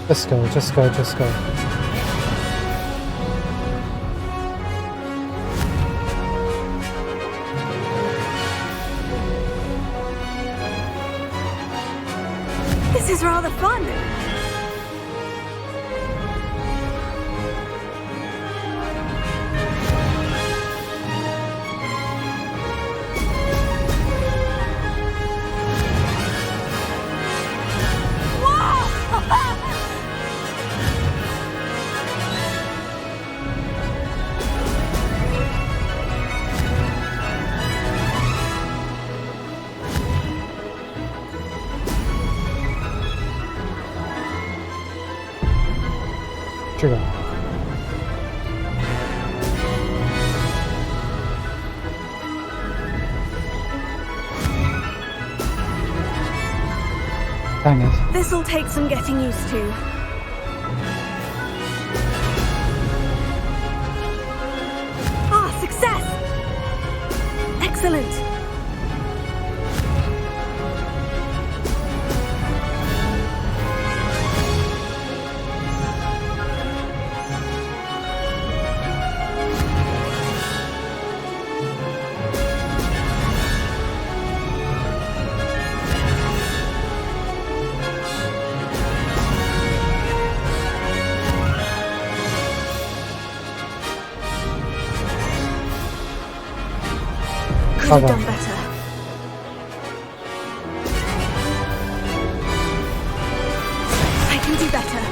Just go, just go, just go. This is rather fun. Sugar. Dang it. This'll take some getting used to. Ah, success! Excellent. Could have done better. I can do better.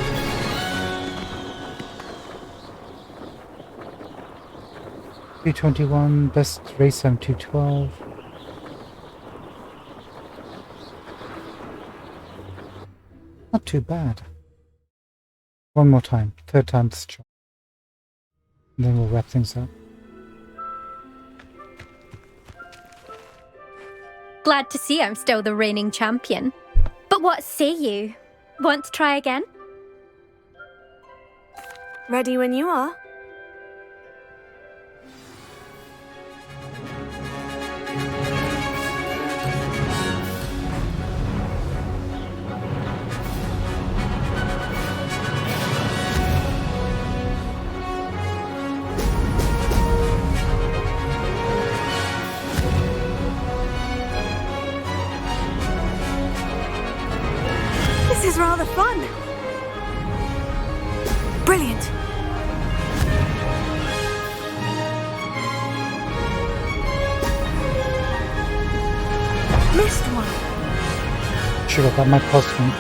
$221, best race time 212. Not too bad. One more time, third time's the charm. And then we'll wrap things up. Glad to see I'm still the reigning champion. But what say you? Want to try again? Ready when you are. This is rather fun. Brilliant. Missed one. Sure, that might cost me.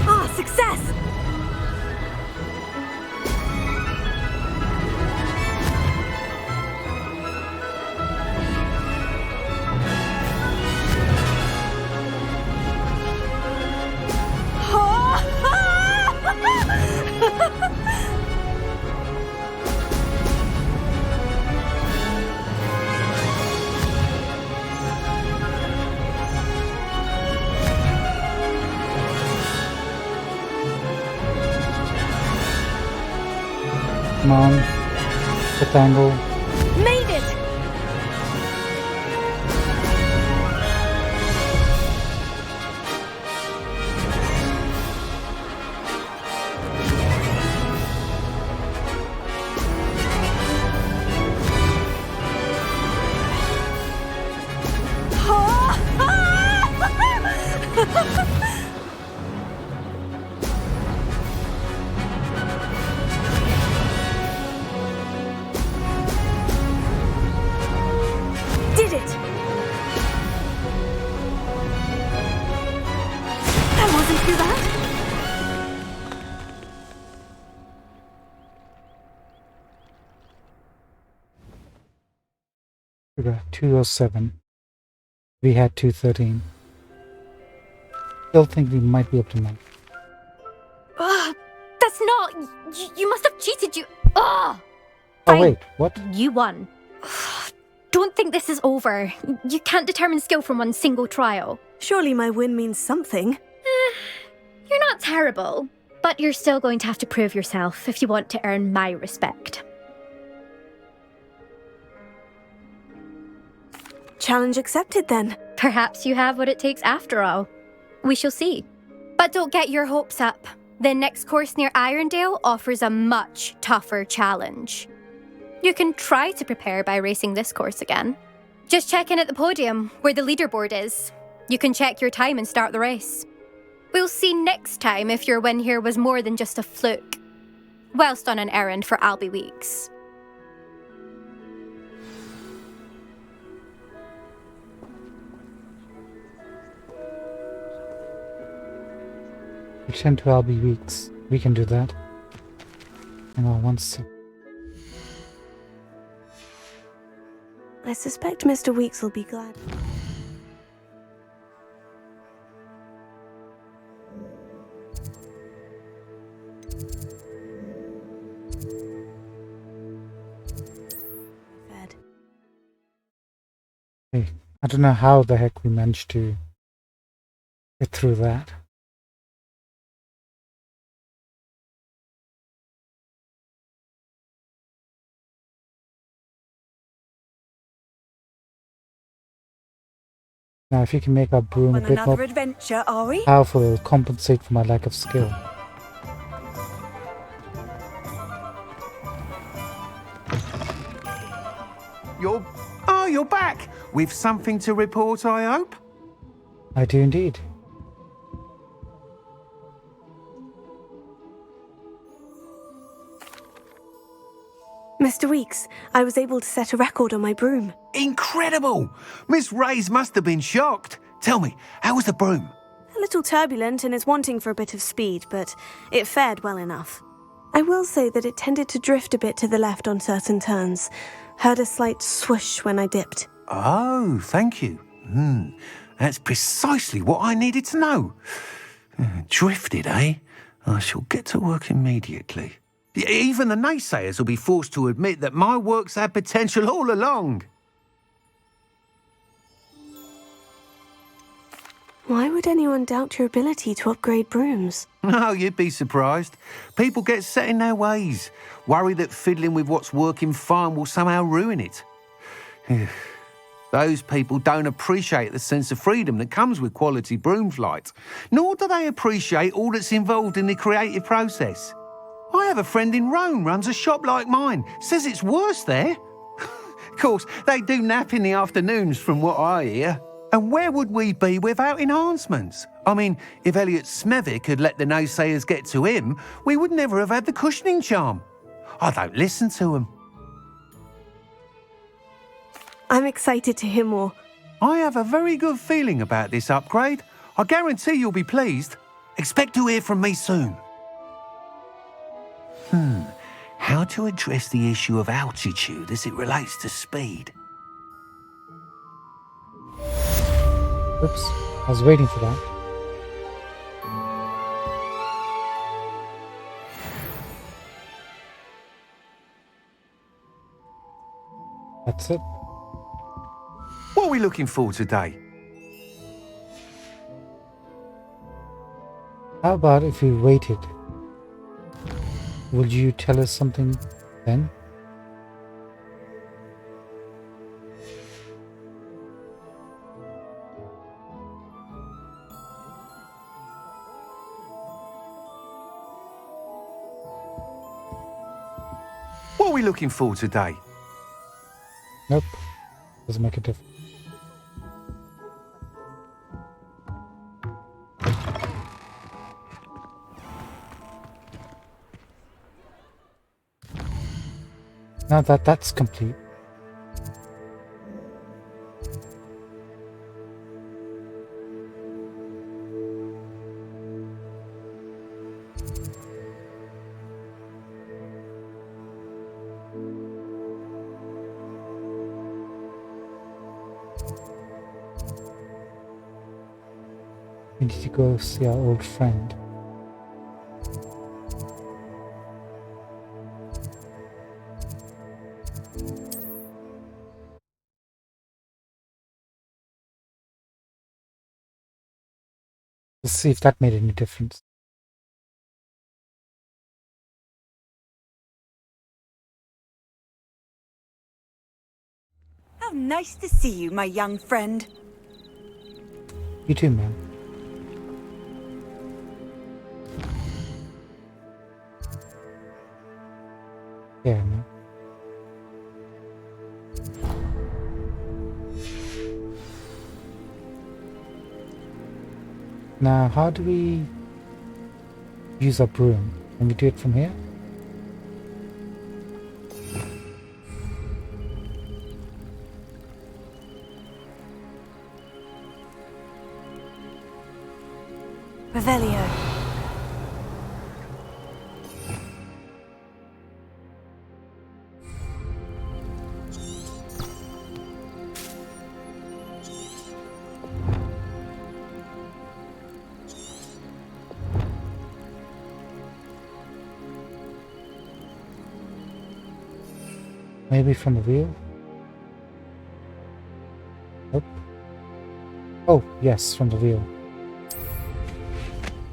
Ah, success! Come on. The angle. Made it! Did it! That wasn't too bad. We got 207. We had 213. Still think we might be able to make. That's not. You must have cheated. You. Oh Fine. wait, what? You won. Don't think this is over. You can't determine skill from one single trial. Surely my win means something. You're not terrible, but you're still going to have to prove yourself if you want to earn my respect. Challenge accepted then. Perhaps you have what it takes after all. We shall see. But don't get your hopes up. The next course near Irondale offers a much tougher challenge. You can try to prepare by racing this course again. Just check in at the podium, where the leaderboard is. You can check your time and start the race. We'll see next time if your win here was more than just a fluke. Whilst on an errand for Albie Weeks. Return to Albie Weeks. We can do that. Hang on one sec. I suspect Mr. Weeks will be glad. Fed. Hey, I don't know how the heck we managed to get through that. Now, if you can make our broom a On bit more another adventure, are we? powerful, it'll compensate for my lack of skill. You're back! With something to report, I hope? I do indeed. Mr. Weeks, I was able to set a record on my broom. Incredible! Miss Reyes must have been shocked. Tell me, how was the broom? A little turbulent and is wanting for a bit of speed, but it fared well enough. I will say that it tended to drift a bit to the left on certain turns. Heard a slight swoosh when I dipped. Oh, thank you. That's precisely what I needed to know. Drifted, eh? I shall get to work immediately. Even the naysayers will be forced to admit that my work's had potential all along. Why would anyone doubt your ability to upgrade brooms? No, you'd be surprised. People get set in their ways, worry that fiddling with what's working fine will somehow ruin it. Those people don't appreciate the sense of freedom that comes with quality broom flight, nor do they appreciate all that's involved in the creative process. I have a friend in Rome runs a shop like mine, says it's worse there. Of course, they do nap in the afternoons from what I hear. And where would we be without enhancements? I mean, if Elliot Smethwick had let the naysayers get to him, we would never have had the cushioning charm. I don't listen to them. I'm excited to hear more. I have a very good feeling about this upgrade. I guarantee you'll be pleased. Expect to hear from me soon. How to address the issue of altitude as it relates to speed? Oops, I was waiting for that. That's it. What are we looking for today? How about if we waited? Would you tell us something then? What are we looking for today? Nope. Doesn't make a difference. Now that that's complete, we need to go see our old friend. Let's see if that made any difference. How nice to see you, my young friend. You too, man. Yeah, man. Now, how do we use our broom? Can we do it from here? Revelio. Maybe from the wheel? Nope. Oh, yes, from the wheel.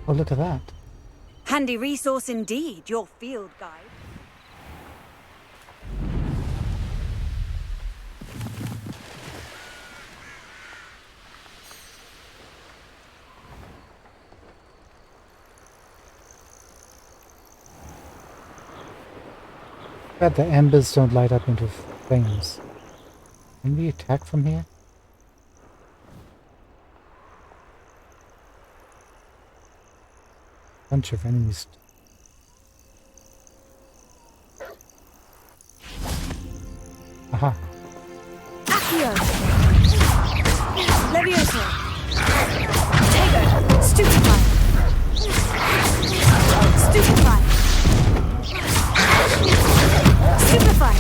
Oh, look at that. Handy resource indeed, your field guide. But the embers don't light up into flames. Can we attack from here? Bunch of enemies. Aha. Accio! Levioso! Tego! Stupefy! Stupefy! Stupefy!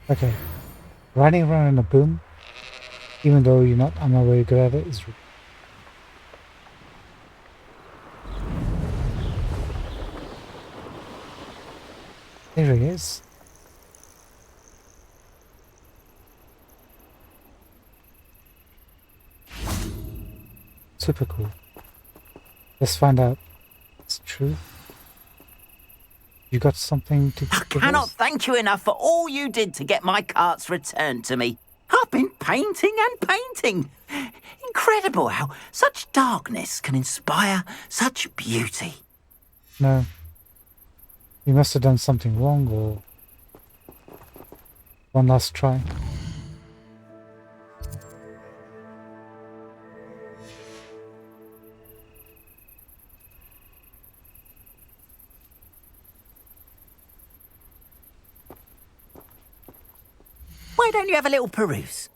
Okay. Riding around in a boom, even though I'm not very good at it, is There he is. Super cool. Let's find out. It's true. You got something to I cannot thank you enough for all you did to get my carts returned to me. I've been painting and painting. Incredible how such darkness can inspire such beauty. No. You must have done something wrong, or one last try. Why don't you have a little peruse?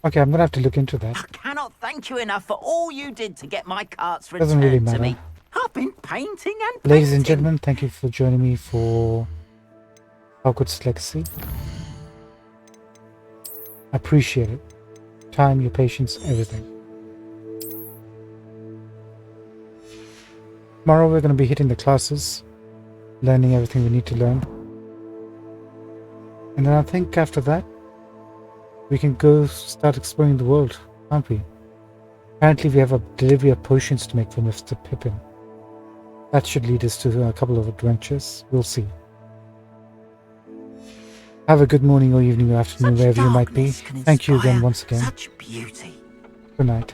Okay, I'm gonna have to look into that. I cannot thank you enough for all you did to get my carts Doesn't returned really to matter. me. I've been painting and painting. Ladies and gentlemen, thank you for joining me for Hogwarts Legacy. I appreciate it. Time, your patience, everything. Tomorrow we're going to be hitting the classes, learning everything we need to learn. And then I think after that, we can go start exploring the world, can't we? Apparently we have a delivery of potions to make for Mr. Pippin. That should lead us to a couple of adventures. We'll see. Have a good morning or evening or afternoon, wherever you might be. Thank you again once again. Such beauty. Good night.